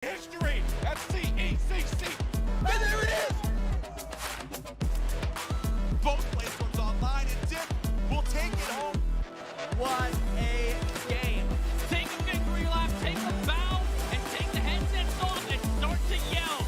History at CECC. And there it is. Both platforms online, and Dick will take it home. What a game. Take a victory lap, take a bow, and take the headsets off and start to yell.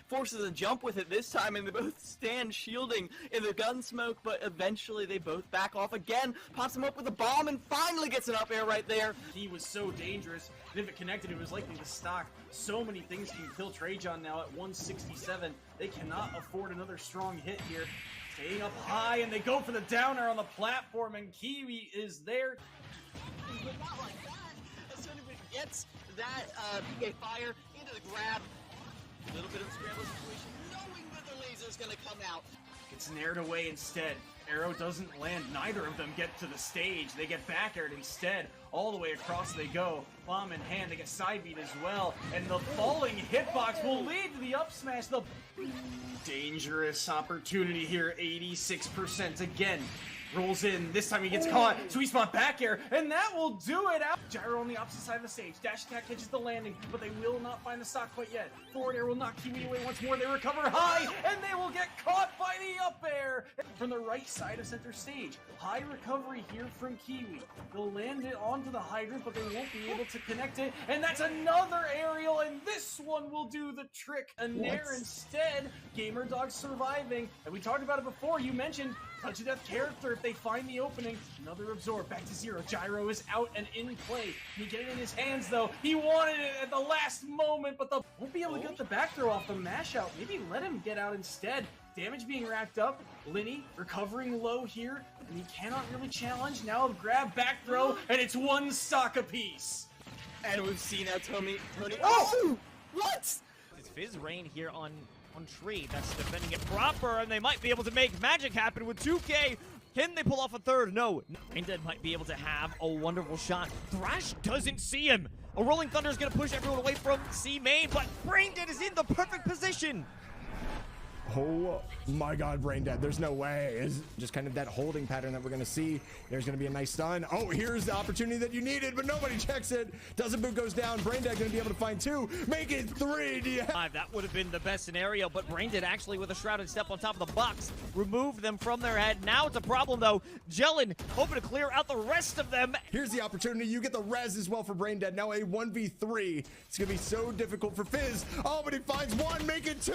Forces a jump with it this time, and they both stand shielding in the gun smoke, but eventually they both back off again. Pops him up with a bomb and finally gets an up air right there. He was so dangerous, and if it connected, it was likely to stock. So many things can kill Trajan now at 167. They cannot afford another strong hit here. Staying up high, and they go for the downer on the platform, and Kiwi is there. But not like that. As soon as it gets that PK fire into the grab, a little bit of a scramble situation, knowing that the laser's gonna come out. Gets snared away instead. Arrow doesn't land. Neither of them get to the stage. They get back aired instead. All the way across they go. Bomb in hand. They get side beat as well. And the falling hitbox will lead to the up smash. The dangerous opportunity here. 86% again. Rolls in. This time he gets caught. Sweet spot back air. And that will do it out. Gyro on the opposite side of the stage. Dash attack catches the landing. But they will not find the stock quite yet. Forward air will knock Kiwi away once more. They recover high. And they will get caught by the up air. From the right side of center stage. High recovery here from Kiwi. They'll land it onto the hydrant. But they won't be able to connect it. And that's another aerial. And this one will do the trick. A nair instead. Gamer Dog surviving. And we talked about it before. You mentioned touch of death character if they find the opening. Another absorb, back to zero. Gyro is out and in play. He get it in his hands though. He wanted it at the last moment, but won't be able to get the back throw off the mash out. Maybe let him get out instead. Damage being racked up. Linny recovering low here, and he cannot really challenge. Now grab back throw, and it's one stock apiece. And we've seen now Tony. Oh! What? It's Fizz Rain here on Tree that's defending it proper, and they might be able to make magic happen with 2K. Can they pull off a third? No. Braindead might be able to have a wonderful shot. Thrash doesn't see him. A Rolling Thunder is going to push everyone away from C main, but Braindead is in the perfect position. Oh my God, Brain Dead. There's no way. It's just kind of that holding pattern that we're going to see. There's going to be a nice stun. Oh, here's the opportunity that you needed, but nobody checks it. Doesn't boot goes down. Brain Dead going to be able to find 2. Make it 3. That would have been the best scenario, but Braindead actually with a shrouded step on top of the Bucks removed them from their head. Now it's a problem though. Jellin hoping to clear out the rest of them. Here's the opportunity. You get the res as well for Brain Dead. Now a 1v3. It's going to be so difficult for Fizz. Oh, but he finds 1, make it 2,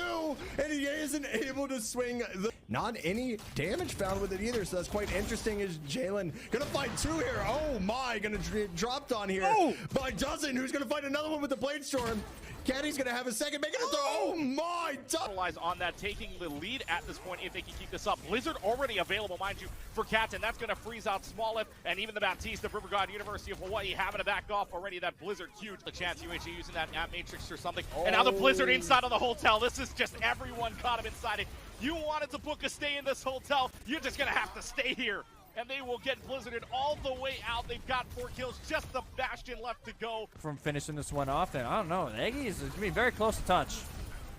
and he isn't able to swing. Not any damage found with it either, so that's quite interesting. Is Jalen going to find 2 here? Oh my, going to dropped on here. Oh. But doesn't. Who's going to find another one with the Blade Storm? Caddy's gonna have a second, making a throw. Oh my! Capitalize on that, taking the lead at this point if they can keep this up. Blizzard already available, mind you, for Cats, and that's gonna freeze out Smallif and even the Baptiste of River God University of Hawaii having to back off already. That Blizzard huge. The chance UHG using that app matrix or something. Oh. And now the Blizzard inside of the hotel. This is just everyone caught him inside it. You wanted to book a stay in this hotel, you're just gonna have to stay here. And they will get Blizzarded all the way out. They've got 4 kills, just the Bastion left to go. From finishing this one off, and I don't know, the Aggies is going to be very close to touch.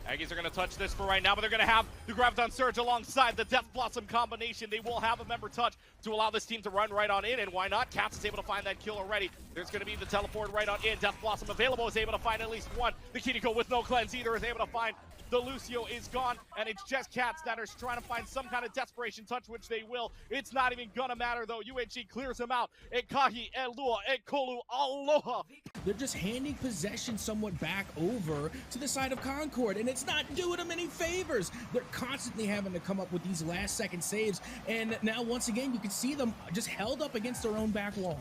Aggies are going to touch this for right now, but they're going to have the Graviton Surge alongside the Death Blossom combination. They will have a member touch to allow this team to run right on in, and why not? Cats is able to find that kill already. There's going to be the teleport right on in. Death Blossom available, is able to find at least 1. The Kiriko with no cleanse either is able to find. The Lucio is gone, and it's just Cats that are trying to find some kind of desperation touch, which they will. It's not even gonna matter, though. UNG clears him out. Ekahi, Elua, Ekolu, Aloha. They're just handing possession somewhat back over to the side of Concord, and it's not doing them any favors. They're constantly having to come up with these last-second saves, and now, once again, you can see them just held up against their own back wall.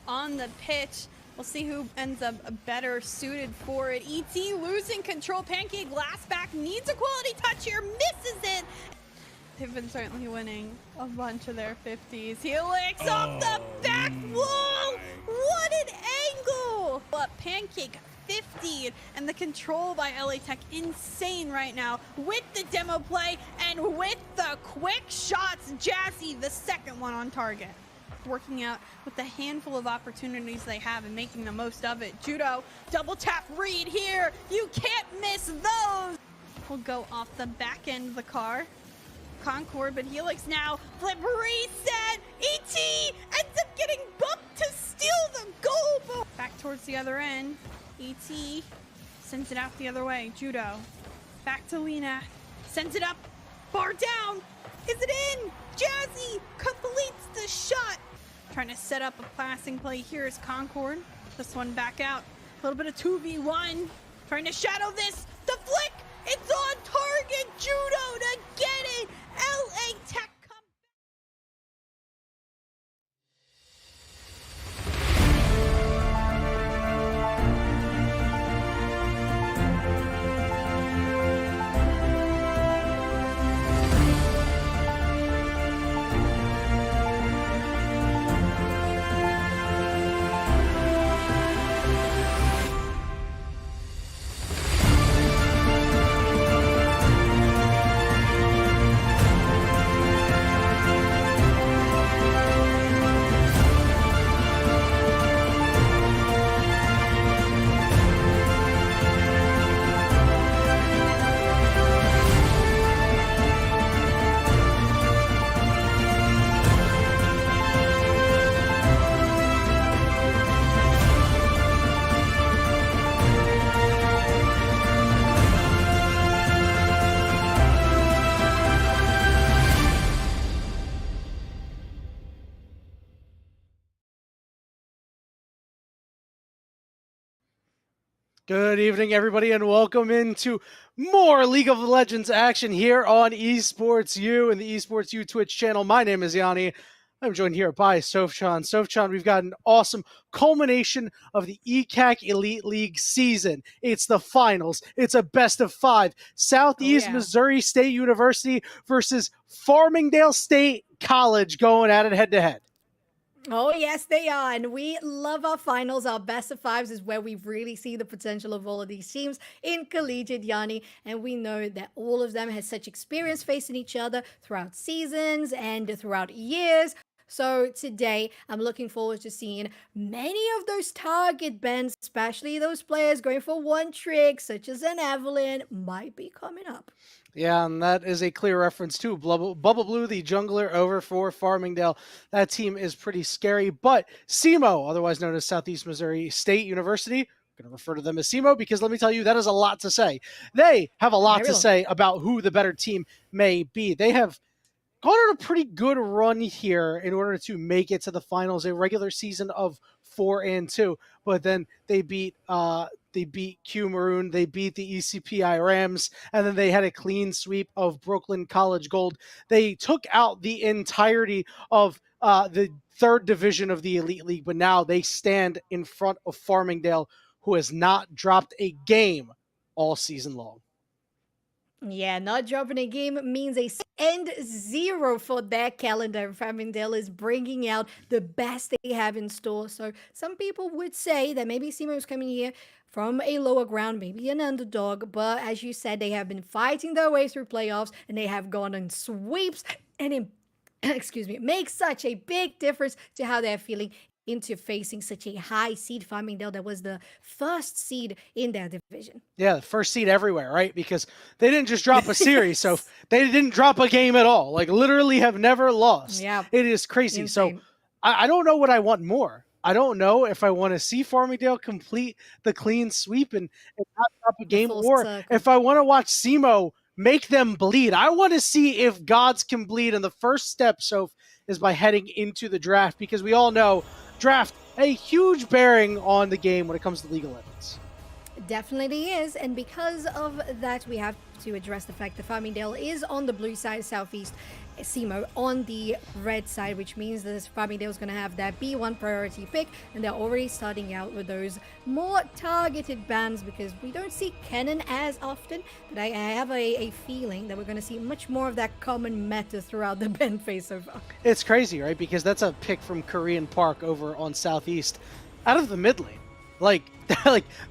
On the pitch, we'll see who ends up better suited for it. ET losing control. Pancake last back needs a quality touch here, misses it. They've been certainly winning a bunch of their 50s. Helix off the back wall. What an angle! But Pancake 50 and the control by LA Tech insane right now with the demo play and with the quick shots. Jazzy, the second one on target. Working out with the handful of opportunities they have and making the most of it. Judo, double tap read here. You can't miss those. Will go off the back end of the car. Concord, but Helix now. Flip reset. ET ends up getting bumped to steal the goal. Back towards the other end. ET sends it out the other way. Judo. Back to Lena. Sends it up. Bar down. Is it in? Jazzy completes the shot. Trying to set up a passing play here is Concord. This one back out. A little bit of 2v1. Trying to shadow this. The flick. It's on target. Judo to get it. LA Tech. Good evening, everybody, and welcome into more League of Legends action here on Esports U and the Esports U Twitch channel. My name is Yanni. I'm joined here by Sofchan. Sofchan, we've got an awesome culmination of the ECAC Elite League season. It's the finals. It's a best of 5. Southeast Missouri State University versus Farmingdale State College going at it head-to-head. Oh, yes, they are. And we love our finals. Our best of 5s is where we really see the potential of all of these teams in collegiate, Yanni. And we know that all of them has such experience facing each other throughout seasons and throughout years. So today, I'm looking forward to seeing many of those target bans, especially those players going for one trick, such as an Evelyn, might be coming up. Yeah, and that is a clear reference to Bubble Blue, the jungler over for Farmingdale. That team is pretty scary, but SEMO, otherwise known as Southeast Missouri State University, I'm going to refer to them as SEMO because let me tell you, that is a lot to say. They have a lot Very to long. say about who the better team may be. They have gone on a pretty good run here in order to make it to the finals, a regular season of 4-2, but then they beat Q Maroon, they beat the ECPI Rams, and then they had a clean sweep of Brooklyn College Gold. They took out the entirety of the third division of the Elite League, but now they stand in front of Farmingdale, who has not dropped a game all season long. Yeah, not dropping a game means a end zero for their calendar. Farmingdale is bringing out the best they have in store. So some people would say that maybe SEMO is coming here from a lower ground, maybe an underdog. But as you said, they have been fighting their way through playoffs and they have gone on sweeps. And it, excuse me, it makes such a big difference to how they're feeling into facing such a high seed Farmingdale that was the first seed in their division. Yeah, the first seed everywhere, right? Because they didn't just drop a series, so they didn't drop a game at all. Like, literally have never lost. Yeah. It is crazy. Insane. So I don't know what I want more. I don't know if I want to see Farmingdale complete the clean sweep and not drop a game, full or circle. if I want to watch SEMO make them bleed. I want to see if gods can bleed, and the first step, so is by heading into the draft, because we all know draft a huge bearing on the game when it comes to League of Legends. Definitely is, and because of that, we have to address the fact that Farmingdale is on the blue side, Southeast SEMO on the red side, which means that Farmingdale is going to have that B1 priority pick, and they're already starting out with those more targeted bans because we don't see Kennen as often, but I have a feeling that we're going to see much more of that common meta throughout the ban phase so far. It's crazy, right? Because that's a pick from Korean Park over on Southeast out of the mid lane. Like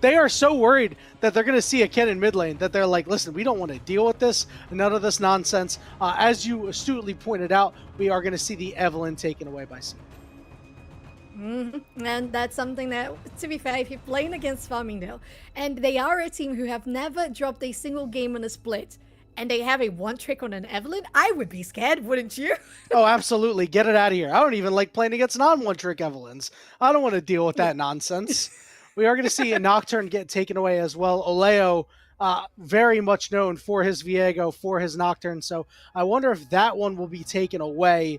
they are so worried that they're going to see a Ken in mid lane that they're like, listen, we don't want to deal with this. None of this nonsense. As you astutely pointed out, we are going to see the Evelyn taken away by SEMO. And that's something that, to be fair, if you're playing against Farmingdale, and they are a team who have never dropped a single game on a split, and they have a one trick on an Evelyn, I would be scared, wouldn't you? Oh, absolutely. Get it out of here. I don't even like playing against non-one trick Evelyns. I don't want to deal with that nonsense. We are going to see a Nocturne get taken away as well. Oleo, very much known for his Viego, for his Nocturne. So I wonder if that one will be taken away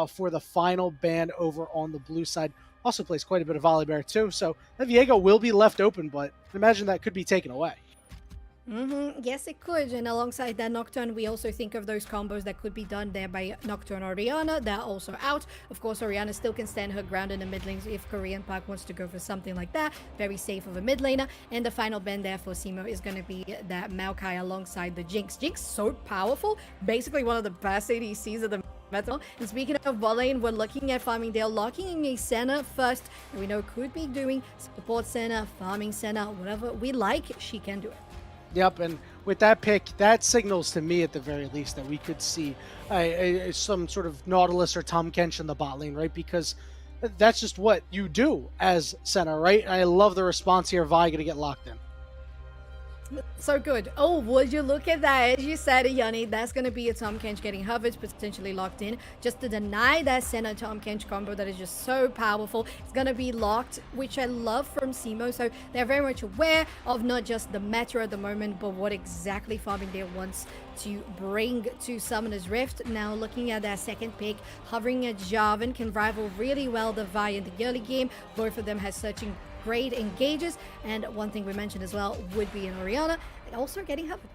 for the final ban over on the blue side. Also plays quite a bit of Volibear too. So that Viego will be left open, but imagine that could be taken away. Yes, it could. And alongside that Nocturne, we also think of those combos that could be done there by Nocturne Oriana. They're also out. Of course, Oriana still can stand her ground in the mid lanes if Korean Park wants to go for something like that. Very safe of a mid laner. And the final bend there for SEMO is going to be that Maokai alongside the Jinx. Jinx so powerful. Basically one of the best ADCs of the meta. And speaking of bot lane, we're looking at Farmingdale locking in a Senna first. And we know could be doing support Senna, farming Senna, whatever we like, she can do it. Yep, and with that pick, that signals to me at the very least that we could see some sort of Nautilus or Tom Kench in the bot lane, right? Because that's just what you do as Senna, right? I love the response here. Vi going to get locked in. So good. Oh, would you look at that? As you said, Yanni, that's going to be a Tom Kench getting hovered, potentially locked in, just to deny that Senna Tom Kench combo that is just so powerful. It's going to be locked, which I love from SEMO. So they're very much aware of not just the meta at the moment, but what exactly Farmingdale wants to bring to Summoner's Rift. Now looking at their second pick, hovering at Jarvan can rival really well the Vi in the early game. Both of them has searching great engages, and one thing we mentioned as well would be in Oriana, also getting hovered.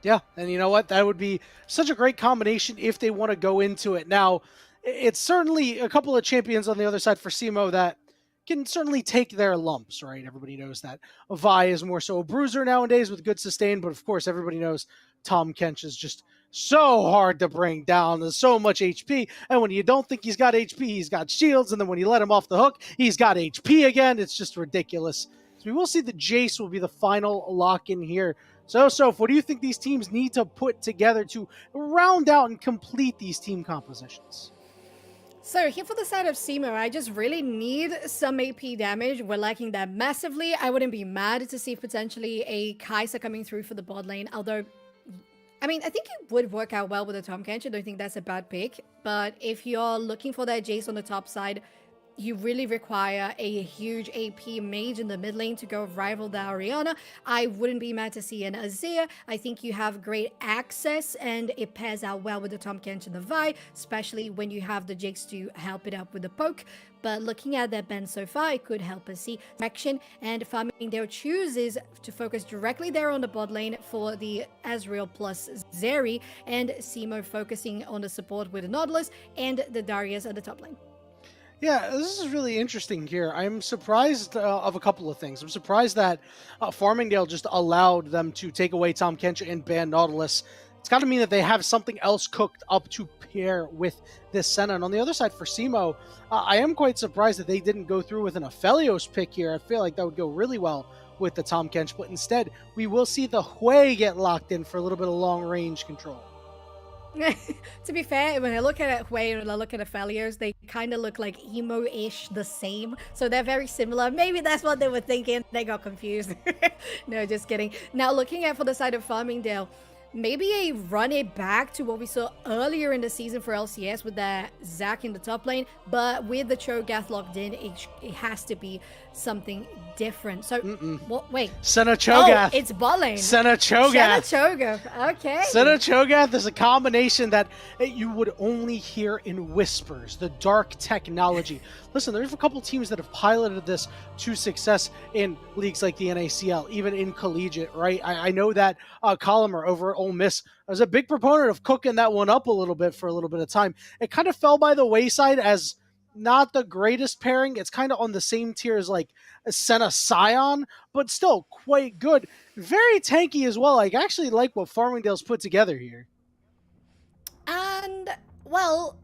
Yeah, and you know what? That would be such a great combination if they want to go into it. Now, it's certainly a couple of champions on the other side for SEMO that can certainly take their lumps, right? Everybody knows that. Vi is more so a bruiser nowadays with good sustain, but of course everybody knows Tom Kench is just so hard to bring down. There's so much HP, and when you don't think he's got HP, he's got shields, and then when you let him off the hook, he's got HP again. It's just ridiculous. So we will see the Jace will be the final lock-in here. So, Soph, what do you think these teams need to put together to round out and complete these team compositions? So here for the side of Simo, I just really need some AP damage. We're lacking that massively. I wouldn't be mad to see potentially a Kai'Sa coming through for the bot lane, although I mean, I think it would work out well with a Tahm Kench. I don't think that's a bad pick. But if you're looking for that Jace on the top side, you really require a huge AP mage in the mid lane to go rival the Orianna. I wouldn't be mad to see an Azir. I think you have great access and it pairs out well with the Tahm Kench and the Vi, especially when you have the Jace to help it up with the poke. But looking at that bend so far, it could help us see direction, and Farmingdale chooses to focus directly there on the bot lane for the Azrael plus Zeri, and Simo focusing on the support with the Nautilus and the Darius at the top lane. Yeah, this is really interesting here. I'm surprised of a couple of things. I'm surprised that Farmingdale just allowed them to take away Tahm Kench and ban Nautilus. It's got to mean that they have something else cooked up to pair with this Senna. And on the other side for Simo, I am quite surprised that they didn't go through with an Aphelios pick here. I feel like that would go really well with the Tahm Kench, but instead we will see the Hui get locked in for a little bit of long-range control. To be fair, when I look at Hui and I look at Aphelios, they kind of look like emo-ish the same. So they're very similar. Maybe that's what they were thinking. They got confused. No, just kidding. Now looking at for the side of Farmingdale, maybe a run it back to what we saw earlier in the season for LCS with that Zac in the top lane, but with the Cho'Gath locked in, it has to be something different. So, what? Wait. Senna Cho'Gath. Oh, it's bot lane. Senna Cho'Gath. Senna Cho'Gath. Okay. Senna Cho'Gath is a combination that you would only hear in whispers. The dark technology. Listen, there's a couple teams that have piloted this to success in leagues like the NACL, even in collegiate, right? I know that Collimer over at Ole Miss was a big proponent of cooking that one up a little bit for a little bit of time. It kind of fell by the wayside as not the greatest pairing. It's kind of on the same tier as like a Senna Scion, but still quite good. Very tanky as well. I actually like what Farmingdale's put together here. And, well,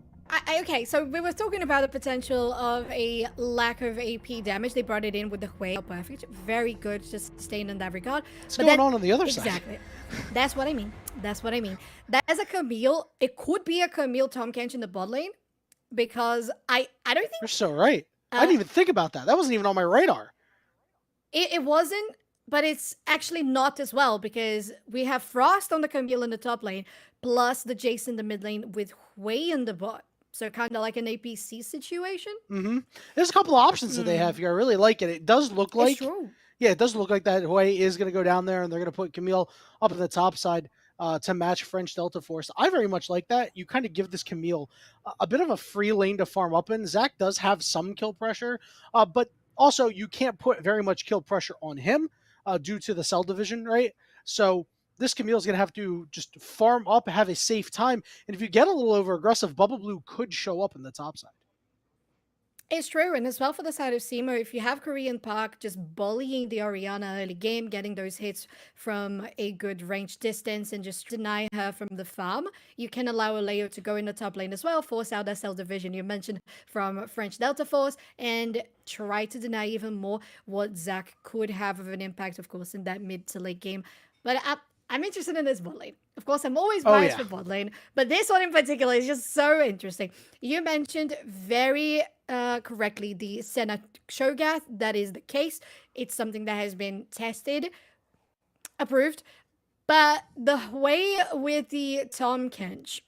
okay, so we were talking about the potential of a lack of AP damage. They brought it in with the Hui. Perfect. Very good, just staying in that regard. What's going on the other side? Exactly. That's what I mean. That's what I mean. That is a Camille. It could be a Camille Tahm Kench in the bot lane, because I don't think... You're so right. I didn't even think about that. That wasn't even on my radar. It wasn't, but it's actually not as well, because we have Frost on the Camille in the top lane, plus the Jace in the mid lane with Hui in the bot. So kind of like an APC situation. There's a couple of options that they have here. I really like it. It does look like... It's true. Yeah, it does look like that Hui is going to go down there, and they're going to put Camille up at the top side to match French Delta Force. I very much like that. You kind of give this Camille a bit of a free lane to farm up in. Zac does have some kill pressure, but also you can't put very much kill pressure on him due to the cell division, right? So this Camille is going to have to just farm up, have a safe time, and if you get a little over aggressive, Bubble Blue could show up in the top side. It's true, and as well for the side of Simo, if you have Korean Park just bullying the Orianna early game, getting those hits from a good range distance and just deny her from the farm, you can allow a Leo to go in the top lane as well, force out that cell division you mentioned from French Delta Force, and try to deny even more what Zac could have of an impact, of course, in that mid to late game. But I'm interested in this bot lane. Of course, I'm always biased for bot lane, but this one in particular is just so interesting. You mentioned very correctly the Senna Cho'Gath. That is the case. It's something that has been tested, approved. But the way with the Tahm Kench,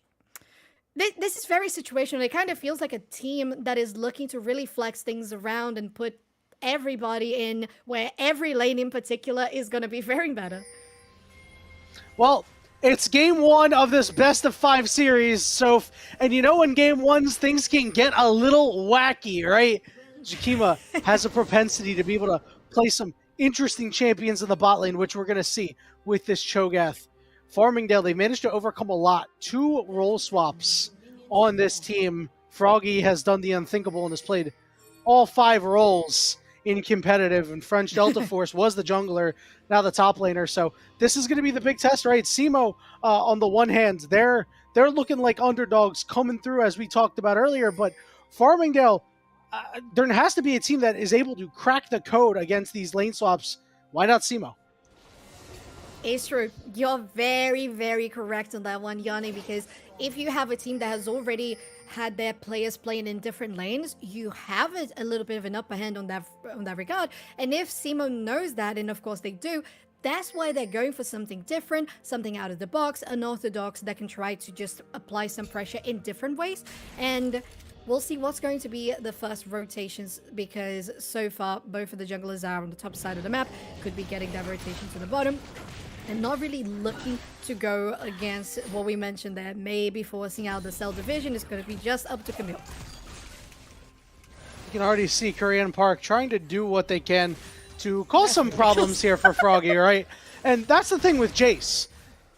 this is very situational. It kind of feels like a team that is looking to really flex things around and put everybody in where every lane in particular is going to be faring better. Well, it's game one of this best of 5 series, Soph. And you know, in game ones, things can get a little wacky, right? Jakima has a propensity to be able to play some interesting champions in the bot lane, which we're going to see with this Cho'Gath. Farmingdale, they managed to overcome a lot. 2 role swaps on this team. Froggy has done the unthinkable and has played all 5 roles in competitive, and French Delta Force was the jungler, now the top laner. So this is going to be the big test, right? Simo, on the one hand, they're looking like underdogs coming through, as we talked about earlier, but Farmingdale, there has to be a team that is able to crack the code against these lane swaps. Why not Simo? It's true. You're very, very correct on that one, Yanni, because if you have a team that has already had their players playing in different lanes, you have a little bit of an upper hand on that regard. And if Simo knows that, and of course they do, that's why they're going for something different, something out of the box, unorthodox, that can try to just apply some pressure in different ways. And we'll see what's going to be the first rotations, because so far both of the junglers are on the top side of the map, could be getting that rotation to the bottom, and not really looking to go against what we mentioned there, maybe forcing out the cell division. Is going to be just up to Camille. You can already see Korean Park trying to do what they can to cause some problems here for Froggy, right? And that's the thing with Jace.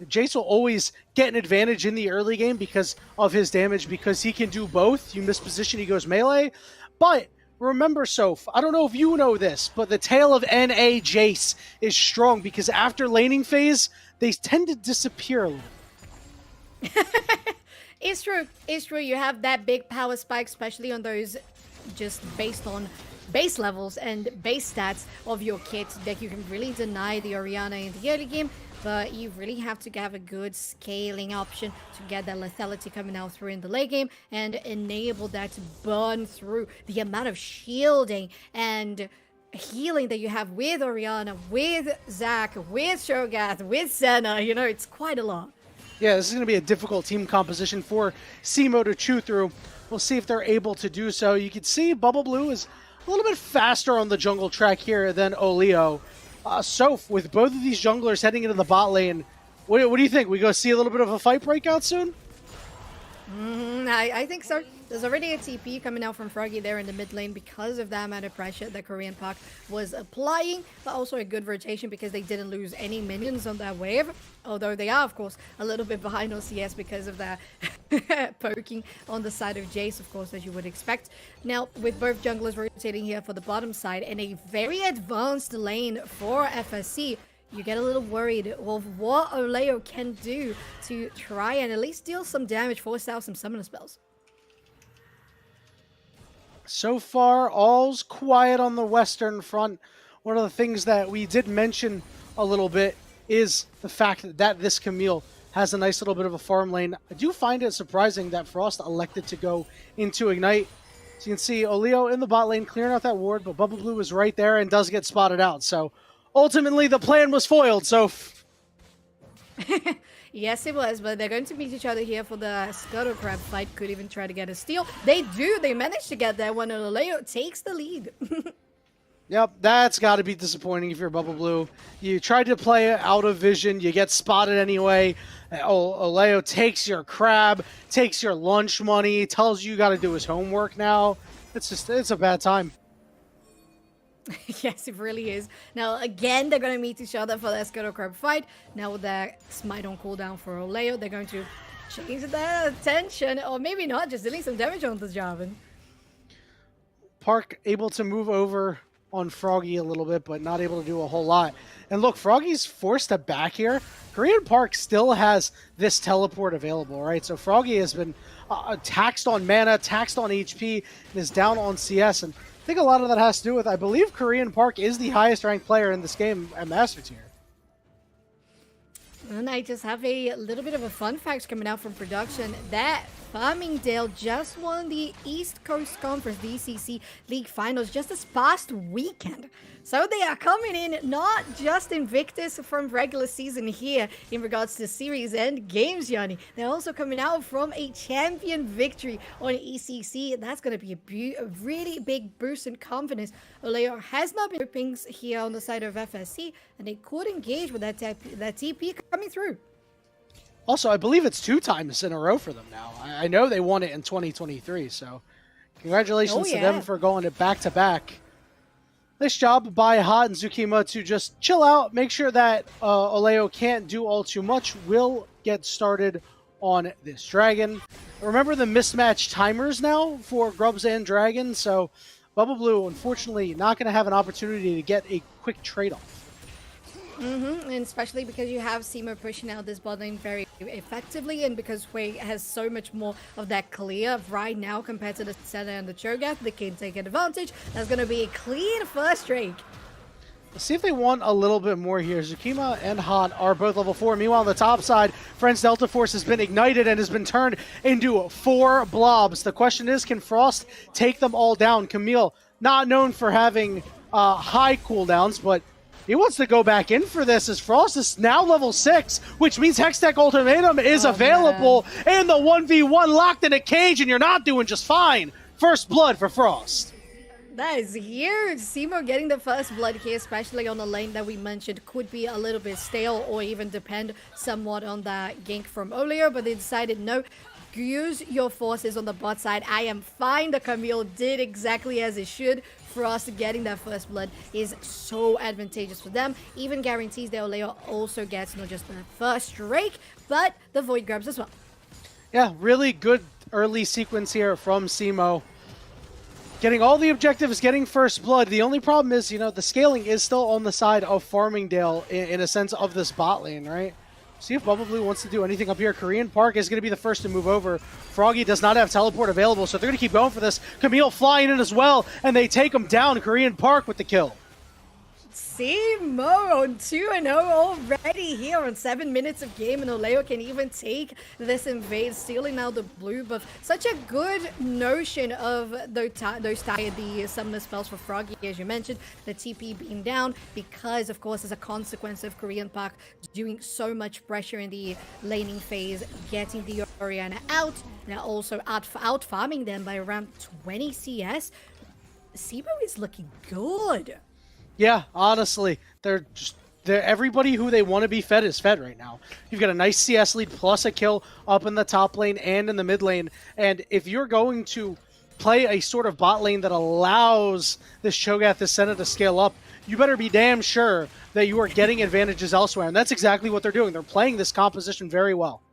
Jace will always get an advantage in the early game because of his damage, because he can do both. You miss position, he goes melee. But remember, Soph, I don't know if you know this, but the tail of NA Jace is strong because after laning phase, they tend to disappear a little. It's true. It's true. You have that big power spike, especially on those just based on base levels and base stats of your kit, that you can really deny the Orianna in the early game, but you really have to have a good scaling option to get that lethality coming out through in the late game and enable that to burn through the amount of shielding and healing that you have with Orianna, with Zac, with Shogath, with Senna. You know, it's quite a lot. Yeah, this is going to be a difficult team composition for Simo to chew through. We'll see if they're able to do so. You can see Bubble Blue is a little bit faster on the jungle track here than Oleo. Soph, with both of these junglers heading into the bot lane, what do you think? We go see a little bit of a fight break out soon? I think so. There's already a TP coming out from Froggy there in the mid lane because of that amount of pressure that Korean Park was applying, but also a good rotation because they didn't lose any minions on that wave, although they are, of course, a little bit behind on CS because of that poking on the side of Jace, of course, as you would expect. Now, with both junglers rotating here for the bottom side and a very advanced lane for FSC, you get a little worried of what Oleo can do to try and at least deal some damage, force out some summoner spells. So far, all's quiet on the Western front. One of the things that we did mention a little bit is the fact that this Camille has a nice little bit of a farm lane. I do find it surprising that Frost elected to go into Ignite. So you can see Oleo in the bot lane clearing out that ward, but Bubble Blue is right there and does get spotted out. So ultimately, the plan was foiled, so... Yes, it was, but they're going to meet each other here for the Scuttle Crab fight. Could even try to get a steal. They do. They managed to get that one, and Oleo takes the lead. Yep, that's got to be disappointing if you're Bubble Blue. You tried to play it out of vision. You get spotted anyway. Oleo takes your crab, takes your lunch money, tells you got to do his homework now. It's a bad time. Yes, it really is. Now, again, they're going to meet each other for the Scuttle Crab fight. Now, with that Smite on cooldown for Oleo, they're going to change their attention, or maybe not, just dealing some damage on the Jarvan. Park able to move over on Froggy a little bit, but not able to do a whole lot. And look, Froggy's forced to back here. Korean Park still has this teleport available, right? So Froggy has been taxed on mana, taxed on HP, and is down on CS. And I think a lot of that has to do with, I believe Korean Park is the highest ranked player in this game at Master Tier. And I just have a little bit of a fun fact coming out from production that Farmingdale just won the East Coast Conference, the ECAC League Finals, just this past weekend. So they are coming in not just invictus from regular season here in regards to series and games, Yanni. They're also coming out from a champion victory on ECAC. That's going to be a really big boost in confidence. Oleo has not been groupings here on the side of FSC, and they could engage with that TP coming through. Also, I believe it's 2 times in a row for them now. I know they won it in 2023, so congratulations to them for going it back-to-back. Nice job by Hot and Zukima to just chill out, make sure that Oleo can't do all too much. We'll get started on this Dragon. Remember the mismatch timers now for Grubs and Dragon, so Bubble Blue, unfortunately, not going to have an opportunity to get a quick trade-off. And especially because you have Simo pushing out this bot lane very effectively, and because Hui has so much more of that clear right now compared to the Senna and the Cho'Gath, they can take advantage. That's going to be a clean first Drake. Let's see if they want a little bit more here. Zukima and Hot are both level 4. Meanwhile, on the top side, Friends Delta Force has been ignited and has been turned into 4 blobs. The question is, can Frost take them all down? Camille, not known for having high cooldowns, but he wants to go back in for this as Frost is now level 6, which means Hextech Ultimatum is available, and the 1v1 locked in a cage, and you're not doing just fine. First blood for Frost. That is huge. Simo getting the first blood here, especially on the lane that we mentioned, could be a little bit stale or even depend somewhat on that gank from earlier, but they decided no. Use your forces on the bot side. I am fine. The Camille did exactly as it should. Frost getting that first blood is so advantageous for them. Even guarantees that Oleo also gets not just the first Drake, but the Void grabs as well. Yeah, really good early sequence here from Simo. Getting all the objectives, getting first blood. The only problem is, you know, the scaling is still on the side of Farmingdale in a sense of this bot lane, right? See if Bubble Blue wants to do anything up here. Korean Park is going to be the first to move over. Froggy does not have teleport available, so they're going to keep going for this. Camille flying in as well, and they take him down. Korean Park with the kill. Simo on 2-0 already here on 7 minutes of game, and Oleo can even take this invade, stealing now the blue buff. Such a good notion of the summoner spells for Froggy, as you mentioned, the TP being down, because of course as a consequence of Korean Park doing so much pressure in the laning phase, getting the Orianna out, now also out farming them by around 20 CS. Simo is looking good. Yeah, honestly, they're everybody who they want to be fed is fed right now. You've got a nice CS lead plus a kill up in the top lane and in the mid lane, and if you're going to play a sort of bot lane that allows this Cho'Gath, this Senna to scale up, you better be damn sure that you are getting advantages elsewhere, and that's exactly what they're doing. They're playing this composition very well.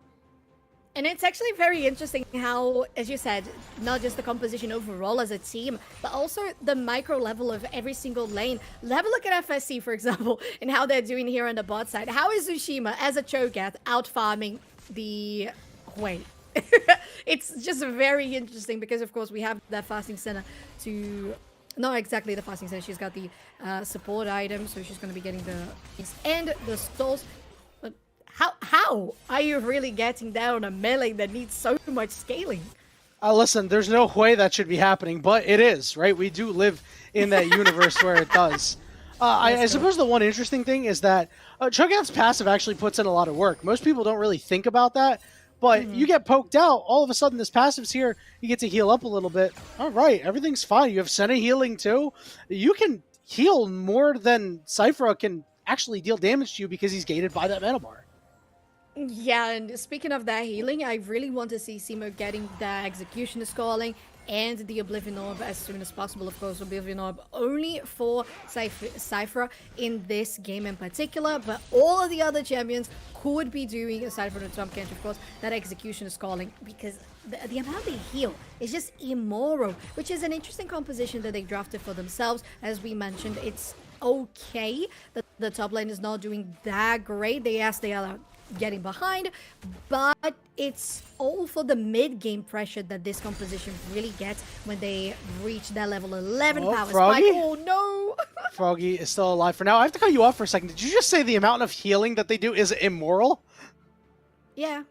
And it's actually very interesting how, as you said, not just the composition overall as a team, but also the micro level of every single lane. Have a look at FSC, for example, and how they're doing here on the bot side. How is Tsushima, as a Cho'Gath, out farming the Hui? It's just very interesting because, of course, we have that fasting center to... Not exactly the fasting center. She's got the support item, so she's going to be getting the... And the stalls... How are you really getting down a melee that needs so much scaling? Listen, there's no way that should be happening, but it is, right? We do live in that universe where it does. I suppose the one interesting thing is that Cho'Gath's passive actually puts in a lot of work. Most people don't really think about that, but you get poked out, all of a sudden this passive's here, you get to heal up a little bit. All right, everything's fine. You have Senna healing too. You can heal more than Cypher can actually deal damage to you because he's gated by that mana bar. Yeah, and speaking of that healing, I really want to see Simo getting the Executioner Scaling and the Oblivion Orb as soon as possible. Of course, Oblivion Orb only for Cypher in this game in particular, but all of the other champions could be doing, aside from the Tom Kench, of course, that Executioner Scaling, because the amount they heal is just immoral, which is an interesting composition that they drafted for themselves. As we mentioned, it's okay that the top lane is not doing that great. They are getting behind, but it's all for the mid-game pressure that this composition really gets when they reach that level 11 power Froggy? spike. Oh no! Froggy is still alive for now. I have to cut you off for a second. Did you just say the amount of healing that they do is immoral? Yeah.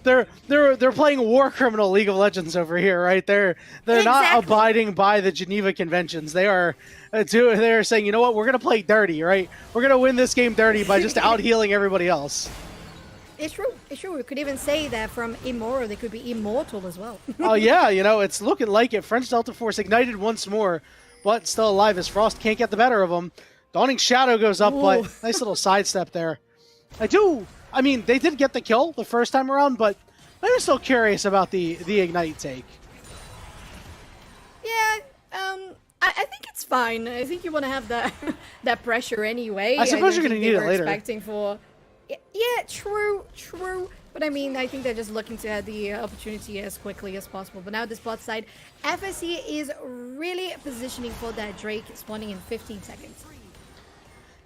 They're playing war criminal League of Legends over here, right? They're not abiding by the Geneva Conventions. They are they're saying, you know what, we're gonna play dirty, right? We're gonna win this game dirty by just out healing everybody else. It's true. It's true. We could even say that from immoral, they could be immortal as well. Oh yeah, you know, it's looking like it. French Delta Force ignited once more, but still alive as Frost can't get the better of them. Dawning Shadow goes up, but nice little sidestep there. I mean, they did get the kill the first time around, but I'm still curious about the Ignite take. Yeah, I think it's fine. I think you want to have that pressure anyway. I suppose you're going to need it later. Expecting for... Yeah, true. But I mean, I think they're just looking to have the opportunity as quickly as possible. But now this bot side, FSC is really positioning for that Drake spawning in 15 seconds.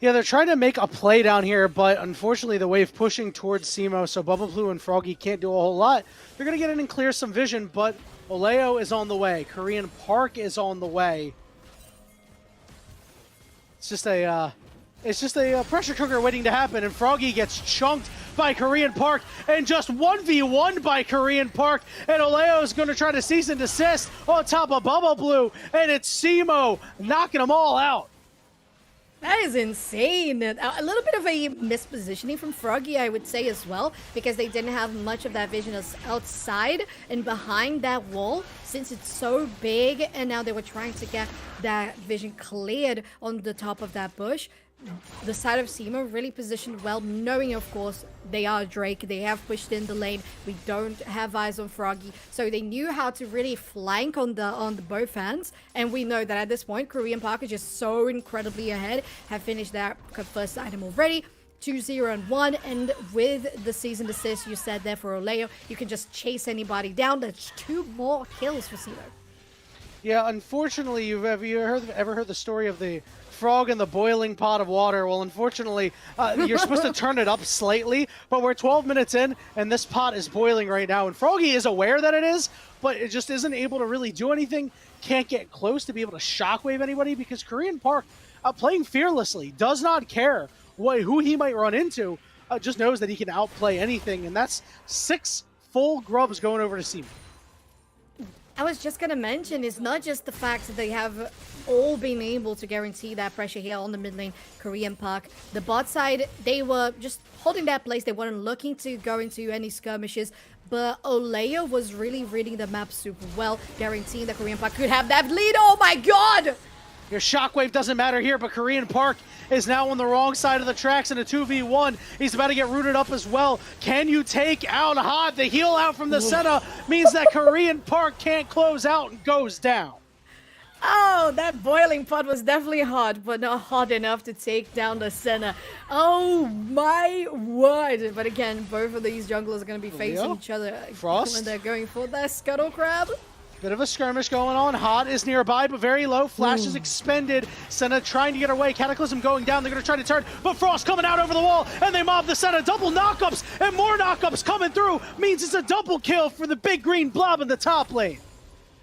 Yeah, they're trying to make a play down here, but unfortunately the wave pushing towards Simo, so Bubble Blue and Froggy can't do a whole lot. They're going to get in and clear some vision, but Oleo is on the way. Korean Park is on the way. It's just a pressure cooker waiting to happen, and Froggy gets chunked by Korean Park, and just 1v1 by Korean Park, and Oleo is going to try to cease and desist on top of Bubble Blue, and it's Simo knocking them all out. That is insane. A little bit of a mispositioning from Froggy, I would say, as well, because they didn't have much of that vision outside and behind that wall, since it's so big, and now they were trying to get that vision cleared on the top of that bush. The side of Simo really positioned well, knowing, of course, they are Drake. They have pushed in the lane. We don't have eyes on Froggy, so they knew how to really flank on the both ends. And we know that at this point, Korean Park is just so incredibly ahead. Have finished that first item already. 2-0-1, and with the season assist you said there for Oleo, you can just chase anybody down. That's 2 more kills for Simo. Yeah, unfortunately, have you ever heard the story of the frog in the boiling pot of water? Well, unfortunately, you're supposed to turn it up slightly, but we're 12 minutes in, and this pot is boiling right now. And Froggy is aware that it is, but it just isn't able to really do anything. Can't get close to be able to shockwave anybody, because Korean Park, playing fearlessly, does not care who he might run into, just knows that he can outplay anything, and that's 6 full grubs going over to Simo. I was just going to mention, it's not just the fact that they have all been able to guarantee that pressure here on the mid lane, Korean Park. The bot side, they were just holding that place. They weren't looking to go into any skirmishes, but Oleo was really reading the map super well, guaranteeing that Korean Park could have that lead. Oh my god! Your shockwave doesn't matter here, but Korean Park is now on the wrong side of the tracks in a 2v1. He's about to get rooted up as well. Can you take out Hot? The heal out from the Senna means that Korean Park can't close out and goes down. Oh, that boiling pot was definitely hot, but not hot enough to take down the Senna. Oh my word. But again, both of these junglers are going to be facing each other Frost when they're going for that Scuttle Crab. Bit of a skirmish going on. Hot is nearby, but very low. Flash is expended. Senna trying to get away. Cataclysm going down. They're going to try to turn, but Frost coming out over the wall, and they mob the Senna. Double knockups, and more knockups coming through. Means it's a double kill for the big green blob in the top lane.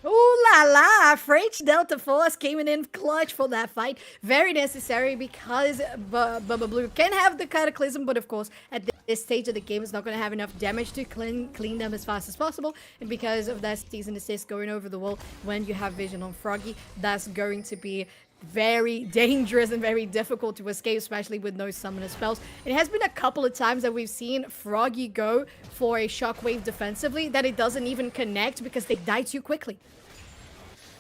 Ooh la la! French Delta Force came in clutch for that fight. Very necessary, because Bubba Blue can have the Cataclysm, but of course, at this stage of the game, it's not going to have enough damage to clean them as fast as possible. And because of that season assist going over the wall, when you have vision on Froggy, that's going to be very dangerous and very difficult to escape, especially with no summoner spells. It has been a couple of times that we've seen Froggy go for a shockwave defensively that it doesn't even connect because they die too quickly.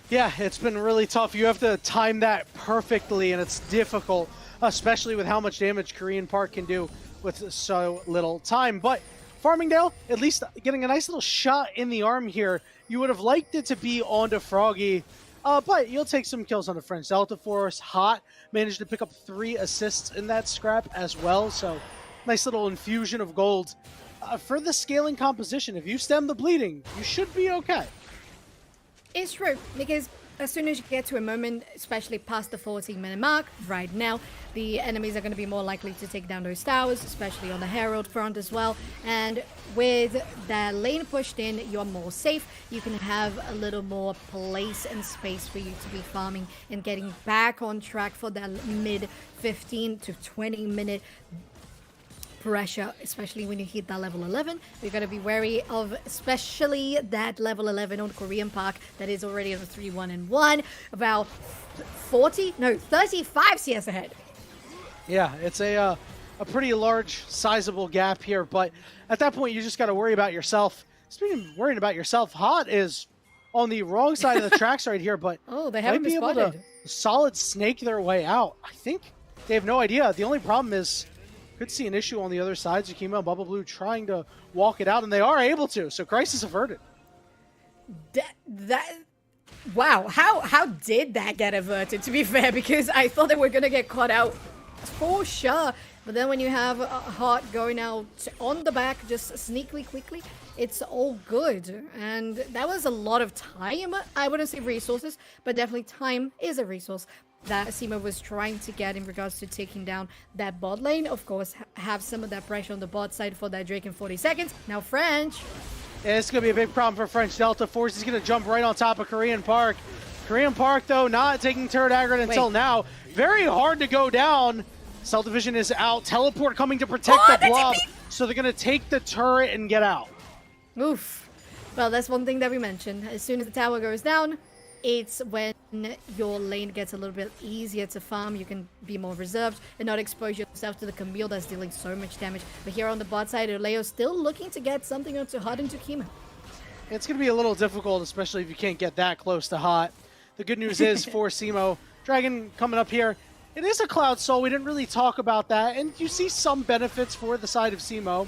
Yeah, it's been really tough. You have to time that perfectly, and it's difficult, especially with how much damage Korean Park can do with so little time. But Farmingdale, at least getting a nice little shot in the arm here. You would have liked it to be onto Froggy, but you'll take some kills on the French Delta Force. Hot managed to pick up 3 assists in that scrap as well, so nice little infusion of gold. For the scaling composition, if you stem the bleeding, you should be okay. It's true, because as soon as you get to a moment, especially past the 14-minute mark, right now, the enemies are going to be more likely to take down those towers, especially on the Herald front as well. And with the lane pushed in, you're more safe. You can have a little more place and space for you to be farming and getting back on track for that mid 15 to 20-minute pressure, especially when you hit that level 11. We're going to be wary of especially that level 11 on Korean Park that is already on a 3-1-1, about 35 CS ahead. Yeah, it's a pretty large, sizable gap here, but at that point, you just got to worry about yourself. Speaking of worrying about yourself, Hot is on the wrong side of the tracks right here, but they haven't been spotted. Able to solid snake their way out. I think they have no idea. The only problem is could see an issue on the other side. Zakima and Bubble Blue trying to walk it out, and they are able to. So crisis averted. Wow, how did that get averted, to be fair? Because I thought they were going to get caught out for sure. But then when you have Hot going out on the back, just sneakily, quickly, it's all good. And that was a lot of time. I wouldn't say resources, but definitely time is a resource that Simo was trying to get in regards to taking down that bot lane. Of course, have some of that pressure on the bot side for that Drake in 40 seconds. Now French. Yeah, it's going to be a big problem for French Delta Force. He's going to jump right on top of Korean Park. Korean Park, though, not taking turret aggro until now. Very hard to go down. Cell Division is out. Teleport coming to protect the blob. So they're going to take the turret and get out. Oof. Well, that's one thing that we mentioned. As soon as the tower goes down, it's when your lane gets a little bit easier to farm. You can be more reserved and not expose yourself to the Camille that's dealing so much damage. But here on the bot side, Leo still looking to get something onto Hot and Tukima. It's going to be a little difficult, especially if you can't get that close to Hot. The good news is for Simo, Dragon coming up here. It is a Cloud Soul. We didn't really talk about that. And you see some benefits for the side of Simo.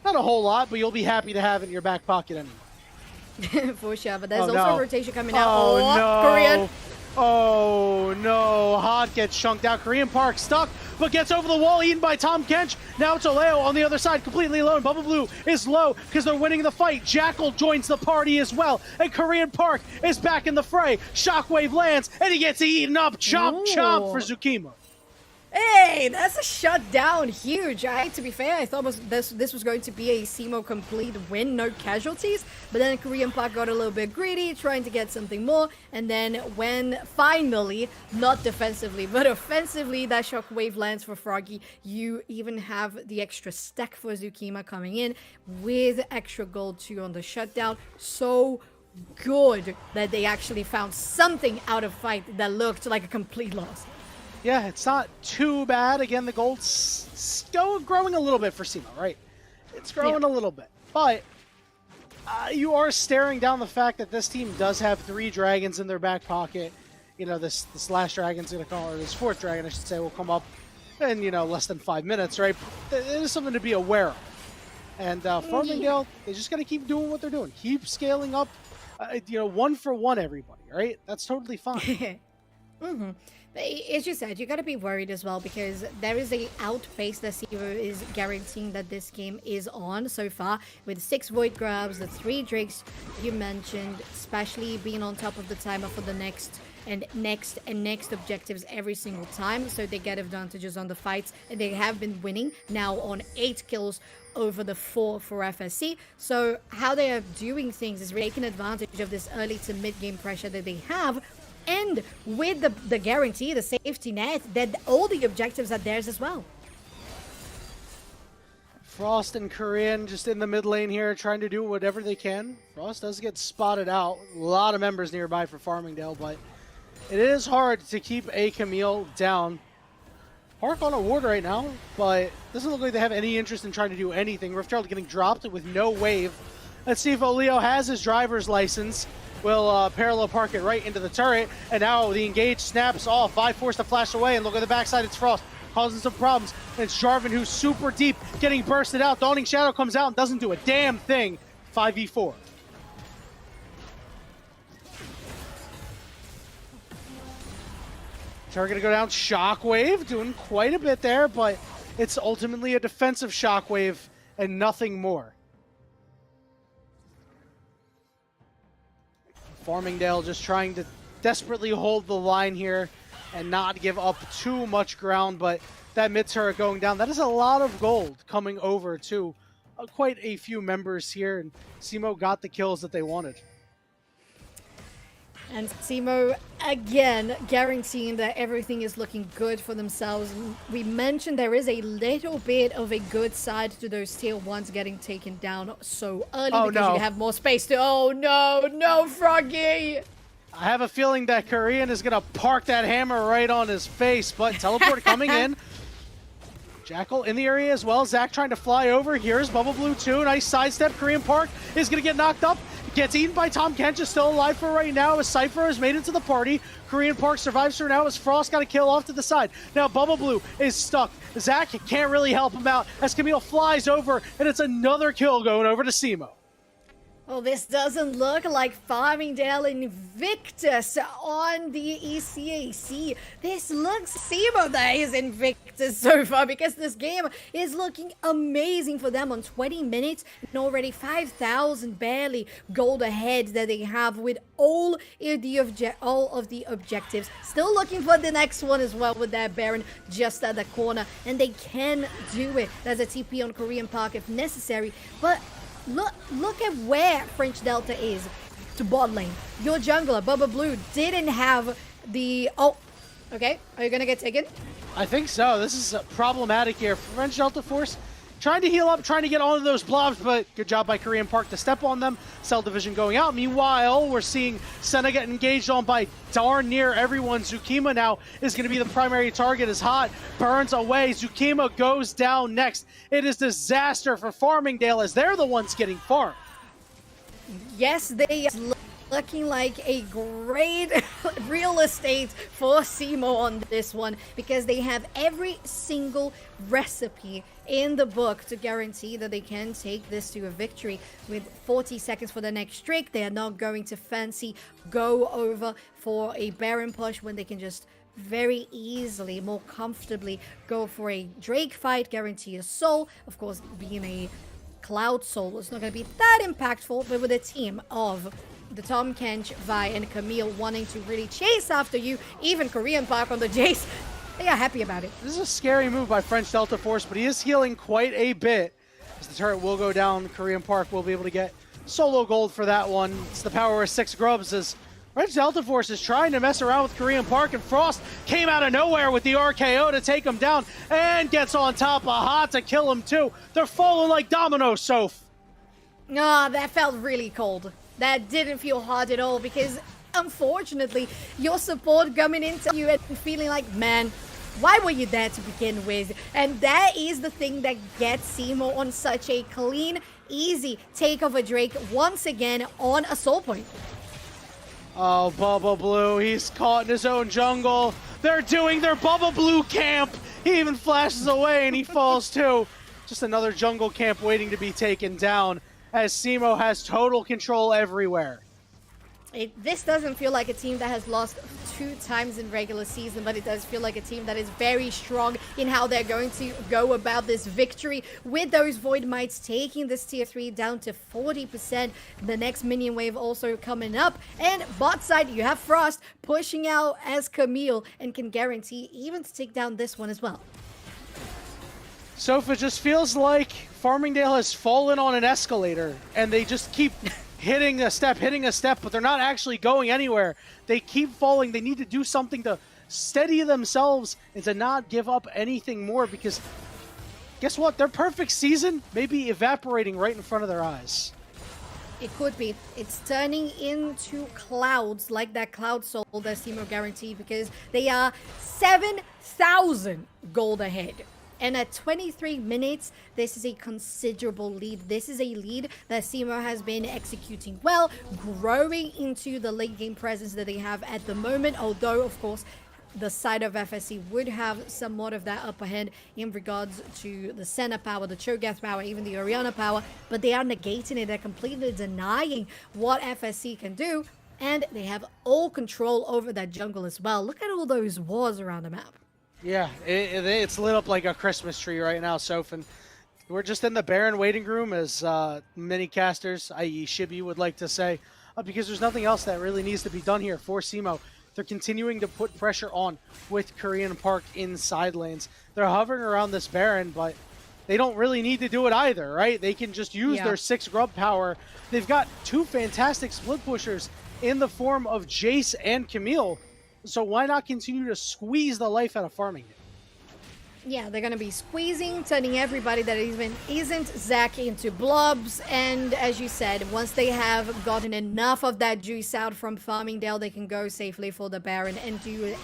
Not a whole lot, but you'll be happy to have it in your back pocket anyway. For sure, but there's also a rotation coming out. Oh, no. Korean. Oh, no. Hot gets chunked out. Korean Park stuck, but gets over the wall, eaten by Tom Kench. Now it's Oleo on the other side, completely alone. Bubble Blue is low because they're winning the fight. Jackal joins the party as well, and Korean Park is back in the fray. Shockwave lands, and he gets eaten up. Chomp, chomp for Zukima. Hey, that's a shutdown. Huge. To be fair, I thought this was going to be a Simo complete win, no casualties. But then Korean Park got a little bit greedy, trying to get something more. And then when finally, not defensively, but offensively, that shockwave lands for Froggy, you even have the extra stack for Zukima coming in with extra gold too on the shutdown. So good that they actually found something out of fight that looked like a complete loss. Yeah, it's not too bad. Again, the gold's still growing a little bit for Simo, right? It's growing a little bit. But you are staring down the fact that this team does have 3 dragons in their back pocket. You know, this last dragon's going to come, or this 4th dragon, I should say, will come up in, you know, less than 5 minutes, right? It is something to be aware of. And Farmingdale, they just got to keep doing what they're doing. Keep scaling up, you know, 1 for 1, everybody, right? That's totally fine. As you said, you gotta be worried as well because there is a outpace that Zero is guaranteeing that this game is on so far with 6 Void Grabs, the 3 Drakes you mentioned, especially being on top of the timer for the next objectives every single time, so they get advantages on the fights, and they have been winning now on 8 kills over the 4 for FSC. So how they are doing things is taking advantage of this early to mid game pressure that they have. And with the guarantee, the safety net, that all the objectives are theirs as well. Frost and Korean just in the mid lane here trying to do whatever they can. Frost does get spotted out. A lot of members nearby for Farmingdale, but it is hard to keep a Camille down. Park on a ward right now, but doesn't look like they have any interest in trying to do anything. Riftchild getting dropped with no wave. Let's see if Oleo has his driver's license. Will parallel park it right into the turret, and now the engage snaps off. Vi forced to flash away, and look at the backside, it's Frost, causing some problems. And it's Jarvan who's super deep, getting bursted out. Dawning Shadow comes out and doesn't do a damn thing. 5v4. Turret gonna go down. Shockwave doing quite a bit there, but it's ultimately a defensive Shockwave and nothing more. Farmingdale just trying to desperately hold the line here and not give up too much ground, but that mid turret going down, that is a lot of gold coming over to quite a few members here, and Simo got the kills that they wanted. And Simo, again, guaranteeing that everything is looking good for themselves. We mentioned there is a little bit of a good side to those tier 1s getting taken down so early because you have more space to... Oh, no, Froggy! I have a feeling that Korean is going to park that hammer right on his face, but teleport coming in. Jackal in the area as well. Zach trying to fly over. Here's Bubble Blue too. Nice sidestep. Korean Park is going to get knocked up. Gets eaten by Tom Kench, is still alive for right now as Cypher has made it to the party. Korean Park survives for now as Frost got a kill off to the side. Now Bubble Blue is stuck. Zach can't really help him out as Camille flies over, and it's another kill going over to Simo. Well, this doesn't look like Farmingdale Invictus on the ECAC. This looks Simo that is Invictus so far because this game is looking amazing for them on 20 minutes and already 5,000 barely gold ahead that they have with all of the objectives. Still looking for the next one as well with that Baron just at the corner, and they can do it. There's a TP on Korean Park if necessary, but Look at where French Delta is. to bot lane. Your jungler, Bubba Blue, didn't have the... Oh, okay. Are you going to get taken? I think so. This is problematic here. French Delta Force trying to heal up, trying to get onto those blobs, but good job by Korean Park to step on them. Cell Division going out. Meanwhile, we're seeing Senna get engaged on by darn near everyone. Zukima now is going to be the primary target as Hot burns away. Zukima goes down next. It is disaster for Farmingdale as they're the ones getting farmed. Yes, they are looking like a great real estate for SEMO on this one because they have every single recipe in the book to guarantee that they can take this to a victory. With 40 seconds for the next streak, they are not going to fancy go over for a Baron push when they can just very easily, more comfortably go for a Drake fight, guarantee a soul. Of course, being a Cloud Soul is not going to be that impactful, but with a team of the Tom Kench, Vi, and Camille wanting to really chase after you, even Korean Park on the Jace, they are happy about it. This is a scary move by French Delta Force, but he is healing quite a bit. As the turret will go down, Korean Park will be able to get solo gold for that one. It's the power of 6 grubs as French Delta Force is trying to mess around with Korean Park, and Frost came out of nowhere with the RKO to take him down and gets on top of Hot to kill him too. They're falling like dominoes, Soph. Ah, that felt really cold. That didn't feel hard at all because, unfortunately, your support coming into you and feeling like, man, why were you there to begin with? And that is the thing that gets SEMO on such a clean, easy take of a Drake once again on a soul point. Oh, Bubba Blue, he's caught in his own jungle. They're doing their Bubba Blue camp. He even flashes away and he falls too. Just another jungle camp waiting to be taken down, as SEMO has total control everywhere. This doesn't feel like a team that has lost 2 times in regular season, but it does feel like a team that is very strong in how they're going to go about this victory, with those Void Mites taking this tier 3 down to 40%. The next minion wave also coming up, and bot side you have Frost pushing out as Camille and can guarantee even to take down this one as well. Soph, it just feels like Farmingdale has fallen on an escalator and they just keep hitting a step, but they're not actually going anywhere. They keep falling. They need to do something to steady themselves and to not give up anything more, because guess what? Their perfect season may be evaporating right in front of their eyes. It could be. It's turning into clouds, like that Cloud Soul that SEMO guaranteed, because they are 7,000 gold ahead. And at 23 minutes, this is a considerable lead. This is a lead that SEMO has been executing well, growing into the late game presence that they have at the moment. Although, of course, the side of FSC would have somewhat of that upper hand in regards to the Senna power, the Cho'Gath power, even the Orianna power. But they are negating it. They're completely denying what FSC can do. And they have all control over that jungle as well. Look at all those wars around the map. Yeah, it's lit up like a Christmas tree right now, Soph, and we're just in the Baron waiting room, as many casters, i.e. Shibi, would like to say, because there's nothing else that really needs to be done here for SEMO. They're continuing to put pressure on with Korean Park inside lanes. They're hovering around this Baron, but they don't really need to do it either, right? They can just use their 6 grub power. They've got 2 fantastic split pushers in the form of Jace and Camille. So why not continue to squeeze the life out of Farmingdale? Yeah, they're going to be squeezing, turning everybody that even isn't Zac into blobs. And as you said, once they have gotten enough of that juice out from Farmingdale, they can go safely for the Baron and do it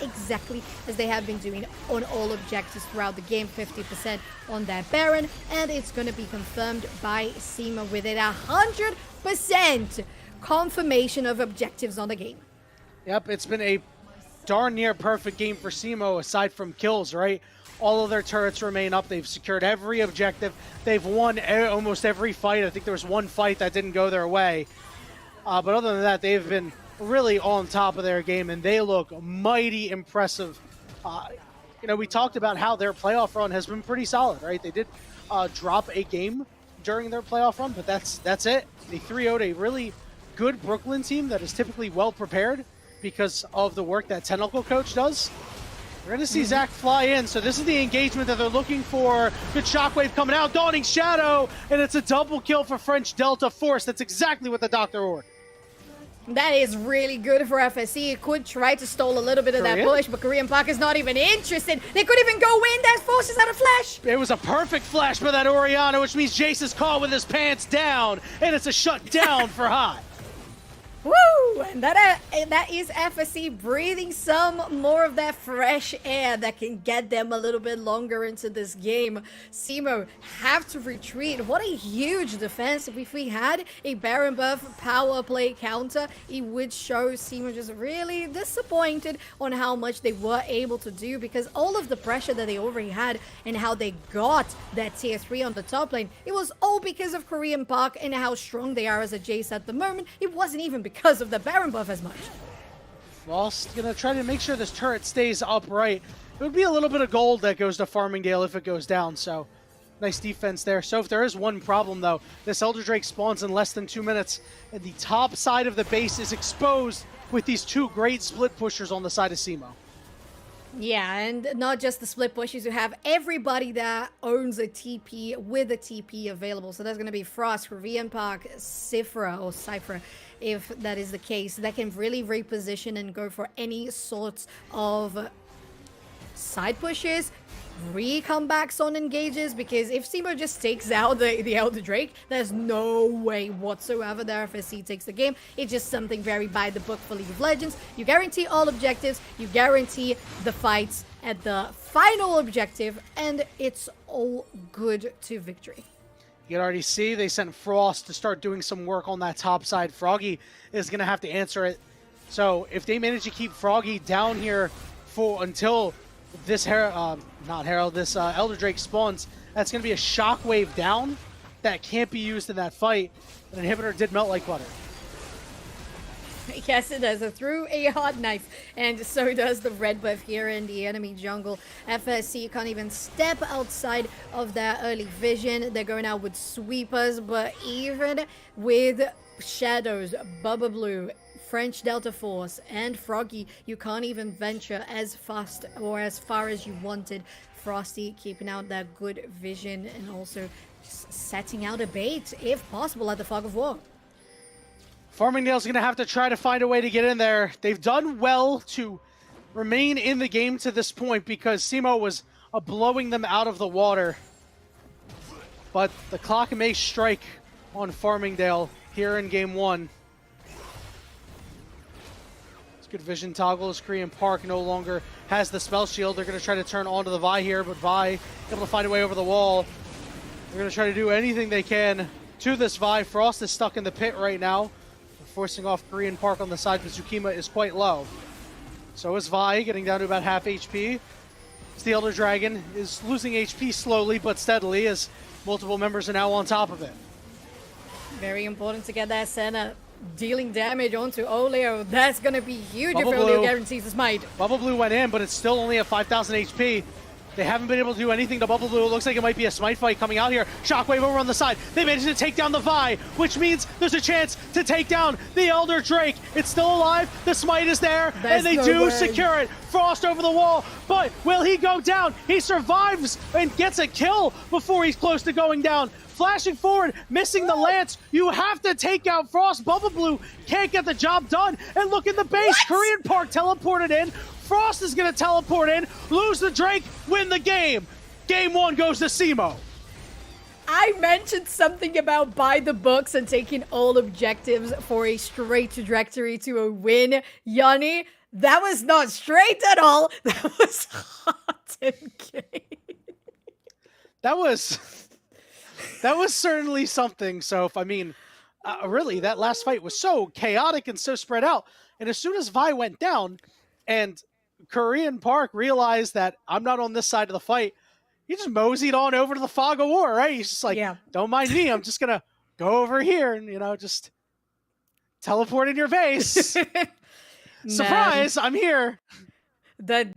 exactly as they have been doing on all objectives throughout the game, 50% on that Baron. And it's going to be confirmed by SEMO with it 100% confirmation of objectives on the game. Yep, it's been a darn near perfect game for SEMO aside from kills, right? All of their turrets remain up. They've secured every objective. They've won almost every fight. I think there was one fight that didn't go their way. But other than that, they've been really on top of their game, and they look mighty impressive. You know, we talked about how their playoff run has been pretty solid, right? They did drop a game during their playoff run, but that's it. They 3-0'd a really good Brooklyn team that is typically well prepared because of the work that Tentacle Coach does. We're going to see Zac fly in, so this is the engagement that they're looking for. Good shockwave coming out, Dawning Shadow, and it's a double kill for French Delta Force. That's exactly what the doctor ordered. That is really good for FSC. It could try to stall a little bit of that push, but Korean Park is not even interested. They could even go in. That forces out a flash. It was a perfect flash by that Orianna, which means Jace is caught with his pants down, and it's a shutdown for Hot. Woo! And that is FSC breathing some more of that fresh air that can get them a little bit longer into this game. SEMO have to retreat. What a huge defense. If we had a Baron buff power play counter, it would show SEMO just really disappointed on how much they were able to do, because all of the pressure that they already had and how they got that tier 3 on the top lane, it was all because of Korean Park and how strong they are as a Jace at the moment. It wasn't even because of the Baron buff as much. Frost gonna try to make sure this turret stays upright. It would be a little bit of gold that goes to Farmingdale if it goes down, so nice defense there. So if there is one problem though, this Elder Drake spawns in less than 2 minutes, and the top side of the base is exposed with these two great split pushers on the side of SEMO. Yeah, and not just the split pushes, you have everybody that owns a TP with a TP available. So there's going to be Frost, Korean Park, Cypher, if that is the case, that can really reposition and go for any sorts of side pushes, re-comebacks on engages, because if SEMO just takes out the Elder Drake, there's no way whatsoever that FSC takes the game. It's just something very by the book for League of Legends. You guarantee all objectives, you guarantee the fights at the final objective, and it's all good to victory. You can already see they sent Frost to start doing some work on that top side. Froggy is going to have to answer it. So if they manage to keep Froggy down here for until this Elder Drake spawns, that's going to be a shockwave down that can't be used in that fight. An inhibitor did melt like butter. Yes, it does. It threw a hot knife, and so does the red buff here in the enemy jungle. FSC can't even step outside of their early vision. They're going out with sweepers, but even with Shadows, Bubba Blue, French Delta Force, and Froggy, you can't even venture as fast or as far as you wanted. Frosty keeping out that good vision and also just setting out a bait, if possible, at the Fog of War. Farmingdale's going to have to try to find a way to get in there. They've done well to remain in the game to this point because SEMO was blowing them out of the water. But the clock may strike on Farmingdale here in game 1. It's good vision toggle as Korean Park no longer has the spell shield. They're going to try to turn onto the Vi here, but Vi able to find a way over the wall. They're going to try to do anything they can to this Vi. Frost is stuck in the pit right now, forcing off Korean Park on the side, but Tsukima is quite low. So is Vi, getting down to about half HP. The Elder Dragon is losing HP slowly but steadily as multiple members are now on top of it. Very important to get that Senna dealing damage onto Oleo. That's going to be huge Bubble if Oleo Blue. guarantees his might. Bubble Blue went in, but it's still only at 5,000 HP. They haven't been able to do anything to Bubble Blue. It looks like it might be a smite fight coming out here. Shockwave over on the side. They managed to take down the Vi, which means there's a chance to take down the Elder Drake. It's still alive. The smite is there, and they do secure it. Frost over the wall, but will he go down? He survives and gets a kill before he's close to going down. Flashing forward, missing the lance. You have to take out Frost. Bubble Blue can't get the job done. And look at the base. What? Korean Park teleported in. Frost is going to teleport in, lose the Drake, win the game. Game 1 goes to SEMO. I mentioned something about by the books and taking all objectives for a straight trajectory to a win. Yanni, that was not straight at all. That was hot and gay. That was certainly something. So, really, that last fight was so chaotic and so spread out. And as soon as Vi went down and Korean Park realized that I'm not on this side of the fight, he just moseyed on over to the Fog of War, right? He's just like, don't mind me. I'm just going to go over here and, just teleport in your base. Surprise, I'm here. The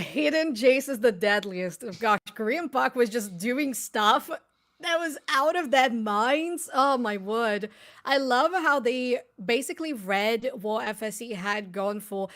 hidden Jace is the deadliest. Gosh, Korean Park was just doing stuff that was out of their minds. Oh my word. I love how they basically read what FSC had gone for,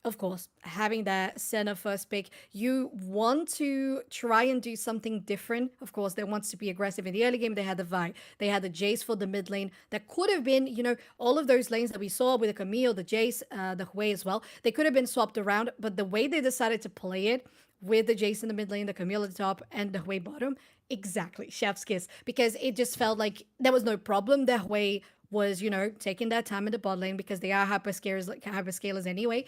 Of course, having that center first pick, you want to try and do something different. Of course, they want to be aggressive in the early game. They had the Vi, they had the Jace for the mid lane. That could have been, all of those lanes that we saw with the Camille, the Jace, the Hui as well. They could have been swapped around, but the way they decided to play it with the Jace in the mid lane, the Camille at the top, and the Hui bottom, exactly, chef's kiss. Because it just felt like there was no problem. The Hui was, taking that time in the bot lane because they are hyperscalers anyway.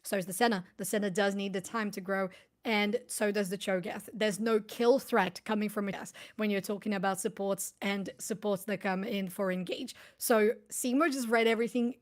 So is the Senna. The Senna does need the time to grow, and so does the Cho'Gath. There's no kill threat coming from it when you're talking about supports and supports that come in for engage. So Simo just read everything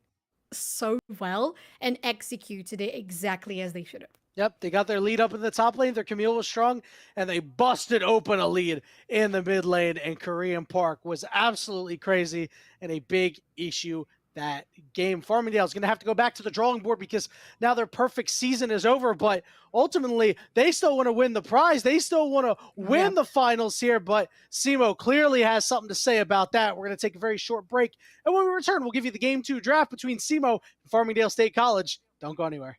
so well and executed it exactly as they should have. Yep, they got their lead up in the top lane. Their Camille was strong, and they busted open a lead in the mid lane, and Korean Park was absolutely crazy and a big issue that game. Farmingdale is going to have to go back to the drawing board because now their perfect season is over, but ultimately they still want to win the prize. They still want to win the finals here, but Simo clearly has something to say about that. We're going to take a very short break, and when we return, we'll give you the Game 2 draft between Simo and Farmingdale State College. Don't go anywhere.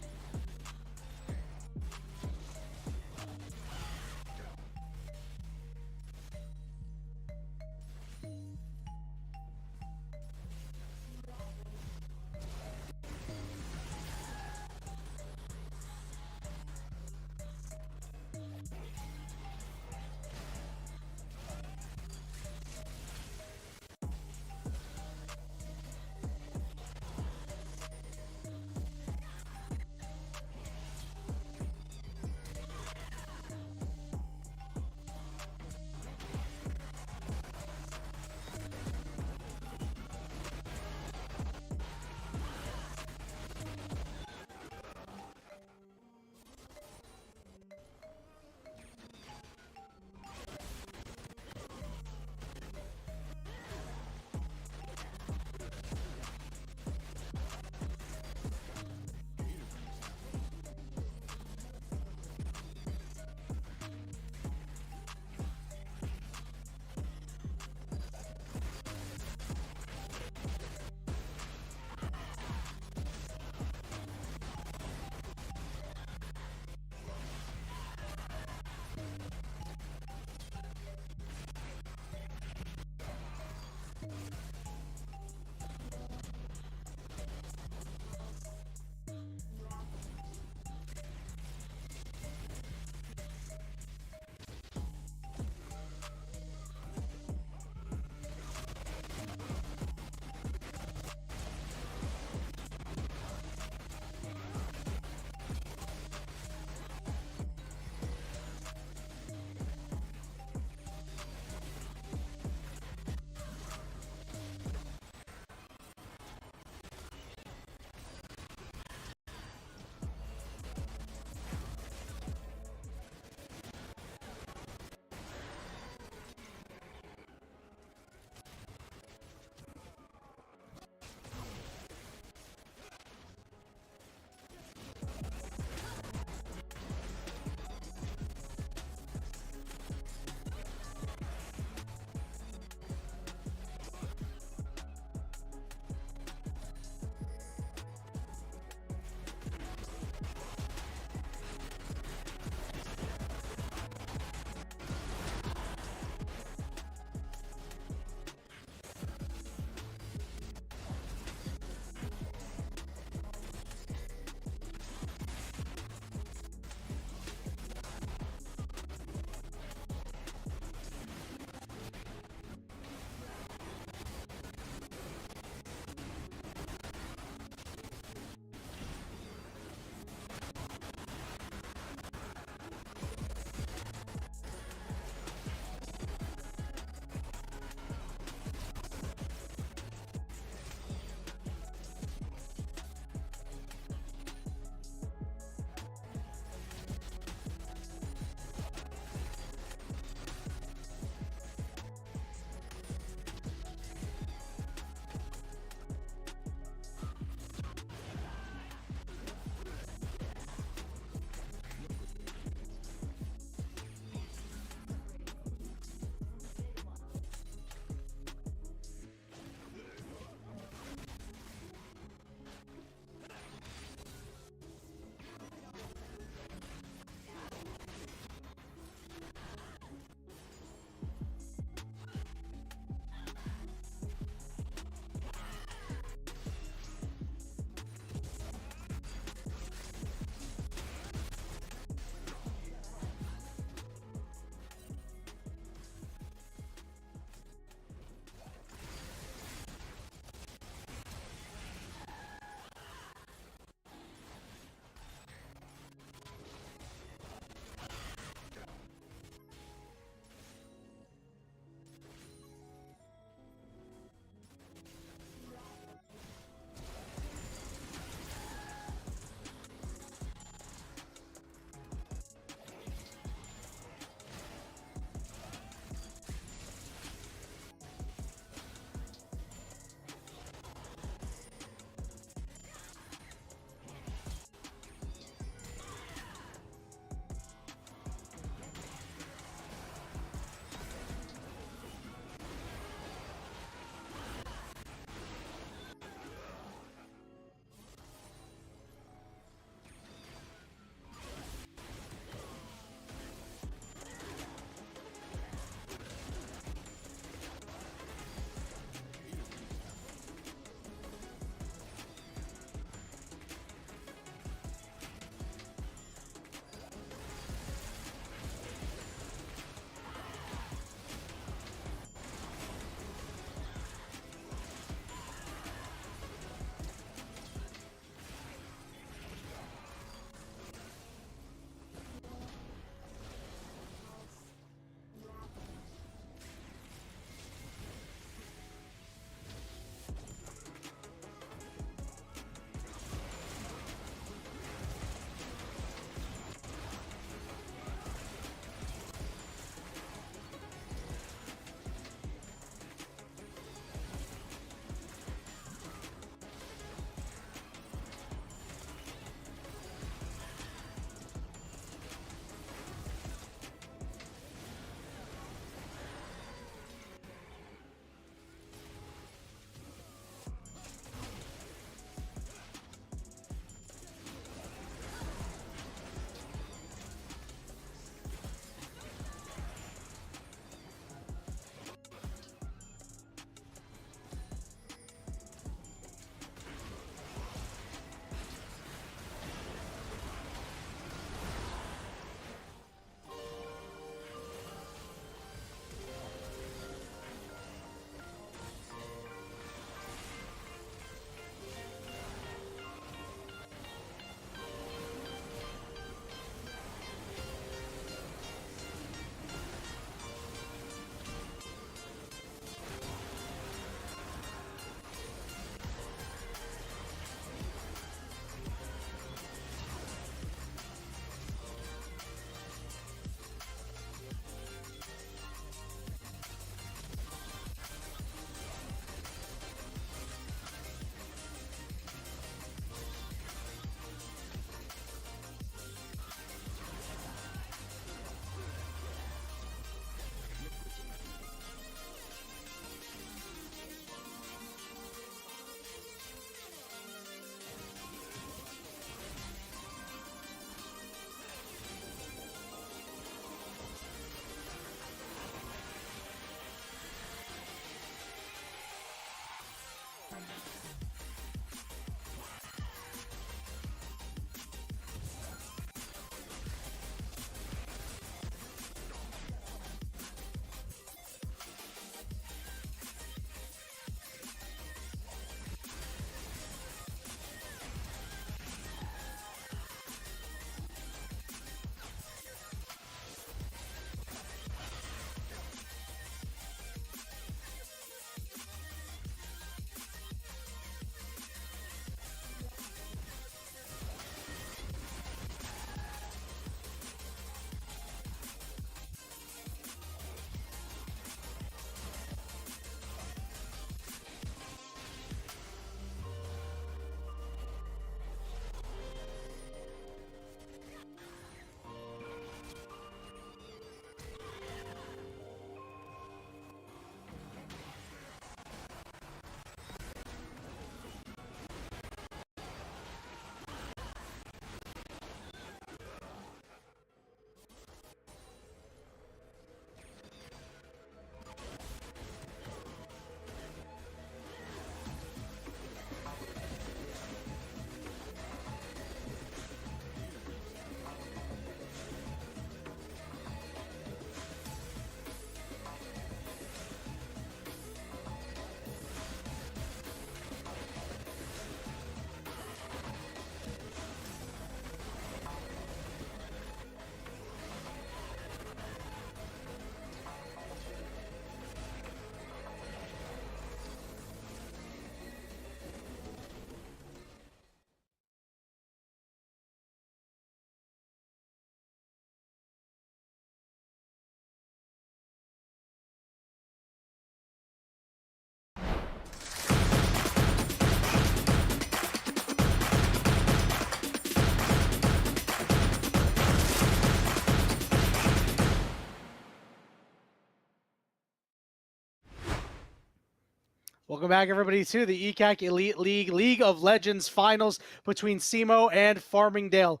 Welcome back, everybody, to the ECAC Elite League of Legends finals between SEMO and Farmingdale.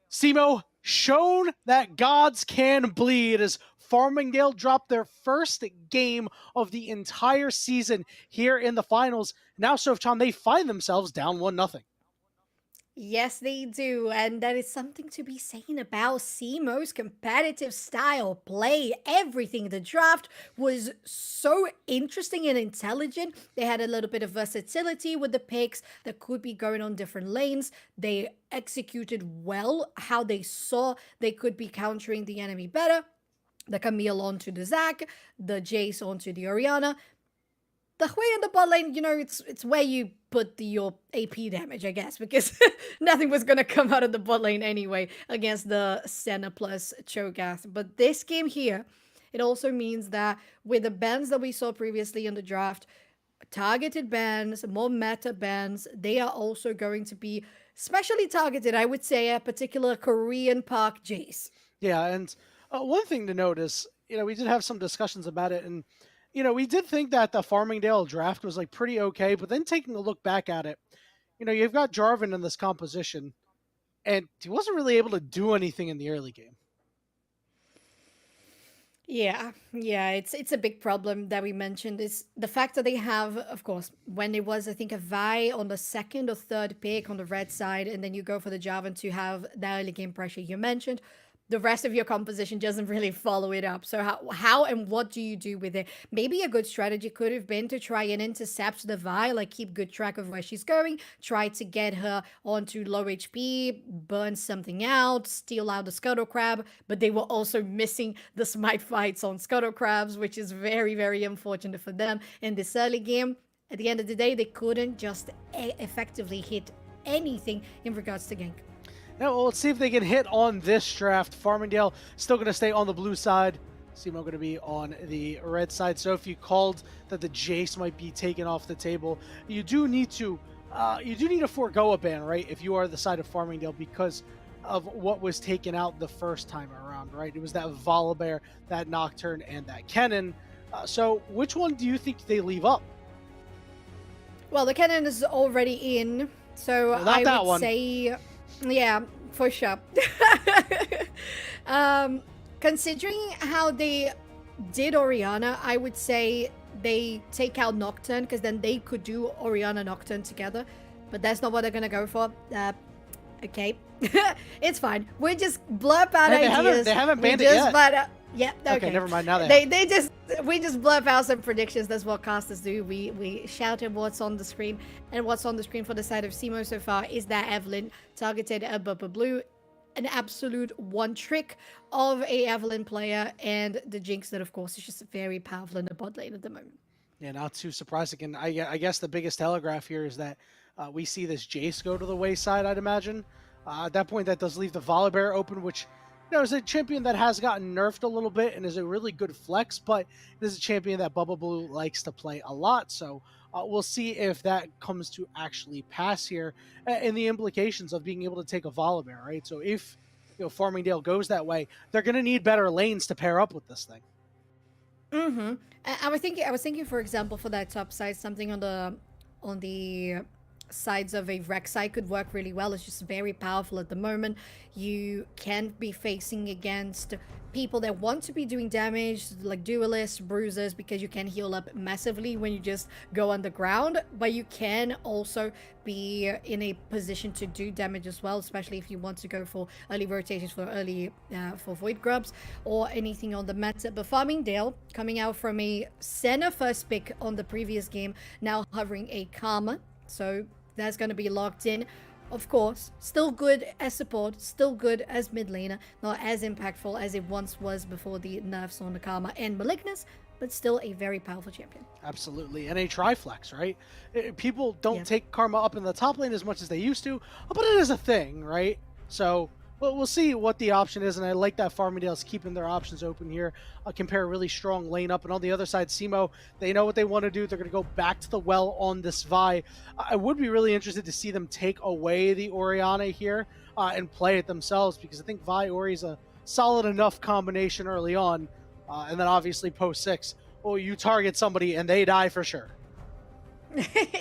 SEMO shown that gods can bleed as Farmingdale dropped their first game of the entire season here in the finals. Now, Sofchan, they find themselves down 1-0. Yes, they do, and that is something to be saying about SEMO's competitive style play. Everything. The draft was so interesting and intelligent. They had a little bit of versatility with the picks that could be going on different lanes. They executed well how they saw they could be countering the enemy better. The Camille onto the Zac, the Jace onto the Orianna. The Hui in the bot lane, you know, it's where you put your AP damage, I guess, because nothing was going to come out of the bot lane anyway against the Senna plus Cho'Gath. But this game here, it also means that with the bans that we saw previously in the draft, targeted bans, more meta bans, they are also going to be specially targeted, I would say, a particular Korean Park Jace. Yeah, and one thing to note is, you know, we did have some discussions about it, and you know, we did think that the Farmingdale draft was like pretty okay, but then taking a look back at it, you know, you've got Jarvan in this composition, and he wasn't really able to do anything in the early game. Yeah, it's a big problem that we mentioned is the fact that they have, of course, when it was, I think, a Vi on the second or third pick on the red side, and then you go for the Jarvan to have the early game pressure you mentioned. The rest of your composition doesn't really follow it up. So how and what do you do with it? Maybe a good strategy could have been to try and intercept the Vi, like keep good track of where she's going, try to get her onto low HP, burn something out, steal out the Scuttle Crab, but they were also missing the smite fights on Scuttle Crabs, which is very, very unfortunate for them in this early game. At the end of the day, they couldn't just effectively hit anything in regards to gank. Now, well, let's see if they can hit on this draft. Farmingdale still going to stay on the blue side. SEMO going to be on the red side. So if you called that the Jace might be taken off the table, you do need to forego a ban, right? If you are the side of Farmingdale, because of what was taken out the first time around, right? It was that Volibear, that Nocturne, and that Kennen. So which one do you think they leave up? Well, the Kennen is already in, so well, I would say... Yeah, for sure. Considering how they did Orianna, I would say they take out Nocturne, because then they could do Orianna Nocturne together. But that's not what they're going to go for. Okay. It's fine. We just blurb out ideas. They haven't banned it yet. But, yeah, okay. Never mind. Now we just blurb out some predictions. That's what casters do. We shout at what's on the screen. And what's on the screen for the side of Simo so far is that Evelynn targeted at Bubba Blue. An absolute one trick of a Evelynn player, and the Jinx that, of course, is just very powerful in the bot lane at the moment. Yeah, not too surprising. And I guess the biggest telegraph here is that we see this Jace go to the wayside, I'd imagine. At that point, that does leave the Volibear open, which, you know, is a champion that has gotten nerfed a little bit and is a really good flex, but it is a champion that Bubba Blue likes to play a lot. So we'll see if that comes to actually pass here, and the implications of being able to take a Volibear, right? So if, you know, Farmingdale goes that way, they're going to need better lanes to pair up with this thing. Mm-hmm. I was thinking, for example, for that top side, something on the sides of a Rek'Sai could work really well. It's just very powerful at the moment. You can be facing against people that want to be doing damage, like duelists, bruisers, because you can heal up massively when you just go underground, but you can also be in a position to do damage as well, especially if you want to go for early rotations for Void Grubs or anything on the meta. But Farmingdale, coming out from a Senna first pick on the previous game, now hovering a Karma, so that's going to be locked in. Of course, still good as support, still good as mid laner, not as impactful as it once was before the nerfs on the Karma and Malignus, but still a very powerful champion. Absolutely, and a triflex, right? People don't take Karma up in the top lane as much as they used to, but it is a thing, right? So we'll see what the option is, and I like that Farmingdale's keeping their options open here. Compare a really strong lane up, and on the other side, Simo, they know what they want to do. They're going to go back to the well on this Vi. I would be really interested to see them take away the Orianna here and play it themselves, because I think Vi Ori is a solid enough combination early on, and then obviously post 6, you target somebody and they die for sure.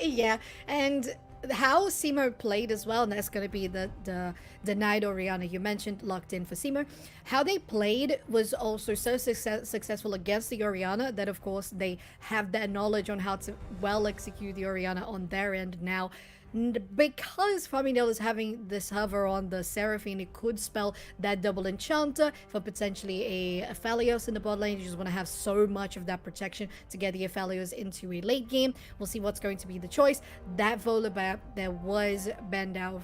Yeah, and how Simo played as well, and that's going to be the denied Orianna you mentioned, locked in for Simo. How they played was also so successful against the Orianna that, of course, they have that knowledge on how to well execute the Orianna on their end now. Because Farmingdale is having this hover on the Seraphine, it could spell that double enchanter for potentially a Aphelios in the bot lane. You just want to have so much of that protection to get the Aphelios into a late game. We'll see what's going to be the choice. That Volibear that was banned out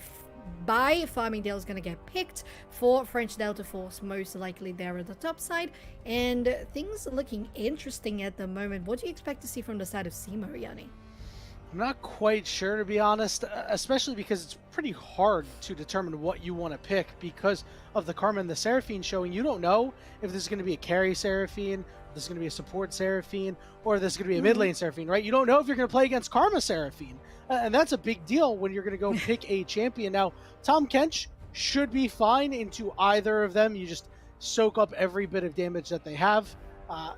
by Farmingdale is going to get picked for French Delta Force, most likely there at the top side. And things are looking interesting at the moment. What do you expect to see from the side of Simo, Yanni? I'm not quite sure, to be honest, especially because it's pretty hard to determine what you want to pick because of the Karma and the Seraphine showing. You don't know if this is going to be a carry Seraphine, if this is going to be a support Seraphine, or if this is going to be a mid lane Seraphine, right? You don't know if you're going to play against Karma Seraphine, and that's a big deal when you're going to go pick a champion. Now, Tahm Kench should be fine into either of them. You just soak up every bit of damage that they have,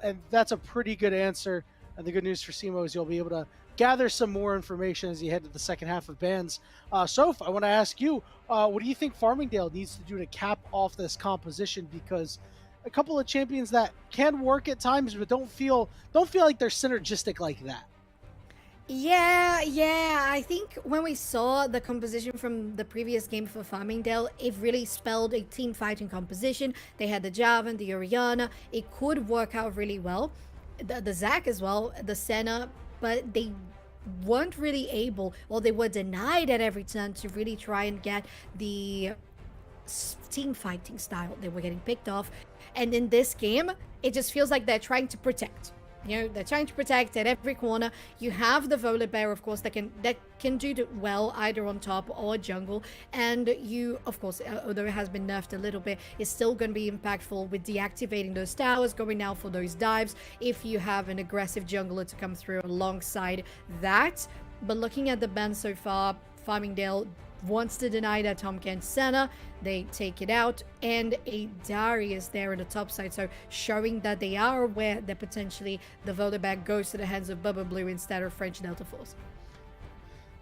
and that's a pretty good answer. And the good news for Simo is you'll be able to gather some more information as you head to the second half of bans. Soph, I want to ask you, what do you think Farmingdale needs to do to cap off this composition? Because a couple of champions that can work at times, but don't feel like they're synergistic like that. Yeah, I think when we saw the composition from the previous game for Farmingdale, it really spelled a team fighting composition. They had the Jarvan, the Orianna. It could work out really well. The Zac as well, the Senna, but they weren't really able, or they were denied at every turn to really try and get the team fighting style. They were getting picked off, and in this game it just feels like they're trying to protect. You know, they're trying to protect at every corner. You have the Volibear, of course, that can do well either on top or jungle. And you, of course, although it has been nerfed a little bit, is still going to be impactful with deactivating those towers, going now for those dives, if you have an aggressive jungler to come through alongside that. But looking at the ban so far, Farmingdale wants to deny that Tahm Kench Senna. They take it out, and a Darius there in the top side, so showing that they are aware that potentially the Volibear goes to the hands of Bubba Blue instead of French Delta Force.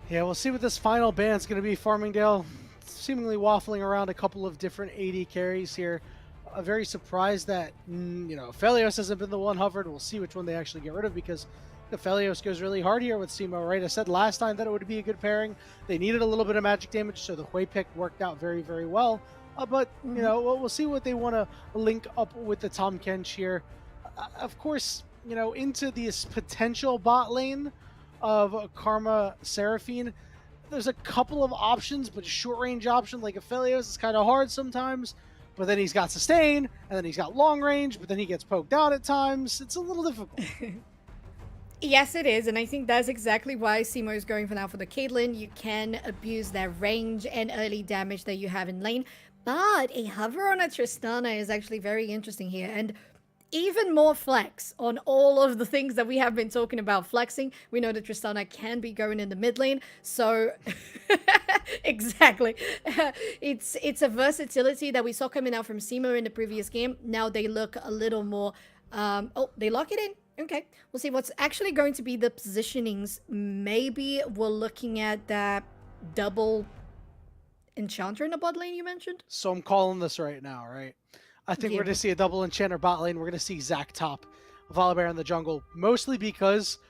Yeah, we'll see what this final ban's going to be. Farmingdale seemingly waffling around a couple of different AD carries here. Very surprised that, Aphelios hasn't been the one hovered. We'll see which one they actually get rid of, because The Felios goes really hard here with Simo, right? I said last time that it would be a good pairing. They needed a little bit of magic damage, so the Hui pick worked out very, very well. But, you know, we'll see what they want to link up with the Tahm Kench here. Of course, you know, into this potential bot lane of Karma Seraphine, there's a couple of options, but a short-range option like Aphelios is kind of hard sometimes. But then he's got sustain, and then he's got long range, but then he gets poked out at times. It's a little difficult. Yes, it is, and I think that's exactly why Simo is going for now for the Caitlyn. You can abuse that range and early damage that you have in lane, but a hover on a Tristana is actually very interesting here, and even more flex on all of the things that we have been talking about flexing. We know that Tristana can be going in the mid lane, so exactly. It's a versatility that we saw coming out from Simo in the previous game. Now they look a little more, oh, they lock it in. Okay, we'll see what's actually going to be the positionings. Maybe we're looking at that double enchanter in the bot lane you mentioned. So I'm calling this right now, right? I think we're going to see a double enchanter bot lane. We're going to see Zac top, Volibear in the jungle, mostly because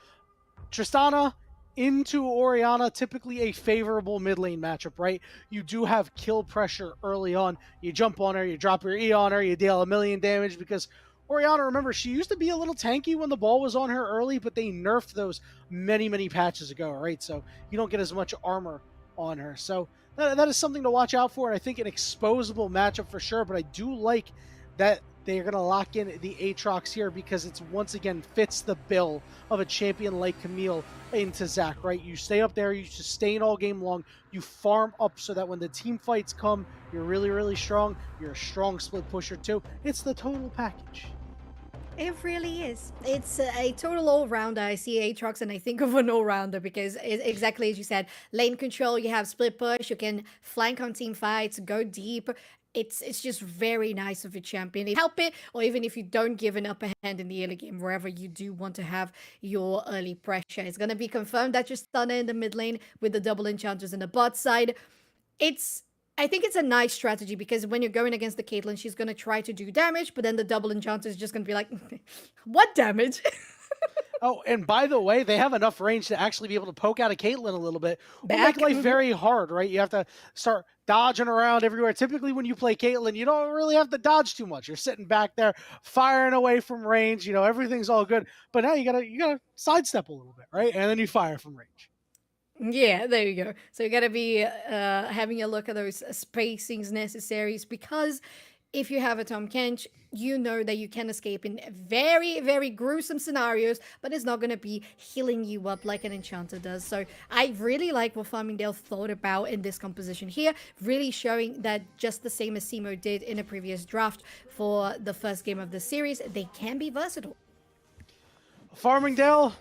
Tristana into Orianna, typically a favorable mid lane matchup, right? You do have kill pressure early on. You jump on her, you drop your E on her, you deal 1,000,000 damage because Orianna, remember, she used to be a little tanky when the ball was on her early, but they nerfed those many, many patches ago, right? So you don't get as much armor on her. So that is something to watch out for, and I think an exposable matchup for sure, but I do like that they're going to lock in the Aatrox here because it's once again fits the bill of a champion like Camille into Zac, right? You stay up there, you sustain all game long, you farm up so that when the team fights come, you're really, really strong. You're a strong split pusher too. It's the total package. It really is. It's a total all-rounder. I see Aatrox and I think of an all-rounder because exactly as you said, lane control, you have split push, you can flank on team fights, go deep. It's just very nice of a champion. Help it, or even if you don't give an upper hand in the early game, wherever you do want to have your early pressure. It's going to be confirmed that you're stunner in the mid lane with the double enchanters in the bot side. I think it's a nice strategy because when you're going against the Caitlyn, she's going to try to do damage, but then the double enchanter is just going to be like, what damage? Oh, and by the way, they have enough range to actually be able to poke out a Caitlyn a little bit. Make life very hard, right? You have to start dodging around everywhere. Typically, when you play Caitlyn, you don't really have to dodge too much. You're sitting back there, firing away from range. You know, everything all good. But now you gotta sidestep a little bit, right? And then you fire from range. Yeah, there you go. So you gotta be having a look at those spacings necessaries because if you have a Tahm Kench, you know that you can escape in very, very gruesome scenarios, but it's not going to be healing you up like an enchanter does. So I really like what Farmingdale thought about in this composition here, really showing that just the same as Simo did in a previous draft for the first game of the series, they can be versatile. Farmingdale,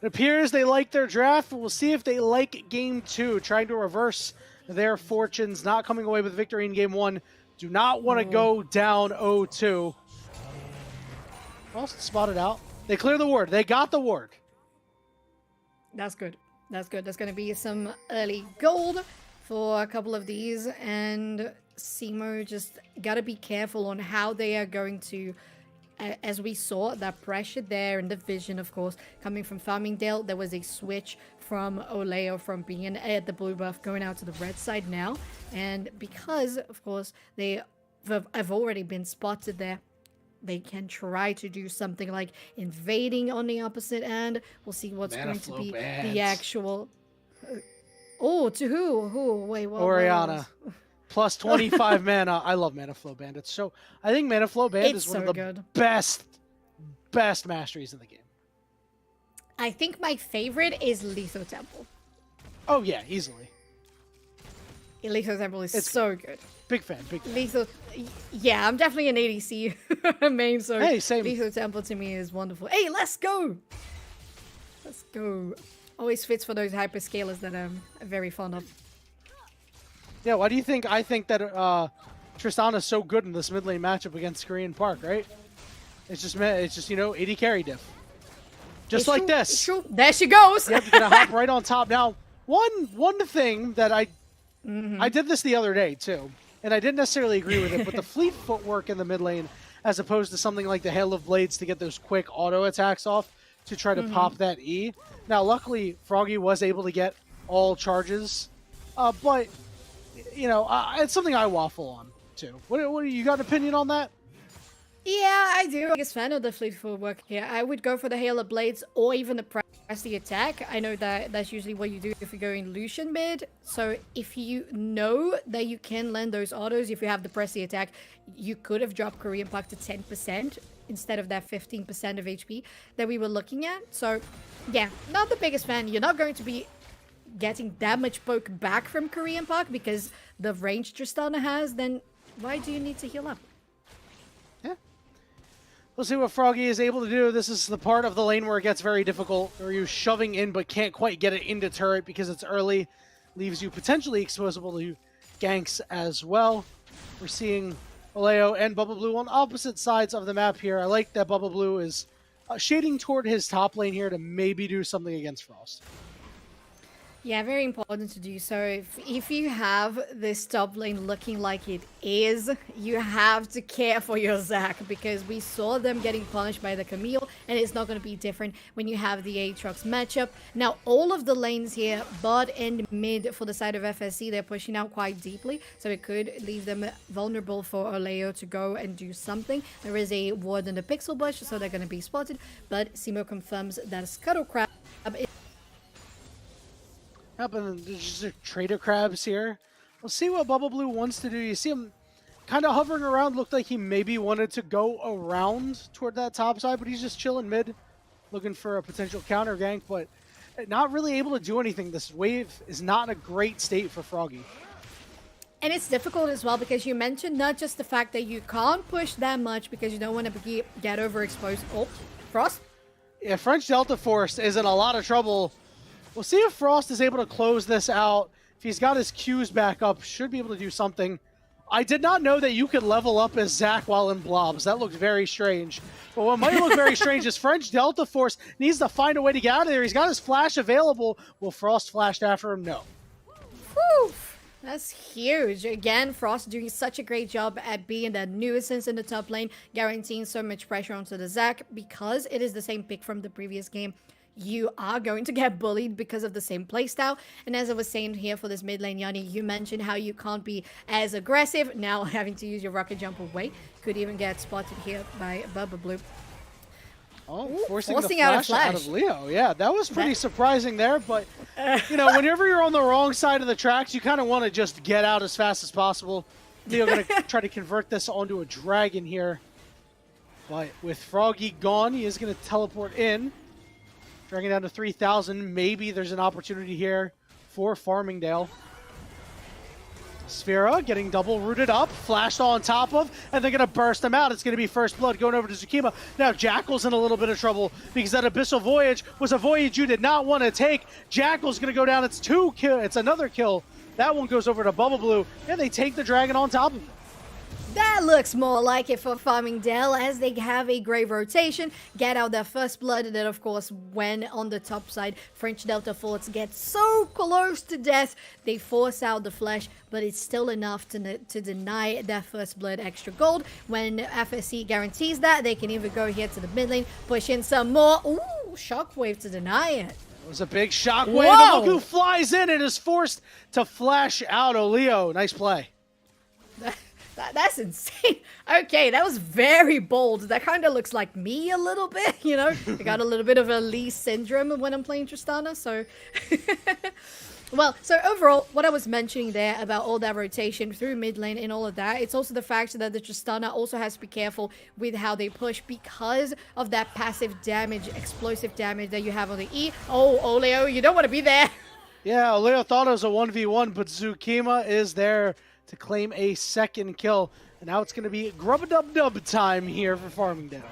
it appears they like their draft. We'll see if they like game 2, trying to reverse their fortunes, not coming away with victory in game 1. Do not want to go down 0-2. Well, spotted out. They clear the ward. They got the ward. That's good. That's good. There's going to be some early gold for a couple of these. And Simo just got to be careful on how they are going to, as we saw, that pressure there and the vision, of course, coming from Farmingdale. There was a switch from Oleo from being at the blue buff going out to the red side now. And because, of course, they have already been spotted there, they can try to do something like invading on the opposite end. We'll see what's going to be the actual... Oh, to who? Who? Wait, what? Orianna. Plus 25 mana. I love Mana Flow Bandits. So I think Mana Flow Band is one of the best masteries in the game. I think my favorite is Litho Temple. Oh, yeah, easily. Litho Temple is so good. Big fan, big fan. Litho, yeah, I'm definitely an ADC main, so hey, same. Litho Temple to me is wonderful. Hey, let's go! Let's go. Always fits for those hyperscalers that I'm very fond of. Yeah, why do you think I think that Tristana's so good in this mid lane matchup against Korean Park, right? It's just you know, 80 carry diff. Just like this. It's true. There she goes. Yep, you're gonna hop right on top. Now, one thing that I did this the other day too, and I didn't necessarily agree with it, but the fleet footwork in the mid lane, as opposed to something like the Hail of Blades to get those quick auto attacks off, to try to pop that E. Now, luckily, Froggy was able to get all charges, but, you know, it's something I waffle on, too. What do you got an opinion on that? Yeah, I do. Biggest fan of the fleet footwork here. I would go for the Hail of Blades or even the press the attack. I know that that's usually what you do if you're going Lucian mid. So if you know that you can land those autos, if you have the press the attack, you could have dropped Korean Puck to 10% instead of that 15% of HP that we were looking at. So yeah, not the biggest fan. You're not going to be getting that much poke back from Korean Puck because the range Tristana has, then why do you need to heal up? We'll see what Froggy is able to do. This is the part of the lane where it gets very difficult, where you're shoving in but can't quite get it into turret because it's early. Leaves you potentially exposable to ganks as well. We're seeing Oleo and Bubble Blue on opposite sides of the map here. I like that Bubble Blue is shading toward his top lane here to maybe do something against Frost. Yeah, very important to do so. If you have this top lane looking like it is, you have to care for your Zac because we saw them getting punished by the Camille, and it's not going to be different when you have the Aatrox matchup. Now, all of the lanes here, bot and mid for the side of FSC, they're pushing out quite deeply, so it could leave them vulnerable for Oleo to go and do something. There is a ward in the Pixel Bush, so they're going to be spotted, but Simo confirms that Scuttle Crab is Up and there's just Trader Crabs here. We'll see what Bubble Blue wants to do. You see him kind of hovering around. Looked like he maybe wanted to go around toward that top side, but he's just chilling mid, looking for a potential counter gank, but not really able to do anything. This wave is not in a great state for Froggy. And it's difficult as well because you mentioned not just the fact that you can't push that much because you don't want to get overexposed. Oh, Frost? Yeah, French Delta Force is in a lot of trouble. We'll see if Frost is able to close this out. If he's got his Qs back up, should be able to do something. I did not know that you could level up as Zac while in blobs. That looked very strange. But what might look very strange is French Delta Force needs to find a way to get out of there. He's got his flash available. Will Frost flash after him? No. Whew. That's huge. Again, Frost doing such a great job at being that nuisance in the top lane, guaranteeing so much pressure onto the Zac because it is the same pick from the previous game. You are going to get bullied because of the same playstyle. And as I was saying here for this mid lane, Yanni, you mentioned how you can't be as aggressive. Now having to use your rocket jump away. Could even get spotted here by Bubba Blue. Oh, Ooh, forcing the flash out of Leo. Yeah, that was pretty surprising there. But, you know, whenever you're on the wrong side of the tracks, you kind of want to just get out as fast as possible. Leo going to try to convert this onto a dragon here. But with Froggy gone, he is going to teleport in. Dragging down to 3,000. Maybe there's an opportunity here for Farmingdale. Sphera getting double rooted up, flashed on top of, and they're going to burst him out. It's going to be first blood going over to Tsukima. Now Jackal's in a little bit of trouble because that Abyssal Voyage was a voyage you did not want to take. Jackal's going to go down. It's it's another kill. That one goes over to Bubble Blue, and they take the dragon on top of him. That looks more like it for Farmingdale as they have a great rotation, get out their first blood, and then of course when on the top side, French Delta Force get so close to death, they force out the flesh, but it's still enough to deny that first blood extra gold. When FSC guarantees that, they can either go here to the mid lane, push in some more. Ooh, Shockwave to deny it. It was a big shockwave, and look who flies in and is forced to flash out Oleo. Nice play. That's insane. Okay, that was very bold. That kind of looks like me a little bit, you know? I got a little bit of a Lee syndrome when I'm playing Tristana, so... Well, so overall, what I was mentioning there about all that rotation through mid lane and all of that, it's also the fact that the Tristana also has to be careful with how they push because of that passive damage, explosive damage that you have on the E. Oh, Oleo, you don't want to be there. Yeah, Oleo thought it was a 1v1, but Tsukima is there to claim a second kill. And now it's going to be grub-a-dub-dub time here for Farmingdale.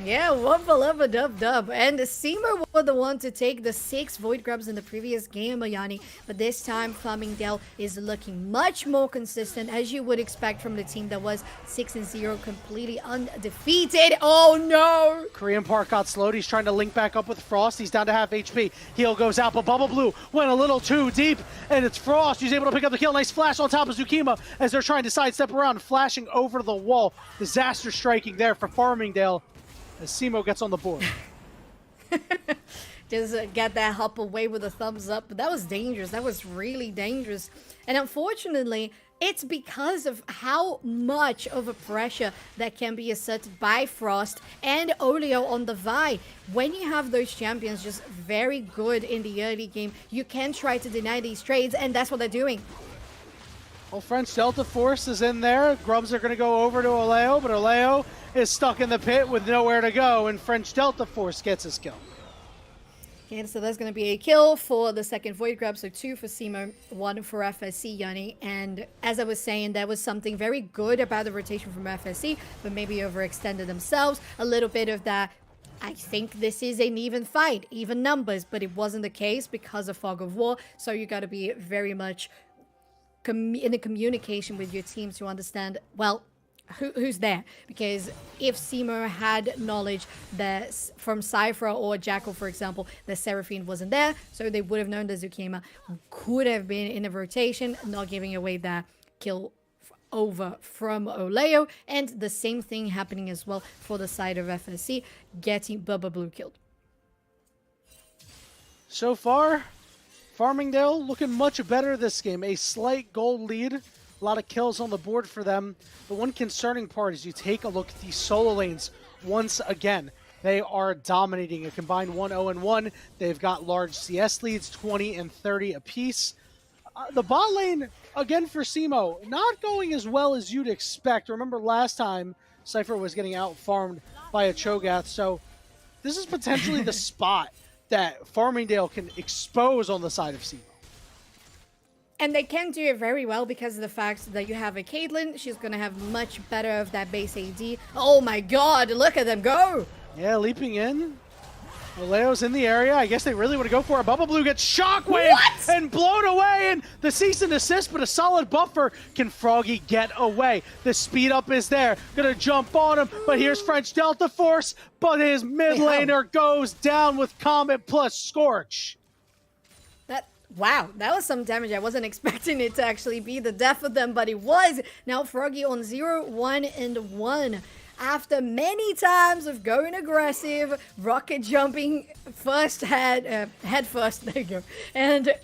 Yeah, wubba-lubba-dub-dub. And Seymour was the one to take the 6 Void Grubs in the previous game, Ayani. But this time, Farmingdale is looking much more consistent, as you would expect from the team that was 6-0, completely undefeated. Oh, no! Korean Park got slowed. He's trying to link back up with Frost. He's down to half HP. Heal goes out, but Bubble Blue went a little too deep. And it's Frost. He's able to pick up the kill. Nice flash on top of Tsukima as they're trying to sidestep around, flashing over the wall. Disaster striking there for Farmingdale as Simo gets on the board. Just get that hop away with a thumbs up. But that was dangerous. That was really dangerous. And unfortunately, it's because of how much of a pressure that can be asserted by Frost and Olio on the Vi. When you have those champions just very good in the early game, you can try to deny these trades, and that's what they're doing. Well, French Delta Force is in there. Grubs are going to go over to Oleo, but Oleo is stuck in the pit with nowhere to go, and French Delta Force gets his kill. Okay, so that's going to be a kill for the second Void Grab. So 2 for Simo, 1 for FSC, Yanni. And as I was saying, there was something very good about the rotation from FSC, but maybe overextended themselves. A little bit of that, I think this is an even fight, even numbers, but it wasn't the case because of Fog of War. So you got to be very much in a communication with your team to understand, well, who's there, because if Simo had knowledge that from Cypher or Jackal, for example, that Seraphine wasn't there, so they would have known that Zukima could have been in a rotation, not giving away that kill over from Oleo, and the same thing happening as well for the side of FSC, getting Bubba Blue killed. So far, Farmingdale looking much better this game. A slight gold lead. A lot of kills on the board for them. The one concerning part is you take a look at these solo lanes once again. They are dominating a combined 1-0-1. They've got large CS leads, 20 and 30 apiece. The bot lane, again for Simo, not going as well as you'd expect. Remember last time, Cypher was getting out-farmed by a Cho'Gath, so this is potentially the spot that Farmingdale can expose on the side of Simo. And they can do it very well because of the fact that you have a Caitlyn. She's going to have much better of that base AD. Oh my god, look at them go! Yeah, leaping in. Oleo's in the area. I guess they really want to go for it. Bubba Blue gets shockwave and blown away, and the cease and desist, but a solid buffer. Can Froggy get away? The speed up is there. Gonna jump on him, but here's French Delta Force, but his mid laner goes down with Comet plus Scorch. Wow, that was some damage. I wasn't expecting it to actually be the death of them, but it was. Now Froggy on 0, 1, and 1. After many times of going aggressive, rocket jumping head first, there you go, and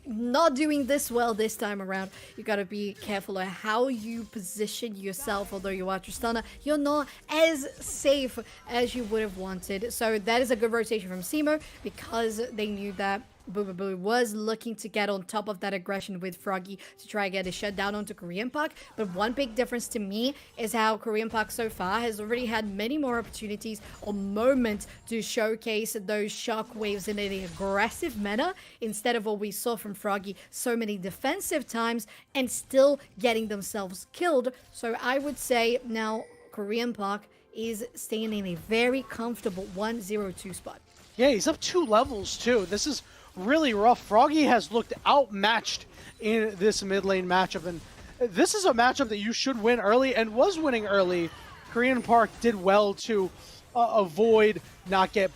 not doing this well this time around. You gotta be careful of how you position yourself. Although you are Tristana, you're not as safe as you would have wanted. So that is a good rotation from Simo because they knew that Booba Boo was looking to get on top of that aggression with Froggy to try and get a shutdown onto Korean Park. But one big difference to me is how Korean Park so far has already had many more opportunities or moments to showcase those shockwaves in an aggressive manner instead of what we saw from Froggy so many defensive times and still getting themselves killed. So I would say now Korean Park is staying in a very comfortable 1-0-2 spot. Yeah, he's up 2 levels too. This is really rough. Froggy has looked outmatched in this mid lane matchup, and this is a matchup that you should win early and was winning early. Korean Park did well to avoid not get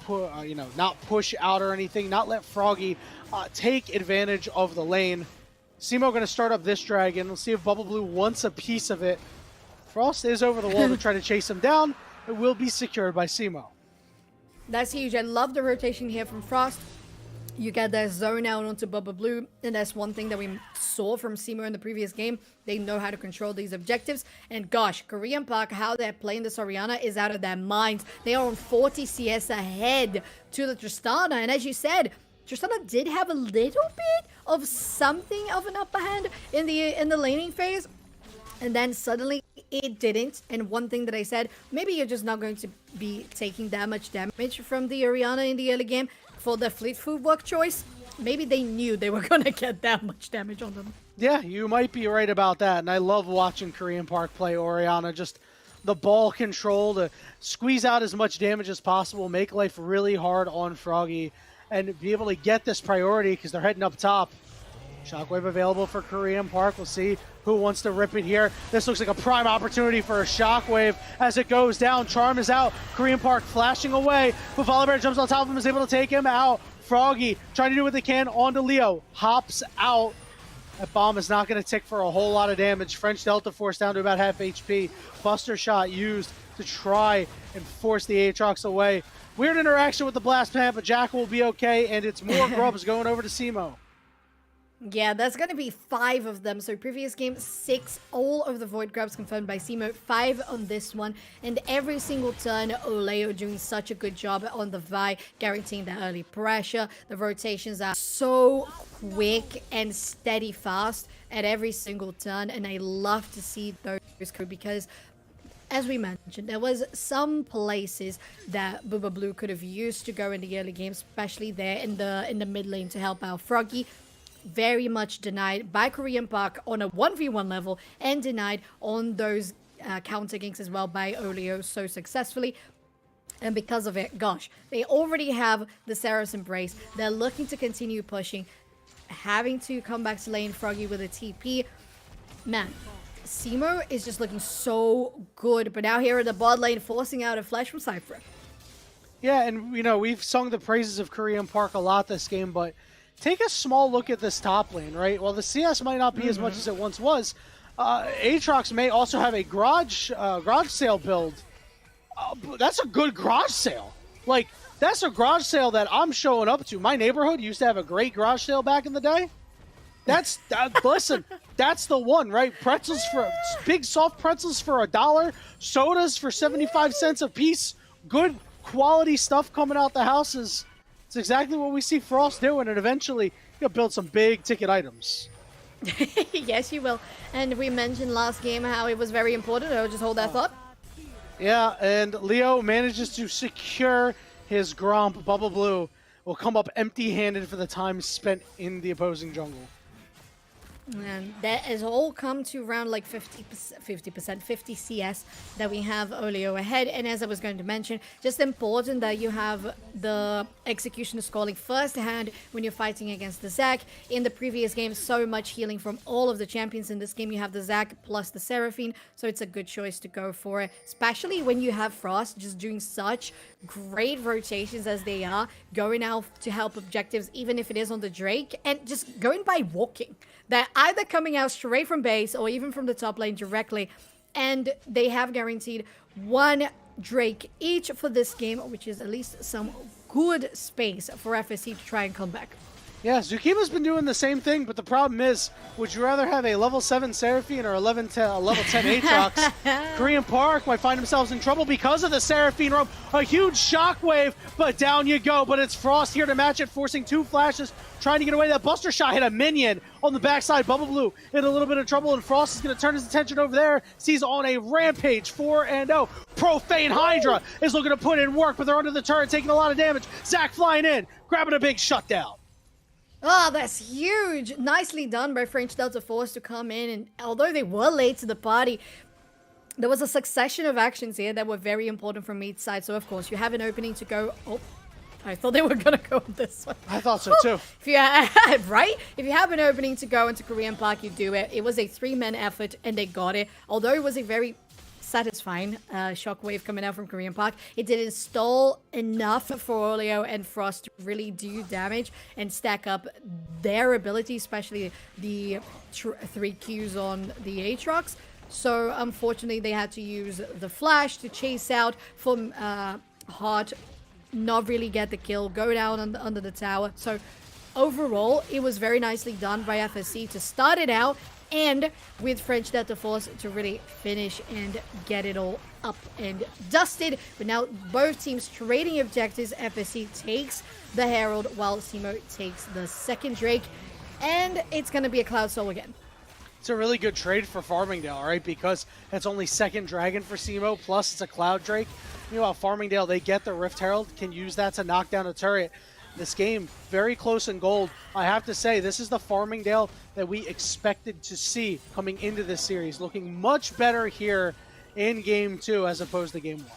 not push out or anything, not let Froggy take advantage of the lane. Simo going to start up this dragon. Let's see if Bubble Blue wants a piece of it. Frost is over the wall to try to chase him down. It will be secured by Simo. That's huge. I love the rotation here from Frost. You get that zone out onto Bubba Blue, and that's one thing that we saw from Simo in the previous game. They know how to control these objectives, and gosh, Korean Park, how they're playing this Orianna is out of their minds. They are on 40 CS ahead to the Tristana, and as you said, Tristana did have a little bit of something of an upper hand in the laning phase, and then suddenly it didn't. And one thing that I said, maybe you're just not going to be taking that much damage from the Orianna in the early game for the Fleet Footwork choice. Maybe they knew they were going to get that much damage on them. Yeah, you might be right about that. And I love watching Korean Park play Orianna. Just the ball control to squeeze out as much damage as possible, make life really hard on Froggy, and be able to get this priority because they're heading up top. Shockwave available for Korean Park. We'll see who wants to rip it here. This looks like a prime opportunity for a Shockwave as it goes down. Charm is out. Korean Park flashing away. But Volibear jumps on top of him, is able to take him out. Froggy trying to do what they can onto Leo. Hops out. That bomb is not going to tick for a whole lot of damage. French Delta Force down to about half HP. Buster shot used to try and force the Aatrox away. Weird interaction with the blast plant, but Jack will be okay, and it's more grubs going over to Simo. Yeah, there's going to be 5 of them. So previous game, 6. All of the Void Grubs confirmed by Simo. 5 on this one. And every single turn, Oleo doing such a good job on the Vi, guaranteeing the early pressure. The rotations are so quick and steady fast at every single turn. And I love to see those because, as we mentioned, there was some places that Booba Blue could have used to go in the early game, especially there in the mid lane to help out Froggy. Very much denied by Korean Park on a 1v1 level and denied on those counter ganks as well by Oleo so successfully. And because of it, gosh, they already have the Seraph's Embrace. They're looking to continue pushing, having to come back to lane Froggy with a TP. Man, Simo is just looking so good, but now here in the bot lane, forcing out a flash from Cypher. Yeah, and you know, we've sung the praises of Korean Park a lot this game, but take a small look at this top lane, right? While the CS might not be as much as it once was, Aatrox may also have a garage sale build. That's a good garage sale. Like, that's a garage sale that I'm showing up to. My neighborhood used to have a great garage sale back in the day. Listen, that's the one, right? Pretzels big soft pretzels for $1, sodas for 75 cents a piece. Good quality stuff coming out the houses. It's exactly what we see Frost doing, and eventually he'll build some big ticket items. Yes, you will. And we mentioned last game how it was very important. I'll just hold that thought. Yeah, and Leo manages to secure his Gromp. Bubble Blue will come up empty-handed for the time spent in the opposing jungle. And that has all come to around like 50 CS that we have Oleo ahead. And as I was going to mention, just important that you have the executioner scoring first hand when you're fighting against the Zac. In the previous game, so much healing from all of the champions. In this game, you have the Zac plus the Seraphine, so it's a good choice to go for it, especially when you have Frost just doing such great rotations as they are, going out to help objectives, even if it is on the Drake, and just going by walking. They're either coming out straight from base or even from the top lane directly, and they have guaranteed 1 Drake each for this game, which is at least some good space for FSC to try and come back. Yeah, Zukima's been doing the same thing, but the problem is, would you rather have a level 7 Seraphine or a level 10 Aatrox? Korean Park might find themselves in trouble because of the Seraphine roam. A huge shockwave, but down you go. But it's Frost here to match it, forcing 2 flashes, trying to get away. That Buster Shot hit a minion on the backside. Bubble Blue in a little bit of trouble, and Frost is going to turn his attention over there. Sees on a rampage, 4-0. Profane Hydra is looking to put in work, but they're under the turret, taking a lot of damage. Zac flying in, grabbing a big shutdown. Oh, that's huge. Nicely done by French Delta Force to come in. And although they were late to the party, there was a succession of actions here that were very important from each side. So, of course, you have an opening to go. Oh, I thought they were going to go on this one. I thought so, too. Right? If you have an opening to go into Korean Park, you do it. It was a 3-man effort, and they got it. Although it was a very satisfying shockwave coming out from Korean Park, it did install enough for Oleo and Frost to really do damage and stack up their ability, especially the 3 Qs on the Aatrox. So unfortunately they had to use the flash to chase out from Heart, not really get the kill, go down under the tower. So overall it was very nicely done by FSC to start it out, and with French Delta Force to really finish and get it all up and dusted. But now both teams trading objectives. FSC takes the Herald while Simo takes the second Drake. And it's going to be a Cloud Soul again. It's a really good trade for Farmingdale, right? Because it's only second Dragon for Simo, plus it's a Cloud Drake. Meanwhile, Farmingdale, they get the Rift Herald, can use that to knock down a turret. This game, very close in gold. I have to say, this is the Farmingdale that we expected to see coming into this series. Looking much better here in Game 2 as opposed to Game 1.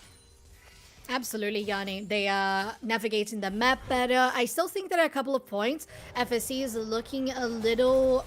Absolutely, Yanni. They are navigating the map better. I still think that at a couple of points, FSC is looking a little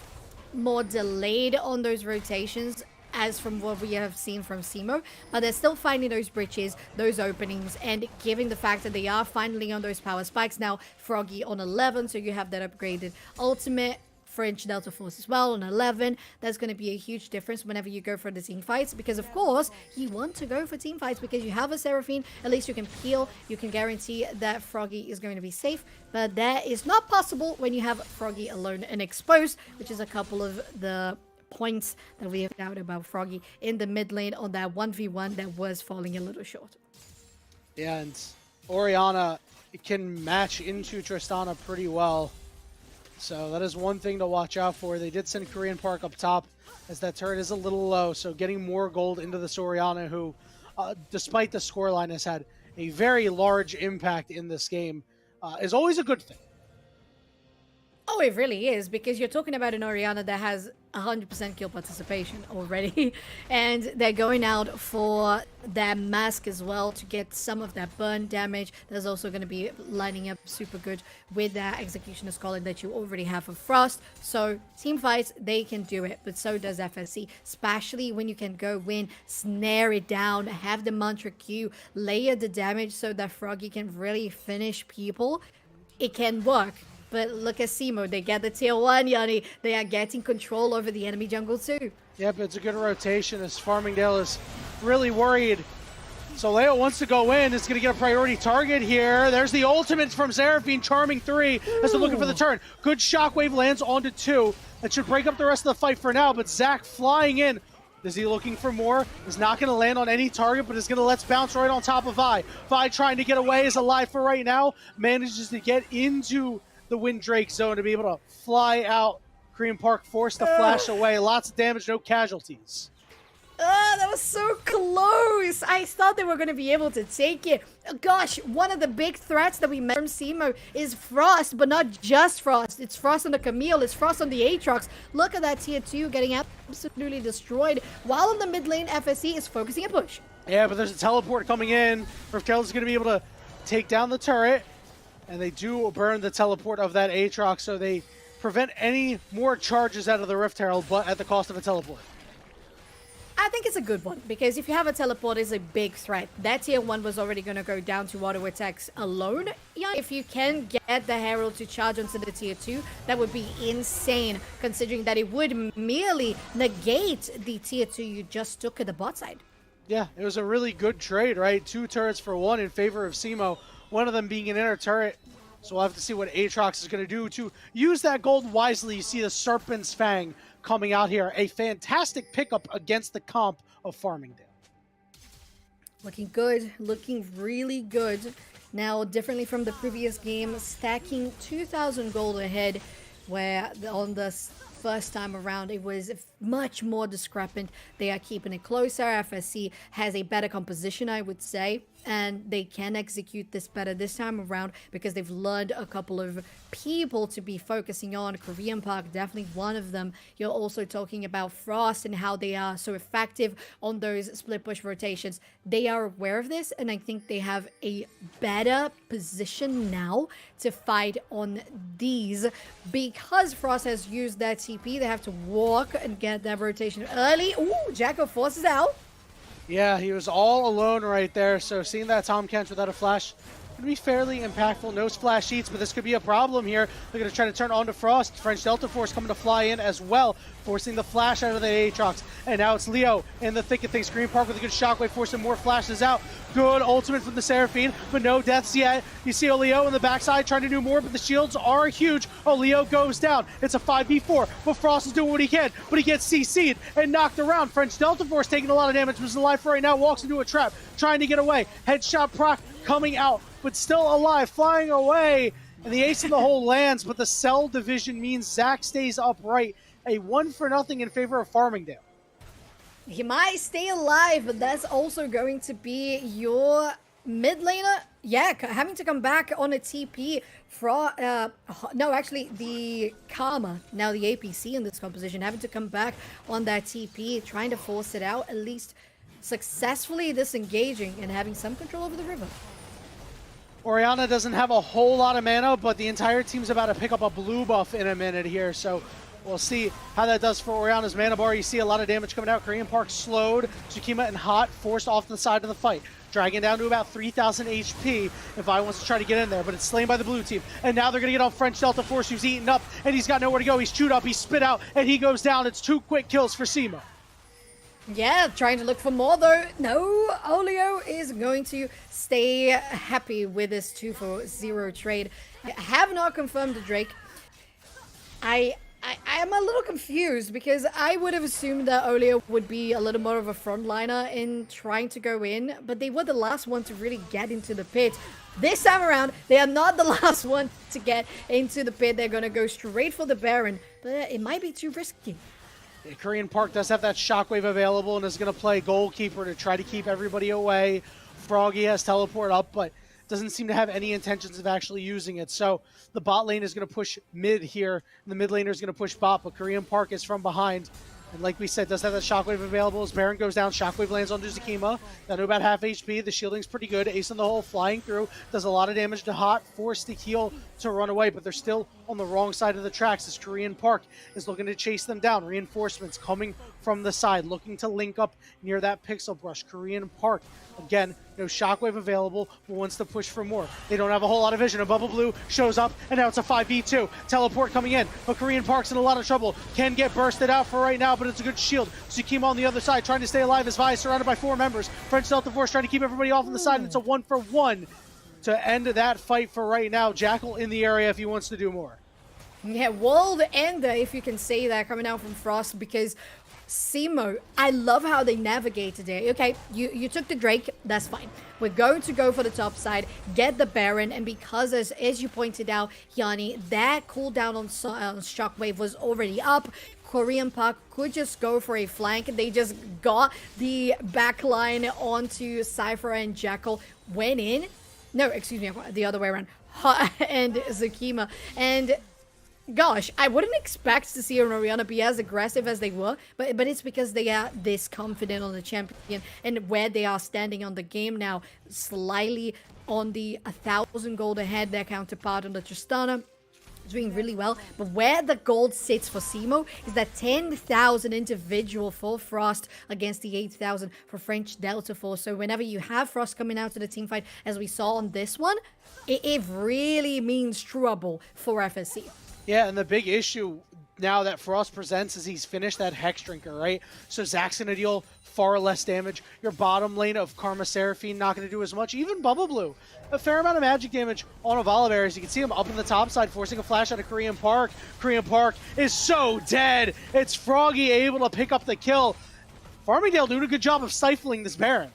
more delayed on those rotations as from what we have seen from Simo, but they're still finding those bridges, those openings, and given the fact that they are finally on those power spikes now, Froggy on 11, so you have that upgraded ultimate. French Delta Force as well on 11. That's going to be a huge difference whenever you go for the team fights, because of course you want to go for team fights because you have a Seraphine. At least you can peel, you can guarantee that Froggy is going to be safe, but that is not possible when you have Froggy alone and exposed, which is a couple of the points that we have out about Froggy in the mid lane on that 1v1 that was falling a little short. Yeah, and Orianna can match into Tristana pretty well. So that is one thing to watch out for. They did send Korean Park up top as that turret is a little low. So getting more gold into this Orianna who, despite the scoreline, has had a very large impact in this game is always a good thing. Oh, it really is, because you're talking about an Orianna that has 100% kill participation already, and they're going out for that mask as well to get some of that burn damage. There's also going to be lining up super good with that Executioner Scholar that you already have for Frost. So team fights, they can do it, but so does FSC, especially when you can go in, snare it down, have the Mantra Q, layer the damage so that Froggy can really finish people. It can work. But look at Simo, they get the tier 1, Yanni. They are getting control over the enemy jungle too. Yep, it's a good rotation as Farmingdale is really worried. So Leo wants to go in, is going to get a priority target here. There's the ultimate from Seraphine, charming 3 as they're looking for the turn. Good shockwave lands onto 2. That should break up the rest of the fight for now, but Zach flying in. Is he looking for more? Is not going to land on any target, but is going to let's bounce right on top of Vi. Vi trying to get away, is alive for right now. Manages to get into the Windrake zone to be able to fly out. Korean Park forced the flash away. Lots of damage, no casualties. That was so close. I thought they were going to be able to take it. Gosh, one of the big threats that we met from Simo is Frost, but not just Frost. It's Frost on the Camille, it's Frost on the Aatrox. Look at that tier 2 getting absolutely destroyed, while in the mid lane, FSC is focusing a push. Yeah, but there's a teleport coming in. Riftel is going to be able to take down the turret, and they do burn the teleport of that Aatrox, so they prevent any more charges out of the Rift Herald, but at the cost of a teleport. I think it's a good one, because if you have a teleport, it's a big threat. That tier 1 was already going to go down to auto attacks alone. Yeah, if you can get the Herald to charge onto the tier 2, that would be insane, considering that it would merely negate the tier 2 you just took at the bot side. Yeah, it was a really good trade, right? 2 turrets for 1 in favor of Simo, one of them being an inner turret. So we'll have to see what Aatrox is going to do to use that gold wisely. You see the Serpent's Fang coming out here. A fantastic pickup against the comp of Farmingdale. Looking good, looking really good. Now, differently from the previous game, stacking 2,000 gold ahead, where on the first time around it was much more discrepant. They are keeping it closer. FSC has a better composition, I would say, and they can execute this better this time around because they've learned a couple of people to be focusing on. Korean Park, definitely one of them. You're also talking about Frost and how they are so effective on those split push rotations. They are aware of this, and I think they have a better position now to fight on these. Because Frost has used that TP, they have to walk and get that rotation early. Ooh, Jacko forces out. Yeah, he was all alone right there, so seeing that Tahm Kench without a flash would be fairly impactful. No splash sheets, but this could be a problem here. They're going to try to turn onto Frost. French Delta Force coming to fly in as well, forcing the flash out of the Aatrox. And now it's Leo in the thick of things. Green Park with a good shockwave, forcing more flashes out. Good ultimate from the Seraphine, but no deaths yet. You see Leo in the backside trying to do more, but the shields are huge. Leo goes down. It's a 5v4, but Frost is doing what he can, but he gets CC'd and knocked around. French Delta Force taking a lot of damage, but is alive for right now, walks into a trap, trying to get away. Headshot proc coming out, but still alive, flying away. And the ace in the hole lands, but the cell division means Zach stays upright. A 1-0 in favor of Farmingdale. He might stay alive, but that's also going to be your mid laner. Yeah, having to come back on a TP from... no, actually, the Karma, now the APC in this composition, having to come back on that TP, trying to force it out, at least successfully disengaging and having some control over the river. Orianna doesn't have a whole lot of mana, but the entire team's about to pick up a blue buff in a minute here, so we'll see how that does for Orianna's mana bar. You see a lot of damage coming out. Korean Park slowed. Tsukima and Hot forced off the side of the fight. dragging down to about 3,000 HP if Vi wants to try to get in there, but it's slain by the blue team. And now they're going to get on French Delta Force, who's eaten up, and he's got nowhere to go. He's chewed up, he's spit out, and he goes down. It's 2 quick kills for Simo. Yeah, trying to look for more though. No, Olio is going to stay happy with this 2-for-0 trade. I have not confirmed the Drake. I am a little confused because I would have assumed that Olio would be a little more of a frontliner in trying to go in, but they were the last one to really get into the pit. This time around, they are not the last one to get into the pit. They're going to go straight for the Baron, but it might be too risky. Korean Park does have that shockwave available and is going to play goalkeeper to try to keep everybody away. Froggy has teleport up, but doesn't seem to have any intentions of actually using it. So the bot lane is going to push mid here, and the mid laner is going to push bot, but Korean Park is from behind. And like we said, does have that shockwave available. As Baron goes down, shockwave lands onto Zakima. Down to about half HP. The shielding's pretty good. Ace in the hole, flying through. Does a lot of damage to Hot. Forced to heal to run away, but they're still on the wrong side of the tracks as Korean Park is looking to chase them down. Reinforcements coming from the side, looking to link up near that pixel brush. Korean Park, again, no shockwave available, but wants to push for more. They don't have a whole lot of vision. A Bubble Blue shows up, and now it's a 5v2. Teleport coming in, but Korean Park's in a lot of trouble. Can get bursted out for right now, but it's a good shield. Tsukima on the other side, trying to stay alive as Vi is surrounded by 4 members. French Delta Force trying to keep everybody off on the side, and it's a 1-for-1 to end that fight for right now. Jackal in the area if he wants to do more. Yeah, world ender, if you can say that, coming out from Frost, because Simo, I love how they navigated it. Okay, you took the Drake, that's fine. We're going to go for the top side, get the Baron, and because, as you pointed out, Yanni, that cooldown on Shockwave was already up. Korean Park could just go for a flank. They just got the backline onto Cypher and Jackal, went in. No, excuse me, the other way around. And Zakima. And gosh, I wouldn't expect to see Orianna be as aggressive as they were, but it's because they are this confident on the champion and where they are standing on the game now, slightly on the 1,000 gold ahead, their counterpart on the Tristana. Doing really well, but where the gold sits for Simo is that 10,000 individual for Frost against the 8,000 for French Delta Force. So whenever you have Frost coming out to the team fight, as we saw on this one, it really means trouble for FSC. Yeah, and the big issue now that Frost presents is he's finished that Hex Drinker, right? So Zach's going to deal far less damage. Your bottom lane of Karma Seraphine not going to do as much. Even Bubble Blue, a fair amount of magic damage on a Volibear. As you can see him up in the top side, forcing a flash out of Korean Park. Korean Park is so dead. It's Froggy able to pick up the kill. Farmingdale doing a good job of stifling this Baron.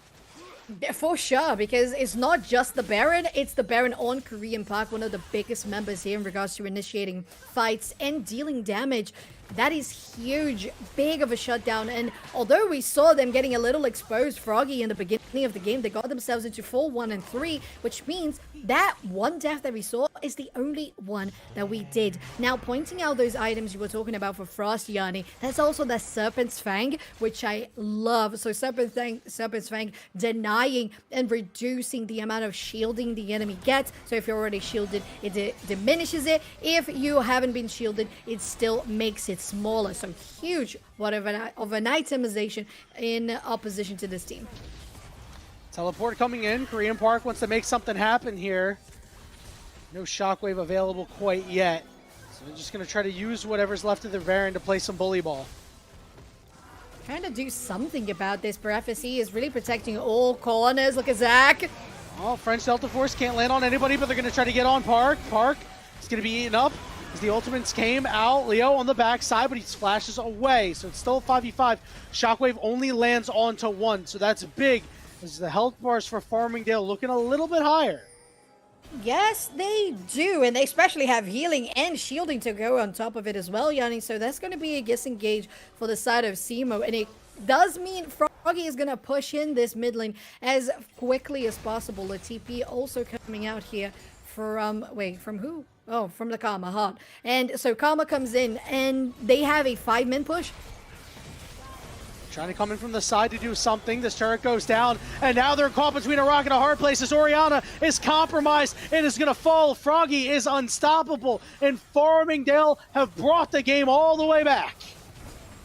For sure, because it's not just the Baron, it's the Baron on Korean Park, one of the biggest members here in regards to initiating fights and dealing damage. That is huge, big of a shutdown, and although we saw them getting a little exposed, Froggy, in the beginning of the game, they got themselves into full 1 and 3, which means that one death that we saw is the only one that we did. Now, pointing out those items you were talking about for Frost, Yanni, that's also the Serpent's Fang, which I love. So Serpent's Fang denying and reducing the amount of shielding the enemy gets. So if you're already shielded, it diminishes it. If you haven't been shielded, it still makes it smaller. So huge of an itemization in opposition to this team. Teleport coming in. Korean Park wants to make something happen here. No shockwave available quite yet. So they're just going to try to use whatever's left of their Baron to play some bully ball. Trying to do something about this, but FSC is really protecting all corners. Look at Zach. Oh, French Delta Force can't land on anybody, but they're going to try to get on Park. Park is going to be eaten up as the ultimates came out. Leo on the backside, but he splashes away. So it's still a 5v5. Shockwave only lands onto 1, so that's big. As the health bars for Farmingdale looking a little bit higher. Yes, they do, and they especially have healing and shielding to go on top of it as well, Yanni. So that's going to be a disengage for the side of Simo, and it does mean Froggy is going to push in this mid lane as quickly as possible. The TP also coming out here from, from who? Oh, from the Karma Heart. And so Karma comes in, and they have a 5-man push. Trying to come in from the side to do something. This turret goes down, and now they're caught between a rock and a hard place as Orianna is compromised and is going to fall. Froggy is unstoppable, and Farmingdale have brought the game all the way back.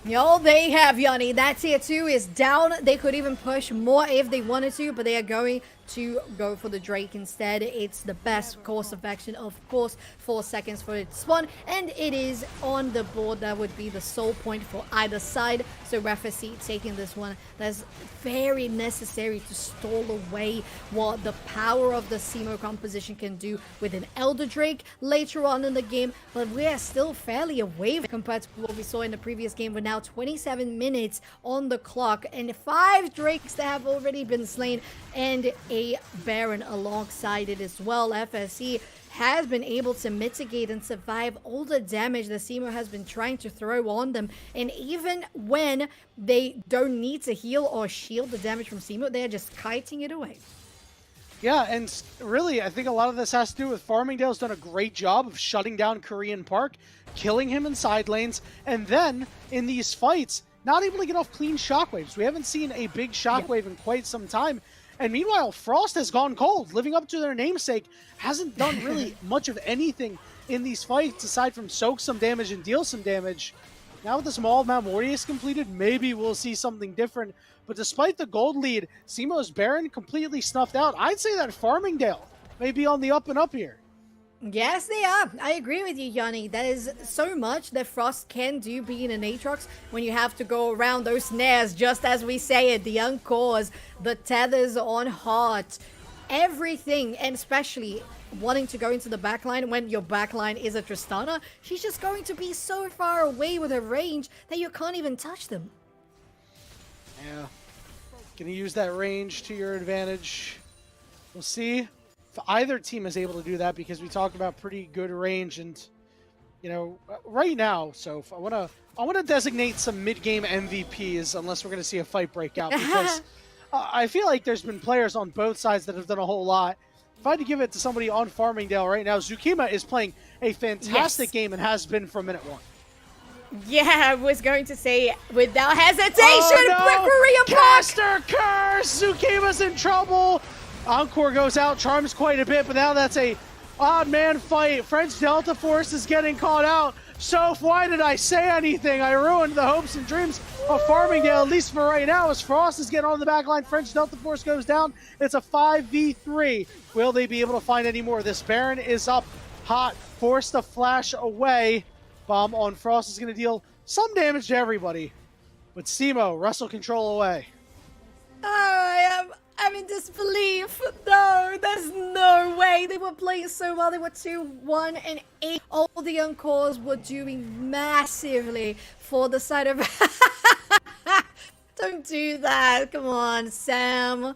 Yo, they have, Yanni. That tier 2 is down. They could even push more if they wanted to, but they are going to go for the Drake instead. It's the best course of action, of course. 4 seconds for it to spawn, and it is on the board. That would be the sole point for either side. So FSC taking this one. That's very necessary to stall away what the power of the Simo composition can do with an Elder Drake later on in the game. But we are still fairly away compared to what we saw in the previous game. We're now 27 minutes on the clock, and 5 Drakes that have already been slain, and a Baron alongside it as well. FSC has been able to mitigate and survive all the damage that Simo has been trying to throw on them. And even when they don't need to heal or shield the damage from Simo, they are just kiting it away. Yeah, and really, I think a lot of this has to do with Farmingdale's done a great job of shutting down Korean Park, killing him in side lanes, and then in these fights, not able to get off clean shockwaves. We haven't seen a big shockwave in quite some time. And meanwhile, Frost has gone cold, living up to their namesake, hasn't done really much of anything in these fights aside from soak some damage and deal some damage. Now with the small amount Mortius completed, maybe we'll see something different. But despite the gold lead, Simo's Baron completely snuffed out. I'd say that Farmingdale may be on the up and up here. Yes, they are. I agree with you, Yanni. That is so much that Frost can do being an Aatrox when you have to go around those snares, just as we say it, the Uncores, the tethers on Heart, everything, and especially wanting to go into the backline when your backline is a Tristana. She's just going to be so far away with her range that you can't even touch them. Yeah. Gonna use that range to your advantage. We'll see if either team is able to do that, because we talked about pretty good range, and you know, right now, so I wanna designate some mid-game MVPs unless we're gonna see a fight break out, because I feel like there's been players on both sides that have done a whole lot. If I had to give it to somebody on Farmingdale right now, Zukima is playing a fantastic game and has been from minute 1. Yeah, I was going to say, without hesitation, Korean Caster curse! Zukima's in trouble! Encore goes out, charms quite a bit, but now that's a odd man fight. French Delta Force is getting caught out. Soph, why did I say anything? I ruined the hopes and dreams of Farmingdale, at least for right now, as Frost is getting on the back line. French Delta Force goes down. It's a 5v3. Will they be able to find any more? This Baron is up hot, forced to flash away. Bomb on Frost is going to deal some damage to everybody. But Simo, wrestle control away. I'm in disbelief. No, there's no way. They were playing so well. They were 2-1 and 8. All the Uncores were doing massively for the side of... Don't do that. Come on, Sam.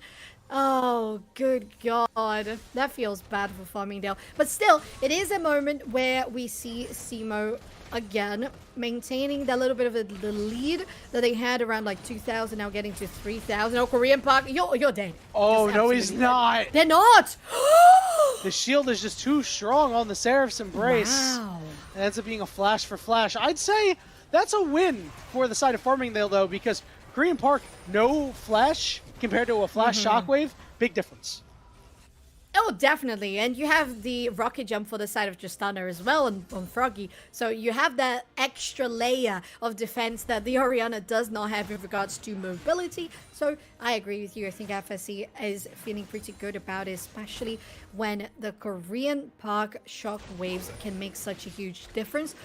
Oh, good God. That feels bad for Farmingdale. But still, it is a moment where we see Simo again maintaining that little bit of the lead that they had around like 2,000, now getting to 3,000. Oh, Korean Park, you're dead. Oh, no, he's not. They're not. The shield is just too strong on the Seraph's Embrace. Wow. It ends up being a flash for flash. I'd say that's a win for the side of Farmingdale, though, because Korean Park, no flash compared to a flash shockwave, big difference. Oh, definitely. And you have the rocket jump for the side of Tristana as well on Froggy. So you have that extra layer of defense that the Orianna does not have with regards to mobility. So I agree with you. I think FSC is feeling pretty good about it, especially when the Korean Park shockwaves can make such a huge difference.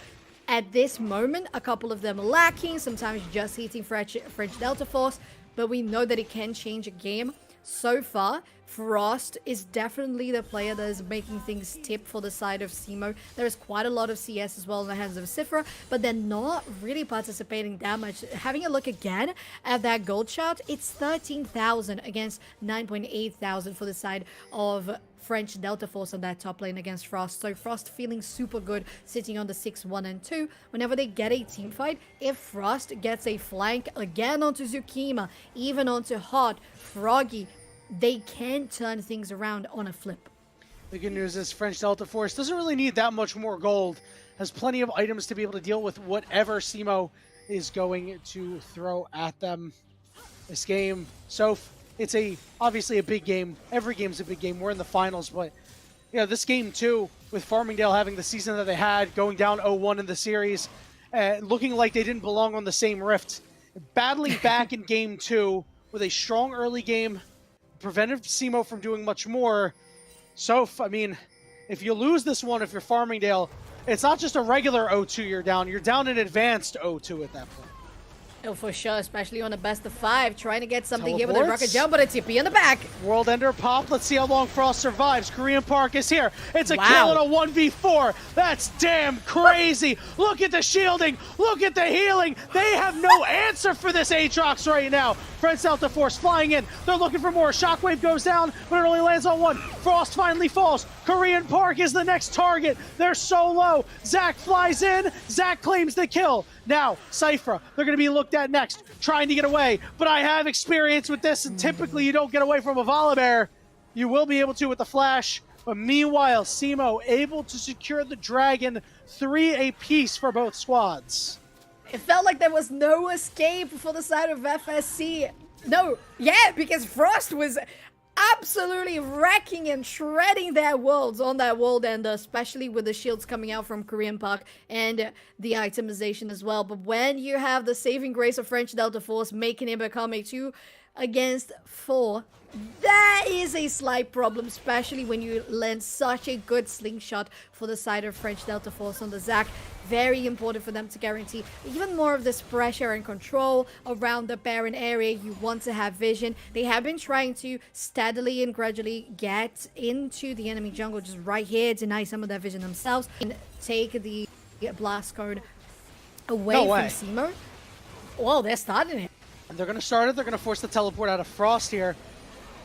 At this moment, a couple of them are lacking, sometimes just hitting French Delta Force, but we know that it can change a game. So far, Frost is definitely the player that is making things tip for the side of Simo. There is quite a lot of CS as well in the hands of Sifra, but they're not really participating that much. Having a look again at that gold shot, it's 13,000 against 9,800 for the side of French Delta Force on that top lane against Frost. So Frost feeling super good sitting on the 6-1 and 2. Whenever they get a team fight, if Frost gets a flank again onto Zukima, even onto Hot, Froggy, they can turn things around on a flip. The good news is French Delta Force doesn't really need that much more gold. Has plenty of items to be able to deal with whatever Simo is going to throw at them this game. So it's obviously a big game. Every game's a big game. We're in the finals, but you know, this game too, with Farmingdale having the season that they had, going down 0-1 in the series, looking like they didn't belong on the same rift. Battling back in game 2 with a strong early game prevented SEMO from doing much more. So, I mean, if you lose this one, if you're Farmingdale, it's not just a regular 0-2 you're down an advanced 0-2 at that point. Oh, for sure, especially on a best of 5, trying to get something here with a Teleports. rocket jump, but a TP in the back. World Ender pop. Let's see how long Frost survives. Korean Park is here. It's a Wow. kill and a 1v4. That's damn crazy. Look at the shielding. Look at the healing. They have no answer for this Aatrox right now. French Delta Force flying in. They're looking for more. Shockwave goes down, but it only lands on one. Frost finally falls. Korean Park is the next target. They're so low. Zach flies in. Zach claims the kill. Now, Cypher, they're going to be looked at next, trying to get away. But I have experience with this, and typically you don't get away from a Volibear. You will be able to with the Flash. But meanwhile, SEMO able to secure the Dragon, 3 apiece for both squads. It felt like there was no escape for the side of FSC. No, yeah, because Frost was absolutely wrecking and shredding their worlds on that world ender, especially with the shields coming out from Korean Park and the itemization as well. But when you have the saving grace of French Delta Force making it become a 2 against 4, that is a slight problem, especially when you land such a good slingshot for the side of French Delta Force on the Zac. Very important for them to guarantee even more of this pressure and control around the Baron area. You want to have vision. They have been trying to steadily and gradually get into the enemy jungle just right here, deny some of their vision themselves, and take the blast cone away from SEMO. Well, they're starting it. And they're going to start it. They're going to force the teleport out of Frost here.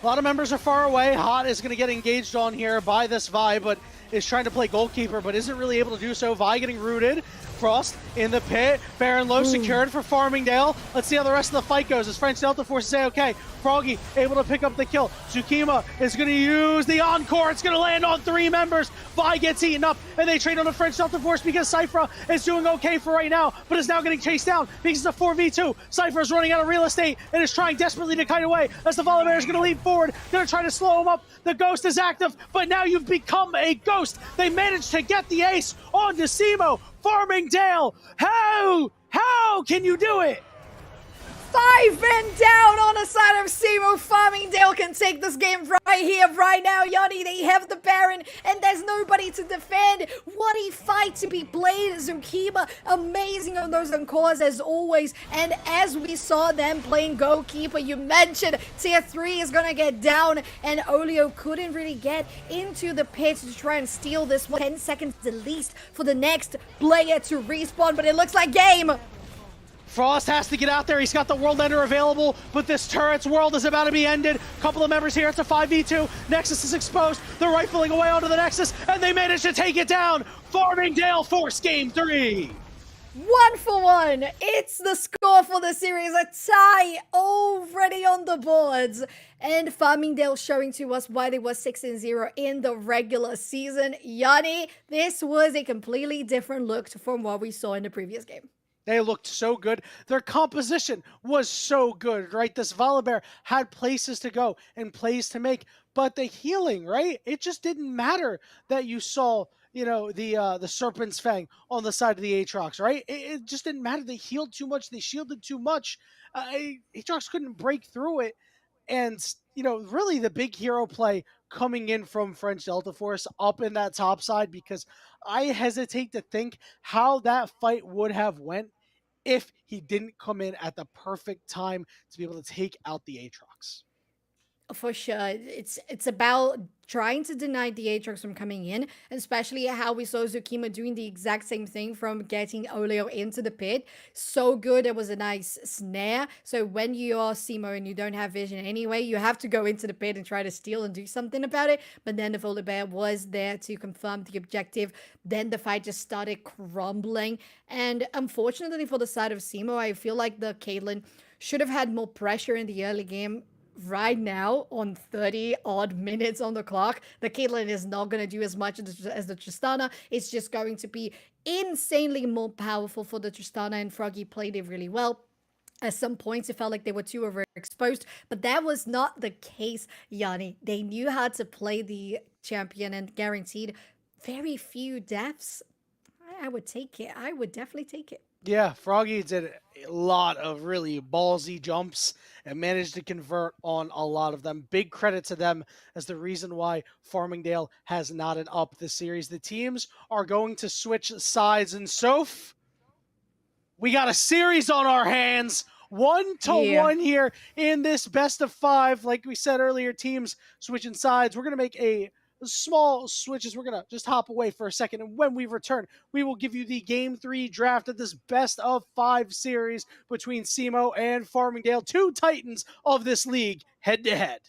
A lot of members are far away. Hot is going to get engaged on here by this Vi, but is trying to play goalkeeper, but isn't really able to do so. Vi getting rooted. Frost in the pit. Baron low secured for Farmingdale. Let's see how the rest of the fight goes as French Delta Force say okay. Froggy able to pick up the kill. Tsukima is going to use the encore. It's going to land on 3 members. Vi gets eaten up, and they trade on the French Delta Force because Cypher is doing okay for right now, but is now getting chased down because it's a 4v2. Cypher is running out of real estate and is trying desperately to kite away as the Volibear is going to leap forward. They're trying to slow him up. The ghost is active, but now you've become a ghost. They managed to get the ace onto SEMO. Farmingdale, how can you do it? 5 men down on the side of SEMO. Farmingdale can take this game right here, right now. Yanni, they have the Baron, and there's nobody to defend. What a fight to be played. Tsukima, amazing on those encores as always. And as we saw them playing goalkeeper, you mentioned tier 3 is going to get down, and Olio couldn't really get into the pit to try and steal this one. 10 seconds at least for the next player to respawn, but it looks like game. Frost has to get out there. He's got the World Ender available, but this turret's world is about to be ended. Couple of members here. It's a 5v2. Nexus is exposed. They're rifling away onto the Nexus, and they manage to take it down. Farmingdale force game 3. 1-for-1. It's the score for the series. A tie already on the boards. And Farmingdale showing to us why they were 6-0 in the regular season. Yanni, this was a completely different look from what we saw in the previous game. They looked so good. Their composition was so good, right? This Volibear had places to go and plays to make, but the healing, right? It just didn't matter that you saw, you know, the Serpent's Fang on the side of the Aatrox, right? It just didn't matter. They healed too much. They shielded too much. Aatrox couldn't break through it. And, you know, really the big hero play coming in from French Delta Force up in that top side, because I hesitate to think how that fight would have went if he didn't come in at the perfect time to be able to take out the Aatrox. For sure. It's about trying to deny the Aatrox from coming in, especially how we saw Tsukima doing the exact same thing from getting Olio into the pit. So good. It was a nice snare. So when you are SEMO and you don't have vision anyway, you have to go into the pit and try to steal and do something about it. But then the Volibear was there to confirm the objective. Then the fight just started crumbling. And unfortunately for the side of SEMO, I feel like the Caitlyn should have had more pressure in the early game. Right now, on 30-odd minutes on the clock, the Caitlyn is not going to do as much as the Tristana. It's just going to be insanely more powerful for the Tristana, and Froggy played it really well. At some points, it felt like they were too overexposed, but that was not the case, Yanni. They knew how to play the champion and guaranteed very few deaths. I would take it. I would definitely take it. Yeah, Froggy did a lot of really ballsy jumps and managed to convert on a lot of them. Big credit to them as the reason why Farmingdale has knotted up the series. The teams are going to switch sides, and Soph, we got a series on our hands. 1-1 here in this best of 5. Like we said earlier, teams switching sides. We're going to make a small switches. We're going to just hop away for a second. And when we return, we will give you the Game 3 draft of this best of 5 series between SEMO and Farmingdale, 2 titans of this league head to head.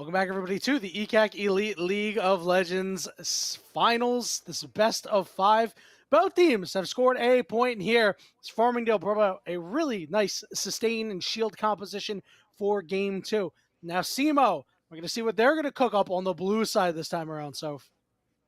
Welcome back, everybody, to the ECAC Elite League of Legends Finals. This is best of 5. Both teams have scored a point here. Farmingdale brought out a really nice sustain and shield composition for Game 2. Now, SEMO, we're going to see what they're going to cook up on the blue side this time around, Soph.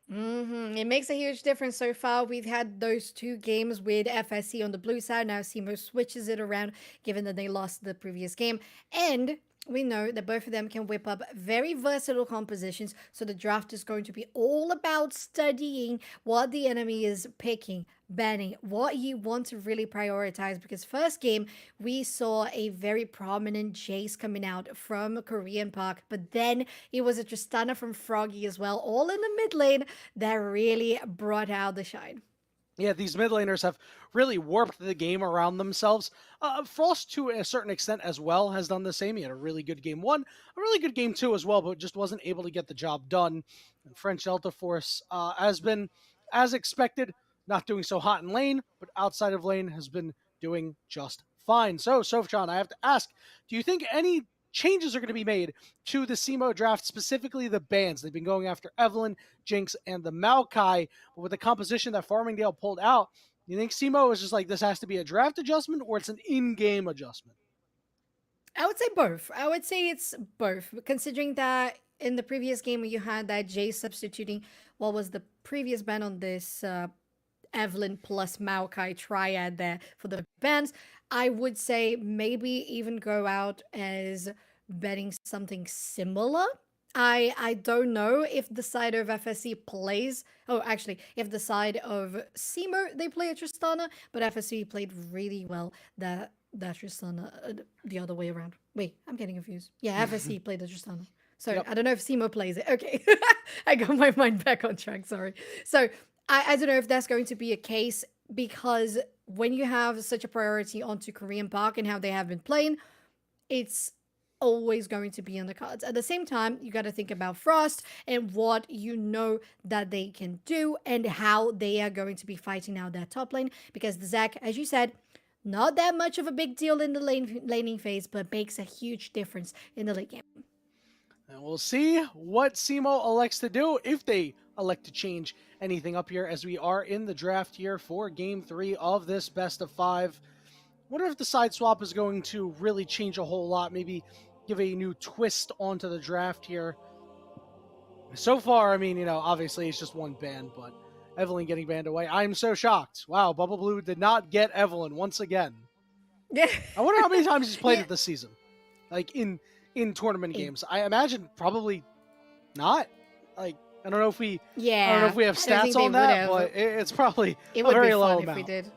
It makes a huge difference so far. We've had those 2 games with FSC on the blue side. Now SEMO switches it around, given that they lost the previous game. And we know that both of them can whip up very versatile compositions. So the draft is going to be all about studying what the enemy is picking, banning, what you want to really prioritize. Because first game, we saw a very prominent Jace coming out from Korean Park. But then it was a Tristana from Froggy as well, all in the mid lane, that really brought out the shine. Yeah, these mid laners have really warped the game around themselves. Frost, to a certain extent as well, has done the same. He had a really good game 1, a really good game 2 as well, but just wasn't able to get the job done. And French Delta Force has been, as expected, not doing so hot in lane, but outside of lane has been doing just fine. So, Sofjan, I have to ask, do you think any changes are going to be made to the SEMO draft, specifically the bans? They've been going after Evelynn, Jinx, and the Maokai, but with the composition that Farmingdale pulled out, you think SEMO is just like, this has to be a draft adjustment, or it's an in-game adjustment? I would say both. I would say it's both, considering that in the previous game you had that Jay substituting what was the previous ban on this Evelynn plus Maokai triad there for the bans. I would say maybe even go out as betting something similar. I don't know if the side of FSC plays... Oh, actually, if the side of SEMO, they play a Tristana, but FSC played really well that Tristana the other way around. Wait, I'm getting confused. Yeah, FSC played the Tristana. So yep. I don't know if SEMO plays it. Okay, I got my mind back on track, sorry. So I don't know if that's going to be a case, because when you have such a priority onto Korean Park and how they have been playing, it's always going to be on the cards. At the same time, you got to think about Frost and what you know that they can do and how they are going to be fighting out that top lane, because the Zac, as you said, not that much of a big deal in the laning phase, but makes a huge difference in the late game. And we'll see what SEMO elects to do, if they elect to change anything up here, as we are in the draft here for Game 3 of this best of 5. Wonder if the side swap is going to really change a whole lot, maybe give a new twist onto the draft here. So far, I mean, you know, obviously it's just one ban, but Evelynn getting banned away. I'm so shocked. Wow, Bubble Blue did not get Evelynn once again. Yeah. I wonder how many times he's played it this season. Like, in tournament games. I imagine probably not. Like, I don't know if we I don't know if we have stats on that, but it's probably a very low amount. If we did.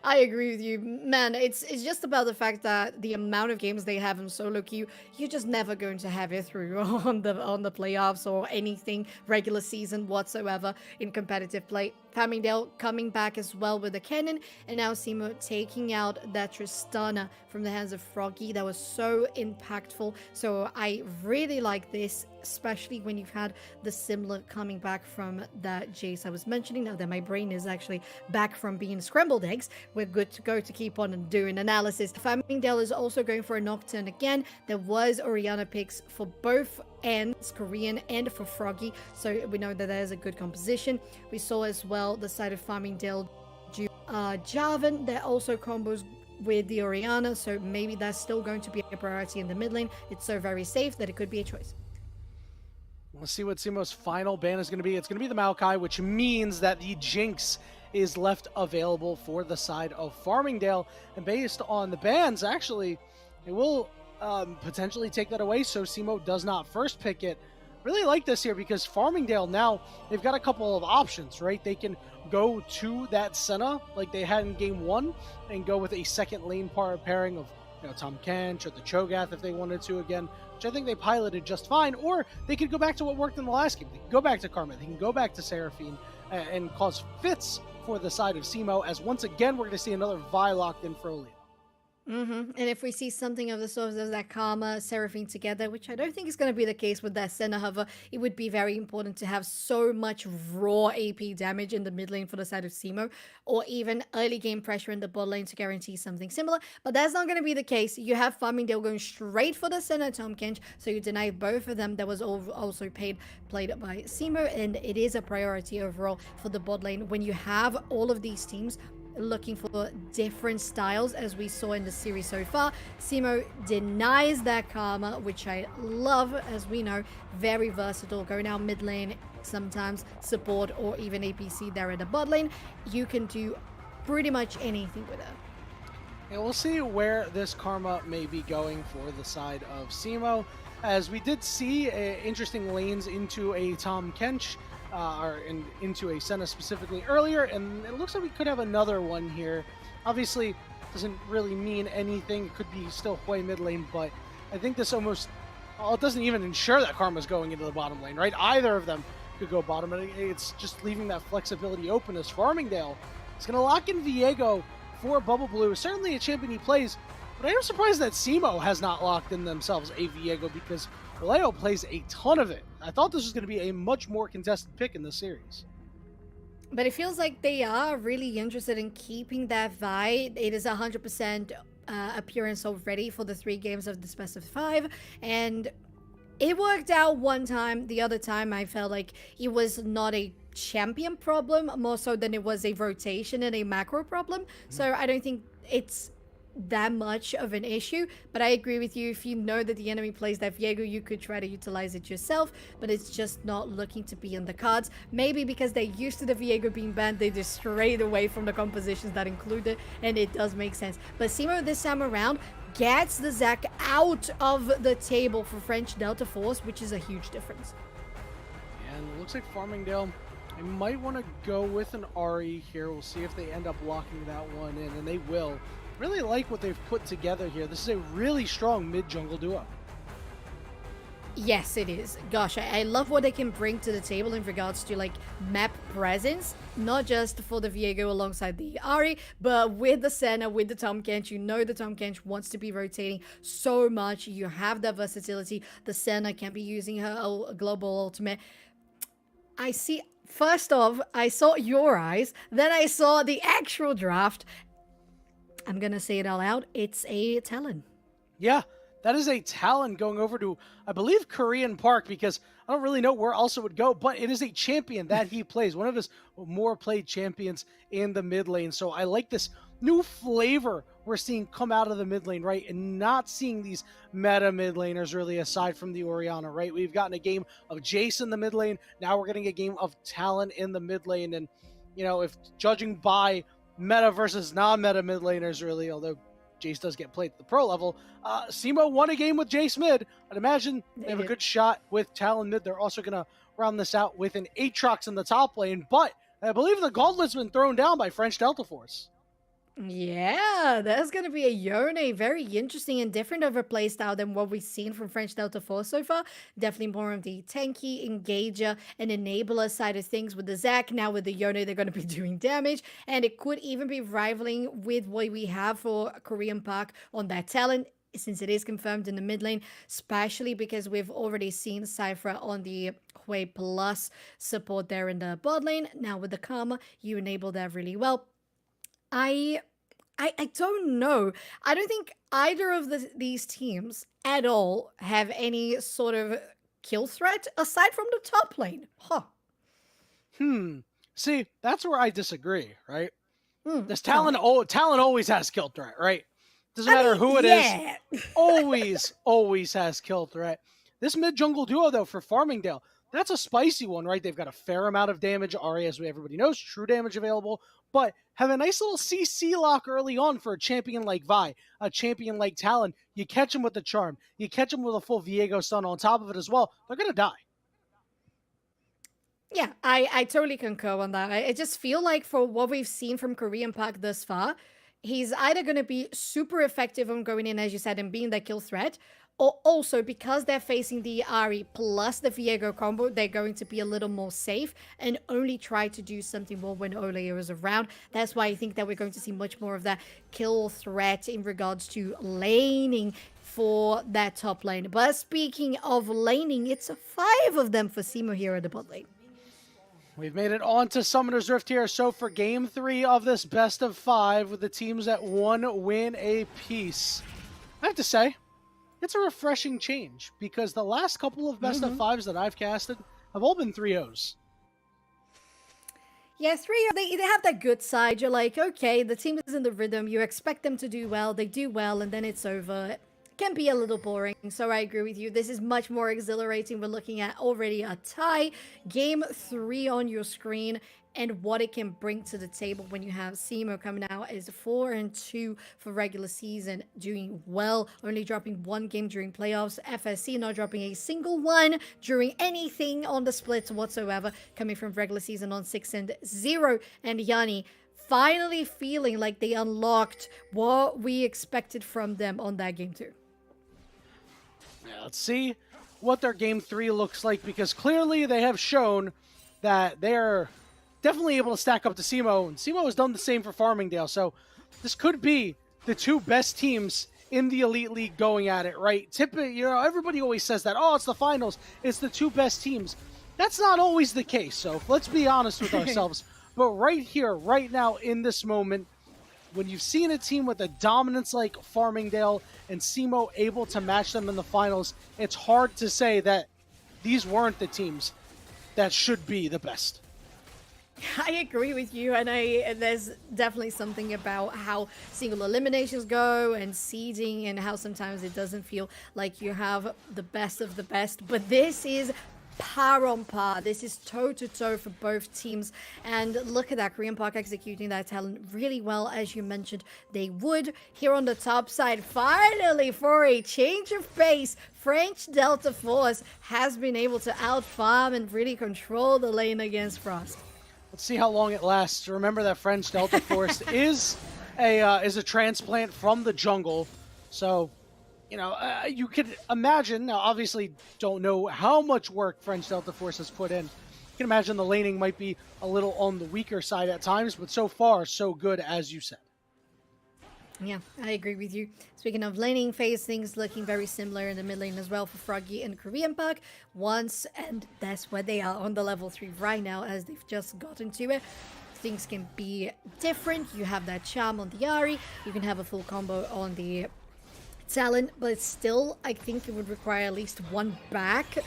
I agree with you, man. It's just about the fact that the amount of games they have in solo queue, you're just never going to have it through on the playoffs or anything regular season whatsoever in competitive play. Farmingdale coming back as well with the cannon, and now SEMO taking out that Tristana from the hands of Froggy. That was so impactful. So I really like this, especially when you've had the similar coming back from that Jace I was mentioning. Now that my brain is actually back from being scrambled eggs, we're good to go to keep on doing analysis. Farmingdale is also going for a Nocturne again. There was Orianna picks for both ends, Korean and for Froggy, so we know that there's a good composition. We saw as well the side of Farmingdale Jarvan, that also combos with the Orianna, so maybe that's still going to be a priority in the mid lane. It's so very safe that it could be a choice. Let's see what SEMO's final ban is going to be. It's going to be the Maokai, which means that the Jinx is left available for the side of Farmingdale, and based on the bans, actually, it will potentially take that away, so SEMO does not first pick it. Really like this here, because Farmingdale now, they've got a couple of options, right? They can go to that Senna like they had in Game 1 and go with a second lane pairing of, you know, Tahm Kench or the Cho'Gath if they wanted to again, which I think they piloted just fine. Or they could go back to what worked in the last game. They can go back to Karma. They can go back to Seraphine and cause fits for the side of SEMO, as once again we're going to see another Vi locked in for a lead. And if we see something of the sort of that Karma, Seraphine together, which I don't think is going to be the case with that center hover, it would be very important to have so much raw AP damage in the mid lane for the side of Simo, or even early game pressure in the bot lane to guarantee something similar. But that's not going to be the case. You have Farmingdale going straight for the center Tom Kench, so you deny both of them. That was also played by Simo, and it is a priority overall for the bot lane when you have all of these teams looking for different styles, as we saw in the series so far. Simo denies that Karma, which I love, as we know, very versatile, going out mid lane, sometimes support or even APC there in the bot lane. You can do pretty much anything with her. And we'll see where this Karma may be going for the side of Simo, as we did see interesting lanes into a Tom Kench, into a Senna specifically earlier, and it looks like we could have another one here. Obviously, doesn't really mean anything. It could be still Hui mid lane, but I think this almost, well, it doesn't even ensure that Karma's going into the bottom lane, right? Either of them could go bottom, and it's just leaving that flexibility open as Farmingdale is going to lock in Viego for Bubble Blue. Certainly a champion he plays, but I am surprised that Simo has not locked in themselves a Viego, because Leo plays a ton of it. I thought this was going to be a much more contested pick in this series. But it feels like they are really interested in keeping that vibe. It is 100% appearance already for the 3 games of the best of 5. And it worked out one time. The other time I felt like it was not a champion problem, more so than it was a rotation and a macro problem. So I don't think it's that much of an issue, but I agree with you. If you know that the enemy plays that Viego, you could try to utilize it yourself, but it's just not looking to be in the cards. Maybe because they're used to the Viego being banned, they just strayed away from the compositions that include it, and it does make sense. But Simo this time around gets the Zac out of the table for French Delta Force, which is a huge difference. And it looks like Farmingdale, I might want to go with an Ahri here. We'll see if they end up locking that one in, and they will. Really like what they've put together here. This is a really strong mid-jungle duo. Yes, it is. Gosh, I love what they can bring to the table in regards to like map presence, not just for the Viego alongside the Ahri, but with the Senna, with the Tahm Kench. You know the Tahm Kench wants to be rotating so much. You have that versatility. The Senna can be using her global ultimate. I see, first off, I saw your eyes, then I saw the actual draft. I'm going to say it all out. It's a Talon. Yeah, that is a Talon going over to, I believe, Korean Park, because I don't really know where else it would go, but it is a champion that he plays, one of his more played champions in the mid lane. So I like this new flavor we're seeing come out of the mid lane, right? And not seeing these meta mid laners really, aside from the Orianna, right? We've gotten a game of Jace in the mid lane. Now we're getting a game of Talon in the mid lane. And, you know, if judging by meta versus non-meta mid laners, really, although Jace does get played at the pro level, Simo won a game with Jace mid. I'd imagine they have a good shot with Talon mid. They're also going to round this out with an Aatrox in the top lane, but I believe the gauntlet's been thrown down by French Delta Force. Yeah, that's going to be a Yone. Very interesting and different of a playstyle than what we've seen from French Delta Force so far. Definitely more of the tanky, engager, and enabler side of things with the Zac. Now with the Yone, they're going to be doing damage. And it could even be rivaling with what we have for Korean Park on that talent, since it is confirmed in the mid lane, especially because we've already seen Cypher on the Hui Plus support there in the bot lane. Now with the Karma, you enable that really well. I don't know. I don't think either of these teams at all have any sort of kill threat aside from the top lane. Huh. See, that's where I disagree, right? This Talon always has kill threat, right? Doesn't matter who it is. Always has kill threat. This mid-jungle duo, though, for Farmingdale, that's a spicy one, right? They've got a fair amount of damage. Ahri, as everybody knows, true damage available, but have a nice little CC lock early on for a champion like Vi, a champion like Talon. You catch him with the charm. You catch him with a full Viego stun on top of it as well. They're going to die. Yeah, I totally concur on that. I just feel like for what we've seen from Korean Park thus far, he's either going to be super effective on going in, as you said, and being that kill threat, Also, because they're facing the Ari plus the Viego combo, they're going to be a little more safe and only try to do something more when Oleo is around. That's why I think that we're going to see much more of that kill threat in regards to laning for that top lane. But speaking of laning, it's 5 of them for Simo here at the bot lane. We've made it on to Summoner's Rift here. So for game 3 of this best of 5 with the teams at 1 win apiece, I have to say, it's a refreshing change because the last couple of best of 5s that I've casted have all been 3-0s. Yeah, 3 they have that good side. You're like, okay, the team is in the rhythm. You expect them to do well. They do well, and then it's over. It can be a little boring, so I agree with you. This is much more exhilarating. We're looking at already a tie. Game 3 on your screen. And what it can bring to the table when you have Simo coming out is 4-2 for regular season, doing well, only dropping 1 game during playoffs. FSC not dropping a single one during anything on the splits whatsoever, coming from regular season on 6-0. And Yanni finally feeling like they unlocked what we expected from them on that game 2. Yeah, let's see what their game 3 looks like, because clearly they have shown that they're definitely able to stack up to Simo, and Simo has done the same for Farmingdale, so this could be the 2 best teams in the Elite League going at it, right? Typically, you know, everybody always says that, oh, it's the finals, it's the 2 best teams. That's not always the case, so let's be honest with ourselves. But right here, right now, in this moment, when you've seen a team with a dominance like Farmingdale and Simo able to match them in the finals, it's hard to say that these weren't the teams that should be the best. I agree with you, and there's definitely something about how single eliminations go and seeding and how sometimes it doesn't feel like you have the best of the best, but this is par on par. This is toe-to-toe for both teams, and look at that, Korean Park executing that talent really well, as you mentioned they would. Here on the top side, finally, for a change of pace, French Delta Force has been able to out-farm and really control the lane against Frost. Let's see how long it lasts. Remember that French Delta Force is a transplant from the jungle. So, you know, you could imagine, now obviously don't know how much work French Delta Force has put in. You can imagine the laning might be a little on the weaker side at times, but so far, so good, as you said. Yeah, I agree with you. Speaking of laning phase, things looking very similar in the mid lane as well for Froggy and Korean Park. And that's where they are on the level 3 right now, as they've just gotten to it. Things can be different. You have that charm on the Ari. You can have a full combo on the Talon, but still, I think it would require at least 1 back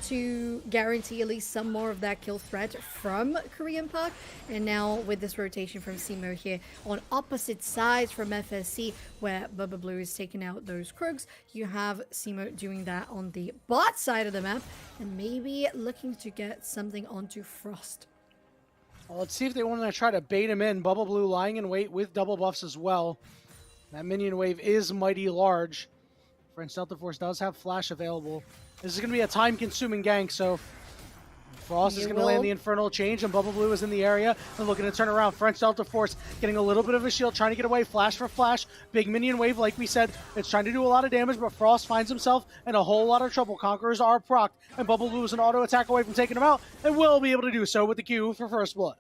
to guarantee at least some more of that kill threat from Korean Park. And now with this rotation from Simo here on opposite sides from FSC, where Bubba Blue is taking out those Krugs, you have Simo doing that on the bot side of the map and maybe looking to get something onto Frost. Well, let's see if they want to try to bait him in. Bubble Blue lying in wait with double buffs as well. That minion wave is mighty large. French Delta Force does have flash available. This is going to be a time-consuming gank, so Frost is going to land the Infernal Change, and Bubble Blue is in the area and looking to turn around. French Delta Force getting a little bit of a shield, trying to get away. Flash for flash. Big minion wave, like we said. It's trying to do a lot of damage, but Frost finds himself in a whole lot of trouble. Conquerors are procced, and Bubble Blue is an auto attack away from taking him out, and will be able to do so with the Q for first blood.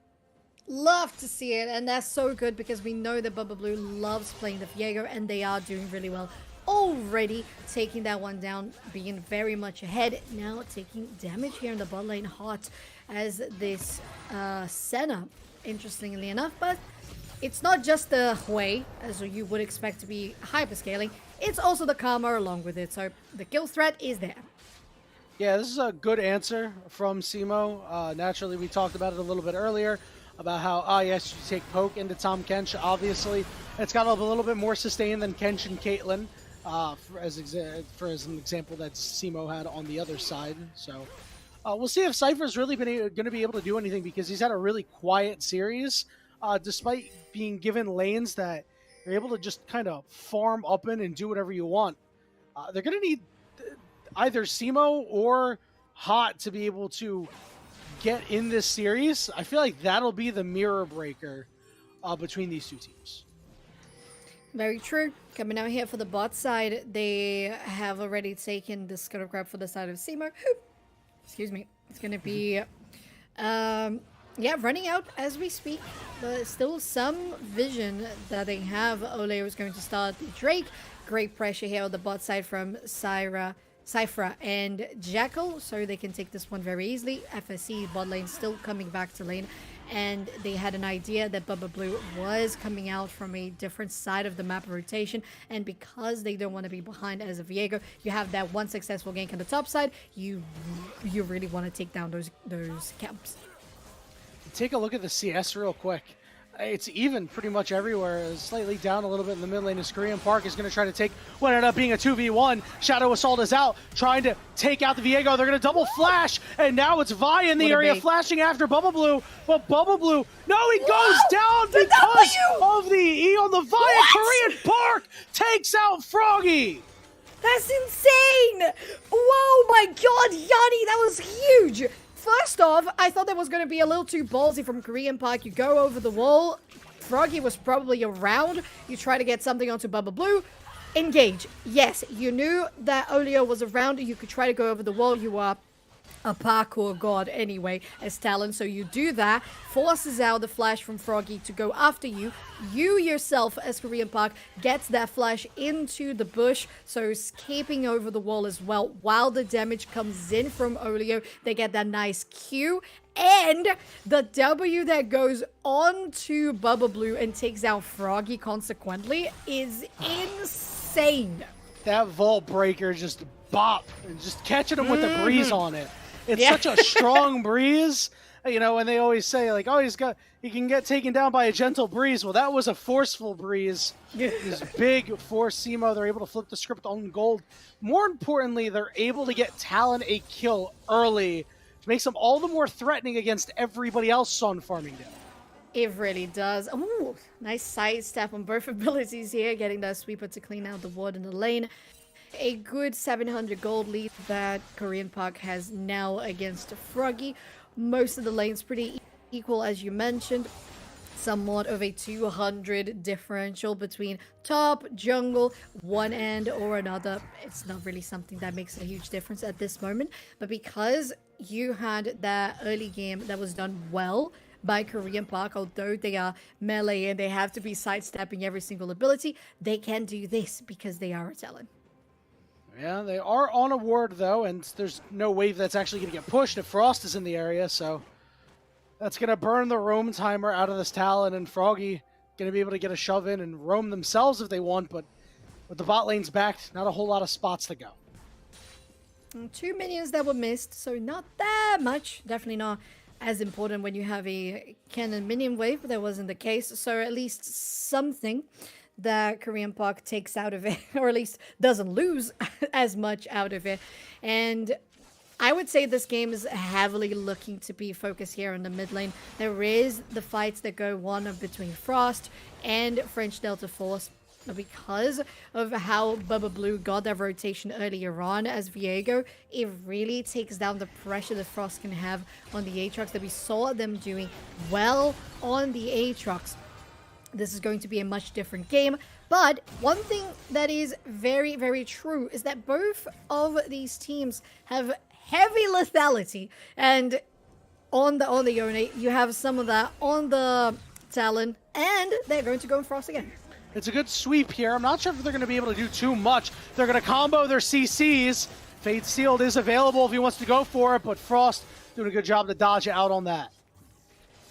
Love to see it, and that's so good because we know that Bubba Blue loves playing the Viego, and they are doing really well. Already taking that one down, being very much ahead. Now taking damage here in the bot lane hot as this Senna, interestingly enough. But it's not just the Hui, as you would expect to be hyperscaling. It's also the Karma along with it. So the kill threat is there. Yeah, this is a good answer from Simo. Naturally, we talked about it a little bit earlier about how, yes, you take Poke into Tom Kench. Obviously, it's got a little bit more sustain than Kench and Caitlyn. For as an example that Simo had on the other side. So we'll see if Cypher's really going to be able to do anything, because he's had a really quiet series, despite being given lanes that you're able to just kind of farm up in and do whatever you want. They're going to need either Simo or Hot to be able to get in this series. I feel like that'll be the mirror breaker between these 2 teams. Very true. Coming out here for the bot side, they have already taken the scuttle grab for the side of Seymour. Excuse me. It's going to be, yeah, running out as we speak. But still some vision that they have. Oleo is going to start the Drake. Great pressure here on the bot side from Cypher and Jackal, so they can take this one very easily. FSC bot lane still coming back to lane. And they had an idea that Bubba Blue was coming out from a different side of the map rotation, and because they don't want to be behind as a Viego, you have that one successful gank on the top side. You really want to take down those camps. Take a look at the CS real quick. It's even pretty much everywhere. It's slightly down a little bit in the mid lane as Korean Park is going to try to take what ended up being a 2v1. Shadow Assault is out, trying to take out the Viego. They're going to double flash, and now it's Vi in the area flashing after Bubba Blue. But Bubba Blue, no, he goes down because of the E on the Vi. Korean Park takes out Froggy. That's insane! Whoa, my God, Yanni, that was huge! First off, I thought that was going to be a little too ballsy from Korean Park. You go over the wall. Froggy was probably around. You try to get something onto Bubba Blue. Engage. Yes, you knew that Oleo was around. You could try to go over the wall. You are a parkour god anyway as Talon, so you do that, forces out the flash from Froggy to go after you. You yourself as Korean Park gets that flash into the bush, so escaping over the wall as well. While the damage comes in from Oleo, they get that nice Q, and the W that goes on to Bubba Blue and takes out Froggy consequently is insane. That Vault Breaker just bop, and just catching him with the breeze on it. It's such a strong breeze, you know, and they always say, like, oh, he can get taken down by a gentle breeze. Well, that was a forceful breeze. This big force Simo, they're able to flip the script on gold. More importantly, they're able to get Talon a kill early, which makes them all the more threatening against everybody else on Farmingdale. It really does. Ooh, nice sidestep on both abilities here, getting that sweeper to clean out the ward in the lane. A good 700 gold lead that Korean Park has now against Froggy. Most of the lanes pretty equal, as you mentioned. Somewhat of a 200 differential between top, jungle, one end or another. It's not really something that makes a huge difference at this moment. But because you had that early game that was done well by Korean Park, although they are melee and they have to be sidestepping every single ability, they can do this because they are a Talon. Yeah, they are on a ward, though, and there's no wave that's actually going to get pushed if Frost is in the area, so that's going to burn the roam timer out of this Talon, and Froggy going to be able to get a shove in and roam themselves if they want, but with the bot lanes backed, not a whole lot of spots to go. 2 minions that were missed, so not that much. Definitely not as important when you have a cannon minion wave, but that wasn't the case, so at least something that Korean Park takes out of it, or at least doesn't lose as much out of it. And I would say this game is heavily looking to be focused here in the mid lane. There is the fights that go on between Frost and French Delta Force, but because of how Bubba Blue got that rotation earlier on as Viego, it really takes down the pressure that Frost can have on the Aatrox that we saw them doing well on the Aatrox. This is going to be a much different game, but one thing that is very, very true is that both of these teams have heavy lethality, and on the Yone, you have some of that on the Talon, and they're going to go in Frost again. It's a good sweep here. I'm not sure if they're going to be able to do too much. They're going to combo their CCs. Fate Sealed is available if he wants to go for it, but Frost doing a good job to dodge out on that.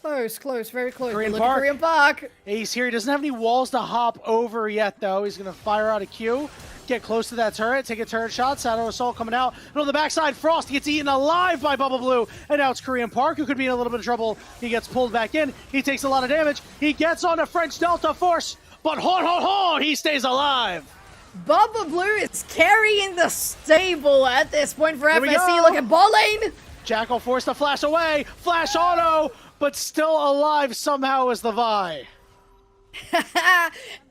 Close, very close. Korean Look at Korean Park. Ace here. He doesn't have any walls to hop over yet, though. He's going to fire out a Q, get close to that turret, take a turret shot. Shadow Assault coming out. And on the backside, Frost gets eaten alive by Bubba Blue. And now it's Korean Park, who could be in a little bit of trouble. He gets pulled back in. He takes a lot of damage. He gets on a French Delta Force, but he stays alive. Bubba Blue is carrying the stable at this point for FSC. Look at ball lane. Jackal forced to flash away. Flash auto, but still alive somehow is the Vi.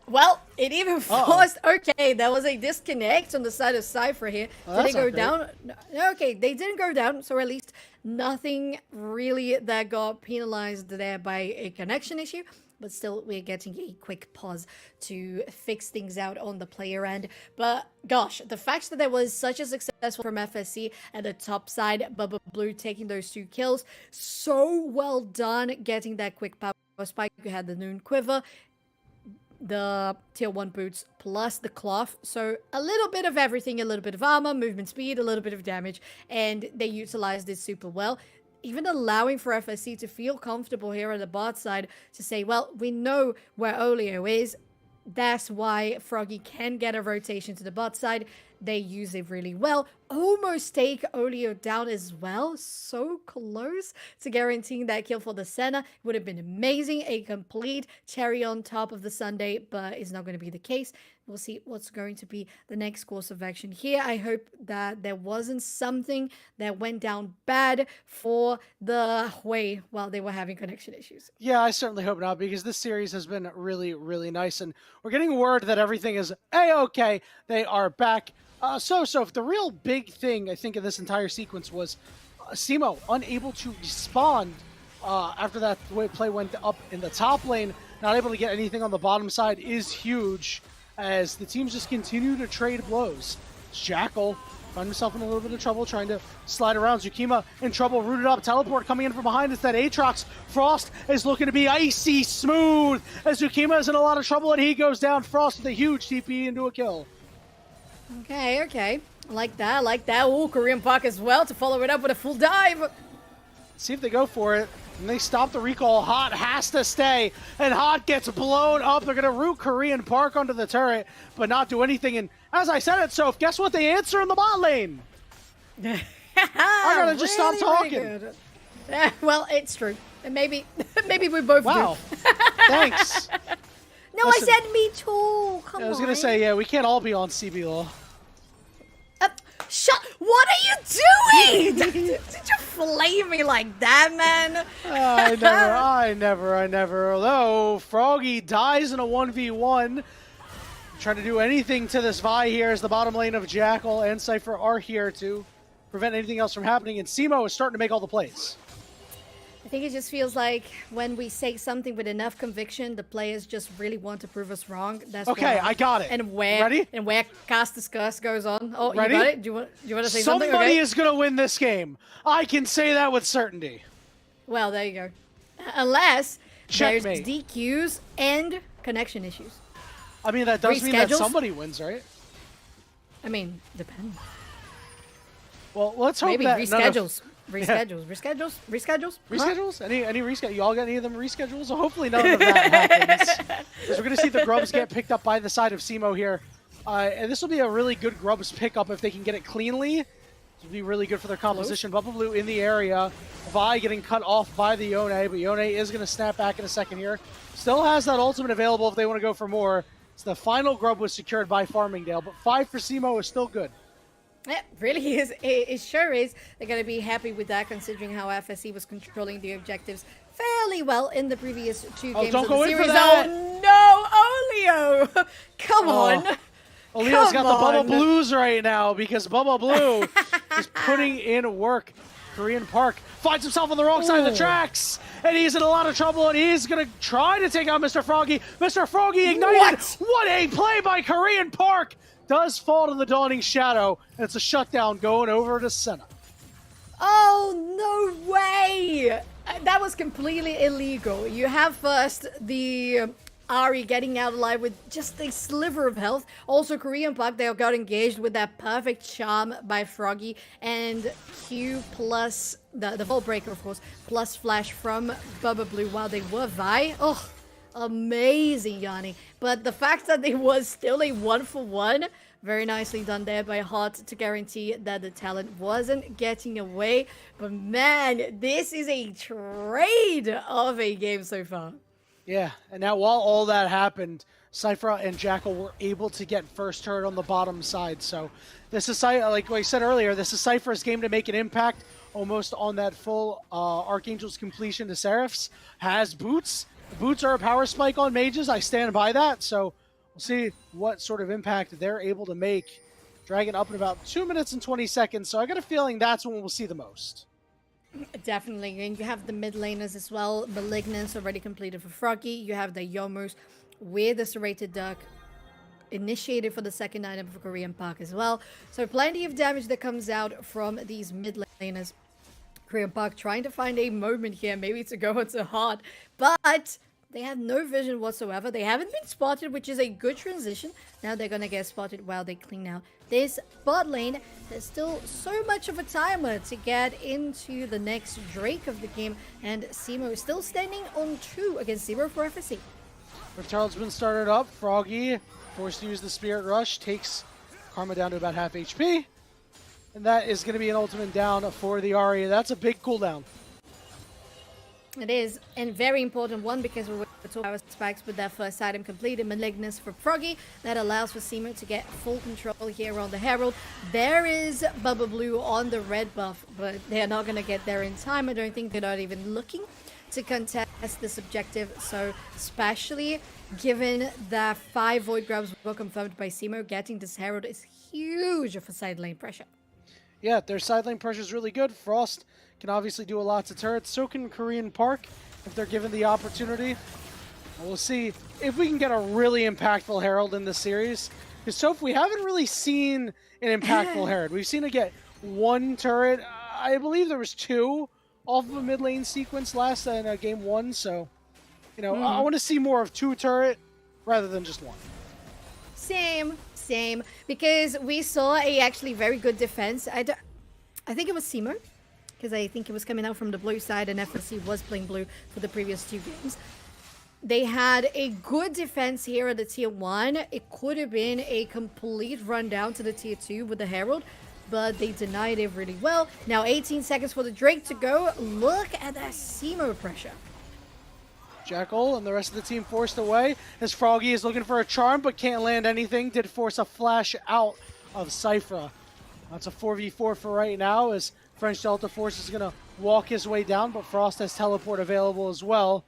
Well, it even forced. Okay, there was a disconnect on the side of Cypher here. Did they go down? No, okay, they didn't go down, so at least nothing really that got penalized there by a connection issue. But still, we're getting a quick pause to fix things out on the player end. But gosh, the fact that there was such a successful from FSC at the top side, Bubba Blue taking those 2 kills, so well done getting that quick power spike. You had the Noon Quiver, the tier 1 boots, plus the cloth. So a little bit of everything, a little bit of armor, movement speed, a little bit of damage, and they utilized this super well. Even allowing for FSC to feel comfortable here on the bot side to say, well, we know where Olio is. That's why Froggy can get a rotation to the bot side. They use it really well. Almost take Olio down as well. So close to guaranteeing that kill for the Senna. Would have been amazing. A complete cherry on top of the sundae, but it's not going to be the case. We'll see what's going to be the next course of action here. I hope that there wasn't something that went down bad for the Hui while they were having connection issues. Yeah, I certainly hope not, because this series has been really, really nice, and we're getting word that everything is A-okay. They are back. So the real big thing, I think, in this entire sequence was Simo unable to respond after that play went up in the top lane. Not able to get anything on the bottom side is huge, as the teams just continue to trade blows. Jackal found himself in a little bit of trouble trying to slide around. Zukima in trouble, rooted up. Teleport coming in from behind. It's that Aatrox. Frost is looking to be icy smooth, as Zukima is in a lot of trouble, and he goes down. Frost with a huge TP into a kill. Okay. I like that. Ooh, Korean Park as well to follow it up with a full dive. See if they go for it. And they stop the recall. Hot has to stay. And Hot gets blown up. They're going to root Korean Park onto the turret, but not do anything. And as I said it, Soph, guess what they answer in the bot lane? I gotta just stop talking. Well, it's true. And maybe we both do. Thanks. No, listen, I said me too. Come on. I was going to say, yeah, we can't all be on CB law. What are you doing? Did you flame me like that, man? I never. Although Froggy dies in a 1v1, trying to do anything to this Vi here, as the bottom lane of Jackal and Cypher are here to prevent anything else from happening, and Simo is starting to make all the plays. I think it just feels like when we say something with enough conviction, the players just really want to prove us wrong. That's okay. I got it. And where ready? And where cast discuss goes on. Oh, ready? You got it. Do you want to say something? Somebody is going to win this game. I can say that with certainty. Well, there you go. Unless Checkmate. there's DQs and connection issues. I mean, that does mean that somebody wins, right? I mean, depends. Well, let's hope maybe that reschedules. Reschedules? Huh? Any reschedules? Y'all got any of them reschedules? So hopefully none of that happens. Because we're going to see the Grubs get picked up by the side of Simo here. And this will be a really good Grubs pickup if they can get it cleanly. This will be really good for their composition. Bubba Blue in the area. Vi getting cut off by the Yone, but Yone is going to snap back in a second here. Still has that ultimate available if they want to go for more. So the final Grub was secured by Farmingdale, but 5 for Simo is still good. It really is. It sure is. They're going to be happy with that, considering how FSC was controlling the objectives fairly well in the previous 2 games don't of go the in series. for that. Oh, no, Olio! Come on. Olio's got the Bubba Blues right now, because Bubba Blue is putting in work. Korean Park finds himself on the wrong side of the tracks, and he's in a lot of trouble, and he's going to try to take out Mr. Froggy. Mr. Froggy ignited. What a play by Korean Park! Does fall to the Dawning Shadow, and it's a shutdown going over to Senna. Oh, no way! That was completely illegal. You have first the Ari getting out alive with just a sliver of health. Also, Korean Park, they got engaged with that perfect charm by Froggy, and Q plus the Vault Breaker, of course, plus Flash from Bubba Blue while they were Vi. Oh, amazing, Yanni. But the fact that it was still a 1-for-1, very nicely done there by Hot to guarantee that the talent wasn't getting away. But man, this is a trade of a game so far. Yeah, and now while all that happened, Cypher and Jackal were able to get first turret on the bottom side. So this is, like I said earlier, this is Cypher's game to make an impact almost on that full Archangel's completion to Seraphs. Has boots, Boots are a power spike on mages. I stand by that. So we'll see what sort of impact they're able to make. Dragon up in about 2 minutes and 20 seconds. So I got a feeling that's when we'll see the most. Definitely. And you have the mid laners as well. Malignance already completed for Froggy. You have the Yomus with the Serrated Duck initiated for the second item for Korean Park as well. So plenty of damage that comes out from these mid laners. Korean Park trying to find a moment here, maybe to go into hard, but they have no vision whatsoever. They haven't been spotted, which is a good transition. Now they're going to get spotted while they clean out this bot lane. There's still so much of a timer to get into the next Drake of the game, and Simo is still standing on 2 against 0 for FSC. Rift Herald's been started up. Froggy forced to use the Spirit Rush, takes Karma down to about half HP. And that is going to be an ultimate down for the Arya. That's a big cooldown. It is, and very important one, because we're talking power spikes with that first item completed, Malignance for Froggy. That allows for Simo to get full control here on the Herald. There is Bubba Blue on the red buff, but they're not going to get there in time. I don't think they're not even looking to contest this objective. So especially given that 5 Void Grabs were confirmed by Simo, getting this Herald is huge for side lane pressure. Yeah, their side lane pressure is really good. Frost can obviously do a lot to turrets. So can Korean Park if they're given the opportunity. And we'll see if we can get a really impactful Herald in this series. Because so we haven't really seen an impactful Herald. We've seen it get 1 turret. I believe there was 2 off of a mid lane sequence last in game 1. So, you know, I want to see more of 2 turret rather than just 1. Same, because we saw a actually very good defense. I think it was Simo, because I think it was coming out from the blue side, and FSC was playing blue for the previous 2 games. They had a good defense here at the tier 1. It could have been a complete rundown to the tier 2 with the Herald, but they denied it really well. Now 18 seconds for the Drake to go. Look at that Simo pressure. Jackal and the rest of the team forced away as Froggy is looking for a charm but can't land anything. Did force a flash out of Cypher. That's a 4v4 for right now as French Delta Force is going to walk his way down, but Frost has teleport available as well.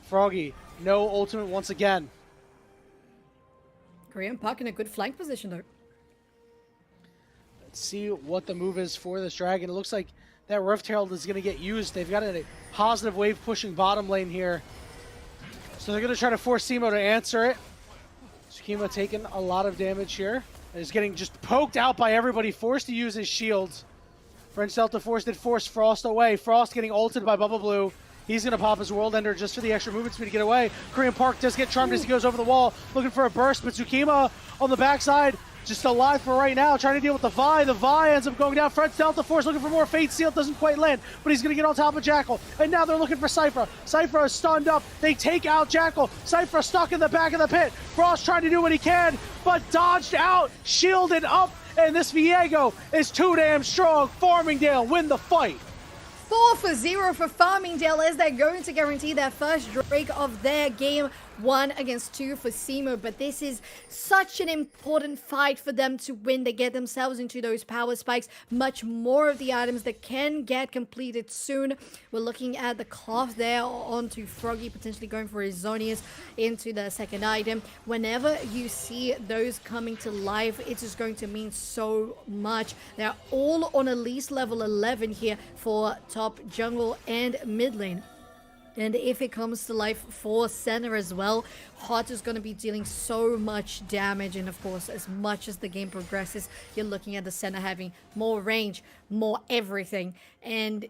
Froggy, no ultimate once again. Korean Park in a good flank position though. Let's see what the move is for this Dragon. It looks like that Rift Herald is going to get used. They've got a positive wave pushing bottom lane here. So they're going to try to force Simo to answer it. Tsukima taking a lot of damage here. Is getting just poked out by everybody, forced to use his shields. French Delta Force did force Frost away. Frost getting ulted by Bubba Blue. He's going to pop his World Ender just for the extra movement speed to get away. Korean Park does get charmed as he goes over the wall, looking for a burst, but Tsukima on the backside, just alive for right now, trying to deal with the Vi. The Vi ends up going down. French Delta Force looking for more. Fate Seal doesn't quite land, but he's going to get on top of Jackal. And now they're looking for Cypher. Cypher is stunned up. They take out Jackal. Cypher stuck in the back of the pit. Frost trying to do what he can, but dodged out, shielded up, and this Viego is too damn strong. Farmingdale win the fight. 4-0 for Farmingdale as they're going to guarantee their first Drake of their game. 1 against 2 for Simo, but this is such an important fight for them to win. They get themselves into those power spikes, much more of the items that can get completed soon. We're looking at the cloth there onto Froggy, potentially going for his Zonius into the second item. Whenever you see those coming to life, it is going to mean so much. They're all on at least level 11 here for top jungle and mid lane. And if it comes to life for center as well, Hot is going to be dealing so much damage. And of course, as much as the game progresses, you're looking at the center having more range, more everything. And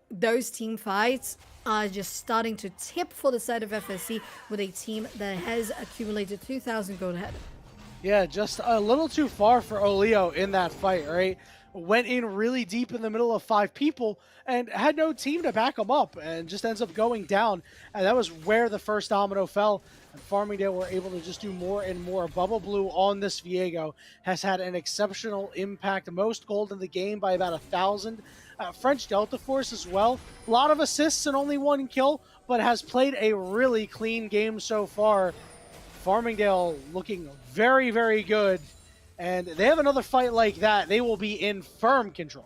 those team fights are just starting to tip for the side of FSC with a team that has accumulated 2,000 gold ahead. Yeah, just a little too far for Oleo in that fight, right? Went in really deep in the middle of 5 people and had no team to back him up and just ends up going down. And that was where the first domino fell. And Farmingdale were able to just do more and more. Bubba Blue on this Viego has had an exceptional impact. Most gold in the game by about 1,000. French Delta Force as well. A lot of assists and only 1 kill, but has played a really clean game so far. Farmingdale looking very, very good. And they have another fight like that, they will be in firm control.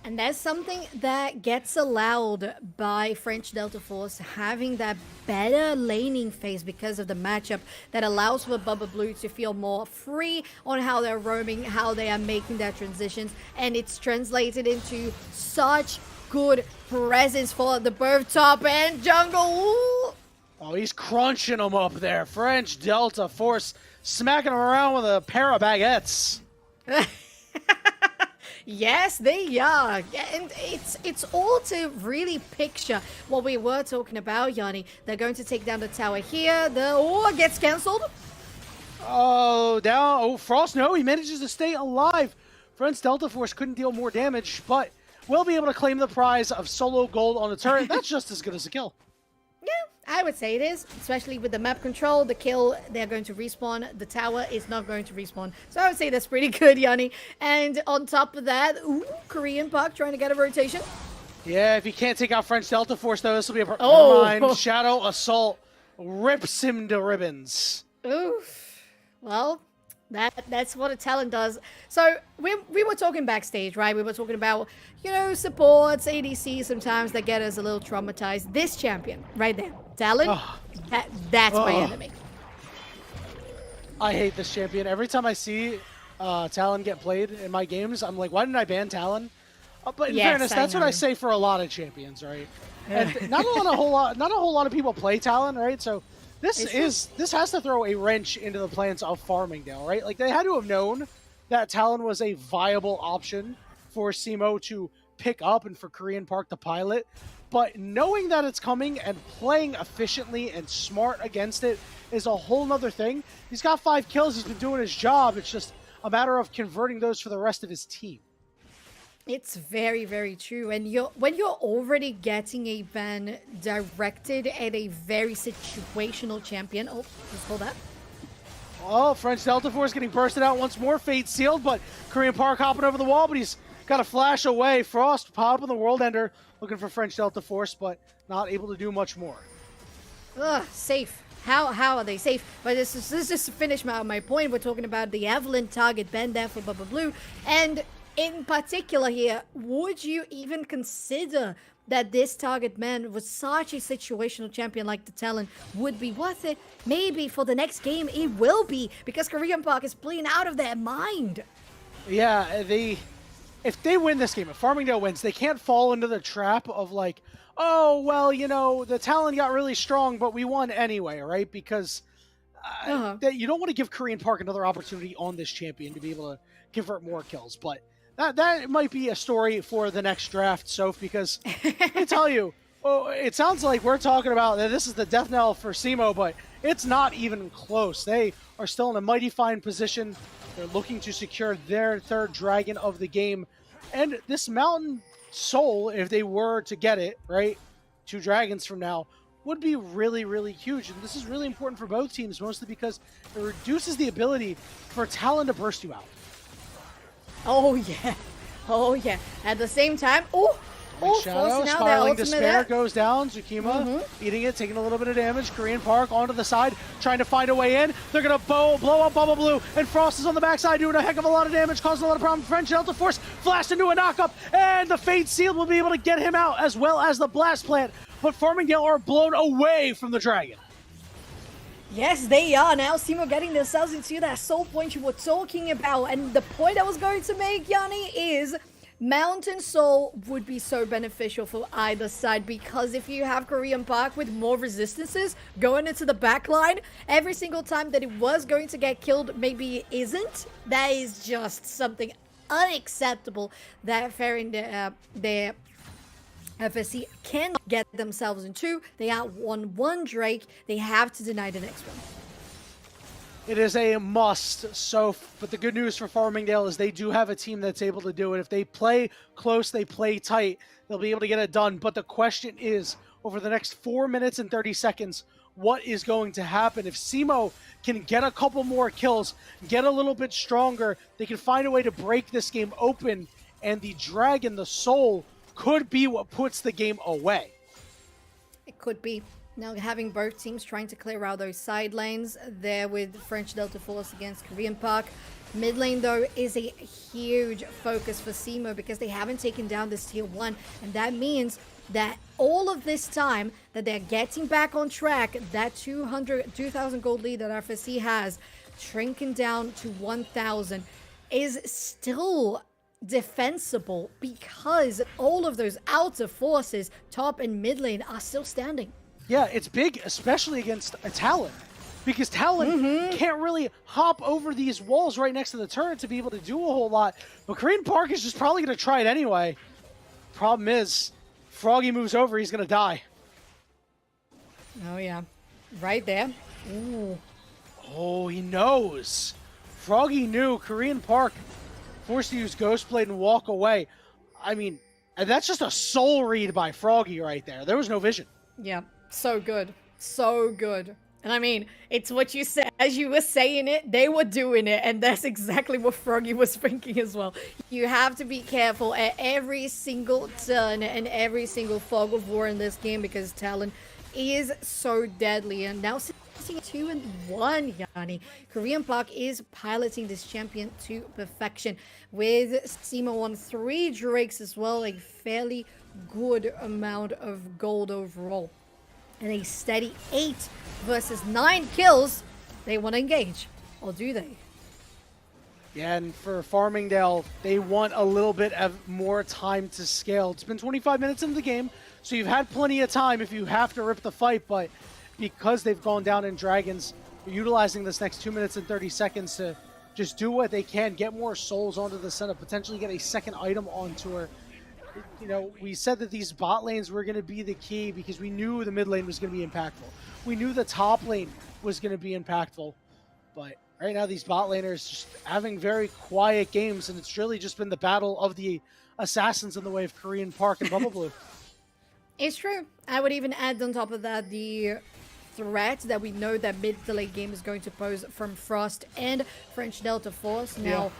And that's something that gets allowed by French Delta Force, having that better laning phase because of the matchup that allows for Bubba Blue to feel more free on how they're roaming, how they are making their transitions, and it's translated into such good presence for the both top and jungle. Ooh. Oh, he's crunching them up there. French Delta Force smacking him around with a pair of baguettes. Yes, they are. And it's all to really picture what we were talking about, Yanni. They're going to take down the tower here. The war gets cancelled. Oh, down. Oh, Frost, no, he manages to stay alive. French Delta Force couldn't deal more damage, but will be able to claim the prize of solo gold on the turret. That's just as good as a kill. Yeah, I would say it is, especially with the map control. The kill, they're going to respawn. The tower is not going to respawn. So I would say that's pretty good, Yanni. And on top of that, ooh, Korean Park trying to get a rotation. Yeah, if he can't take out French Delta Force, though, this will be a Oh. Never mind. Shadow Assault rips him to ribbons. Oof. Well, that's what a talent does. So we were talking backstage, right? We were talking about, you know, supports, ADC sometimes that get us a little traumatized. This champion right there, Talon, that's my enemy. I hate this champion. Every time I see Talon get played in my games, I'm like, why didn't I ban Talon? But in fairness, that's what I say for a lot of champions, right? And not a whole lot of people play Talon, right? So this has to throw a wrench into the plans of Farmingdale, right? Like, they had to have known that Talon was a viable option for Simo to pick up and for Korean Park to pilot. But knowing that it's coming and playing efficiently and smart against it is a whole nother thing. He's got 5 kills. He's been doing his job. It's just a matter of converting those for the rest of his team. It's very, very true. And when you're already getting a ban directed at a very situational champion. Oh, just hold that. Oh, French Delta Force getting bursted out once more. Fate sealed, but Korean Park hopping over the wall, but he's got a flash away. Frost pop in the World Ender, looking for French Delta Force, but not able to do much more. Ugh, safe. How are they safe? But this is just to finish my point. We're talking about the Evelyn target ban there for Bubba Blue. And in particular here, would you even consider that this target man was such a situational champion like the Talon would be worth it? Maybe for the next game it will be, because Korean Park is playing out of their mind. Yeah, if they win this game, if Farmingdale wins, they can't fall into the trap of like, oh, well, you know, the Talon got really strong, but we won anyway, right? Because you don't want to give Korean Park another opportunity on this champion to be able to convert more kills, but that might be a story for the next draft, Soph, because I tell you, it sounds like we're talking about that this is the death knell for Simo, but it's not even close. They are still in a mighty fine position. They're looking to secure their 3rd dragon of the game. And this Mountain Soul, if they were to get it, right, 2 dragons from now, would be really, really huge. And this is really important for both teams, mostly because it reduces the ability for Talon to burst you out. Oh yeah, oh yeah. At the same time, Shadow, Spiraling Despair goes down. Tsukima eating it, taking a little bit of damage. Korean Park onto the side, trying to find a way in. They're going to blow up Bubba Blue, and Frost is on the backside doing a heck of a lot of damage, causing a lot of problems. French Delta Force flashed into a knockup, and the Fate Seal will be able to get him out, as well as the Blast Plant. But Farmingdale are blown away from the Dragon. Yes, they are. Now Simo getting themselves into that soul point you were talking about. And the point I was going to make, Yanni, is Mountain Soul would be so beneficial for either side, because if you have Korean Park with more resistances going into the back line, every single time that it was going to get killed, maybe it isn't. That is just something unacceptable that their FSC cannot get themselves into. They outwon 1 Drake. They have to deny the next one. It is a must, but the good news for Farmingdale is they do have a team that's able to do it. If they play close, they play tight, they'll be able to get it done. But the question is, over the next 4 minutes and 30 seconds, what is going to happen? If Simo can get a couple more kills, get a little bit stronger, they can find a way to break this game open, and the Dragon, the Soul, could be what puts the game away. It could be. Now having both teams trying to clear out those side lanes there with French Delta Force against Korean Park. Mid lane, though, is a huge focus for SEMO because they haven't taken down this tier 1. And that means that all of this time that they're getting back on track, that 2,000 gold lead that FSC has, shrinking down to 1,000, is still defensible because all of those outer forces, top and mid lane, are still standing. Yeah, it's big, especially against a Talon. Because Talon can't really hop over these walls right next to the turret to be able to do a whole lot. But Korean Park is just probably going to try it anyway. Problem is, Froggy moves over, he's going to die. Oh, yeah. Right there. Ooh. Oh, he knows. Froggy knew. Korean Park forced to use Ghostblade and walk away. I mean, that's just a soul read by Froggy right there. There was no vision. Yeah, so good. So good. And I mean, it's what you said. As you were saying it, they were doing it. And that's exactly what Froggy was thinking as well. You have to be careful at every single turn and every single fog of war in this game because Talon is so deadly. And now sitting 2-1, Yanni. Korean Park is piloting this champion to perfection. With SEMO on 3 Drakes as well, a fairly good amount of gold overall. And a steady 8 versus 9 kills. They want to engage, or do they? Yeah, and for Farmingdale, they want a little bit of more time to scale. It's been 25 minutes into the game, so you've had plenty of time if you have to rip the fight, but because they've gone down in Dragons, they're utilizing this next 2 minutes and 30 seconds to just do what they can, get more souls onto the center, potentially get a second item onto her. You know, we said that these bot lanes were going to be the key because we knew the mid lane was going to be impactful. We knew the top lane was going to be impactful. But right now, these bot laners just having very quiet games, and it's really just been the battle of the assassins in the way of Korean Park and Bubble Blue. It's true. I would even add on top of that the threat that we know that mid to late game is going to pose from Frost and French Delta Force. Now,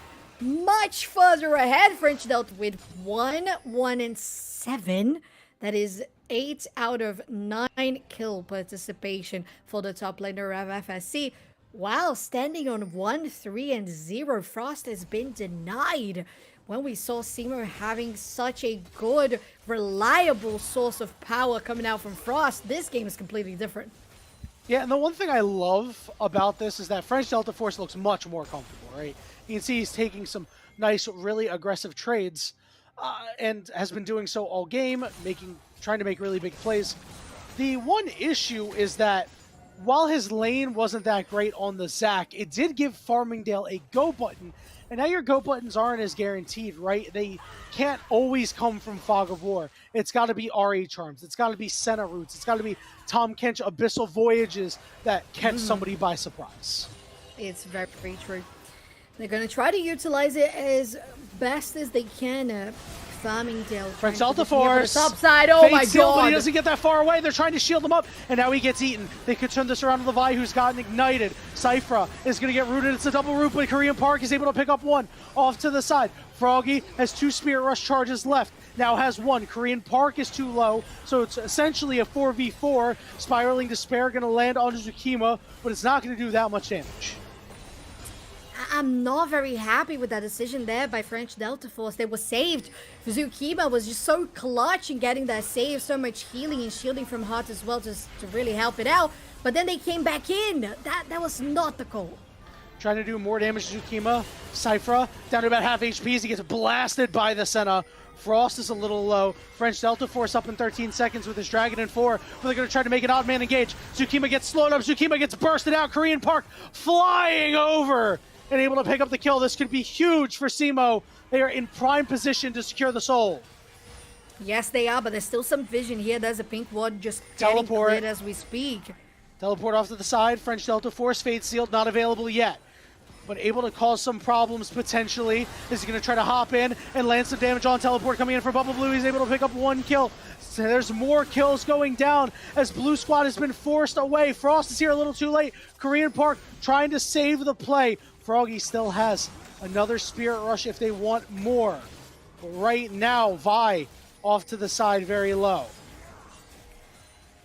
much further ahead, French Delta with 1-1-7. That is 8 out of 9 kill participation for the top laner of FSC. While standing on 1-3-0, Frost has been denied. When we saw SEMO having such a good, reliable source of power coming out from Frost, this game is completely different. Yeah, and the one thing I love about this is that French Delta Force looks much more comfortable, right? You can see he's taking some nice, really aggressive trades and has been doing so all game, trying to make really big plays. The one issue is that while his lane wasn't that great on the Zac, it did give Farmingdale a go button. And now your go buttons aren't as guaranteed, right? They can't always come from Fog of War. It's got to be RA Charms. It's got to be Senna Roots. It's got to be Tom Kench Abyssal Voyages that catch somebody by surprise. It's very, very true. They're going to try to utilize it as best as they can. Farmingdale. French Delta Force. Upside. Oh my god. He doesn't get that far away. They're trying to shield him up, and now he gets eaten. They could turn this around to Levi, who's gotten ignited. Cypher is going to get rooted. It's a double root, but Korean Park is able to pick up one off to the side. Froggy has 2 Spirit Rush charges left. Now has 1. Korean Park is too low, so it's essentially a 4v4. Spiraling Despair going to land on Zukima, but it's not going to do that much damage. I'm not very happy with that decision there by French Delta Force. They were saved. Zukima was just so clutch in getting that save, so much healing and shielding from Heart as well, just to really help it out. But then they came back in. That was not the goal. Trying to do more damage to Zukima. Cypher down to about half HP as he gets blasted by the Senna. Frost is a little low. French Delta Force up in 13 seconds with his Dragon in 4. But they're going to try to make an odd man engage. Zukima gets slowed up. Zukima gets bursted out. Korean Park flying over and able to pick up the kill. This could be huge for SEMO. They are in prime position to secure the soul. Yes, they are, but there's still some vision here. There's a pink ward just teleport getting cleared as we speak. Teleport off to the side. French Delta Force, Fate Sealed, not available yet, but able to cause some problems potentially. Is he going to try to hop in and land some damage on Teleport coming in for Bubble Blue? He's able to pick up 1 kill. So there's more kills going down as Blue Squad has been forced away. Frost is here a little too late. Korean Park trying to save the play. Froggy still has another Spirit Rush if they want more. But right now, Vi off to the side very low.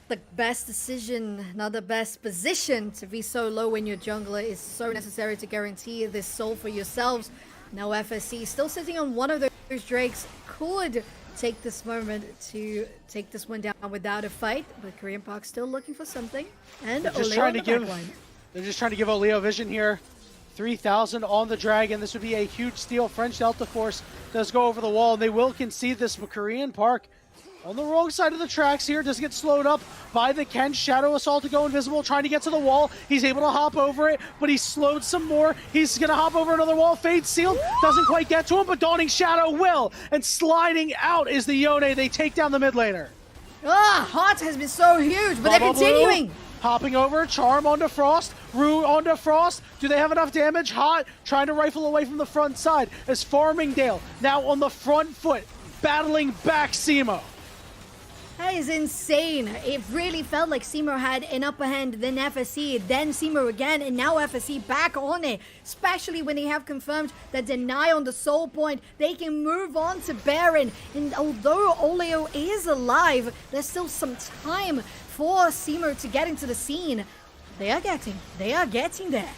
the best decision, not the best position to be so low when your jungler is so necessary to guarantee this soul for yourselves. Now FSC still sitting on one of those Drakes, could take this moment to take this one down without a fight, but Korean Park still looking for something. And they're just trying to give Oleo vision here. 3,000 on the Dragon. This would be a huge steal. French Delta Force does go over the wall, and they will concede this. But Korean Park on the wrong side of the tracks here, does get slowed up by the Ken. Shadow Assault to go invisible, trying to get to the wall. He's able to hop over it, but he's slowed some more. He's going to hop over another wall. Fade sealed, doesn't quite get to him, but Dawning Shadow will. And sliding out is the Yone. They take down the mid laner. Hot has been so huge, but they're continuing. Hopping over, Charm onto Frost, Rue onto Frost. Do they have enough damage? Hot trying to rifle away from the front side as Farmingdale now on the front foot, battling back Simo. That is insane. It really felt like Simo had an upper hand, then FSC, then Simo again, and now FSC back on it. Especially when they have confirmed that Deny on the soul point, they can move on to Baron. And although Oleo is alive, there's still some time for Simo to get into the scene. They are getting there.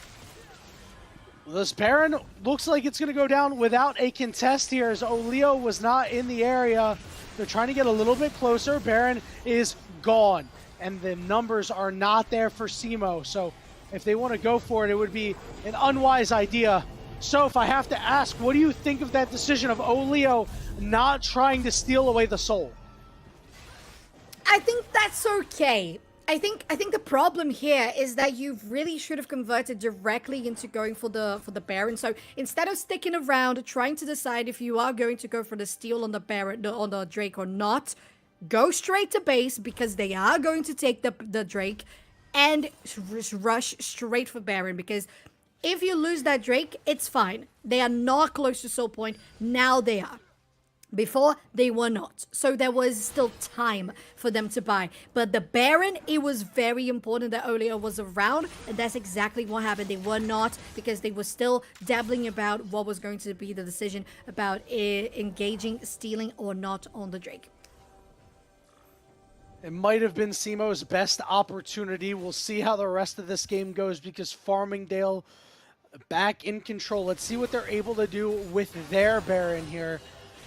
This Baron looks like it's going to go down without a contest here, as Oleo was not in the area. They're trying to get a little bit closer. Baron is gone, and the numbers are not there for Simo. So if they want to go for it, it would be an unwise idea. So if I have to ask, what do you think of that decision of Oleo not trying to steal away the soul? I think that's okay. I think the problem here is that you really should have converted directly into going for the Baron. So instead of sticking around trying to decide if you are going to go for the steal on the Baron on the Drake or not, go straight to base because they are going to take the Drake, and rush straight for Baron, because if you lose that Drake, it's fine. They are not close to soul point. Now they are. Before, they were not. So there was still time for them to buy. But the Baron, it was very important that Oleo was around. And that's exactly what happened. They were not, because they were still dabbling about what was going to be the decision about engaging, stealing, or not on the Drake. It might have been Simo's best opportunity. We'll see how the rest of this game goes, because Farmingdale back in control. Let's see what they're able to do with their Baron here.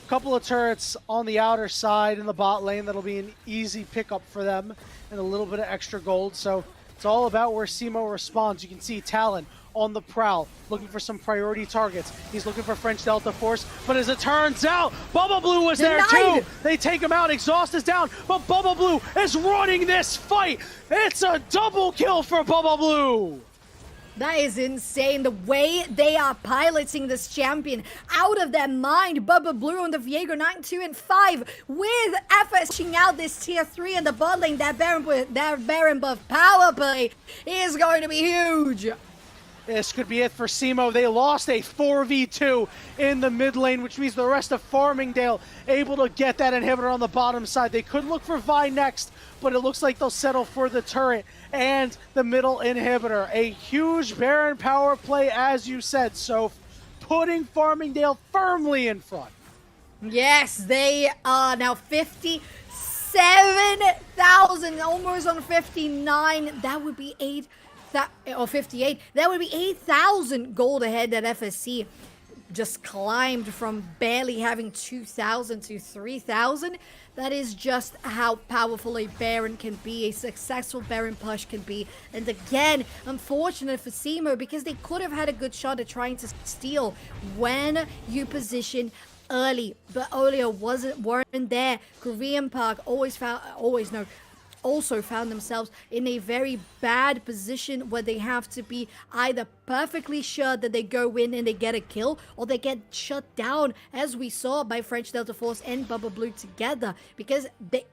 Couple of turrets on the outer side in the bot lane. That'll be an easy pickup for them, and a little bit of extra gold. So it's all about where Simo responds. You can see Talon on the prowl, looking for some priority targets. He's looking for French Delta Force, but as it turns out, Bubba Blue was there too. They take him out. Exhaust is down, but Bubba Blue is running this fight. It's a double kill for Bubba Blue. That is insane, the way they are piloting this champion out of their mind. Bubba Blue on the Viego 9, 2, and 5 with FSing out this tier 3 in the bot lane. That Baron buff power play is going to be huge. This could be it for Simo. They lost a 4v2 in the mid lane, which means the rest of Farmingdale able to get that inhibitor on the bottom side. They could look for Vi next, but it looks like they'll settle for the turret and the middle inhibitor. A huge Baron power play, as you said, so putting Farmingdale firmly in front. Yes, they are now 57,000, almost on 59. That would be 58. That would be 8,000 gold ahead that FSC just climbed from barely having 2,000 to 3,000. That is just how powerful a Baron can be, a successful Baron push can be. And again, unfortunate for Simo, because they could have had a good shot at trying to steal when you position early, but Oleo weren't there. Korean Park also found themselves in a very bad position where they have to be either perfectly sure that they go in and they get a kill, or they get shut down, as we saw by French Delta Force and Bubba Blue together, because they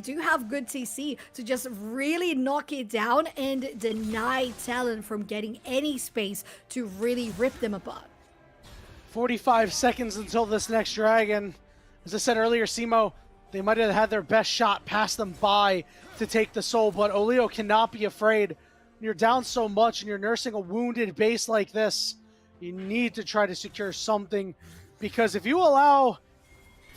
do have good TC to just really knock it down and deny Talon from getting any space to really rip them apart. 45 seconds until this next Dragon. As I said earlier, Simo, they might have had their best shot pass them by to take the soul, but Oleo cannot be afraid. When you're down so much and you're nursing a wounded base like this, you need to try to secure something, because if you allow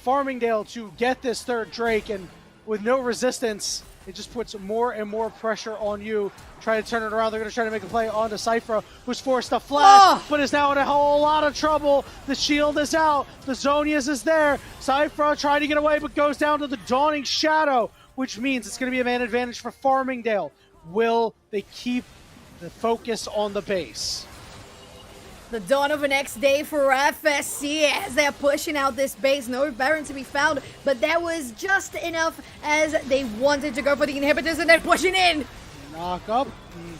Farmingdale to get this third Drake and with no resistance, it just puts more and more pressure on you. Try to turn it around. They're going to try to make a play onto Cypher, who's forced to flash, but is now in a whole lot of trouble. The shield is out. The Zonias is there. Cypher trying to get away, but goes down to the Dawning Shadow, which means it's going to be a man advantage for Farmingdale. Will they keep the focus on the base? The dawn of the next day for FSC as they're pushing out this base. No Baron to be found, but that was just enough as they wanted to go for the inhibitors and they're pushing in. Knock up.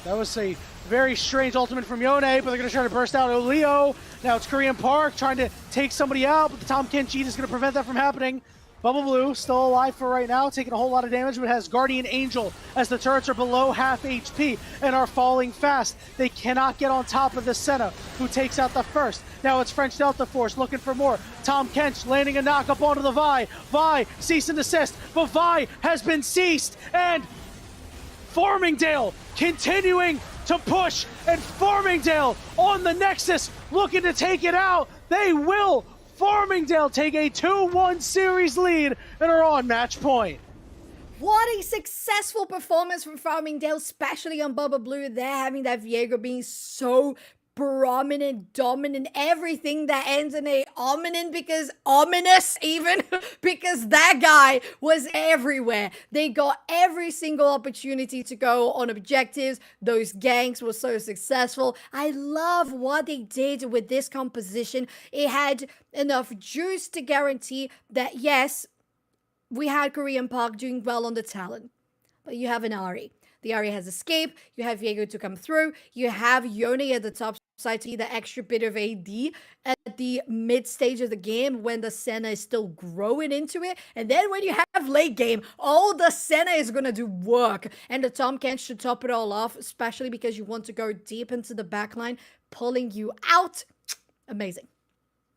That was a very strange ultimate from Yone, but they're going to try to burst out Oleo. Now it's Korean Park trying to take somebody out, but the Tom Kent cheat is going to prevent that from happening. Bubble Blue still alive for right now, taking a whole lot of damage, but has Guardian Angel as the turrets are below half HP and are falling fast. They cannot get on top of the Senna, who takes out the first. Now it's French Delta Force looking for more. Tom Kench landing a knock up onto the Vi. Vi, cease and desist, but Vi has been ceased, and Farmingdale continuing to push, and Farmingdale on the Nexus looking to take it out. They will. Farmingdale take a 2-1 series lead and are on match point. What a successful performance from Farmingdale, especially on Bubba Blue. They're having that Viego being so prominent, dominant, everything that ends in a ominous, because ominous even, because that guy was everywhere. They got every single opportunity to go on objectives. Those ganks were so successful. I love what they did with this composition. It had enough juice to guarantee that, yes, we had Korean Park doing well on the talent, but you have an Ari. The Ari has escape. You have Viego to come through. You have Yone at the top side to be the extra bit of AD at the mid stage of the game when the Senna is still growing into it. And then when you have late game, all the Senna is going to do work. And the Tom Kent should top it all off, especially because you want to go deep into the backline, pulling you out. Amazing.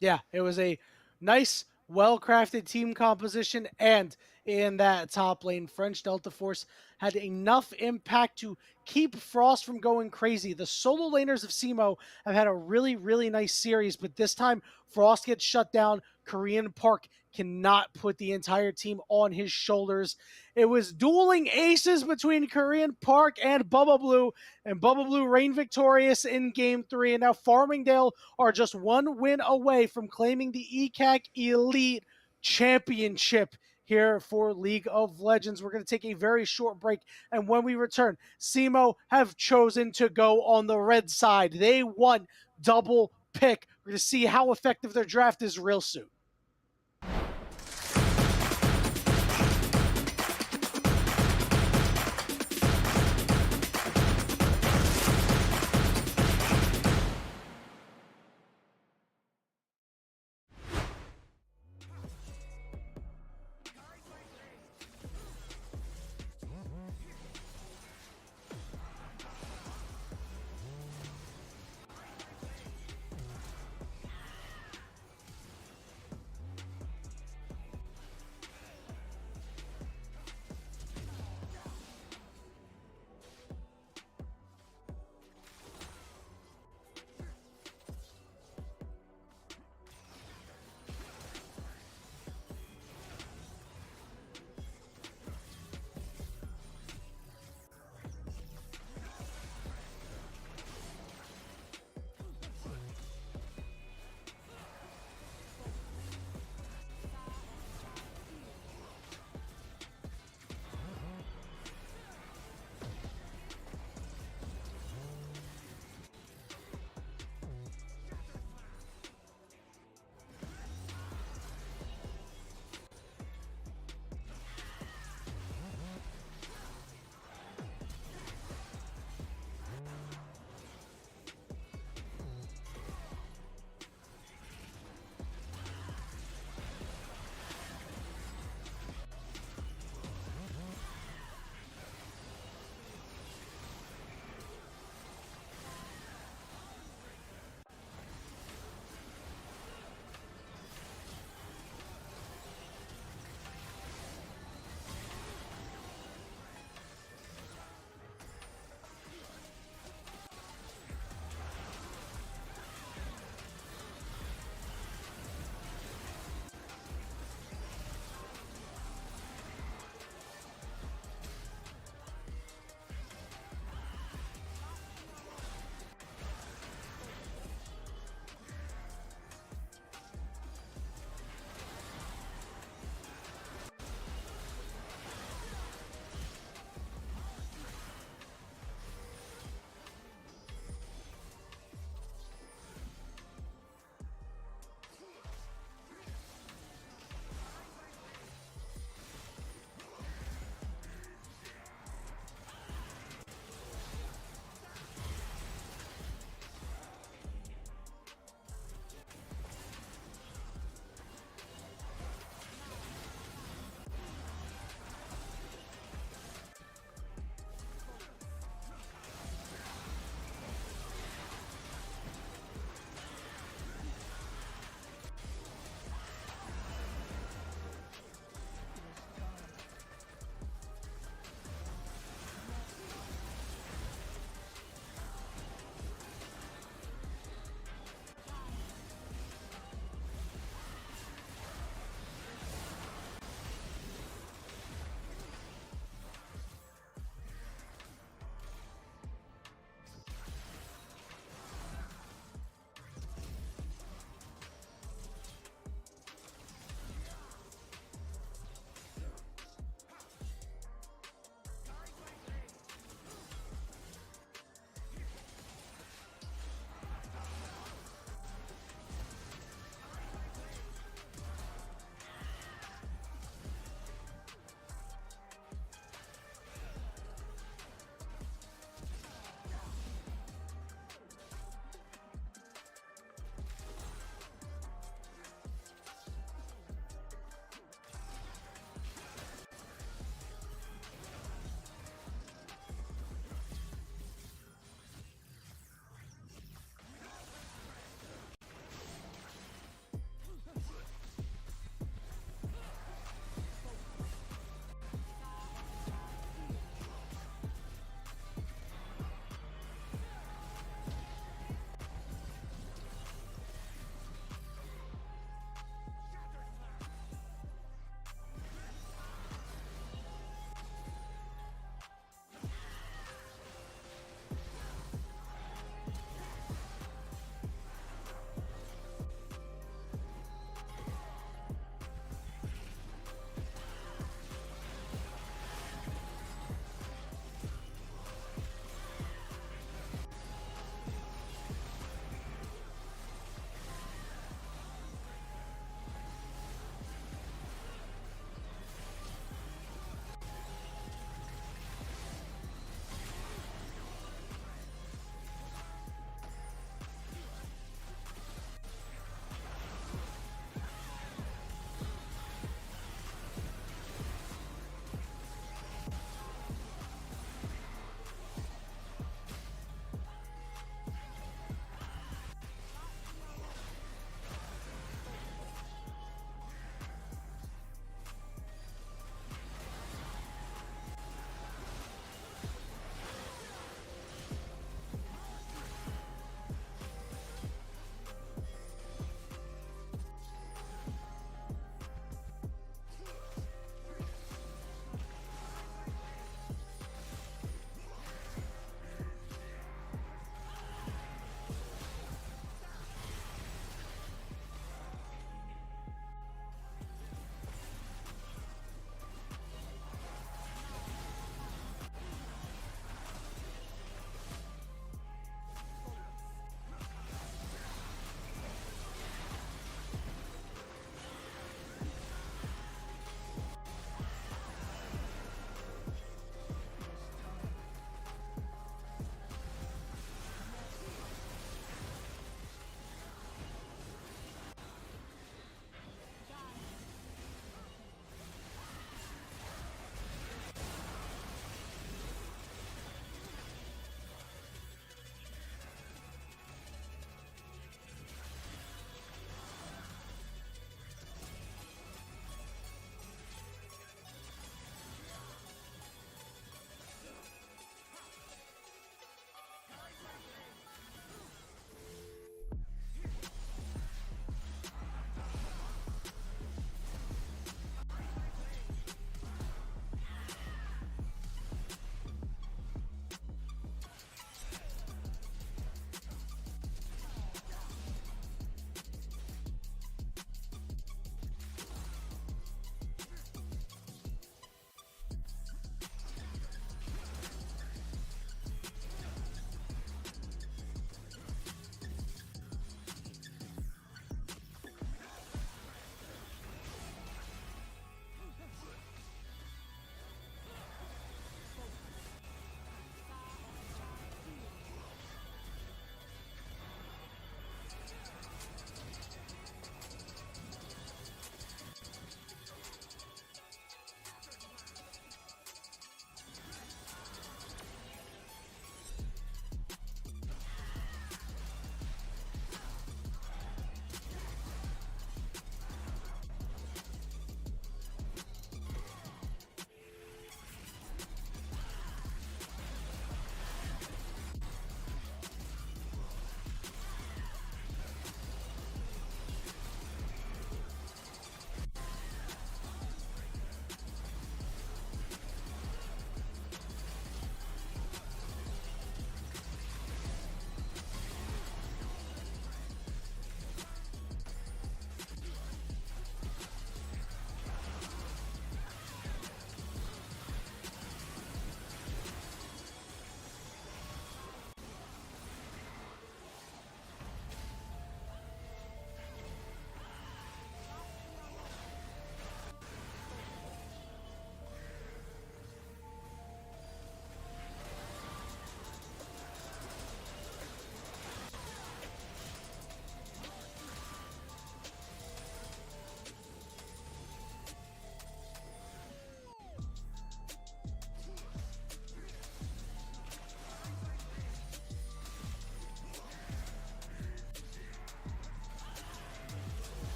Yeah, it was a nice, well-crafted team composition, and in that top lane, French Delta Force had enough impact to keep Frost from going crazy. The solo laners of SEMO have had a really, really nice series, but this time Frost gets shut down. Korean Park cannot put the entire team on his shoulders. It was dueling aces between Korean Park and Bubba Blue, and Bubba Blue reigned victorious in Game 3, and now Farmingdale are just one win away from claiming the ECAC Elite Championship here for League of Legends. We're going to take a very short break, and when we return, SEMO have chosen to go on the red side. They won double pick. We're going to see how effective their draft is real soon.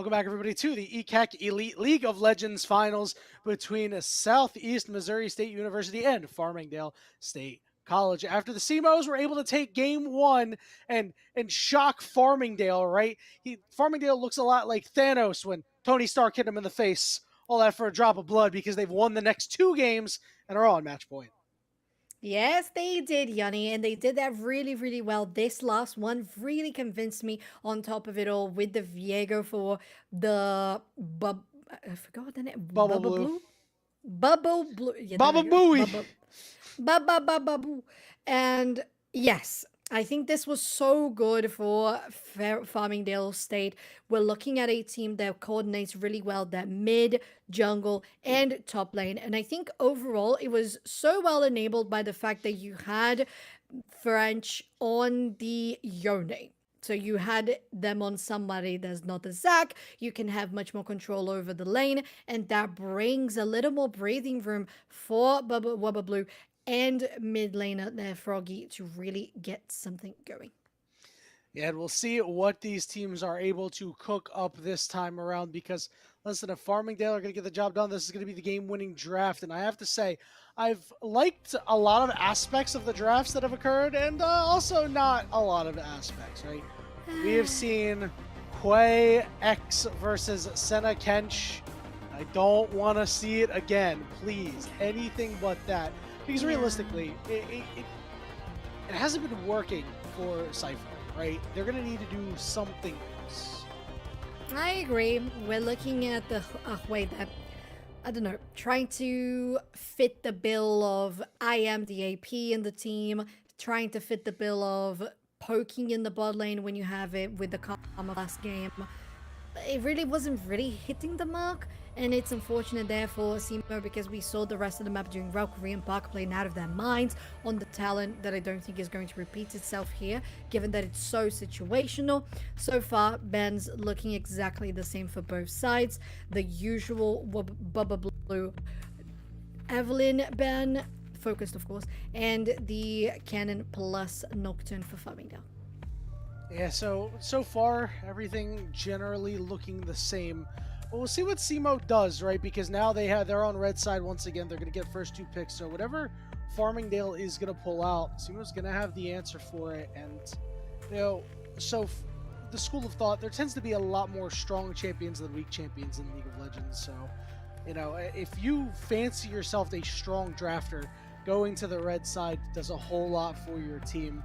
Welcome back, everybody, to the ECAC Elite League of Legends Finals between Southeast Missouri State University and Farmingdale State College. After the CMOs were able to take game one and shock Farmingdale, right? Farmingdale looks a lot like Thanos when Tony Stark hit him in the face. All that for a drop of blood because they've won the next 2 games and are on match point. Yes, they did, Yanni, and they did that really, really well. This last one really convinced me on top of it all with the Viego for the I forgot the name. Bubble Blue. Bubble Blue. Yeah, Baba Booey. Boo. And yes, I think this was so good for Farmingdale State. We're looking at a team that coordinates really well that mid, jungle, and top lane. And I think overall it was so well enabled by the fact that you had French on the Yone. So you had them on somebody that's not a Zac. You can have much more control over the lane. And that brings a little more breathing room for Bubba Blue and mid laner there, Froggy, to really get something going. Yeah, and we'll see what these teams are able to cook up this time around because, listen, if Farmingdale are going to get the job done, this is going to be the game-winning draft. And I have to say, I've liked a lot of aspects of the drafts that have occurred and also not a lot of aspects, right? We have seen Quay X versus Senna Kench. I don't want to see it again, please. Anything but that. Because realistically, it hasn't been working for Cypher, right? They're going to need to do something else. I agree. We're looking at the way that, I don't know, trying to fit the bill of I am the AP in the team, trying to fit the bill of poking in the bot lane when you have it with the Karma last game. It really wasn't really hitting the mark. And it's unfortunate there for Simo because we saw the rest of the map during Valkyrie and Park playing out of their minds on the talent that I don't think is going to repeat itself here, given that it's so situational. So far, Ben's looking exactly the same for both sides. The usual Bubba Blue, Evelyn, Ben, focused of course, and the Cannon plus Nocturne for Farmingdale. Yeah, so far, everything generally looking the same. Well, we'll see what SEMO does, right? Because now they're on red side once again. They're going to get first 2 picks. So whatever Farmingdale is going to pull out, SEMO's going to have the answer for it. And, so the school of thought, there tends to be a lot more strong champions than weak champions in League of Legends. So, if you fancy yourself a strong drafter, going to the red side does a whole lot for your team.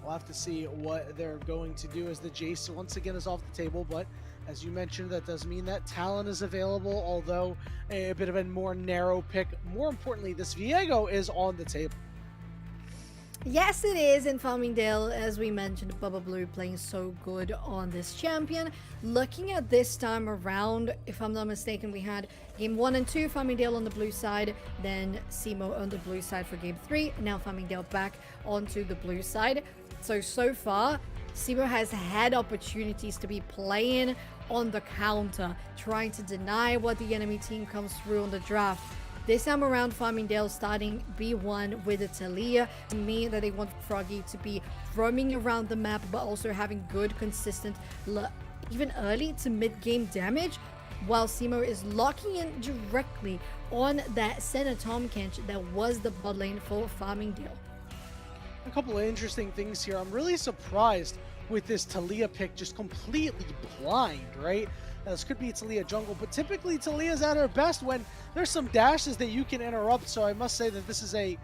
We'll have to see what they're going to do as the Jace once again is off the table, but as you mentioned, that does mean that Talon is available, although a bit of a more narrow pick. More importantly, this Viego is on the table. Yes, it is in Farmingdale, as we mentioned, Bubba Blue playing so good on this champion. Looking at this time around, if I'm not mistaken, we had game 1 and 2, Farmingdale on the blue side, then Simo on the blue side for game 3, now Farmingdale back onto the blue side. So far, Simo has had opportunities to be playing on the counter, trying to deny what the enemy team comes through on the draft. This time around, Farmingdale starting B1 with a Talia. To me, that they want Froggy to be roaming around the map, but also having good, consistent, even early to mid-game damage, while Simo is locking in directly on that center Tom Kench that was the bot lane for Farmingdale. A couple of interesting things here. I'm really surprised with this Talia pick, just completely blind, right? Now, this could be Talia jungle, but typically Talia's at her best when there's some dashes that you can interrupt, so I must say that this is a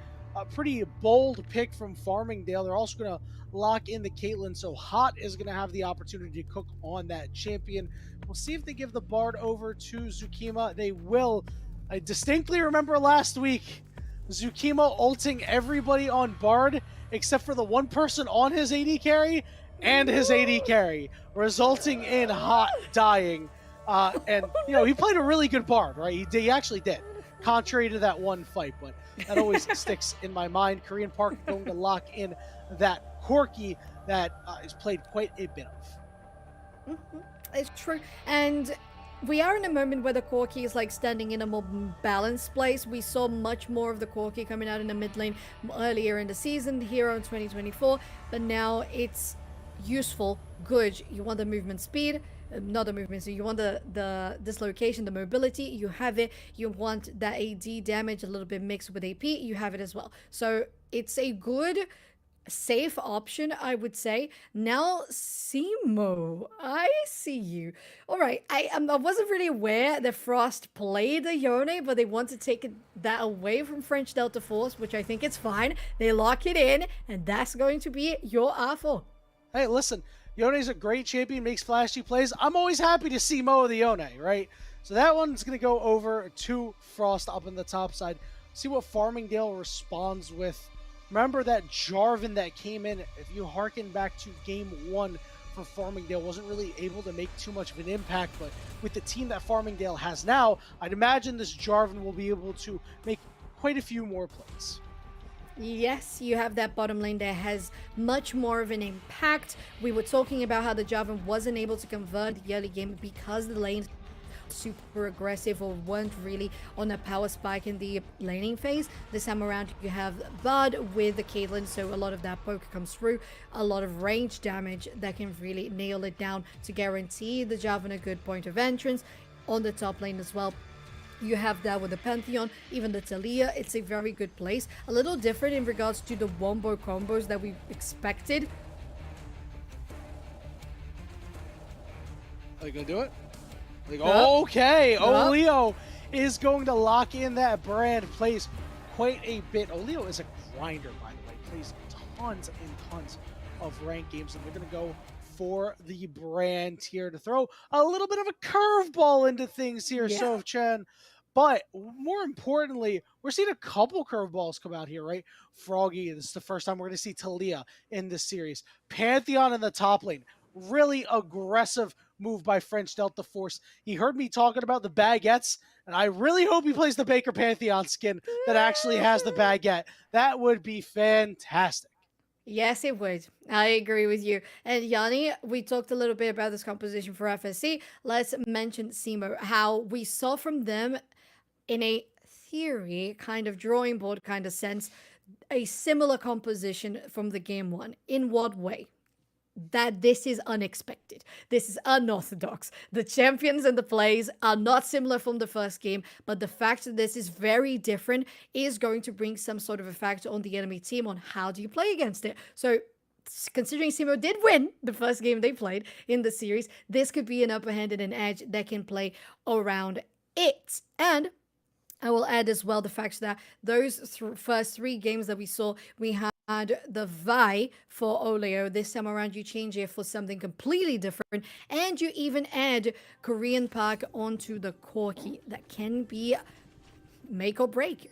pretty bold pick from Farmingdale. They're also going to lock in the Caitlyn, so Hot is going to have the opportunity to cook on that champion. We'll see if they give the Bard over to Zukima. They will. I distinctly remember last week, Zukima ulting everybody on Bard, except for the one person on his AD carry, and his AD carry, resulting in Hot dying. And, he played a really good Bard, right? He actually did, contrary to that one fight, but that always sticks in my mind. Korean Park going to lock in that Corki that is played quite a bit of. It's true. And we are in a moment where the Corki is like standing in a more balanced place. We saw much more of the Corki coming out in the mid lane earlier in the season, Hero in 2024, but now it's useful, good. You want the movement speed, not the movement, so you want the dislocation, the mobility, you have it. You want that AD damage a little bit mixed with AP, you have it as well. So it's a good safe option, I would say. Now, Simo, I see you. All right, I wasn't really aware that Frost played the Yone, but they want to take that away from French Delta Force, which I think it's fine. They lock it in, and that's going to be your R4. Hey, listen, Yone's a great champion, makes flashy plays. I'm always happy to see Mo of the Yone, right? So that one's going to go over to Frost up in the top side. See what Farmingdale responds with. Remember that Jarvan that came in, if you harken back to game 1 for Farmingdale, wasn't really able to make too much of an impact, but with the team that Farmingdale has now, I'd imagine this Jarvan will be able to make quite a few more plays. Yes, you have that bottom lane that has much more of an impact. We were talking about how the Jarvan wasn't able to convert the early game because the lanes super aggressive or weren't really on a power spike in the laning phase. This time around you have Bud with the Caitlyn, so a lot of that poke comes through, a lot of range damage that can really nail it down to guarantee the Jarvan a good point of entrance. On the top lane as well, you have that with the Pantheon, even the Talia. It's a very good place. A little different in regards to the wombo combos that we expected. Are you gonna do it? Like, okay, Olio is going to lock in that brand, plays quite a bit. Olio is a grinder, by the way, plays tons and tons of ranked games, and they're going to go for the brand here to throw a little bit of a curveball into things here, Sofchan. But more importantly, we're seeing a couple curveballs come out here, right? Froggy, this is the first time we're going to see Talia in this series. Pantheon in the top lane. Really aggressive move by French Delta Force. He heard me talking about the baguettes, and I really hope he plays the Baker Pantheon skin that actually has the baguette. That would be fantastic. Yes, it would. I agree with you. And Yanni, we talked a little bit about this composition for FSC. Let's mention Simo, how we saw from them in a theory, kind of drawing board kind of sense, a similar composition from the game 1. In what way? That this is unexpected. This is unorthodox. The champions and the plays are not similar from the first game, but the fact that this is very different is going to bring some sort of effect on the enemy team on how do you play against it. So considering Simo did win the first game they played in the series, this could be an upper hand and an edge that can play around it. And I will add as well the fact that those first 3 games that we saw, we had the Vi for Olio. This time around, you change it for something completely different, and you even add Korean Park onto the Corki. That can be make or break.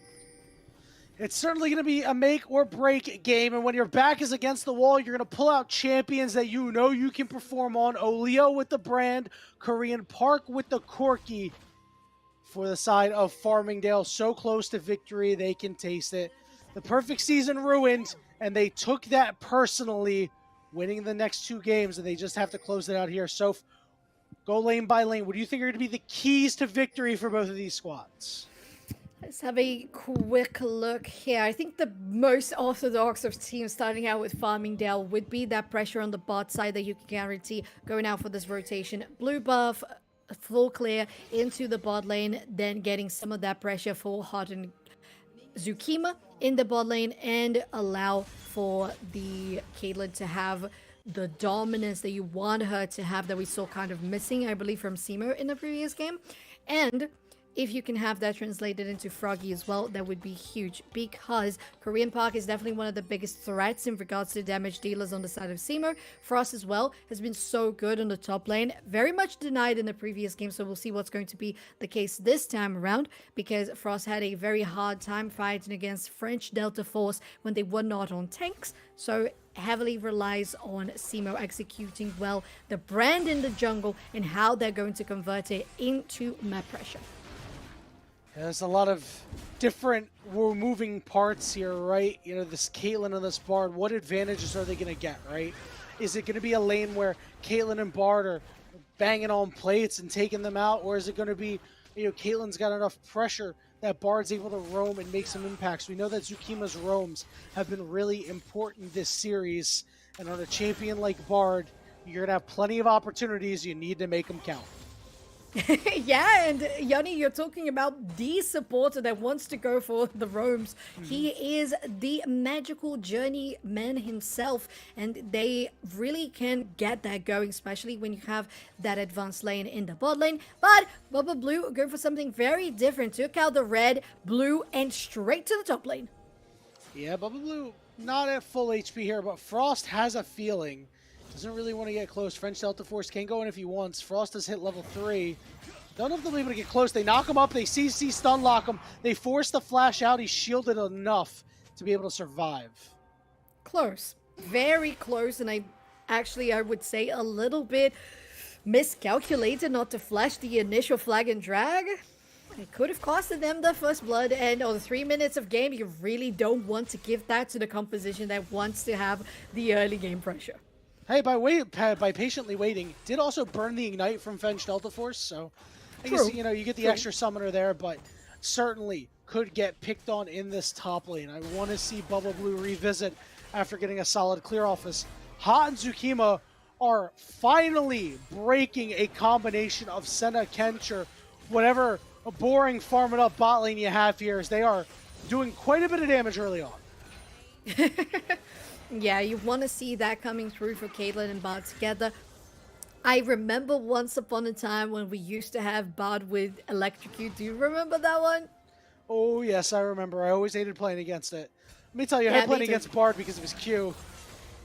It's certainly going to be a make or break game, and when your back is against the wall, you're going to pull out champions that you know you can perform on. Olio with the brand, Korean Park with the Corki for the side of Farmingdale. So close to victory, they can taste it. The perfect season ruined, and they took that personally, winning the next 2 games, and they just have to close it out here. So go lane by lane. What do you think are going to be the keys to victory for both of these squads? Let's have a quick look here. I think the most orthodox of teams starting out with Farmingdale would be that pressure on the bot side that you can guarantee going out for this rotation. Blue buff, full clear into the bot lane, then getting some of that pressure for Hot and Zukima in the bot lane, and allow for the Caitlyn to have the dominance that you want her to have, that we saw kind of missing, I believe, from Simo in the previous game. And if you can have that translated into Froggy as well, that would be huge, because Korean Park is definitely one of the biggest threats in regards to damage dealers on the side of Simo. Frost as well has been so good on the top lane, very much denied in the previous game, so we'll see what's going to be the case this time around, because Frost had a very hard time fighting against French Delta Force when they were not on tanks, so heavily relies on Simo executing well the brand in the jungle and how they're going to convert it into map pressure. There's a lot of different moving parts here, right? You know, this Caitlyn and this Bard, what advantages are they going to get, right? Is it going to be a lane where Caitlyn and Bard are banging on plates and taking them out? Or is it going to be, you know, Caitlyn's got enough pressure that Bard's able to roam and make some impacts? We know that Zukima's roams have been really important this series. And on a champion like Bard, you're going to have plenty of opportunities. You need to make them count. Yeah, and Yanni, you're talking about the supporter that wants to go for the roams. He is the magical journeyman himself, and they really can get that going, especially when you have that advanced lane in the bot lane. But Bubba Blue go for something very different. Took out the red, blue, and straight to the top lane. Yeah, Bubba Blue not at full HP here, but Frost has a feeling. Doesn't really want to get close. French Delta Force can go in if he wants. Frost has hit level 3. Don't know if they'll be able to get close. They knock him up. They CC stun lock him. They force the flash out. He's shielded enough to be able to survive. Close. Very close. And I would say a little bit miscalculated not to flash the initial flag and drag. It could have costed them the first blood, and on 3 minutes of game, you really don't want to give that to the composition that wants to have the early game pressure. Hey, by patiently waiting, did also burn the Ignite from French Delta Force, so I guess, you know, you get the extra summoner there, but certainly could get picked on in this top lane. I want to see Bubba Blue revisit after getting a solid clear off, as Hot and Zukima are finally breaking a combination of Senna, Kench, or whatever a boring farm it up bot lane you have here, as they are doing quite a bit of damage early on. Yeah, you want to see that coming through for Caitlyn and Bard together. I remember once upon a time when we used to have Bard with Electrocute. Do you remember that one? Oh, yes, I remember. I always hated playing against it. Let me tell you, I had playing against Bard because of his Q.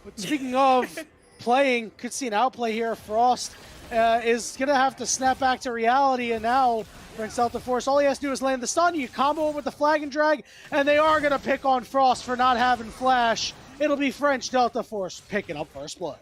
But speaking of playing, could see an outplay here. Frost is going to have to snap back to reality, and now French Delta Force, all he has to do is land the stun. You combo it with the flag and drag, and they are going to pick on Frost for not having flash. It'll be French Delta Force picking up first blood.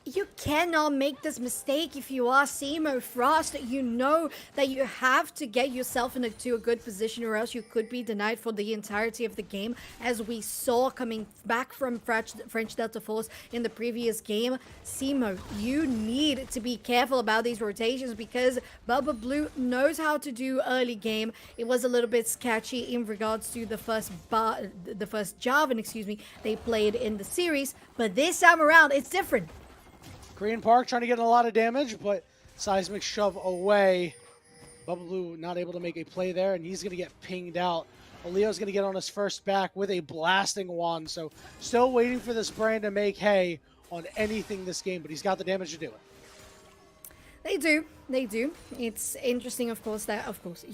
You cannot make this mistake if you are Simo Frost. You know that you have to get yourself into a good position, or else you could be denied for the entirety of the game, as we saw coming back from French Delta Force in the previous game. Simo, you need to be careful about these rotations, because Bubba Blue knows how to do early game. It was a little bit sketchy in regards to the first Jarvan, they played in the series, but this time around, it's different. Korean Park trying to get a lot of damage, but seismic shove away. Bubba Blue not able to make a play there, and he's going to get pinged out. Leo's going to get on his first back with a blasting wand, so still waiting for this brand to make hay on anything this game, but he's got the damage to do it. They do. It's interesting, of course, that,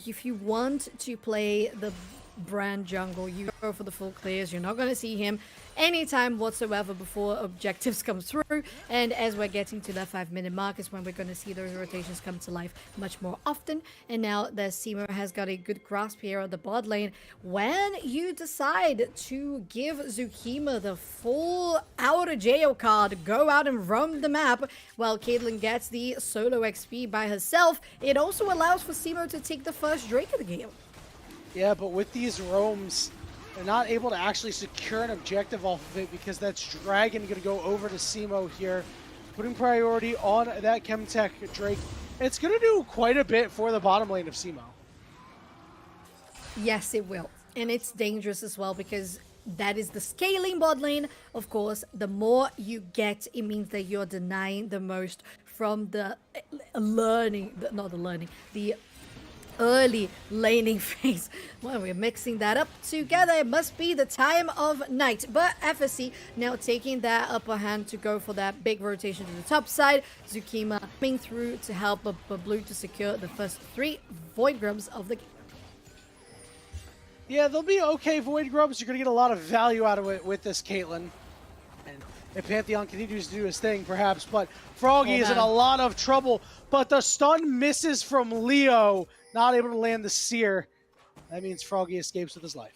if you want to play the brand jungle, you go for the full clears. You're not going to see him anytime whatsoever before objectives come through, and as we're getting to that 5-minute mark is when we're going to see those rotations come to life much more often. And now that Simo has got a good grasp here on the bot lane, when you decide to give Zukima the full out of jail card, go out and roam the map while Caitlyn gets the solo XP by herself, it also allows for Simo to take the first Drake of the game. Yeah, but with these roams, they're not able to actually secure an objective off of it, because that's Dragon going to go over to Simo here, putting priority on that Chemtech Drake. It's going to do quite a bit for the bottom lane of Simo. Yes, it will. And it's dangerous as well, because that is the scaling bot lane. Of course, the more you get, it means that you're denying the most from the the early laning phase. Well, we're mixing that up together. It must be the time of night. But FSC now taking that upper hand to go for that big rotation to the top side. Zukima coming through to help Blue to secure the first 3 Void Grubs of the game. Yeah, they'll be okay Void Grubs. You're going to get a lot of value out of it with this Caitlyn. And if Pantheon continues to do his thing, perhaps. But Froggy is in a lot of trouble. But the stun misses from Leo. Not able to land the Seer. That means Froggy escapes with his life.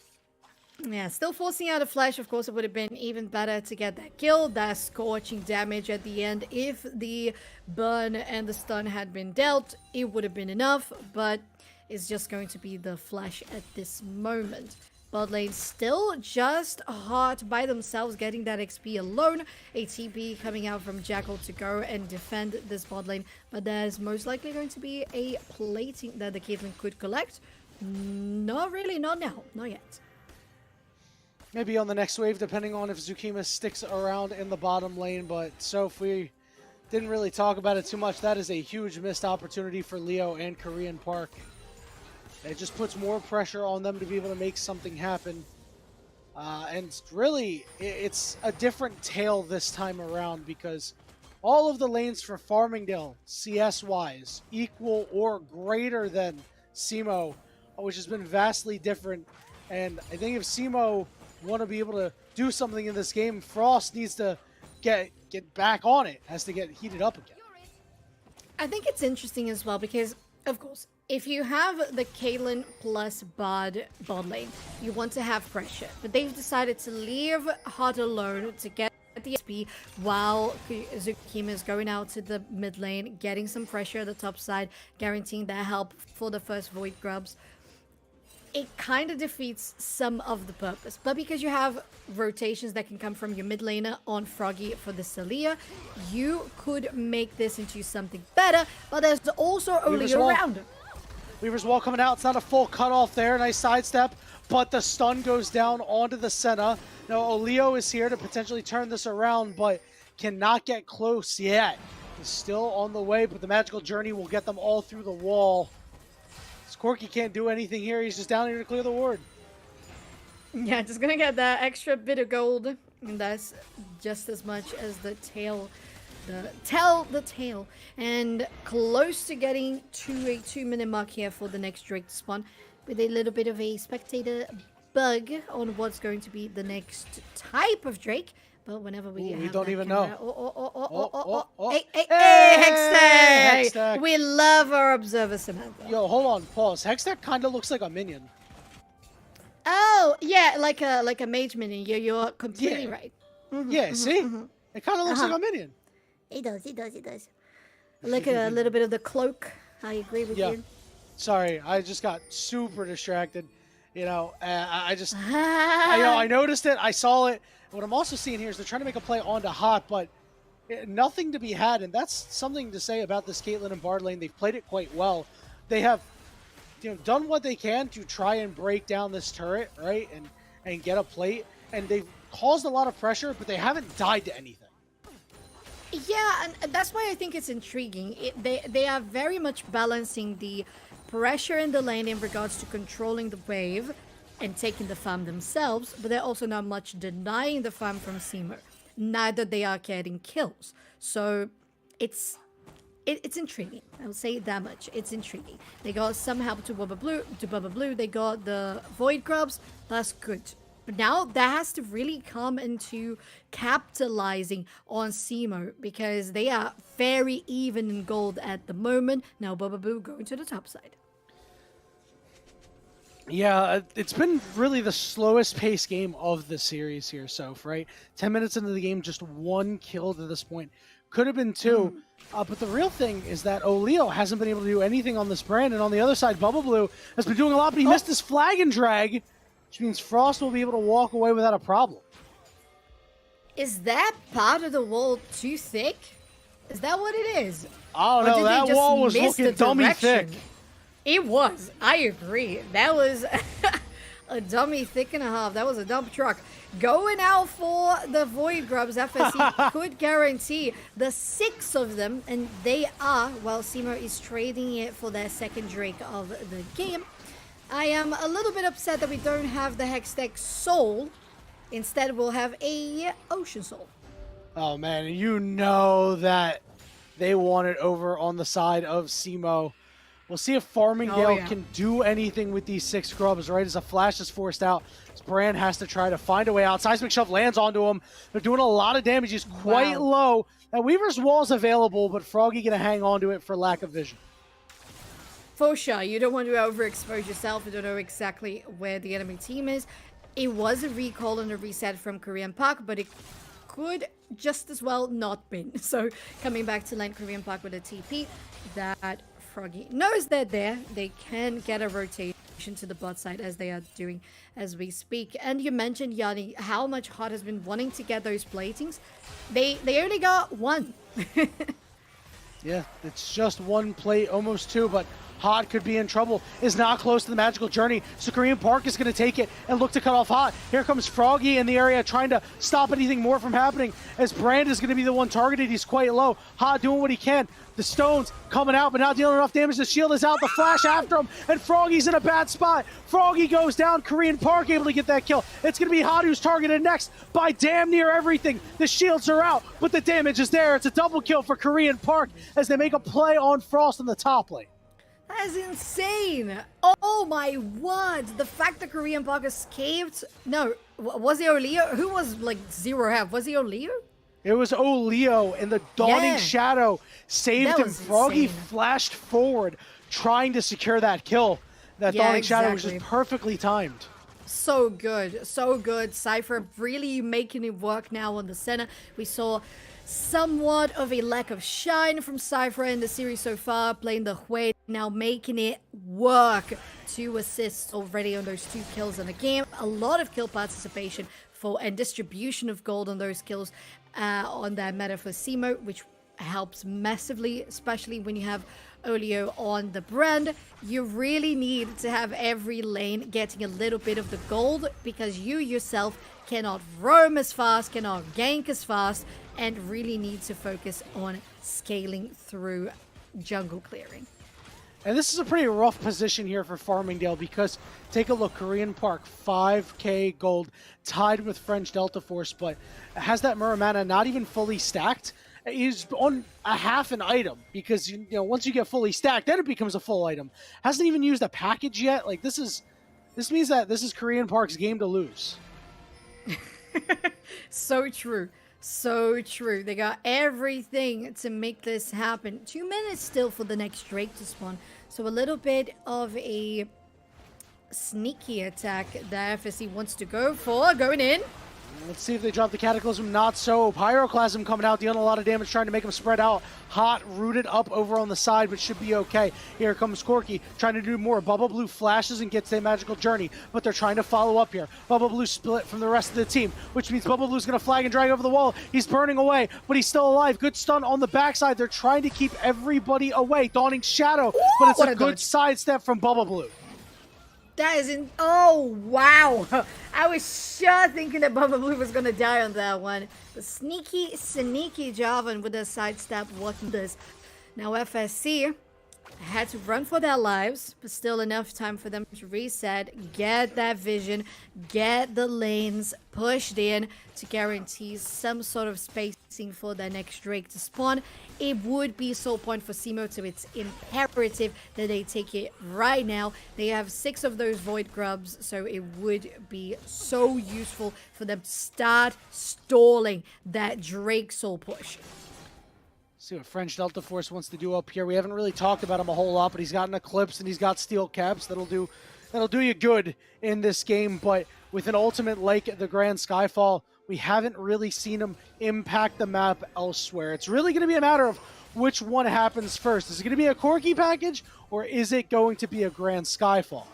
Yeah, still forcing out a flash. Of course, it would have been even better to get that kill, that scorching damage at the end. If the burn and the stun had been dealt, it would have been enough, but it's just going to be the flash at this moment. Bot lane still just hot by themselves, getting that XP alone. A TP coming out from Jackal to go and defend this bot lane, but there's most likely going to be a plating that the Caitlyn could collect. Not really, not now, not yet. Maybe on the next wave, depending on if Zukima sticks around in the bottom lane, but Soph, we didn't really talk about it too much. That is a huge missed opportunity for Leo and Korean Park. It just puts more pressure on them to be able to make something happen. And really, it's a different tale this time around because all of the lanes for Farmingdale, CS-wise, equal or greater than SEMO, which has been vastly different. And I think if SEMO want to be able to do something in this game, Frost needs to get back on it, has to get heated up again. I think it's interesting as well because, of course, if you have the Caitlyn plus bot lane, you want to have pressure. But they've decided to leave Hot alone to get the SP while Zukima is going out to the mid lane, getting some pressure at the top side, guaranteeing their help for the first Void Grubs. It kind of defeats some of the purpose. But because you have rotations that can come from your mid laner on Froggy for the Celia, you could make this into something better. But there's also only around. Weaver's Wall coming out. It's not a full cutoff there. Nice sidestep, but the stun goes down onto the Senna. Now, Oleo is here to potentially turn this around, but cannot get close yet. He's still on the way, but the magical journey will get them all through the wall. Corky can't do anything here. He's just down here to clear the ward. Yeah, just gonna get that extra bit of gold, and that's just as much as the tail. The tail, and close to getting to a 2-minute mark here for the next Drake to spawn, with a little bit of a spectator bug on what's going to be the next type of Drake. But whenever we don't even know. Hey, Hextech! We love our observer, Samantha. Yo, hold on, pause. Hextech kind of looks like a minion. Oh yeah, like a mage minion. You're completely right. Yeah, see, it kind of looks like a minion. It does. Like a little bit of the cloak. I agree with you. Sorry, I just got super distracted. You know, I noticed it. I saw it. What I'm also seeing here is they're trying to make a play onto Hot, but nothing to be had, and that's something to say about this Caitlyn and Bard lane. They've played it quite well. They have, done what they can to try and break down this turret, right, and get a plate, and they've caused a lot of pressure, but they haven't died to anything. Yeah, and that's why I think it's intriguing. They are very much balancing the pressure in the lane in regards to controlling the wave and taking the farm themselves, but they're also not much denying the farm from SEMO. Neither they are getting kills. So it's intriguing. I will say that much. It's intriguing. They got some help to Bubba Blue. They got the Void Grubs. That's good. But now that has to really come into capitalizing on SEMO because they are very even in gold at the moment. Now Bubba Blue going to the top side. Yeah, it's been really the slowest pace game of the series here, Soph, right? 10 minutes into the game, just 1 kill to this point. Could have been 2. But the real thing is that Oleo hasn't been able to do anything on this brand. And on the other side, Bubba Blue has been doing a lot, but he missed his flag and drag, which means Frost will be able to walk away without a problem. Is that part of the wall too thick? Is that what it is? Oh, no, that wall was looking dummy thick. It was. I agree. That was a dummy thick and a half. That was a dump truck. Going out for the Void Grubs, FSC could guarantee the 6 of them, and they are, while SEMO is trading it for their second Drake of the game. I am a little bit upset that we don't have the Hextech Soul. Instead, we'll have a Ocean Soul. Oh, man, you know that they want it over on the side of SEMO. We'll see if Farmingdale can do anything with these 6 grubs, right? As a flash is forced out, Brand has to try to find a way out. Seismic Shove lands onto him. They're doing a lot of damage. He's quite low. Now, Weaver's Wall's available, but Froggy going to hang on to it for lack of vision. For sure. You don't want to overexpose yourself. You don't know exactly where the enemy team is. It was a recall and a reset from Korean Park, but it could just as well not been. So, coming back to lane Korean Park with a TP, that Froggy knows they're there. They can get a rotation to the bot side as they are doing as we speak. And you mentioned, Yanni, how much Hot has been wanting to get those platings. They only got 1. Yeah, it's just 1 plate, almost 2, but Hot could be in trouble, is not close to the magical journey, so Korean Park is going to take it and look to cut off Hot. Here comes Froggy in the area trying to stop anything more from happening, as Brand is going to be the one targeted. He's quite low. Hot doing what he can. The stones coming out, but not dealing enough damage. The shield is out, the flash after him, and Froggy's in a bad spot. Froggy goes down, Korean Park able to get that kill. It's going to be Hot who's targeted next by damn near everything. The shields are out, but the damage is there. It's a double kill for Korean Park as they make a play on Frost in the top lane. That is insane. Oh my word. The fact that Korean Park escaped. No, was it Oleo? Who was like 0 health? Was it Oleo? It was Oleo, and the Dawning Shadow saved him. Froggy insane. flashed forward, trying to secure that kill. That Dawning Shadow was just perfectly timed. So good, so good. Cypher really making it work now on the center. We saw somewhat of a lack of shine from Cypher in the series so far, playing the Hui, now making it work. 2 assists already on those 2 kills in the game. A lot of kill participation and distribution of gold on those kills on that meta for Simo, which helps massively, especially when you have Oleo on the brand. You really need to have every lane getting a little bit of the gold, because you yourself cannot roam as fast, cannot gank as fast, and really need to focus on scaling through jungle clearing. And this is a pretty rough position here for Farmingdale, because take a look, Korean Park, 5k gold, tied with French Delta Force, but has that Muramana not even fully stacked. He's on a half an item, because you know once you get fully stacked, then it becomes a full item. Hasn't even used a package yet. Like this means that this is Korean Park's game to lose. So true. So true. They got everything to make this happen. 2 minutes still for the next Drake to spawn. So a little bit of a sneaky attack that FSC wants to go for. Going in. Let's see if they drop the Cataclysm. Not so. Pyroclasm coming out, dealing a lot of damage, trying to make them spread out. Hot rooted up over on the side, but should be okay. Here comes Corky, trying to do more. Bubble Blue flashes and gets a magical journey, but they're trying to follow up here. Bubble Blue split from the rest of the team, which means Bubble Blue's going to flag and drag over the wall. He's burning away, but he's still alive. Good stun on the backside. They're trying to keep everybody away. Dawning Shadow, but it's a good sidestep from Bubble Blue. That is oh, wow. I was sure thinking that Bubba Blue was going to die on that one. The sneaky Javan with the sidestep working this. Now FSC had to run for their lives, but still enough time for them to reset, get that vision, get the lanes pushed in to guarantee some sort of spacing for their next Drake to spawn. It would be soul point for Simo, so it's imperative that they take it right now. They have 6 of those Void Grubs, so it would be so useful for them to start stalling that Drake soul push. See what French Delta Force wants to do up here. We haven't really talked about him a whole lot, but he's got an Eclipse and he's got Steel Caps. That'll do you good in this game. But with an ultimate like the Grand Skyfall, we haven't really seen him impact the map elsewhere. It's really going to be a matter of which one happens first. Is it going to be a Corky package, or is it going to be a Grand Skyfall?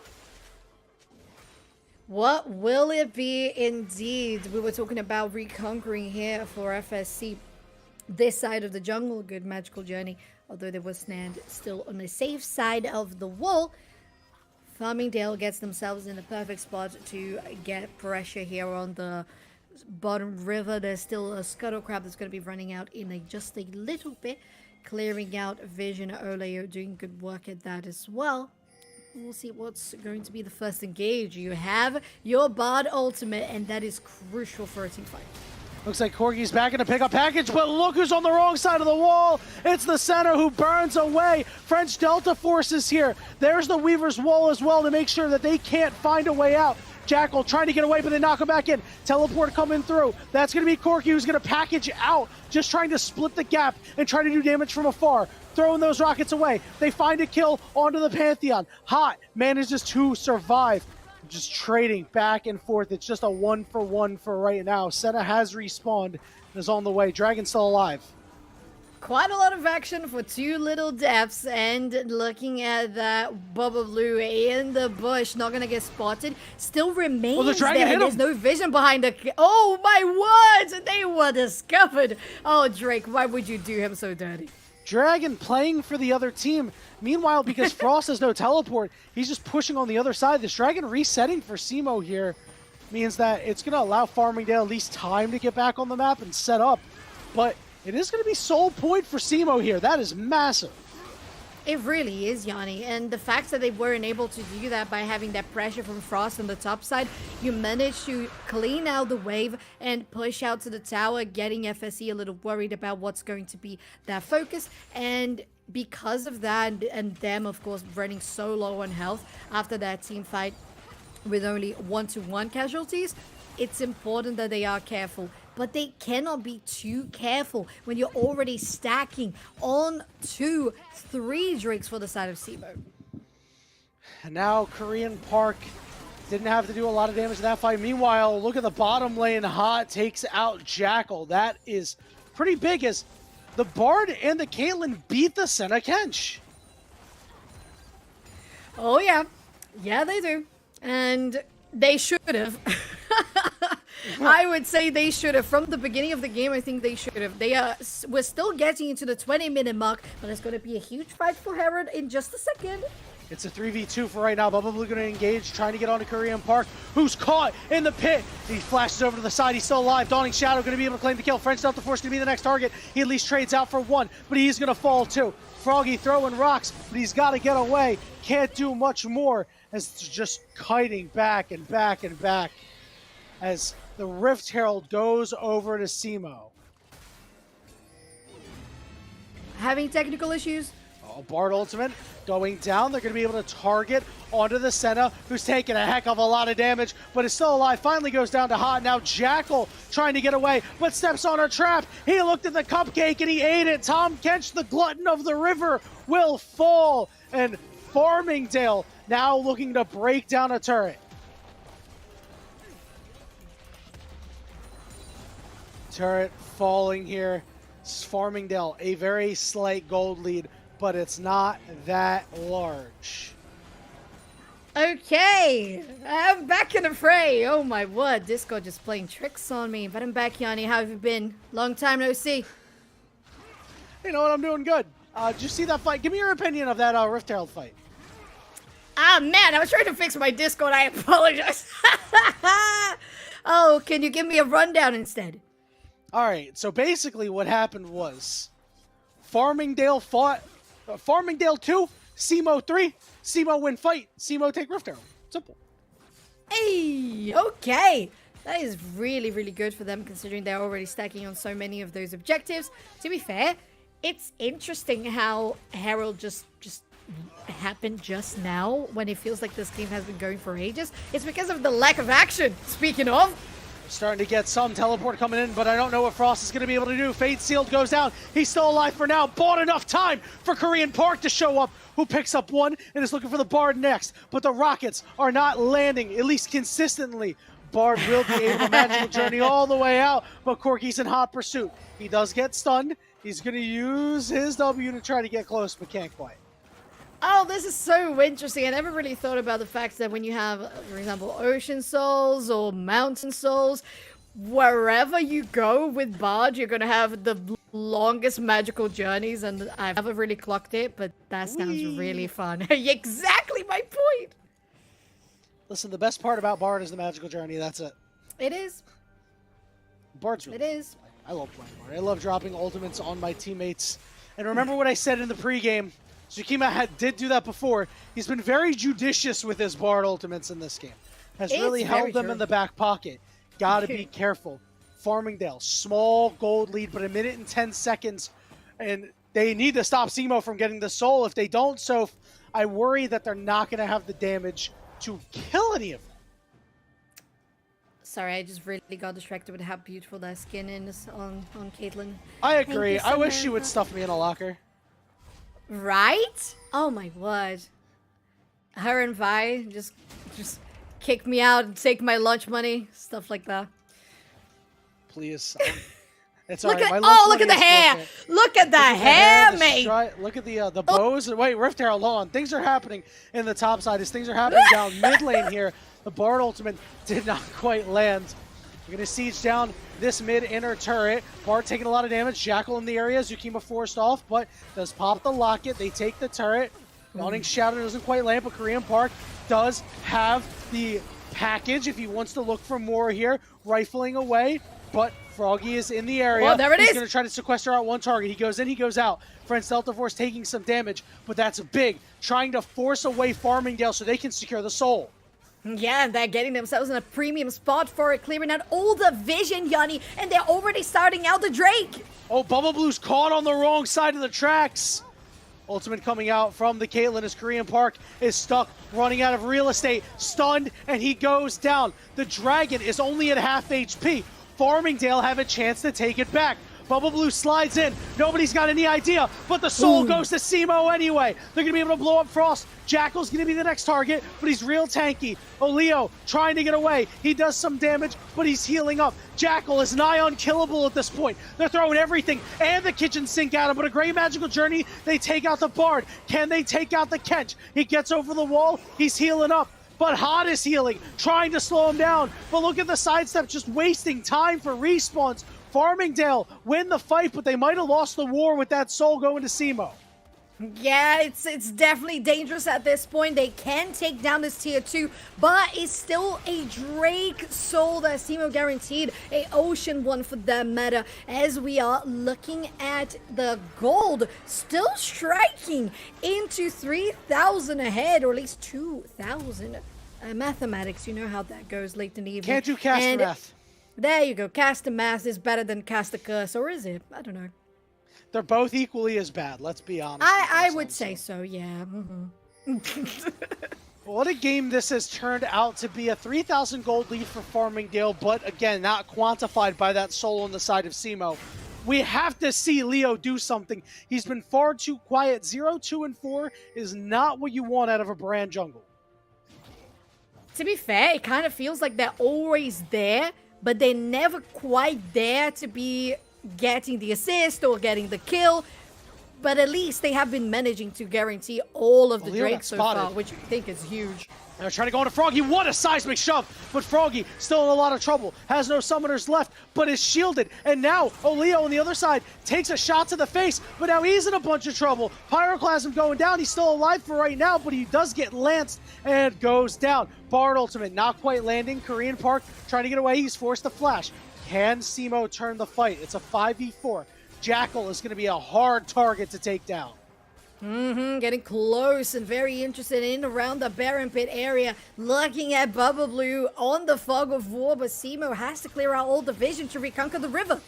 What will it be indeed? We were talking about reconquering here for FSC. This side of the jungle, good magical journey, although they were snared still on the safe side of the wall. Farmingdale gets themselves in the perfect spot to get pressure here on the bottom river. There's still a Scuttle Crab that's going to be running out in just a little bit, clearing out Vision. Oleo doing good work at that as well. We'll see what's going to be the first engage. You have your Bard ultimate, and that is crucial for a team fight. Looks like Corky's back in to pick up package, but look who's on the wrong side of the wall. It's the center who burns away. French Delta Force is here. There's the Weaver's Wall as well to make sure that they can't find a way out. Jackal trying to get away, but they knock him back in. Teleport coming through. That's going to be Corky who's going to package out, just trying to split the gap and try to do damage from afar. Throwing those rockets away. They find a kill onto the Pantheon. Hot manages to survive. Just trading back and forth. It's just a 1-for-1 for right now. Senna has respawned and is on the way. Dragon's still alive. Quite a lot of action for 2 little deaths, and looking at that Bubba Blue in the bush, not gonna get spotted. Still remains the dragon there. hit him. There's no vision behind the. Oh my words! They were discovered. Oh Drake, why would you do him so dirty? Dragon playing for the other team. Meanwhile, because Frost has no teleport, he's just pushing on the other side. This Dragon resetting for Simo here means that it's going to allow Farmingdale at least time to get back on the map and set up. But it is going to be sole point for Simo here. That is massive. It really is, Yanni, and the fact that they weren't able to do that by having that pressure from Frost on the top side, you managed to clean out the wave and push out to the tower, getting FSE a little worried about what's going to be their focus, and because of that, and them, of course, running so low on health after that team fight with only 1-to-1 casualties, it's important that they are careful. But they cannot be too careful when you're already stacking on 2-3 drakes for the side of Simo. And now Korean Park didn't have to do a lot of damage in that fight. Meanwhile, look at the bottom lane. Hot takes out Jackal. That is pretty big as the Bard and the Caitlyn beat the Senna Kench. Oh, yeah. Yeah, they do. And they should have. I would say they should have. From the beginning of the game, I think they should have. We're still getting into the 20-minute mark, but it's going to be a huge fight for Herod in just a second. It's a 3v2 for right now. Bubba Blue going to engage, trying to get onto Korean Park, who's caught in the pit. He flashes over to the side. He's still alive. Dawning Shadow going to be able to claim the kill. French Delta Force going to be the next target. He at least trades out for one, but he's going to fall too. Froggy throwing rocks, but he's got to get away. Can't do much more as it's just kiting back and back and back as the Rift Herald goes over to Simo. Having technical issues. Oh, Bard ultimate going down. They're going to be able to target onto the Senna, who's taking a heck of a lot of damage, but is still alive. Finally goes down to Hot. Now Jackal trying to get away, but steps on a trap. He looked at the cupcake and he ate it. Tom Kench, the glutton of the river, will fall. And Farmingdale now looking to break down a turret. Turret falling here. Farmingdale, a very slight gold lead, but it's not that large. Okay, I'm back in the fray. Oh my word, Discord just playing tricks on me. But I'm back, Yanni. How have you been? Long time no see. You know what? I'm doing good. Did you see that fight? Give me your opinion of that Rift Herald fight. Ah, man, I was trying to fix my Discord. I apologize. Oh, can you give me a rundown instead? All right, so basically what happened was Farmingdale fought Farmingdale 2, Simo 3, Simo win fight, Simo take Rift Herald. Simple. Hey, okay. That is really, really good for them considering they're already stacking on so many of those objectives. To be fair, it's interesting how Herald just happened just now when it feels like this game has been going for ages. It's because of the lack of action, speaking of. Starting to get some teleport coming in, but I don't know what Frost is going to be able to do. Fate Sealed goes down. He's still alive for now. Bought enough time for Korean Park to show up, who picks up one and is looking for the Bard next. But the rockets are not landing, at least consistently. Bard will be able to magical journey all the way out, but Corky's in hot pursuit. He does get stunned. He's going to use his W to try to get close, but can't quite. Oh, this is so interesting. I never really thought about the fact that when you have, for example, Ocean Souls or Mountain Souls, wherever you go with Bard, you're going to have the longest magical journeys, and I've never really clocked it, but that sounds really fun. Exactly my point! Listen, the best part about Bard is the magical journey. That's it. It is. Bard's really It is. I love playing Bard. I love dropping ultimates on my teammates. And remember what I said in the pregame. Tsukima did do that before. He's been very judicious with his Bard ultimates in this game. Has really held them in the back pocket. Gotta be careful. Farmingdale, small gold lead, but 1 minute and 10 seconds. And they need to stop Simo from getting the soul. If they don't, so I worry that they're not going to have the damage to kill any of them. Sorry, I just really got distracted with how beautiful that skin is on Caitlyn. I agree. I wish she would stuff me in a locker. Right? Oh my word. Her and Vi just kick me out and take my lunch money, stuff like that. Please. It's look alright. at look at the hair. Look at the hair, mate. Look at the bows. Wait, Rift Herald, hold on. Things are happening in the top side as things are happening down mid lane here. The Bard ultimate did not quite land. We're going to siege down this mid-inner turret. Bart taking a lot of damage. Jackal in the area. Zukima forced off, but does pop the locket. They take the turret. Dawning Shadow doesn't quite land, but Korean Park does have the package if he wants to look for more here. Rifling away, but Froggy is in the area. Oh, there it is. He's going to try to sequester out one target. He goes in, he goes out. French Delta Force taking some damage, but that's big. Trying to force away Farmingdale so they can secure the soul. Yeah, and they're getting themselves in a premium spot for it, clearing out all the vision, Yanni, and they're already starting out the Drake. Oh, Bubble Blue's caught on the wrong side of the tracks. Ultimate coming out from the Caitlyn as Korean Park is stuck, running out of real estate, stunned, and he goes down. The Dragon is only at half HP. Farmingdale have a chance to take it back. Bubble Blue slides in. Nobody's got any idea, but the soul goes to Simo anyway. They're going to be able to blow up Frost. Jackal's going to be the next target, but he's real tanky. Oleo trying to get away. He does some damage, but he's healing up. Jackal is nigh unkillable at this point. They're throwing everything and the kitchen sink at him, but a great magical journey. They take out the Bard. Can they take out the Kench? He gets over the wall. He's healing up. But Hot is healing, trying to slow him down. But look at the sidestep, just wasting time for respawns. Farmingdale win the fight, but they might have lost the war with that soul going to Simo. Yeah, it's definitely dangerous at this point. They can take down this tier 2, but it's still a Drake soul that Simo guaranteed, a ocean one for their meta, as we are looking at the gold still striking into 3,000 ahead, or at least 2,000. Mathematics, you know how that goes late in the evening. Can't do cast math. There you go. Cast a math is better than cast a curse, or is it? I don't know. They're both equally as bad, let's be honest. I would say so, yeah. What a game this has turned out to be. A 3,000 gold lead for Farmingdale, but again, not quantified by that soul on the side of Simo. We have to see Leo do something. He's been far too quiet. 0, 2, and 4 is not what you want out of a brand jungle. To be fair, it kind of feels like they're always there, but they're never quite there to be getting the assist or getting the kill. But at least they have been managing to guarantee all of the Drakes so far, which I think is huge. They're trying to go into Froggy. What a seismic shove! But Froggy still in a lot of trouble. Has no summoners left, but is shielded. And now Oleo on the other side takes a shot to the face, but now he's in a bunch of trouble. Pyroclasm going down. He's still alive for right now, but he does get lanced and goes down. Bard ultimate not quite landing. Korean Park trying to get away. He's forced to flash. Can Simo turn the fight? It's a 5v4. Jackal is going to be a hard target to take down. Getting close and very interested in around the Baron Pit area. Looking at Bubble Blue on the Fog of War, but Simo has to clear out all the vision to reconquer the river.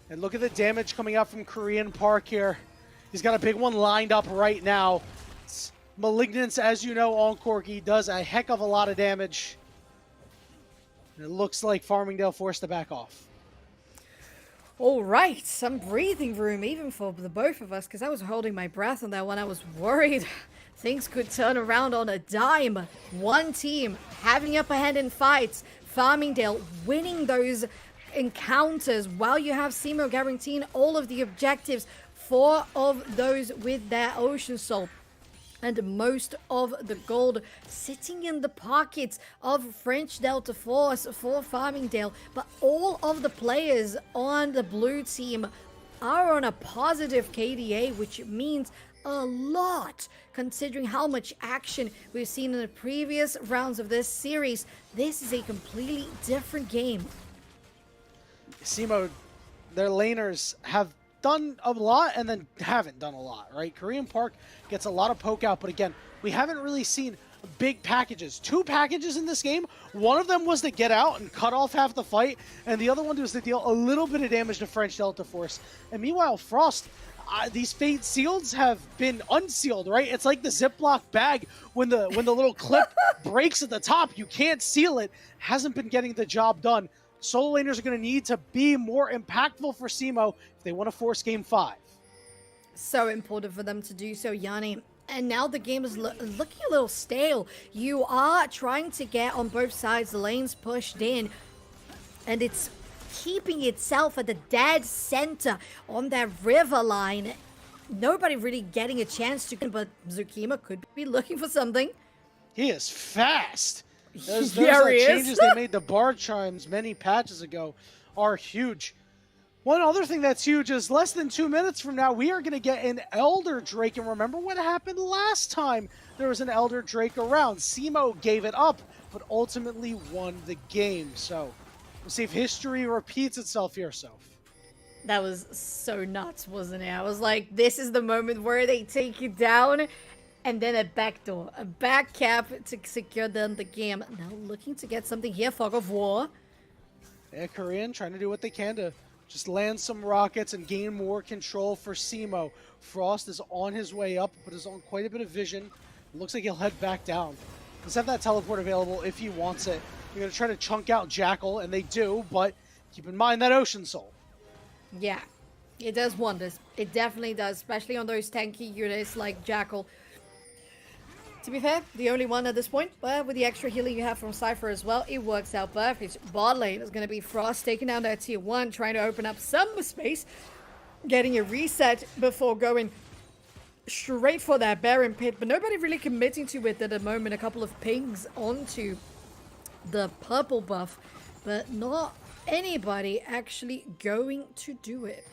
And look at the damage coming out from Korean Park here. He's got a big one lined up right now. Malignance, as you know, on Corky does a heck of a lot of damage. And it looks like Farmingdale forced to back off. All right, some breathing room even for the both of us, because I was holding my breath on that one. I was worried things could turn around on a dime. One team having upper hand in fights, Farmingdale winning those encounters, while you have Simo guaranteeing all of the objectives, 4 of those with their Ocean Soul. And most of the gold sitting in the pockets of French Delta Force for Farmingdale. But all of the players on the blue team are on a positive KDA, which means a lot considering how much action we've seen in the previous rounds of this series. This is a completely different game. Simo, their laners have done a lot and then haven't done a lot, right? Korean Park gets a lot of poke out, but again, we haven't really seen big packages. 2 packages in this game. One of them was to get out and cut off half the fight, and the other one was to deal a little bit of damage to French Delta Force. And meanwhile, Frost, these Fate seals have been unsealed, right? It's like the Ziploc bag when the little clip breaks at the top. You can't seal it. Hasn't been getting the job done. Solo laners are going to need to be more impactful for Simo if they want to force Game 5. So important for them to do so, Yanni. And now the game is looking a little stale. You are trying to get on both sides, the lanes pushed in, and it's keeping itself at the dead center on that river line. Nobody really getting a chance to, but Zukima could be looking for something. He is fast. Those There he is. changes they made to bar chimes many patches ago are huge. One other thing that's huge is less than 2 minutes from now, we are going to get an Elder Drake. And remember what happened last time there was an Elder Drake around. SEMO gave it up, but ultimately won the game. So we'll see if history repeats itself here, Soph. That was so nuts, wasn't it? I was like, this is the moment where they take you down. And then a backdoor, a back cap to secure them the game. Now looking to get something here, Fog of War. Yeah, Korean trying to do what they can to just land some rockets and gain more control for SEMO. Frost is on his way up, but is on quite a bit of vision. It looks like he'll head back down. Let's have that teleport available if he wants it. They're going to try to chunk out Jackal, and they do, but keep in mind that Ocean Soul. Yeah, it does wonders. It definitely does, especially on those tanky units like Jackal. To be fair, the only one at this point, but with the extra healing you have from Cypher as well, it works out perfect. Bot lane is going to be Frost taking down that tier 1, trying to open up some space, getting a reset before going straight for that Baron Pit, but nobody really committing to it at the moment. A couple of pings onto the purple buff, but not anybody actually going to do it.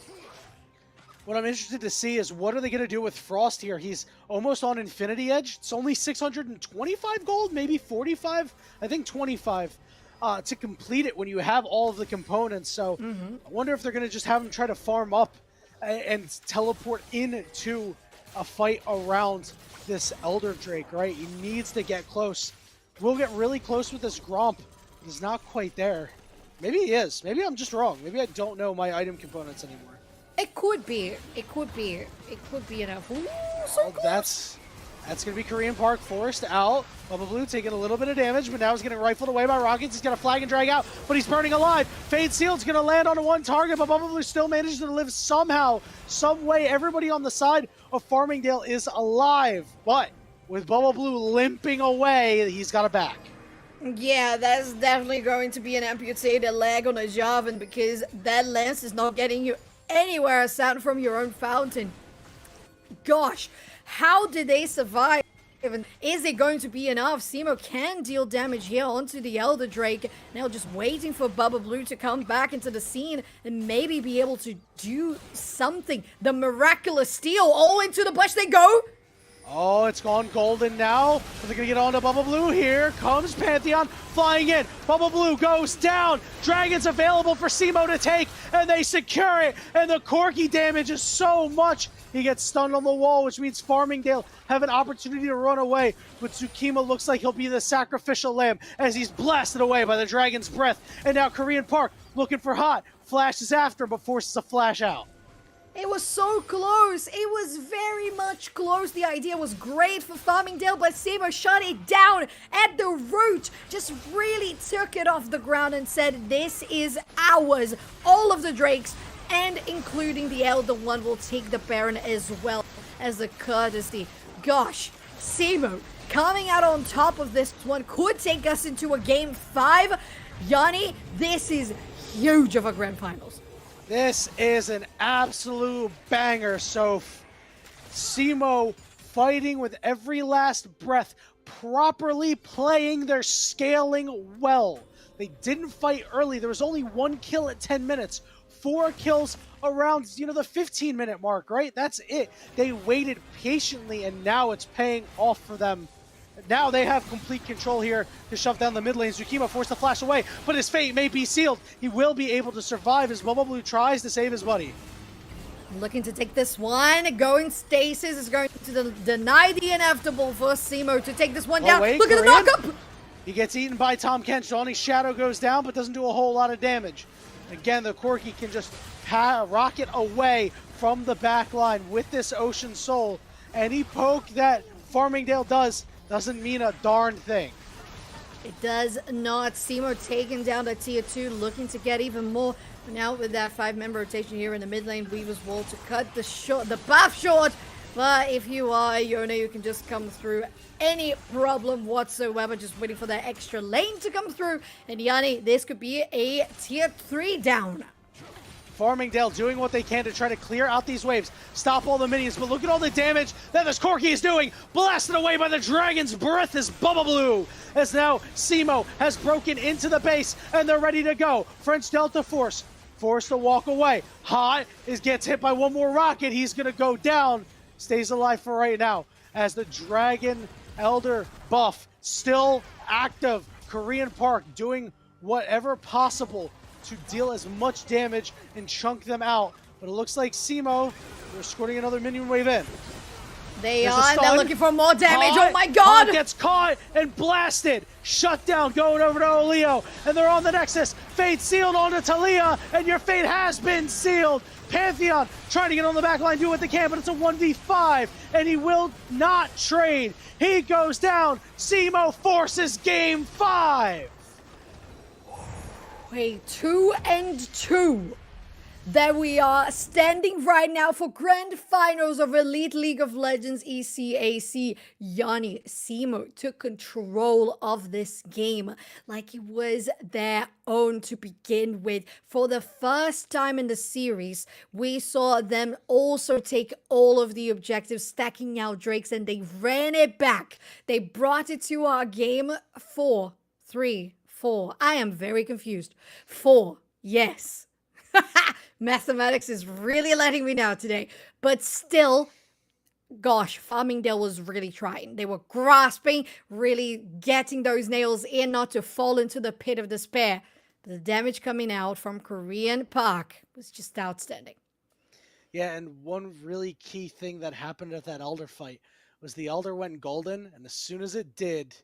What I'm interested to see is what are they going to do with Frost here? He's almost on Infinity Edge. It's only 625 gold, maybe 45, I think 25 to complete it when you have all of the components. So I wonder if they're going to just have him try to farm up and teleport into a fight around this Elder Drake, right? He needs to get close. We'll get really close with this Gromp. He's not quite there. Maybe he is. Maybe I'm just wrong. Maybe I don't know my item components anymore. It could be. It could be. It could be enough. Ooh, so close. That's going to be Korean Park forced out. Bubba Blue taking a little bit of damage, but now he's getting rifled away by rockets. He's got a flag and drag out, but he's burning alive. Fade Sealed's going to land on one target, but Bubba Blue still manages to live somehow, some way. Everybody on the side of Farmingdale is alive, but with Bubba Blue limping away, he's got a back. Yeah, that's definitely going to be an amputated leg on a Jarvan, because that lance is not getting you anywhere aside from your own fountain. Gosh, how did they survive? Is it going to be enough? SEMO can deal damage here onto the Elder Drake. Now just waiting for Bubba Blue to come back into the scene and maybe be able to do something. The miraculous steal. All into the bush they go. Oh, it's gone golden now. They're going to get onto Bubba Blue. Here comes Pantheon flying in. Bubba Blue goes down. Dragon's available for SEMO to take, and they secure it. And the Corki damage is so much. He gets stunned on the wall, which means Farmingdale have an opportunity to run away. But Tsukima looks like he'll be the sacrificial lamb as he's blasted away by the Dragon's breath. And now Korean Park looking for Hot. Flashes after, but forces a flash out. It was so close. It was very much close. The idea was great for Farmingdale, but SEMO shut it down at the root. Just really took it off the ground and said, this is ours. All of the Drakes, and including the Elder One, will take the Baron as well as a courtesy. Gosh, SEMO coming out on top of this one could take us into a Game 5. Yanni, this is huge of a Grand Finals. This is an absolute banger, Soph. SEMO fighting with every last breath, properly playing their scaling well. They didn't fight early. There was only 1 kill at 10 minutes. 4 kills around, the 15-minute mark, right? That's it. They waited patiently, and now it's paying off for them. Now they have complete control here to shove down the mid lane. Tsukima forced to flash away, but his fate may be sealed. He will be able to survive as Bubba Blue tries to save his buddy. Looking to take this one. Going stasis is going to deny the inevitable for SEMO to take this one down. Wait, look at the knockup! He gets eaten by Tom Kench. Johnny's shadow goes down, but doesn't do a whole lot of damage. Again, the Corki can just rocket away from the back line with this Ocean Soul. Any poke that Farmingdale doesn't mean a darn thing. It does not. SEMO taking down the tier 2, looking to get even more. Now with that 5-member rotation here in the mid lane, Weaver's Wall to cut the buff short. But if you are Yona, you can just come through any problem whatsoever. Just waiting for that extra lane to come through. And Yanni, this could be a tier 3 down. Farmingdale doing what they can to try to clear out these waves, stop all the minions, but look at all the damage that this Corki is doing. Blasted away by the Dragon's Breath is Bubba Blue, as now Simo has broken into the base and they're ready to go. French Delta Force forced to walk away. Hot gets hit by one more rocket. He's going to go down. Stays alive for right now as the Dragon Elder buff still active. Korean Park doing whatever possible to deal as much damage and chunk them out. But it looks like Simo, they're escorting another minion wave in. They're looking for more damage. Oh my god! Hot gets caught and blasted. Shut down, going over to Oleo. And they're on the Nexus. Fate sealed onto Talia, and your fate has been sealed. Pantheon trying to get on the back line, do what they can, but it's a 1v5, and he will not trade. He goes down. Simo forces game 5. Wait, 2-2. There we are, standing right now for grand finals of Elite League of Legends ECAC. Yanni, Simo took control of this game like it was their own to begin with. For the first time in the series, we saw them also take all of the objectives, stacking out Drakes, and they ran it back. They brought it to our game 4. I am very confused. 4, yes. Mathematics is really letting me down today. But still, gosh, Farmingdale was really trying. They were grasping, really getting those nails in, not to fall into the pit of despair. But the damage coming out from Korean Park was just outstanding. Yeah, and one really key thing that happened at that Elder fight was the Elder went golden, and as soon as it did,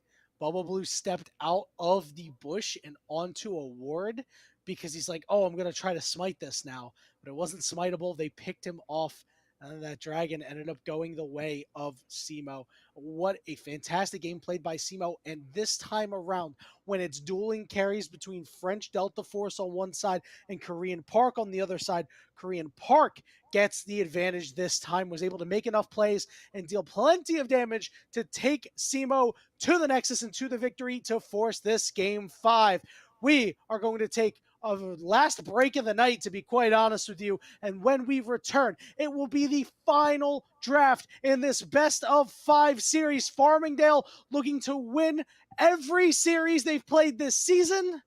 Bubba Blue stepped out of the bush and onto a ward, because he's like, oh, I'm going to try to smite this now. But it wasn't smiteable. They picked him off, and that dragon ended up going the way of Simo. What a fantastic game played by Simo. And this time around, when it's dueling carries between French Delta Force on one side and Korean Park on the other side, Korean Park gets the advantage this time, was able to make enough plays and deal plenty of damage to take Simo to the Nexus and to the victory to force this game 5. We are going to take a last break of the night, to be quite honest with you. And when we return, it will be the final draft in this best of 5 series. Farmingdale looking to win every series they've played this season.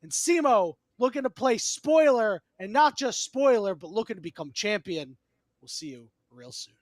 And Simo looking to play spoiler, and not just spoiler, but looking to become champion. We'll see you real soon.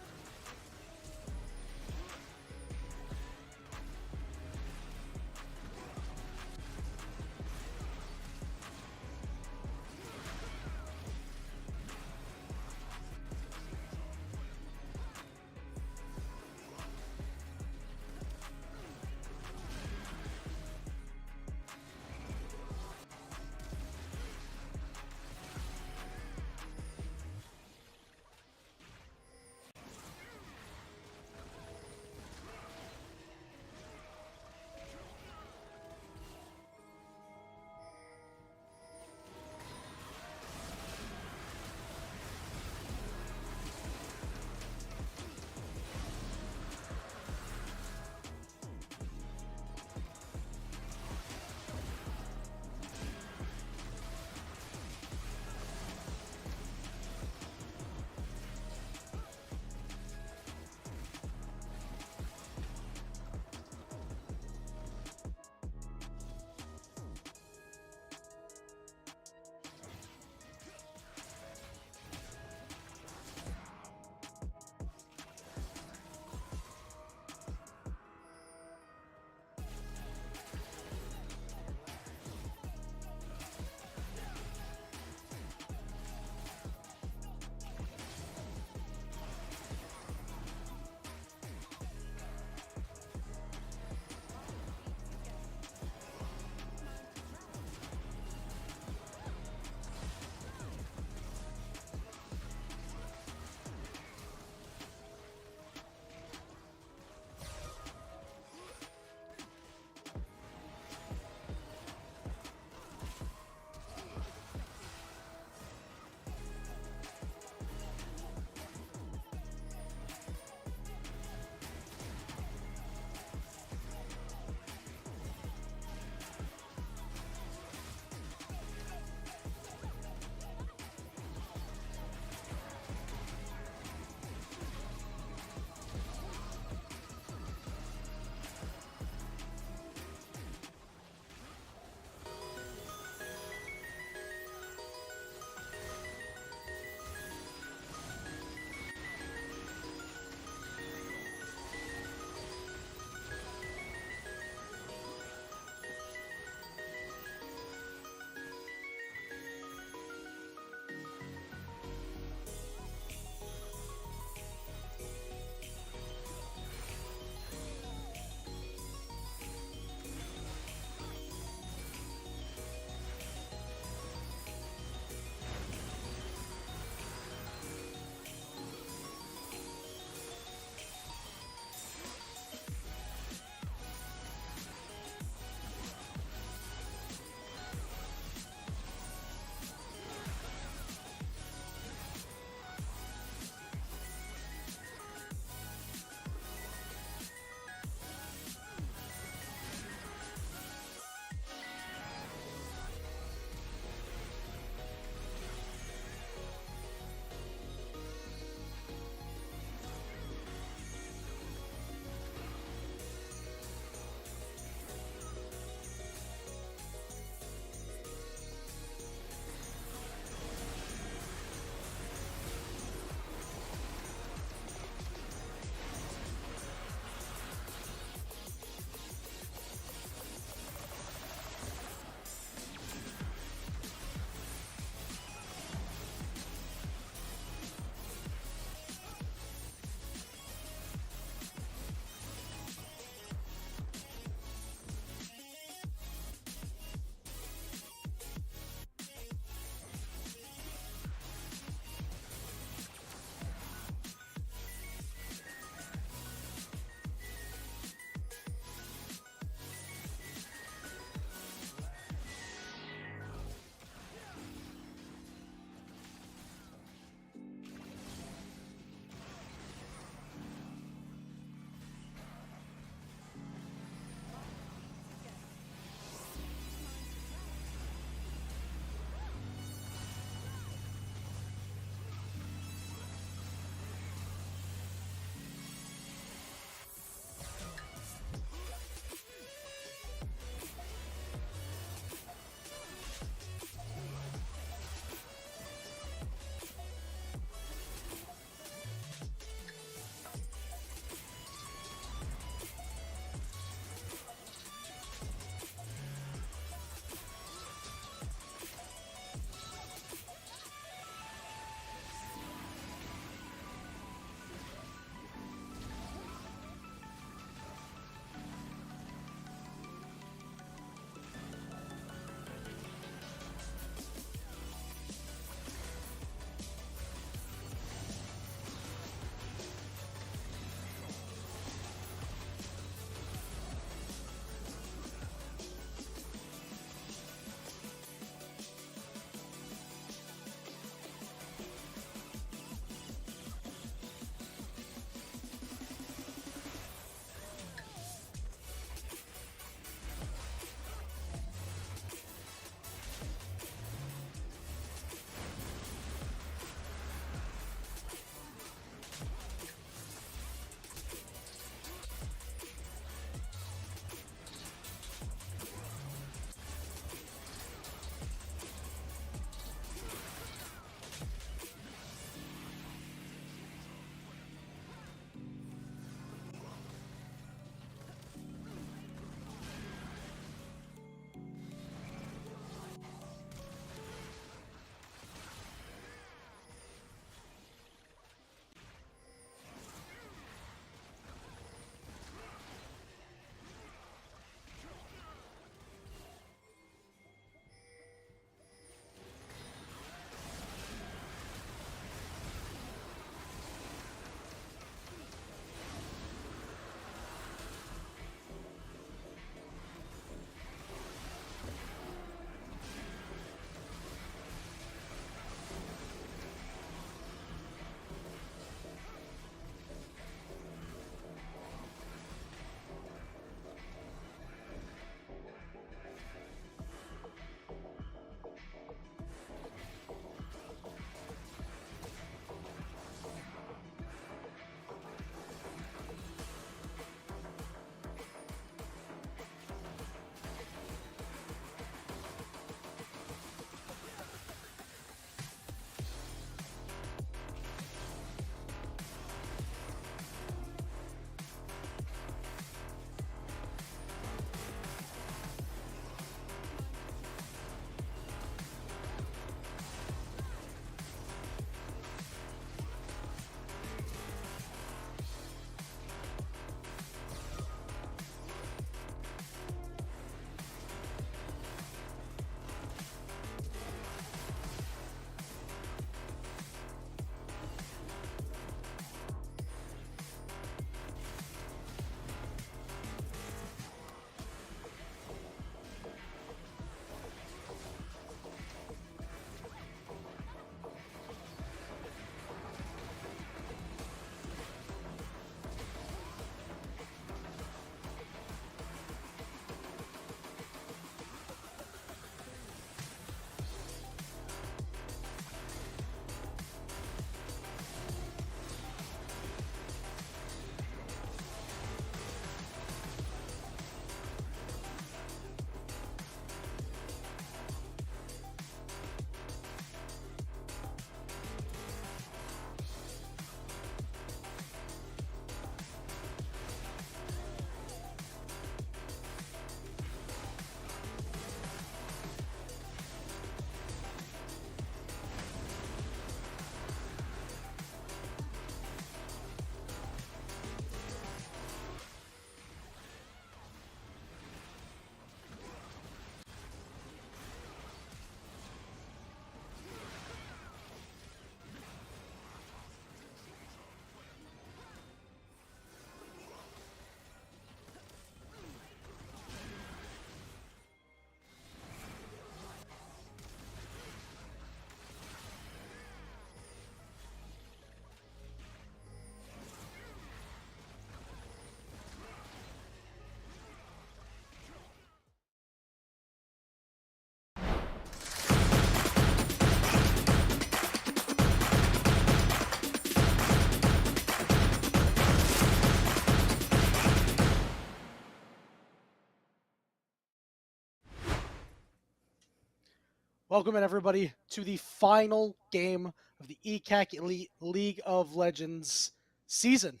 Welcome everybody to the final game of the ECAC Elite League of Legends season.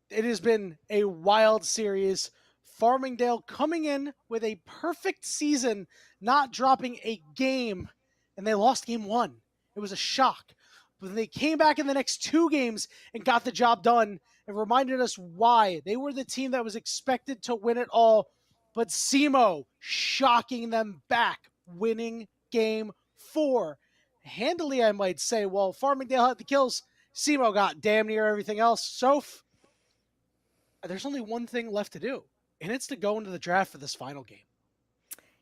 It has been a wild series. Farmingdale coming in with a perfect season, not dropping a game, and they lost game 1. It was a shock. But they came back in the next 2 games and got the job done and reminded us why. They were the team that was expected to win it all, but SEMO shocking them back, winning game 4. Handily, I might say. Well, Farmingdale had the kills. SEMO got damn near everything else. Soph, there's only one thing left to do, and it's to go into the draft for this final game.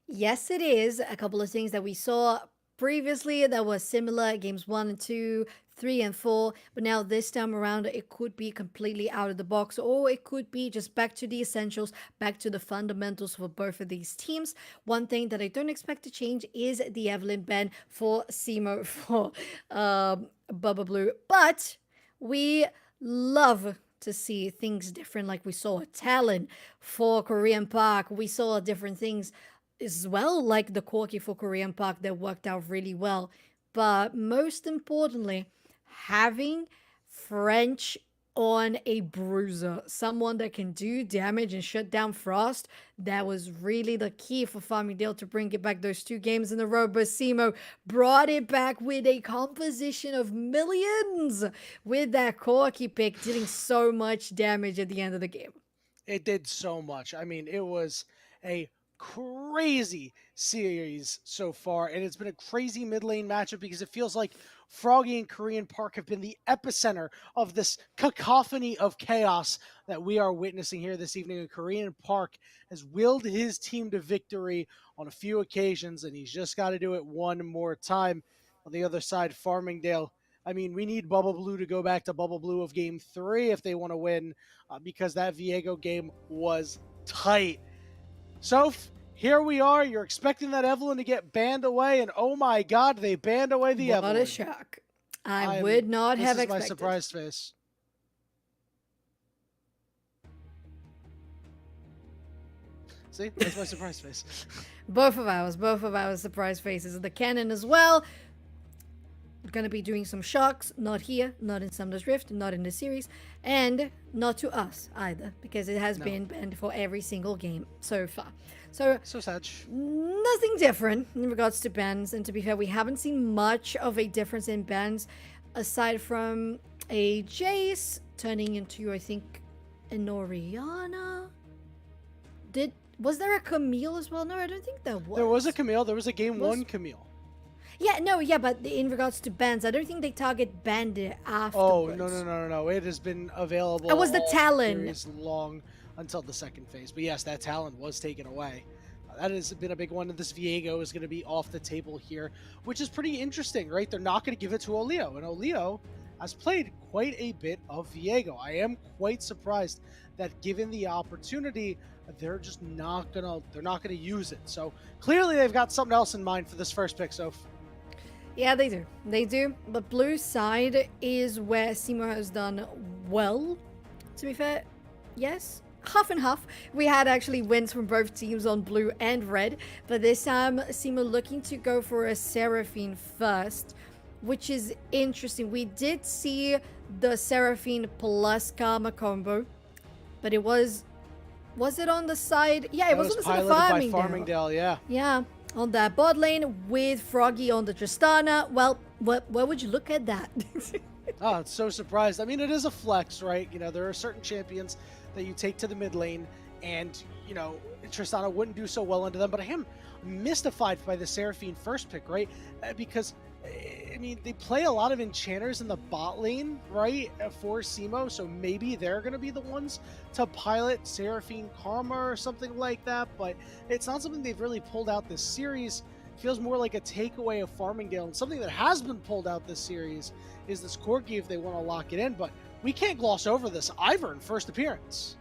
Yes, it is. A couple of things that we saw previously that was similar, games 1 and 2, 3 and 4, but now this time around it could be completely out of the box, or it could be just back to the essentials, back to the fundamentals for both of these teams. One thing that I don't expect to change is the Evelyn ban for SEMO for Bubba Blue, but we love to see things different, like we saw Talon for Korean Park. We saw different things as well, like the Corki for Korean Park that worked out really well. But most importantly, having French on a bruiser, someone that can do damage and shut down Frost, that was really the key for Farmingdale to bring it back those 2 games in a row. But SEMO brought it back with a composition of millions with that Corki pick, dealing so much damage at the end of the game. It did so much. I mean, it was a crazy series so far, and it's been a crazy mid lane matchup because it feels like Froggy and Korean Park have been the epicenter of this cacophony of chaos that we are witnessing here this evening. And Korean Park has willed his team to victory on a few occasions, and he's just got to do it one more time. On the other side, Farmingdale, I mean, we need Bubble Blue to go back to Bubble Blue of game 3 if they want to win, because that Viego game was tight. Soph, here we are. You're expecting that Evelyn to get banned away, and oh my god, they banned away the Evelyn. What a shock. I would not have expected. This is my surprised face. See? That's my surprised face. Both of our surprise faces. The cannon as well. Gonna be doing some shocks, not here, not in Summoner's Rift, not in the series, and not to us either, because it has been banned for every single game so far. So sad. Nothing different in regards to bans, and to be fair, we haven't seen much of a difference in bans aside from a Jace turning into, I think, an Orianna. Was there a Camille as well? No, I don't think there was. There was a Camille. There was a game 1 Camille. Yeah, but in regards to bans, I don't think they target Bandit Oh, afterwards. no. It has been available. It was the Talon. Series long until the second phase. But yes, that Talon was taken away. That has been a big one. And this Viego is going to be off the table here, which is pretty interesting, right? They're not going to give it to Oleo. And Oleo has played quite a bit of Viego. I am quite surprised that given the opportunity, they're just not gonna use it. So clearly they've got something else in mind for this first pick, Soph. Yeah, they do. They do. But blue side is where SEMO has done well, to be fair. Yes, half and half. We had actually wins from both teams on blue and red. But this time, SEMO looking to go for a Seraphine first, which is interesting. We did see the Seraphine plus Karma combo, but it was it on the side? Yeah, it was on the side of Farmingdale. By Farmingdale, yeah. Yeah. On that bot lane with Froggy on the Tristana. Well, where would you look at that? Oh, it's so surprised. I mean, it is a flex, right? You know, there are certain champions that you take to the mid lane, and, you know, Tristana wouldn't do so well into them, but I am mystified by the Seraphine first pick, right? Because, I mean, they play a lot of enchanters in the bot lane, right, for SEMO, so maybe they're going to be the ones to pilot Seraphine Karma or something like that, but it's not something they've really pulled out this series. It feels more like a takeaway of Farmingdale, and something that has been pulled out this series is this Corki if they want to lock it in, but we can't gloss over this Ivern first appearance.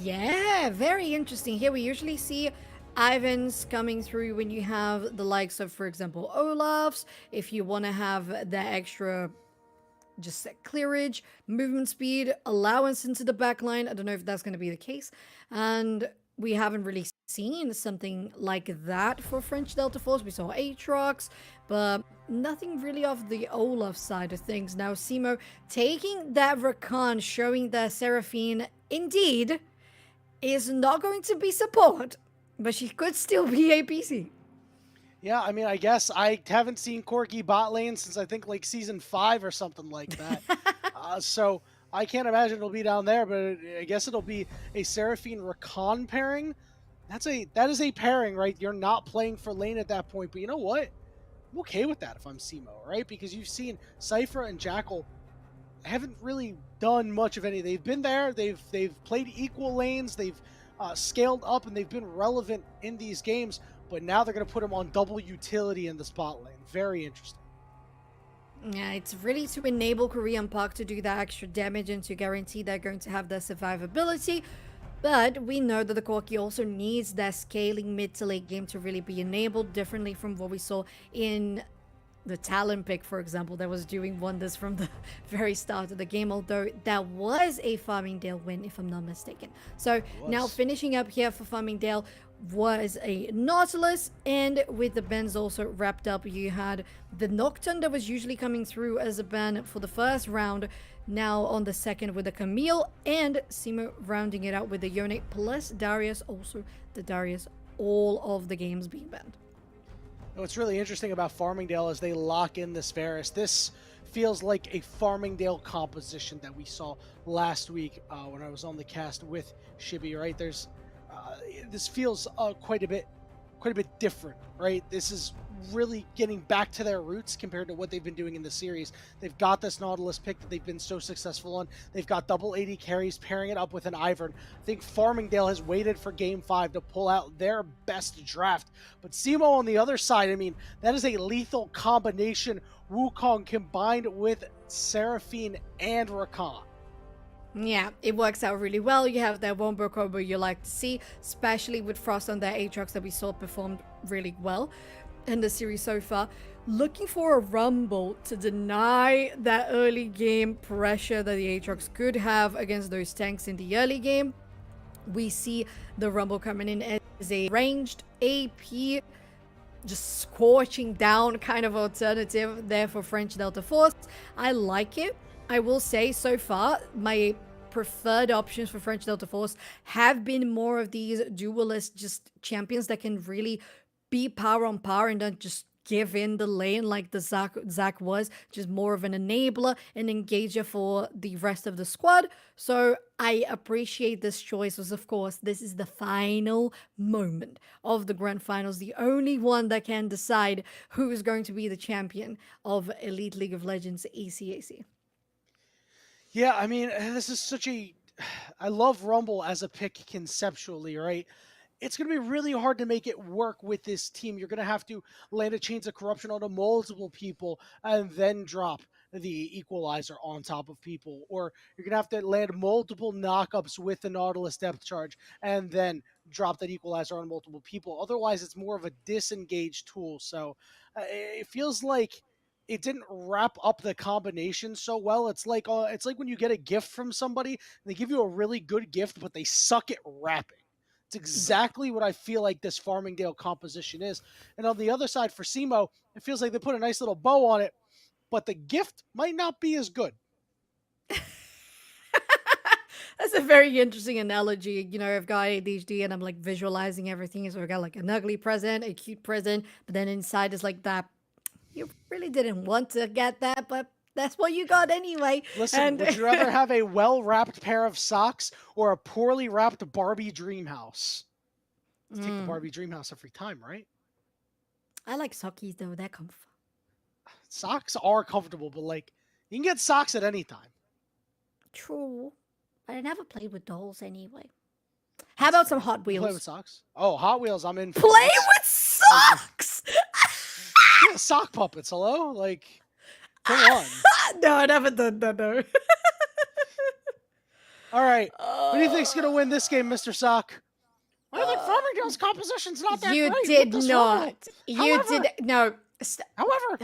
Yeah, very interesting. Here we usually see Ivans coming through when you have the likes of, for example, Olaf's. If you want to have that extra just clearage, movement speed, allowance into the back line. I don't know if that's going to be the case. And we haven't really seen something like that for French Delta Force. We saw Aatrox, but nothing really of the Olaf side of things. Now, Simo taking that Rakan, showing that Seraphine indeed is not going to be support, but she could still be a PC. Yeah, I mean, I guess I haven't seen Corky bot lane since I think like season 5 or something like that. So I can't imagine it'll be down there, but I guess it'll be a Seraphine Rakan pairing. That is a pairing, right? You're not playing for lane at that point, but you know what? I'm okay with that if I'm Simo, right? Because you've seen Cypher and Jackal haven't really done much of any. They've been there. They've played equal lanes. They've scaled up, and they've been relevant in these games. But now they're going to put them on double utility in the spot lane. Very interesting. Yeah, it's really to enable Korean Puck to do that extra damage and to guarantee they're going to have their survivability. But we know that the Corki also needs that scaling mid to late game to really be enabled differently from what we saw in the Talon pick, for example, that was doing wonders from the very start of the game, although that was a Farmingdale win, if I'm not mistaken. So now finishing up here for Farmingdale was a Nautilus, and with the bans also wrapped up, you had the Nocturne that was usually coming through as a ban for the first round, now on the second with the Camille, and Simo rounding it out with the Yone, plus Darius, also the Darius, all of the games being banned. What's really interesting about Farmingdale is they lock in this Varus. This feels like a Farmingdale composition that we saw last week when I was on the cast with Shibby, right? There's this feels quite a bit different, right? This is really getting back to their roots compared to what they've been doing in the series. They've got this Nautilus pick that they've been so successful on. They've got double 80 carries, pairing it up with an Ivern. I think Farmingdale has waited for Game 5 to pull out their best draft. But Simo on the other side, I mean, that is a lethal combination. Wukong combined with Seraphine and Rakan. Yeah, it works out really well. You have that Wombo combo you like to see, especially with Frost on their Aatrox that we saw performed really well in the series so far. Looking for a Rumble to deny that early game pressure that the Aatrox could have against those tanks in the early game. We see the Rumble coming in as a ranged AP, just scorching down kind of alternative there for French Delta Force. I like it. I will say so far, my preferred options for French Delta Force have been more of these duelist just champions that can really be power on power and don't just give in the lane like the Zac was, just more of an enabler and engager for the rest of the squad. So I appreciate this choice, as of course this is the final moment of the grand finals, the only one that can decide who is going to be the champion of Elite League of Legends ECAC. Yeah, I mean, this is such a... I love Rumble as a pick conceptually, right? It's going to be really hard to make it work with this team. You're going to have to land a Chains of Corruption onto multiple people and then drop the Equalizer on top of people. Or you're going to have to land multiple knockups with the Nautilus Depth Charge and then drop that Equalizer on multiple people. Otherwise, it's more of a disengaged tool. So it feels like it didn't wrap up the combination so well. It's like when you get a gift from somebody and they give you a really good gift, but they suck at wrapping. It's exactly what I feel like this Farmingdale composition is. And on the other side for Simo, it feels like they put a nice little bow on it, but the gift might not be as good. That's a very interesting analogy. You know, I've got ADHD and I'm like visualizing everything. So I've got like an ugly present, a cute present, but then inside is like that. You really didn't want to get that, but that's what you got anyway. Listen, would you rather have a well-wrapped pair of socks or a poorly wrapped Barbie dream house? Let's take the Barbie dream house every time, right? I like sockies though, they're comfortable. Socks are comfortable, but like, you can get socks at any time. True. But I never played with dolls anyway. How about some Hot Wheels? Play with socks? Oh, Hot Wheels, I'm in. Play with socks! Yeah, sock puppets, hello? Like, come on. No, I never done that, no. All right. Who do you think's going to win this game, Mr. Sock? I think Farmingdale's composition's not that you great. Did not. You did no. However,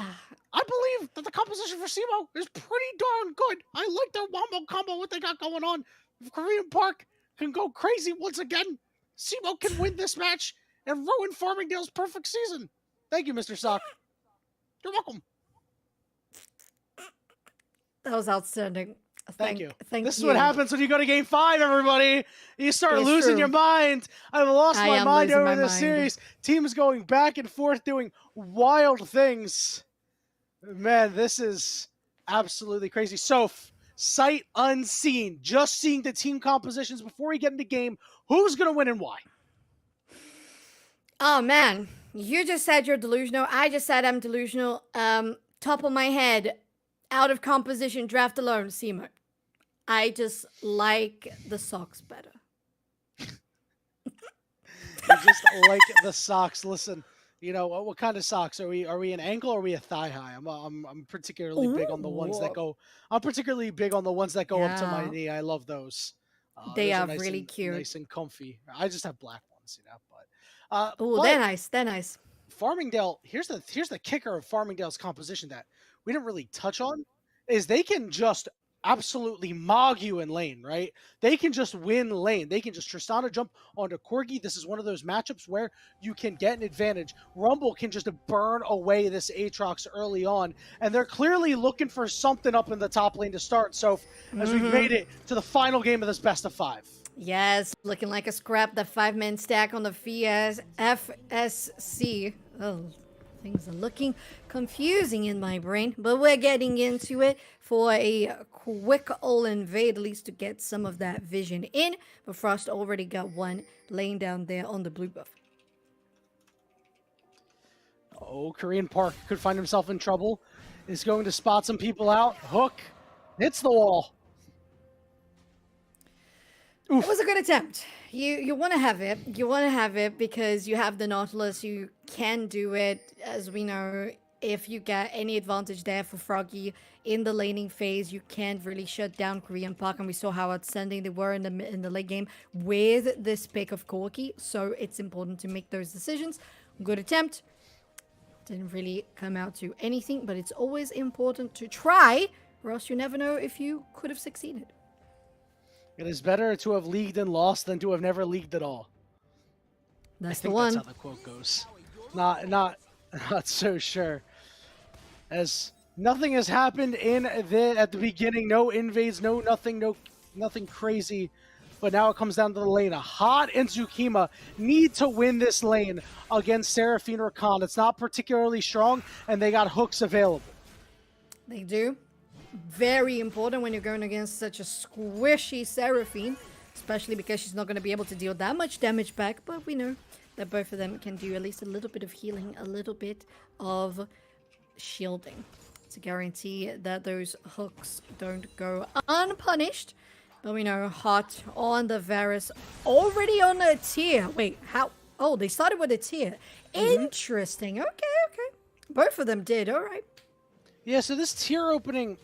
I believe that the composition for Simo is pretty darn good. I like their wombo combo, what they got going on. If Korean Park can go crazy once again, SEMO can win this match and ruin Farmingdale's perfect season. Thank you, Mr. Sock. You're welcome. That was outstanding. Thank you. Thank this you. is what happens when you go to game 5, everybody. You start It's losing true. your mind. I've lost my mind over this mind. series. Teams going back and forth doing wild things. Man, this is absolutely crazy. Soph, sight unseen, just seeing the team compositions before we get into game. Who's going to win and why? Oh, man. You just said you're delusional. I just said I'm delusional. Top of my head, out of composition, draft alone, SEMO. I just like the socks better. You just like the socks. Listen, you know what kind of socks are we? Are we an ankle or are we a thigh high? I'm particularly big on the ones that go. I'm particularly big on the ones that go up to my knee. I love those. They those are nice really and, cute, nice and comfy. I just have black ones, you know. But oh, they're nice. They're nice. Farmingdale. Here's the kicker of Farmingdale's composition that we didn't really touch on is they can just absolutely mog you in lane, right? They can just win lane. They can just Tristana jump onto Corgi. This is one of those matchups where you can get an advantage. Rumble can just burn away this Aatrox early on, and they're clearly looking for something up in the top lane to start. So as we've made it to the final game of this best of 5. Yes, looking like a scrap. The 5-man stack on the FSC. Oh, things are looking confusing in my brain, but we're getting into it for a quick all invade, at least to get some of that vision in. But Frost already got one laying down there on the blue buff. Oh, Korean Park could find himself in trouble. Is going to spot some people out. Hook hits the wall. Oof. It was a good attempt. You want to have it. You want to have it because you have the Nautilus. You can do it. As we know, if you get any advantage there for Froggy in the laning phase, you can't really shut down Korean Park. And we saw how outstanding they were in the late game with this pick of Corki. So it's important to make those decisions. Good attempt. Didn't really come out to anything, but it's always important to try, or else you never know if you could have succeeded. It is better to have leagued and lost than to have never leagued at all. That's I think the one. that's how the quote goes. Not so sure. As nothing has happened at the beginning, no invades, nothing crazy. But now it comes down to the lane. Hot and Zukima need to win this lane against Seraphine or Khan. It's not particularly strong, and they got hooks available. They do. Very important when you're going against such a squishy Seraphine, especially because she's not going to be able to deal that much damage back, but we know that both of them can do at least a little bit of healing, a little bit of shielding to guarantee that those hooks don't go unpunished. But we know Hot on the Varus, already on a tier. Wait, how? Oh, they started with a tier. Interesting. Okay. Both of them did, all right. Yeah, so this tier opening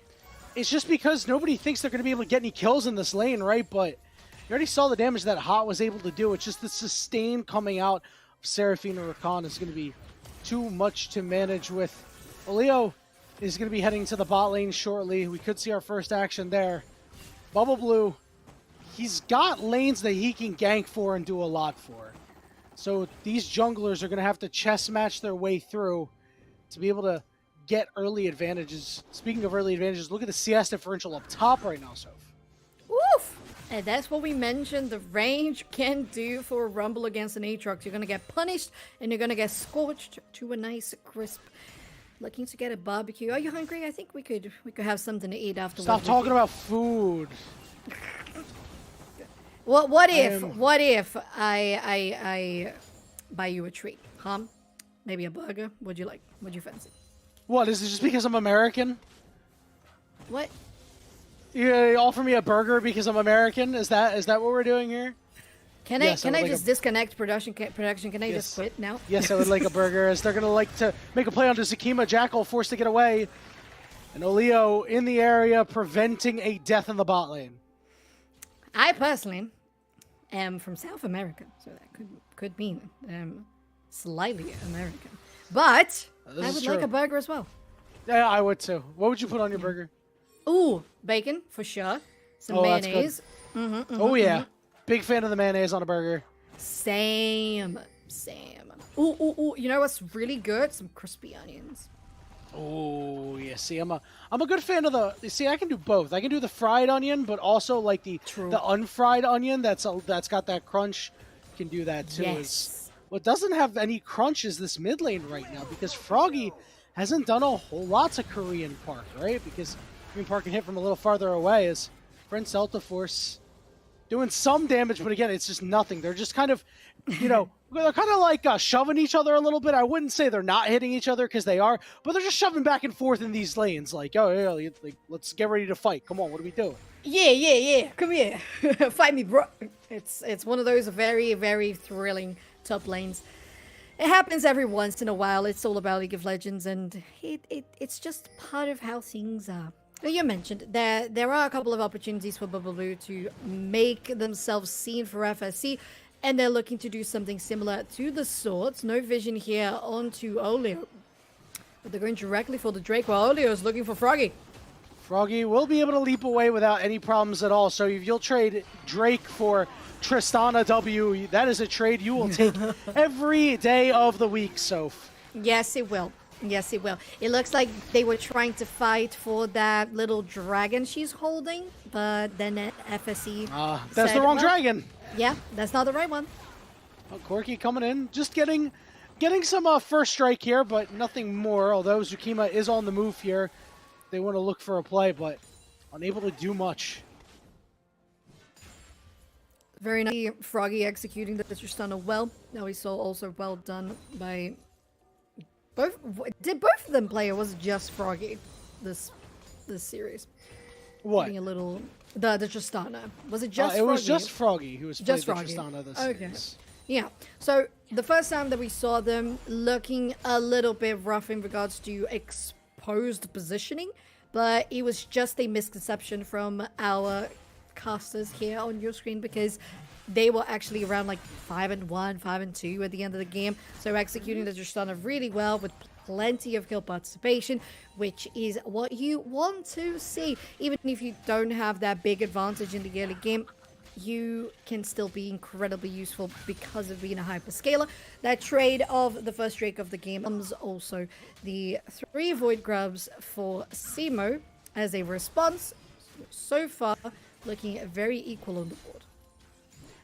is just because nobody thinks they're going to be able to get any kills in this lane, right? But you already saw the damage that Hot was able to do. It's just the sustain coming out of Seraphine or Rakan is going to be too much to manage with. Leo is going to be heading to the bot lane shortly. We could see our first action there. Bubble Blue, he's got lanes that he can gank for and do a lot for. So these junglers are going to have to chess match their way through to be able to get early advantages. Speaking of early advantages, look at the CS differential up top right now, Soph. Woof! And that's what we mentioned the range can do for a Rumble against an Aatrox. You're going to get punished and you're going to get scorched to a nice crisp. Looking to get a barbecue. Are you hungry? I think we could have something to eat afterwards. Stop talking about food. What if I buy you a treat? Huh? Maybe a burger? What'd you fancy? What, is it just because I'm American? What? You offer me a burger because I'm American? Is that what we're doing here? Can I just disconnect production? Can I just quit now? Yes, I would like a burger, as they're going to like to make a play onto Zakima. Jackal forced to get away. And Oleo in the area, preventing a death in the bot lane. I personally am from South America, so that could mean slightly American. But I would like a burger as well. Yeah, I would too. What would you put on your burger? Ooh, bacon, for sure. Some mayonnaise. Oh, yeah. Big fan of the mayonnaise on a burger. Same. Ooh, you know what's really good? Some crispy onions. Oh, yeah. See, I'm a good fan of the. See, I can do both. I can do the fried onion, but also like the unfried onion that's got that crunch. Can do that too. Yes. What doesn't have any crunch is this mid lane right now because Froggy hasn't done a whole lot to Korean Park, right? Because Korean Park can hit from a little farther away. As Prince Delta Force doing some damage, but again, it's just nothing. They're just kind of, you know, they're kind of like shoving each other a little bit. I wouldn't say they're not hitting each other because they are, but they're just shoving back and forth in these lanes. Like, oh yeah, like, let's get ready to fight. Come on, what are we doing? Yeah. Come here. Fight me, bro. It's one of those very, very thrilling top lanes. It happens every once in a while. It's all about League of Legends, and it's just part of how things are. You mentioned there are a couple of opportunities for Bubble Blue to make themselves seen for FSC, and they're looking to do something similar to the Swords. No vision here onto Olio, but they're going directly for the Drake, while Olio is looking for Froggy. Froggy will be able to leap away without any problems at all. So if you'll trade Drake for Tristana W, that is a trade you will take every day of the week, Soph. Yes, it will. Yes, it will. It looks like they were trying to fight for that little dragon she's holding, but then at FSC that's the wrong dragon. Yeah, that's not the right one. Oh, Corky coming in, just getting some first strike here, but nothing more. Although Zukima is on the move here, they want to look for a play, but unable to do much. Very nice. Froggy executing the Tristana well. Now we saw also well done by both. Did both of them play, or was it just Froggy this series? What? Getting a little the Tristana. Was it just? It Froggy? was just Froggy who was playing just the Froggy. Tristana this Okay. series. Yeah. So the first time that we saw them looking a little bit rough in regards to exposed positioning, but it was just a misconception from our casters here on your screen because they were actually around like 5-1, 5-2 at the end of the game. So executing the Tristana really well with plenty of kill participation, which is what you want to see. Even if you don't have that big advantage in the early game, you can still be incredibly useful because of being a hyperscaler. That trade of the first Drake of the game comes also the 3 Void Grubs for Simo as a response. So far, looking very equal on the board.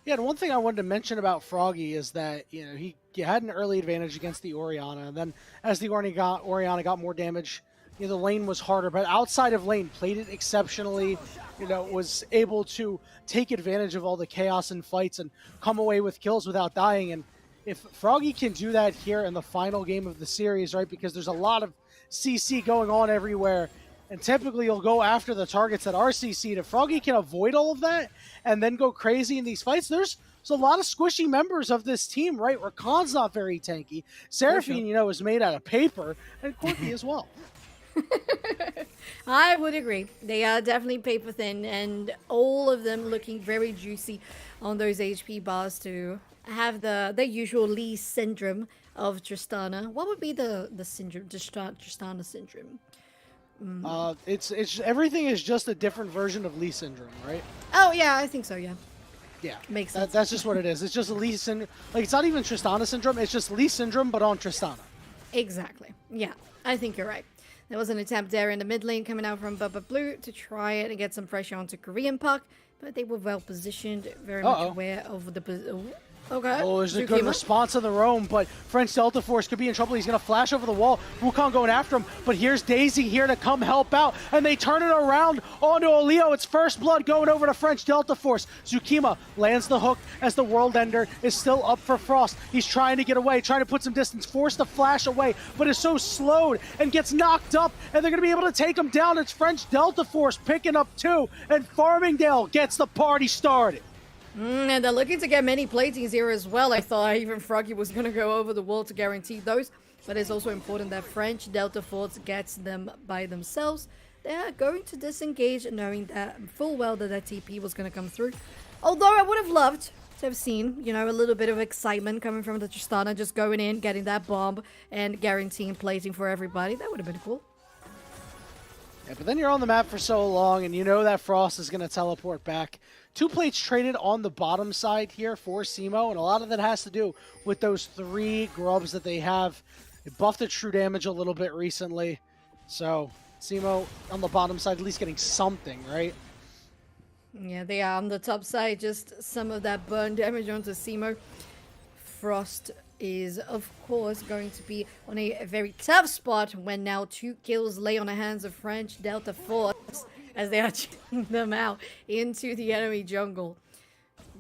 Yeah, and one thing I wanted to mention about Froggy is that, you know, he had an early advantage against the Orianna, and then as the Orianna got more damage, you know, the lane was harder, but outside of lane, played it exceptionally, you know, was able to take advantage of all the chaos and fights and come away with kills without dying. And if Froggy can do that here in the final game of the series, right, because there's a lot of CC going on everywhere, and typically you'll go after the targets that are CC'd. If Froggy can avoid all of that and then go crazy in these fights, there's a lot of squishy members of this team, right? Rakan's not very tanky. Seraphine, you know, is made out of paper, and Corky as well. I would agree. They are definitely paper thin, and all of them looking very juicy on those HP bars to have the usual Lee syndrome of Tristana. What would be the syndrome, Tristana syndrome? It's everything is just a different version of Lee syndrome, right? Oh yeah, I think so. Yeah. Yeah, makes sense. That's just what it is. It's just a Lee syndrome. Like, it's not even Tristana syndrome. It's just Lee syndrome, but on Tristana. Exactly. Yeah, I think you're right. There was an attempt there in the mid lane coming out from Bubba Blue to try it and get some pressure onto Korean Park, but they were well positioned, very much aware of the. Okay. Oh, there's a good response on the roam, but French Delta Force could be in trouble. He's going to flash over the wall. Wukong going after him, but here's Daisy here to come help out, and they turn it around onto Olio. It's first blood going over to French Delta Force. Zukima lands the hook as the World Ender is still up for Frost. He's trying to get away, trying to put some distance, forced to flash away, but is so slowed and gets knocked up, and they're going to be able to take him down. It's French Delta Force picking up 2, and Farmingdale gets the party started. And they're looking to get many platings here as well. I thought even Froggy was going to go over the wall to guarantee those. But it's also important that French Delta Force gets them by themselves. They are going to disengage knowing that full well that TP was going to come through. Although I would have loved to have seen, you know, a little bit of excitement coming from the Tristana, just going in, getting that bomb, and guaranteeing plating for everybody. That would have been cool. Yeah, but then you're on the map for so long, and you know that Frost is going to teleport back 2 plates traded on the bottom side here for SEMO, and a lot of that has to do with those 3 grubs that they have. It buffed the true damage a little bit recently, so SEMO on the bottom side at least getting something, right? Yeah, they are on the top side, just some of that burn damage onto SEMO. Frost is, of course, going to be on a very tough spot when now 2 kills lay on the hands of French Delta Force as they are checking them out into the enemy jungle.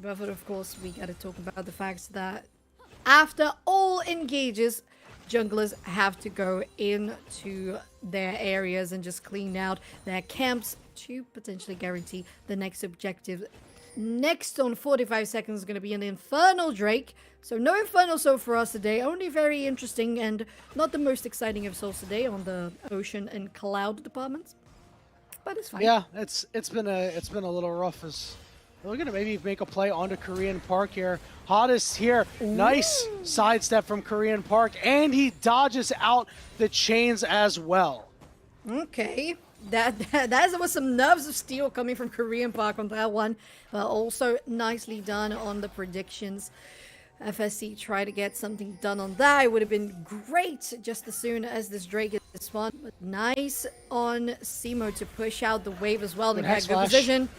But of course, we gotta talk about the fact that after all engages, junglers have to go into their areas and just clean out their camps to potentially guarantee the next objective. Next on 45 seconds is going to be an Infernal Drake. So no Infernal Soul for us today. Only very interesting and not the most exciting of souls today on the Ocean and Cloud departments. But it's fine. Yeah, it's been a little rough. As we're gonna maybe make a play onto Korean Park here. Hottest here. Ooh. Nice sidestep from Korean Park, and he dodges out the chains as well. Okay. That was some nerves of steel coming from Korean Park on that one, but also nicely done on the predictions. FSC tried to get something done on that. It would have been great just as soon as this Drake is spawned, but nice on SEMO to push out the wave as well. They had good position.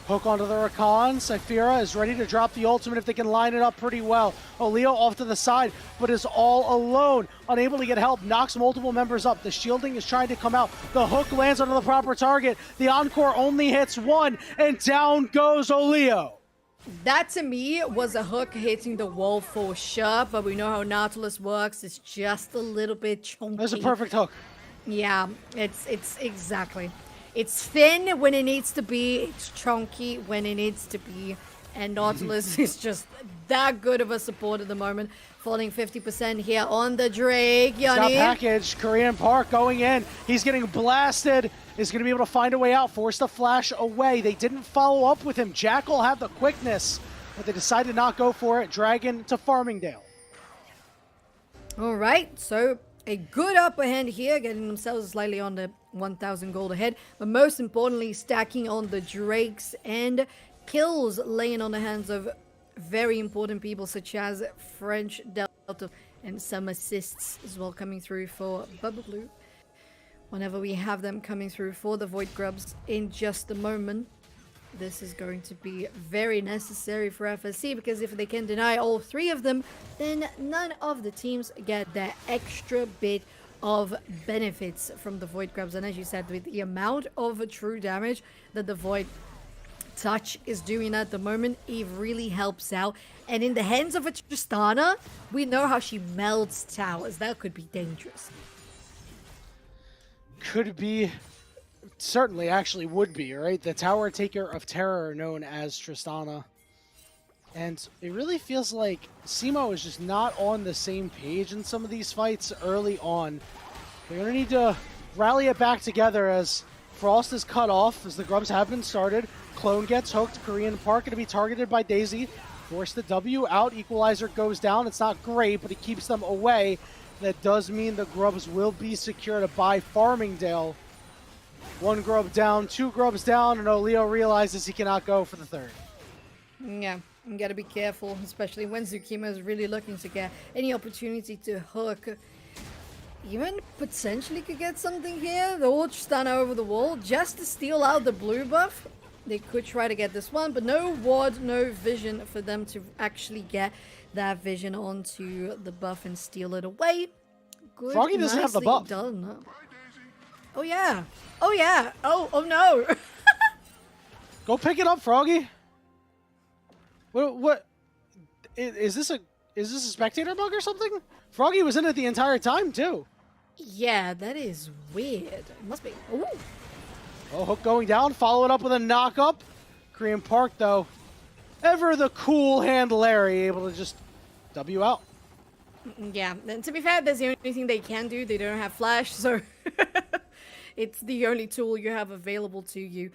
Hook onto the Rakan. Cyphera is ready to drop the ultimate if they can line it up pretty well. Oleo off to the side, but is all alone. Unable to get help. Knocks multiple members up. The shielding is trying to come out. The hook lands onto the proper target. The encore only hits 1, and down goes Oleo. That to me was a hook hitting the wall for sure, but we know how Nautilus works. It's just a little bit chunky. That's a perfect hook. Yeah, it's exactly. It's thin when it needs to be, it's chunky when it needs to be, and Nautilus is just that good of a support at the moment. Falling 50% here on the Drake, Yanni. Got packaged. Korean Park going in. He's getting blasted. Is going to be able to find a way out. Forced to flash away. They didn't follow up with him. Jackal had the quickness, but they decided not go for it. Dragon to Farmingdale. All right, so a good upper hand here, getting themselves slightly on the 1,000 gold ahead, but most importantly, stacking on the Drakes and kills laying on the hands of very important people such as French Delta, and some assists as well coming through for Bubble Blue. Whenever we have them coming through for the Void Grubs in just a moment, this is going to be very necessary for FSC, because if they can deny all 3 of them, then none of the teams get that extra bit of benefits from the Void Grubs. And as you said, with the amount of true damage that the Void Touch is doing at the moment, it really helps out. And in the hands of a Tristana, we know how she melts towers. That could be dangerous. Could be, certainly actually would be, right? The Tower Taker of Terror, known as Tristana. And it really feels like SEMO is just not on the same page in some of these fights early on. They're going to need to rally it back together as Frost is cut off, as the Grubs have been started. Clone gets hooked. Korean Park going to be targeted by Daisy. Force the W out. Equalizer goes down. It's not great, but it keeps them away. That does mean the Grubs will be secured by Farmingdale. 1 Grub down, 2 Grubs down, and Oleo realizes he cannot go for the 3rd. Yeah, you gotta be careful, especially when Zukima is really looking to get any opportunity to hook. Even potentially could get something here. The Tristana over the wall just to steal out the blue buff. They could try to get this one, but no ward, no vision for them to actually get that vision onto the buff and steal it away. Good, Froggy doesn't have the buff. Done. Oh yeah. Oh yeah. Oh no. Go pick it up, Froggy. What? Is this a spectator bug or something? Froggy was in it the entire time too. Yeah, that is weird. It must be. Ooh. Oh, hook going down. Follow it up with a knock up. Korean Park though, ever the cool hand Larry, able to just W out. Yeah, and to be fair, that's the only thing they can do. They don't have flash, so it's the only tool you have available to you.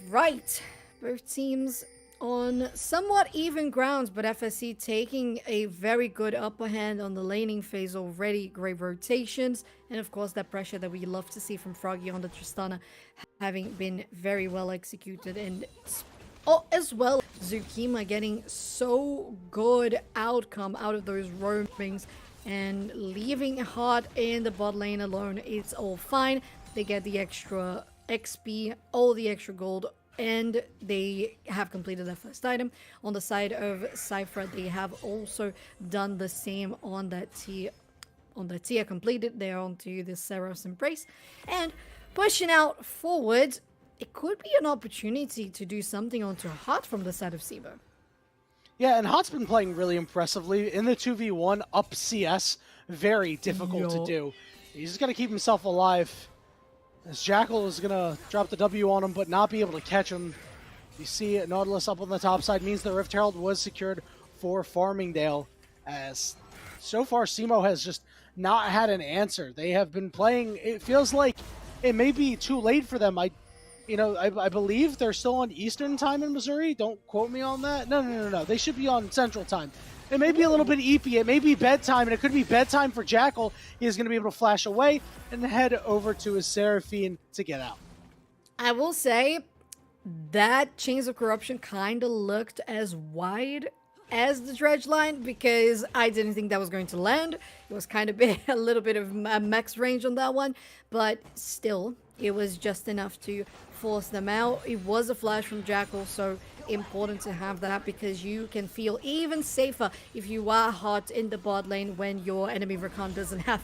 Right, both teams on somewhat even grounds, but FSC taking a very good upper hand on the laning phase already. Great rotations, and of course that pressure that we love to see from Froggy on the Tristana having been very well executed, and Oh, as well, Zukima getting so good outcome out of those roamings and leaving Hot in the bot lane alone. It's all fine. They get the extra XP, all the extra gold, and they have completed their first item. On the side of Cypher, they have also done the same on that tier. On the tier completed, they're onto the Seraph's Embrace. And pushing out forward, it could be an opportunity to do something onto Hot from the side of SIBO. Yeah, and Hot's been playing really impressively in the 2v1 up CS. Very difficult to do. He's just got to keep himself alive. As Jackal is going to drop the W on him, but not be able to catch him. You see Nautilus up on the top side means the Rift Herald was secured for Farmingdale. As so far, SEMO has just not had an answer. They have been playing, it feels like it may be too late for them. I believe they're still on Eastern time in Missouri. Don't quote me on that. No. They should be on Central time. It may be a little bit eepy. It may be bedtime, and it could be bedtime for Jackal. He is going to be able to flash away and head over to his Seraphine to get out. I will say that Chains of Corruption kind of looked as wide as the dredge line because I didn't think that was going to land. It was kind of a little bit of a max range on that one, but still, it was just enough to force them out. It was a flash from Jackal, so important to have that because you can feel even safer if you are Hot in the bot lane when your enemy Rakan doesn't have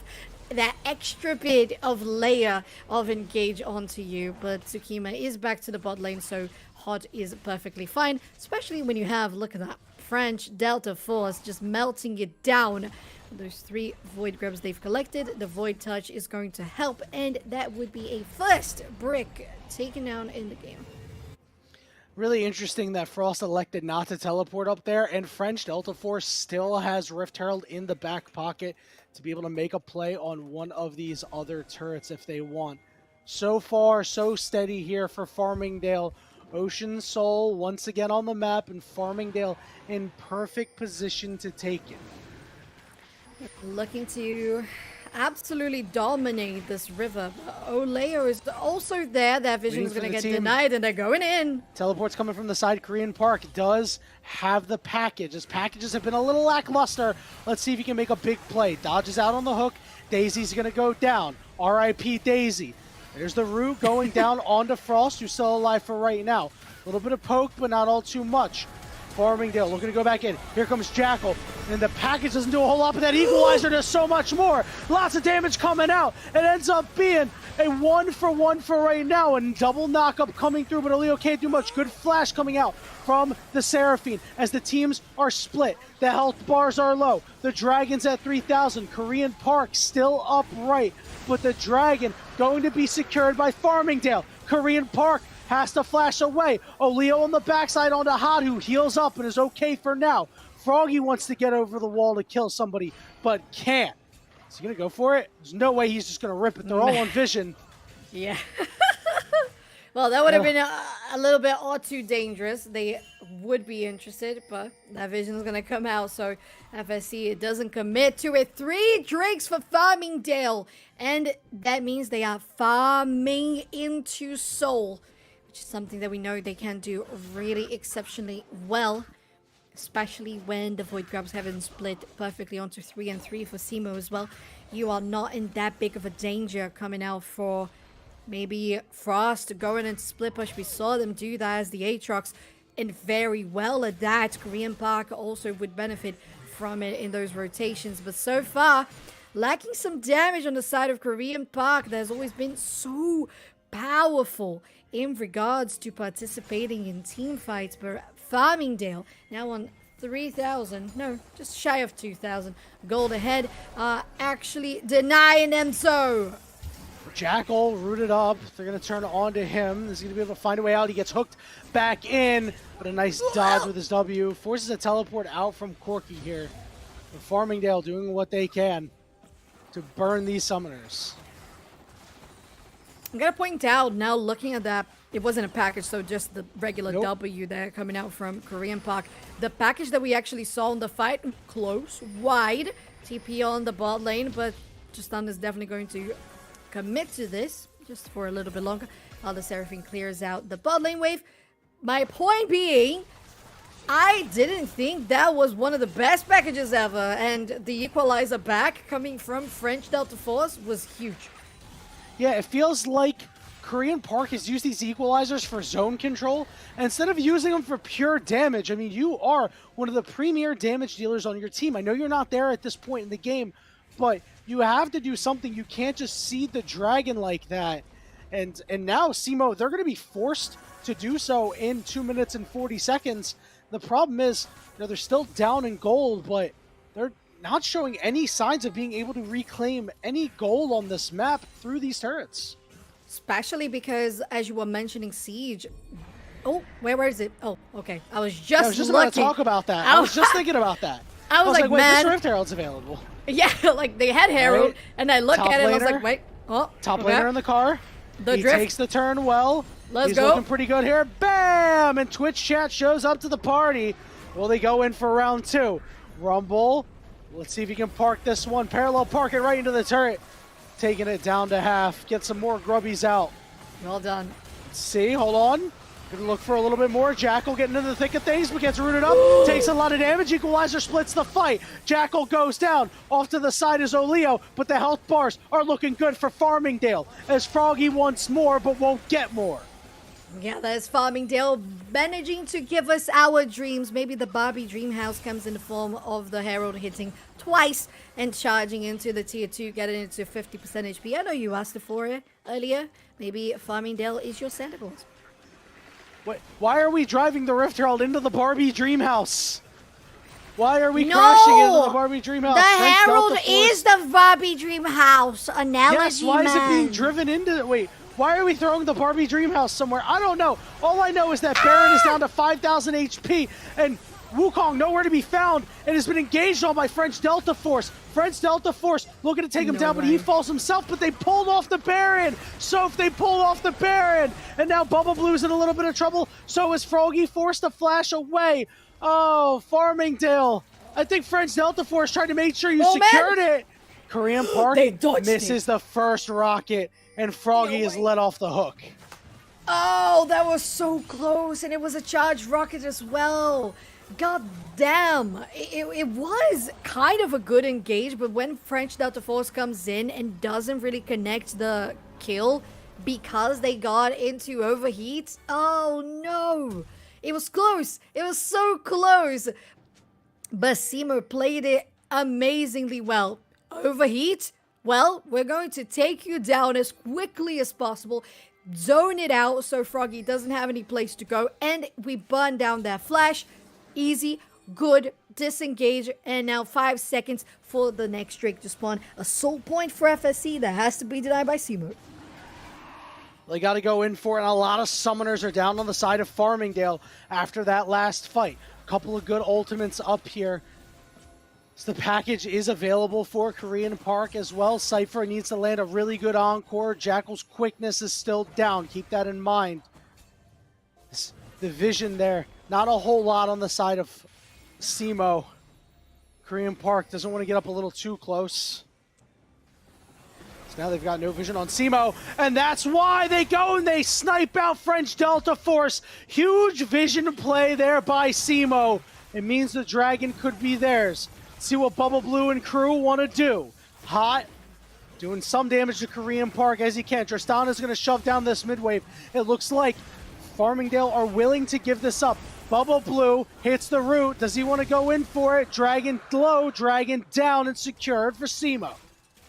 that extra bit of layer of engage onto you. But Tsukima is back to the bot lane, so Hot is perfectly fine, especially when you have, look at that, French Delta Force just melting it down. Those 3 Void Grabs they've collected. The Void Touch is going to help, and that would be a first brick taken down in the game. Really interesting that Frost elected not to teleport up there, and French Delta Force still has Rift Herald in the back pocket to be able to make a play on one of these other turrets if they want. So far, so steady here for Farmingdale. Ocean Soul once again on the map, and Farmingdale in perfect position to take it. Looking to absolutely dominate this river. Oleo is also there. That vision is going to get denied, and they're going in. Teleport's coming from the side. Korean Park does have the package. His packages have been a little lackluster. Let's see if he can make a big play. Dodges out on the hook. Daisy's going to go down. RIP Daisy. There's the root going down onto Frost, who's still alive for right now. A little bit of poke, but not all too much. Farmingdale looking to go back in. Here comes Jackal. And the package doesn't do a whole lot, but that equalizer does so much more. Lots of damage coming out. It ends up being a 1-for-1 for right now. And double knockup coming through, but Oleo can't do much. Good flash coming out from the Seraphine as the teams are split. The health bars are low. The Dragon's at 3,000. Korean Park still upright, but the Dragon going to be secured by Farmingdale. Korean Park has to flash away. Oleo on the backside onto Hot, who heals up and is okay for now. Froggy wants to get over the wall to kill somebody, but can't. Is he going to go for it? There's no way he's just going to rip it. They're all on vision. Yeah. Well, that would have been a little bit all too dangerous. They would be interested, but that vision is going to come out. So FSC, it doesn't commit to it. 3 drakes for Farmingdale. And that means they are farming into Soul, which is something that we know they can do really exceptionally well, especially when the Void Grabs haven't split perfectly onto 3 and 3 for SEMO as well. You are not in that big of a danger coming out for maybe Frost going and split push. We saw them do that as the Aatrox, and very well at that. Korean Park also would benefit from it in those rotations, but so far lacking some damage on the side of Korean Park that has always been so powerful in regards to participating in team fights. But Farmingdale now on 3,000, no, just shy of 2,000 gold ahead, actually denying them so. Jackal rooted up. They're going to turn on to him. He's going to be able to find a way out. He gets hooked back in, but a nice dodge with his W. Forces a teleport out from Corky here. But Farmingdale doing what they can to burn these summoners. I'm going to point out now, looking at that, it wasn't a package, so just the regular W there coming out from Korean Park. The package that we actually saw in the fight, close, wide, TP on the bot lane, but Justin is definitely going to commit to this just for a little bit longer while the Seraphine clears out the bot lane wave. My point being, I didn't think that was one of the best packages ever, and the equalizer back coming from French Delta Force was huge. Yeah, it feels like Korean Park has used these equalizers for zone control instead of using them for pure damage. I mean, you are one of the premier damage dealers on your team. I know you're not there at this point in the game, but you have to do something. You can't just seed the dragon like that. And now SEMO, they're going to be forced to do so in 2 minutes and 40 seconds. The problem is, they're still down in gold, but they're not showing any signs of being able to reclaim any gold on this map through these turrets. Especially because, as you were mentioning, Siege. Oh, where is it? Oh, okay. I was just about to talk about that. I was just thinking about that. I was like, wait, man. this Rift Herald's available. Yeah, like they had Herald, right. and I look Top at it and I was laner. like, wait. Oh, Top okay. laner in the car. The He drift. takes the turn well. Let's He's go. looking pretty good here. Bam! And Twitch chat shows up to the party. Will they go in for round 2? Rumble. Let's see if he can park this one. Parallel park it right into the turret. Taking it down to half. Get some more grubbies out. Well done. Let's see, hold on. Gonna look for a little bit more. Jackal getting into the thick of things, but gets rooted up. Takes a lot of damage. Equalizer splits the fight. Jackal goes down. Off to the side is Oleo, but the health bars are looking good for Farmingdale as Froggy wants more, but won't get more. Yeah, that's Farmingdale managing to give us our dreams. Maybe the Barbie dream house comes in the form of the Herald hitting twice and charging into the tier 2, getting into 50% HP. I know you asked for it earlier. Maybe Farmingdale is your Santa Claus. Why are we driving the Rift Herald into the Barbie dream house? Why are we crashing into the Barbie dream house? The French Herald Delta Force. is the Barbie dream house. Analogy, Yes, why is it being man. driven into... Wait, why are we throwing the Barbie dream house somewhere? I don't know. All I know is that Baron is down to 5,000 HP, and Wukong nowhere to be found, and has been engaged on by French Delta Force. French Delta Force looking to take him down, but he falls himself, but they pulled off the Baron. So if they pulled off the Baron, and now Bubble Blue's in a little bit of trouble, so is Froggy forced to flash away. Oh, Farmingdale. I think French Delta Force tried to make sure you secured it. Korean Park misses the first rocket, and Froggy is let off the hook. Oh, that was so close, and it was a charged rocket as well. God damn. It was kind of a good engage, but when French Delta Force comes in and doesn't really connect the kill because they got into overheat, oh no. It was close. It was so close. But SEMO played it amazingly well. Overheat? Well, we're going to take you down as quickly as possible. Zone it out so Froggy doesn't have any place to go. And we burn down that flash. Easy, good, disengage. And now 5 seconds for the next Drake to spawn. A soul point for FSC that has to be denied by SEMO. They got to go in for it, and a lot of summoners are down on the side of Farmingdale after that last fight. A couple of good ultimates up here. So the package is available for Korean Park as well. Cypher needs to land a really good encore. Jackal's quickness is still down. Keep that in mind. The vision there, not a whole lot on the side of SEMO. Korean Park doesn't want to get up a little too close. So now they've got no vision on SEMO, and that's why they go and they snipe out French Delta Force. Huge vision play there by SEMO. It means the Dragon could be theirs. See what Bubble Blue and crew want to do. Hot, doing some damage to Korean Park as he can. Tristan is going to shove down this mid wave. It looks like Farmingdale are willing to give this up. Bubble Blue hits the root. Does he want to go in for it? Dragon low, Dragon down, and secured for SEMO.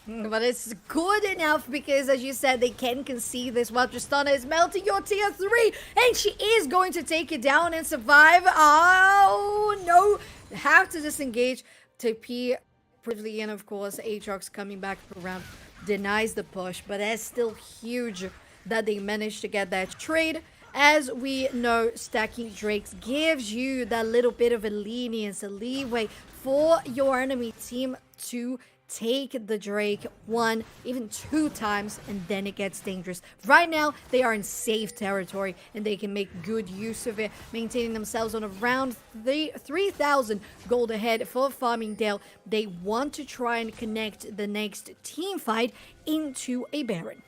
But it's good enough because, as you said, they can concede this while Tristana is melting your tier 3. And she is going to take it down and survive. Oh, no. Have to disengage. TP, Privily, and of course, Aatrox coming back around denies the push. But that's still huge that they managed to get that trade. As we know, stacking Drakes gives you that little bit of a lenience, a leeway for your enemy team to take the Drake 1, even 2 times, and then it gets dangerous. Right now, they are in safe territory, and they can make good use of it, maintaining themselves on around 3,000 gold ahead for Farmingdale. They want to try and connect the next team fight into a Baron.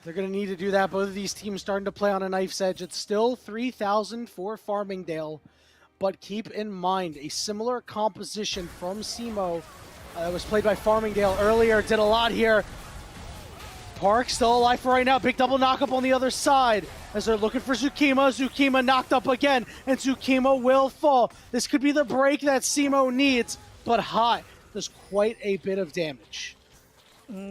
They're going to need to do that. Both of these teams starting to play on a knife's edge. It's still 3,000 for Farmingdale. But keep in mind, a similar composition from SEMO that was played by Farmingdale earlier did a lot here. Park still alive for right now. Big double knockup on the other side as they're looking for Zukima. Zukima knocked up again, and Zukima will fall. This could be the break that SEMO needs, but Hot does quite a bit of damage.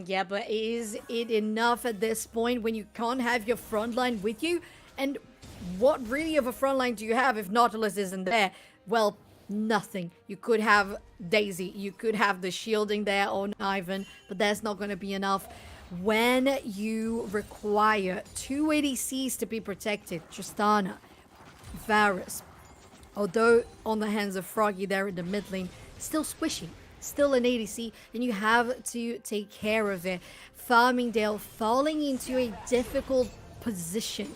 Yeah, but is it enough at this point when you can't have your front line with you? And what really of a front line do you have if Nautilus isn't there? Well, nothing. You could have Daisy, you could have the shielding there on Ivan, but that's not going to be enough. When you require 2 ADCs to be protected, Tristana, Varus, although on the hands of Froggy there in the mid lane, still squishy. Still an ADC, and you have to take care of it. Farmingdale falling into a difficult position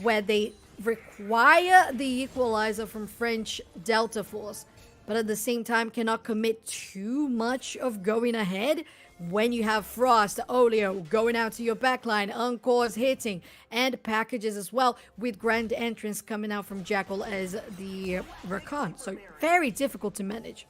where they require the equalizer from French Delta Force, but at the same time cannot commit too much of going ahead when you have Frost, Olio going out to your backline, Encore's hitting, and packages as well, with Grand Entrance coming out from Jackal as the Rakan. So very difficult to manage.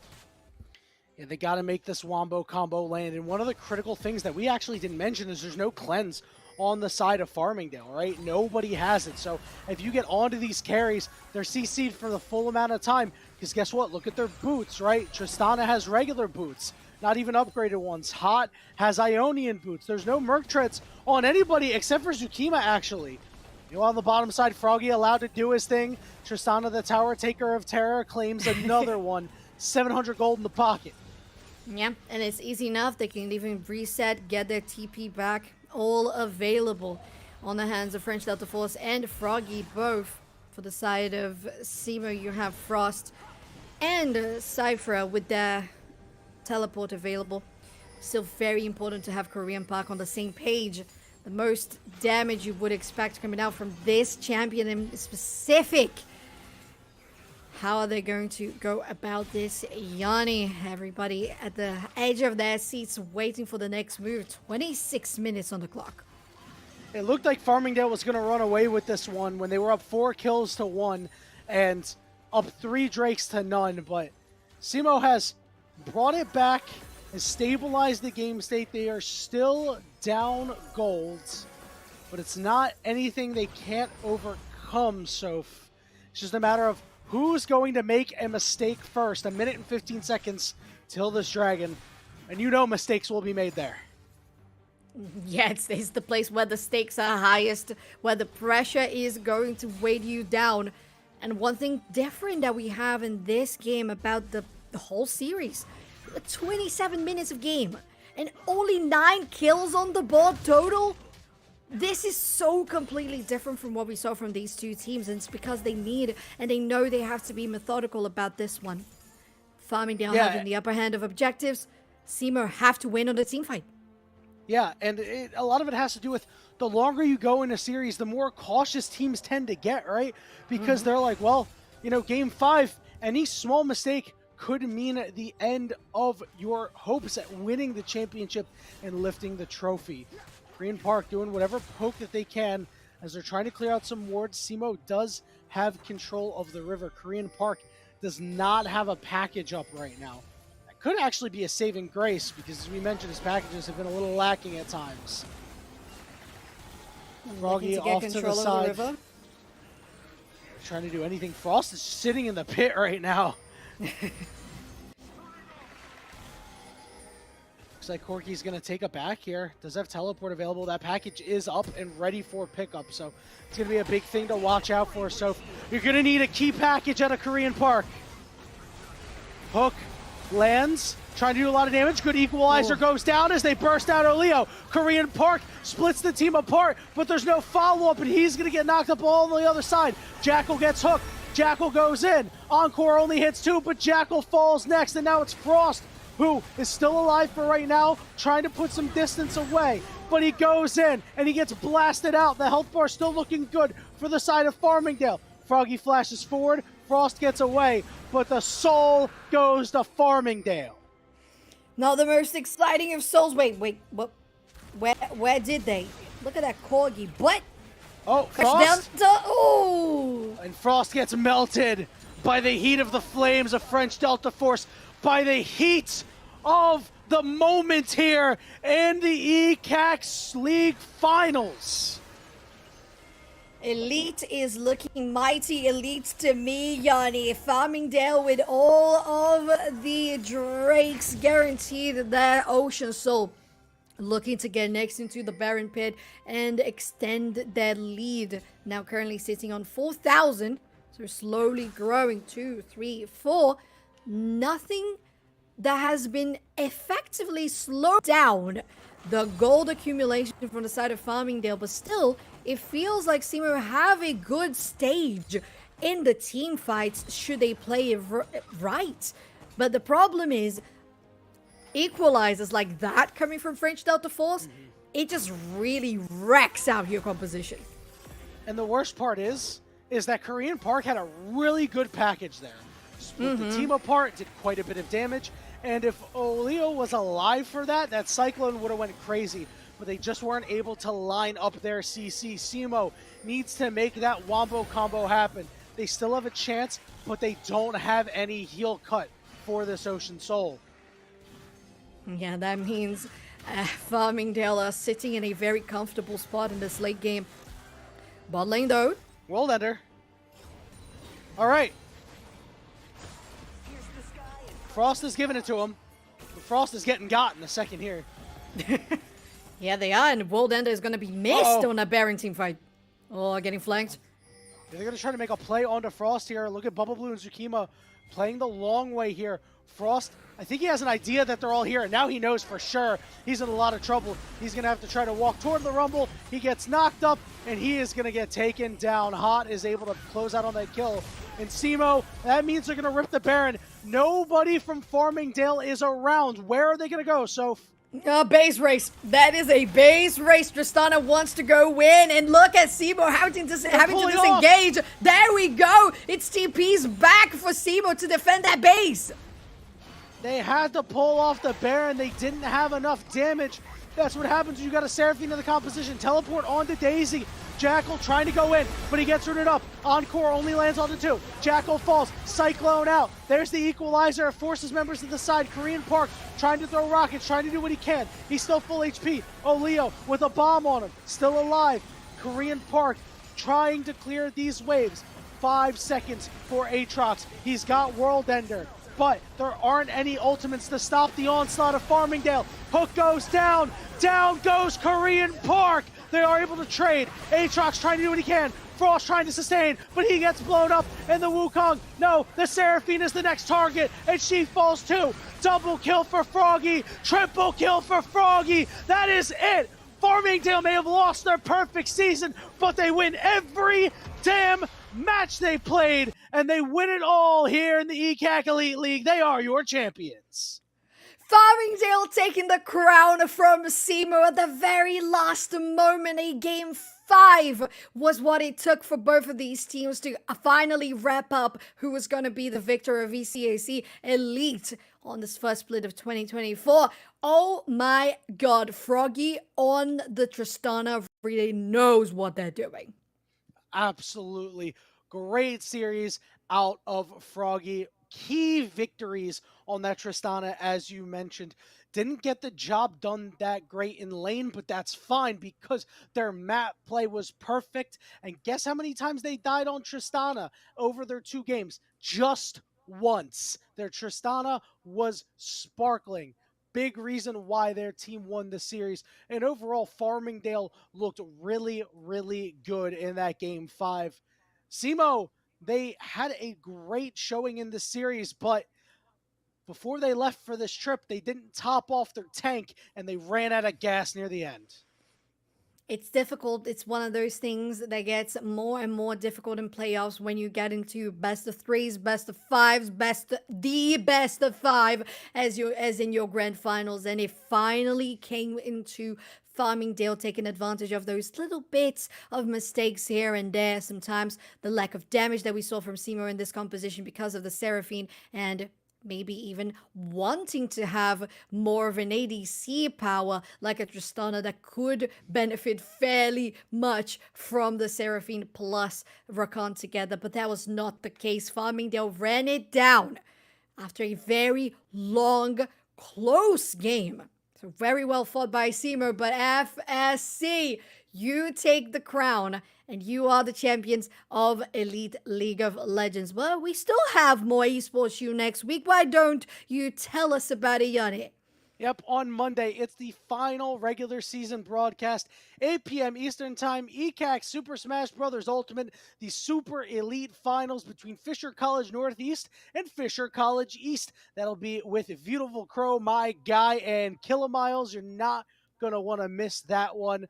Yeah, they got to make this Wombo combo land. And one of the critical things that we actually didn't mention is there's no cleanse on the side of Farmingdale, right? Nobody has it. So if you get onto these carries, they're CC'd for the full amount of time. Because guess what? Look at their boots, right? Tristana has regular boots, not even upgraded ones. Hot has Ionian boots. There's no Merc treads on anybody except for Zukima, actually. You know, on the bottom side, Froggy allowed to do his thing. Tristana, the Tower Taker of Terror, claims another one. 700 gold in the pocket. Yeah, and it's easy enough. They can even reset, get their TP back, all available on the hands of French Delta Force and Froggy both. For the side of SEMO, you have Frost and Cypher with their teleport available. Still very important to have Korean Park on the same page. The most damage you would expect coming out from this champion in specific. How are they going to go about this? Yanni, everybody at the edge of their seats waiting for the next move. 26 minutes on the clock. It looked like Farmingdale was going to run away with this one when they were up 4 kills to 1 and up 3 Drakes to none, but SEMO has brought it back and stabilized the game state. They are still down golds, but it's not anything they can't overcome, so it's just a matter of who's going to make a mistake first. 1 minute and 15 seconds till this dragon. And you know mistakes will be made there. Yeah, it's the place where the stakes are highest, where the pressure is going to weigh you down. And one thing different that we have in this game about the whole series, 27 minutes of game and only 9 kills on the board total. This is so completely different from what we saw from these two teams, and it's because they need and they know they have to be methodical about this one. Farmingdale having the upper hand of objectives, SEMO have to win on the team fight. Yeah, and a lot of it has to do with the longer you go in a series, the more cautious teams tend to get, right? Because they're like, well, you know, game 5, any small mistake could mean the end of your hopes at winning the championship and lifting the trophy. Korean Park doing whatever poke that they can as they're trying to clear out some wards. SEMO does have control of the river. Korean Park does not have a package up right now. That could actually be a saving grace because, as we mentioned, his packages have been a little lacking at times. Froggy off to the side. Trying to do anything. Frost is sitting in the pit right now. Looks like Corky's going to take a back here. Does have teleport available. That package is up and ready for pickup, so it's going to be a big thing to watch out for. So you're going to need a key package out of Korean Park. Hook lands, trying to do a lot of damage. Good equalizer goes down as they burst out Olio. Korean Park splits the team apart, but there's no follow-up, and he's going to get knocked up all on the other side. Jackal gets hooked. Jackal goes in. Encore only hits 2, but Jackal falls next, and now it's Frost, who is still alive for right now, trying to put some distance away. But he goes in, and he gets blasted out. The health bar still looking good for the side of Farmingdale. Froggy flashes forward. Frost gets away, but the soul goes to Farmingdale. Not the most exciting of souls. Wait, what? Where did they? Look at that corgi butt. Oh, Touchdown. Frost! Oh! And Frost gets melted by the heat of the flames of French Delta Force, by the heat of the moment here in the ECAC League Finals. Elite is looking mighty elite to me, Yanni. Farmingdale with all of the Drakes guaranteed their Ocean Soul. Looking to get next into the Baron Pit and extend their lead. Now currently sitting on 4,000. So slowly growing. 2, 3, 4. Nothing that has been effectively slowed down the gold accumulation from the side of Farmingdale, but still, it feels like SEMO have a good stage in the team fights should they play it right. But the problem is, equalizers like that coming from French Delta Force, it just really wrecks out your composition. And the worst part is that Korean Park had a really good package there. Split the team apart, did quite a bit of damage. And if Olio was alive for that, that Cyclone would have went crazy. But they just weren't able to line up their CC. SEMO needs to make that Wombo combo happen. They still have a chance, but they don't have any heal cut for this Ocean Soul. Yeah, that means Farmingdale are sitting in a very comfortable spot in this late game. Bot lane though. World Ender. All right. Frost is giving it to him. But Frost is getting got in a second here. Yeah, they are, and World Ender is going to be missed on a Baron team fight. Oh, getting flanked. They're going to try to make a play onto Frost here. Look at Bubble Blue and Tsukima playing the long way here. Frost, I think he has an idea that they're all here, and now he knows for sure he's in a lot of trouble. He's going to have to try to walk toward the Rumble. He gets knocked up, and he is going to get taken down. Hot is able to close out on that kill. And SEMO, that means they're going to rip the Baron. Nobody from Farmingdale is around. Where are they going to go, Soph? Base race. That is a base race. Tristana wants to go win. And look at SEMO having to disengage. There we go. It's TP's back for SEMO to defend that base. They had to pull off the Baron. They didn't have enough damage. That's what happens when you got a Seraphine in the composition. Teleport onto Daisy. Jackal trying to go in, but he gets rooted up. Encore only lands onto 2. Jackal falls. Cyclone out. There's the equalizer. Forces members to the side. Korean Park trying to throw rockets, trying to do what he can. He's still full HP. Olio with a bomb on him. Still alive. Korean Park trying to clear these waves. 5 seconds for Aatrox. He's got World Ender, but there aren't any ultimates to stop the onslaught of Farmingdale. Hook goes down. Down goes Korean Park. They are able to trade. Aatrox trying to do what he can. Frost trying to sustain, but he gets blown up. And the Wukong, no, the Seraphine is the next target, and she falls too. Double kill for Froggy. Triple kill for Froggy. That is it. Farmingdale may have lost their perfect season, but they win every damn match they played, and they win it all here in the ECAC Elite League. They are your champions. Farmingdale taking the crown from SEMO at the very last moment. A game 5 was what it took for both of these teams to finally wrap up who was going to be the victor of ECAC Elite on this first split of 2024. Oh my god, Froggy on the Tristana really knows what they're doing. Absolutely. Great series out of Froggy. Key victories on that Tristana, as you mentioned. Didn't get the job done that great in lane, but that's fine because their map play was perfect. And guess how many times they died on Tristana over their 2 games? Just once. Their Tristana was sparkling. Big reason why their team won the series. And overall, Farmingdale looked really, really good in that game 5. SEMO, they had a great showing in the series, but before they left for this trip, they didn't top off their tank, and they ran out of gas near the end. It's difficult. It's one of those things that gets more and more difficult in playoffs when you get into best of 3s, best of 5s, best of 5 as in your grand finals. And it finally came into Farmingdale taking advantage of those little bits of mistakes here and there. Sometimes the lack of damage that we saw from SEMO in this composition because of the Seraphine, and maybe even wanting to have more of an ADC power like a Tristana that could benefit fairly much from the Seraphine plus Rakan together, but that was not the case. Farmingdale ran it down after a very long, close game. So very well fought by Seymour, but FSC, you take the crown and you are the champions of Elite League of Legends. Well, we still have more esports you next week. Why don't you tell us about it, Yanni? Yep, on Monday, it's the final regular season broadcast, 8 p.m. Eastern Time, ECAC Super Smash Bros. Ultimate, the Super Elite Finals between Fisher College Northeast and Fisher College East. That'll be with Beautiful Crow, my guy, and Kilamiles. You're not going to want to miss that one.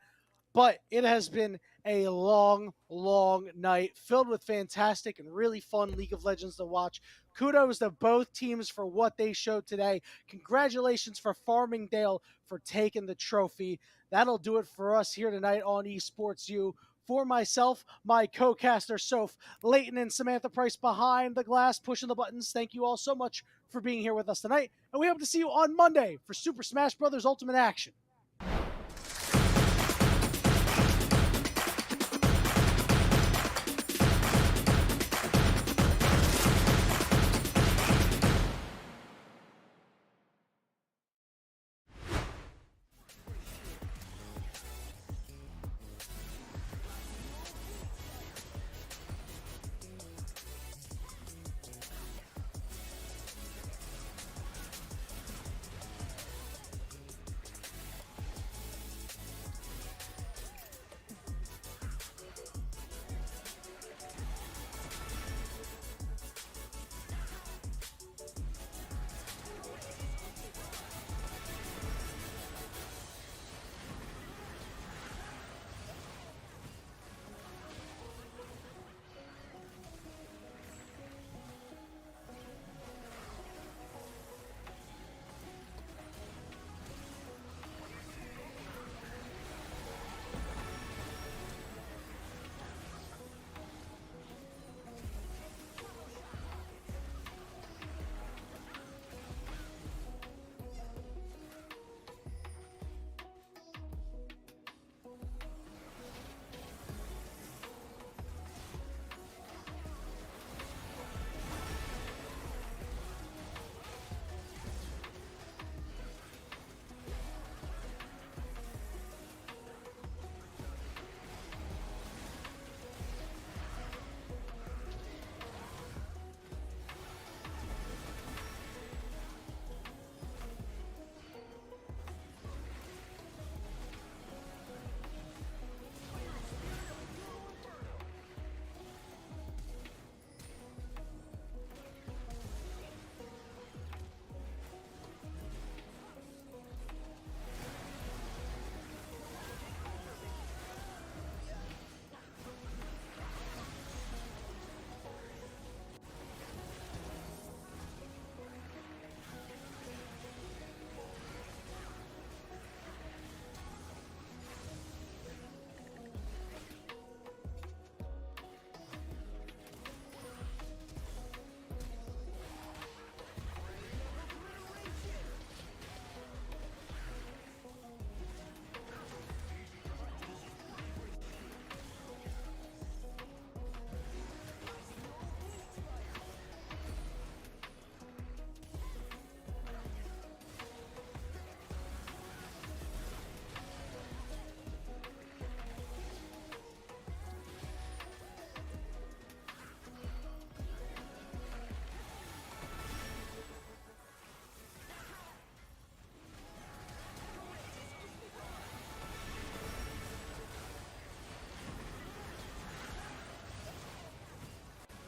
But it has been a long, long night filled with fantastic and really fun League of Legends to watch. Kudos to both teams for what they showed today. Congratulations for Farmingdale for taking the trophy. That'll do it for us here tonight on Esports U. For myself, my co-caster Soph, Leighton, and Samantha Price behind the glass, pushing the buttons. Thank you all so much for being here with us tonight. And we hope to see you on Monday for Super Smash Bros. Ultimate Action.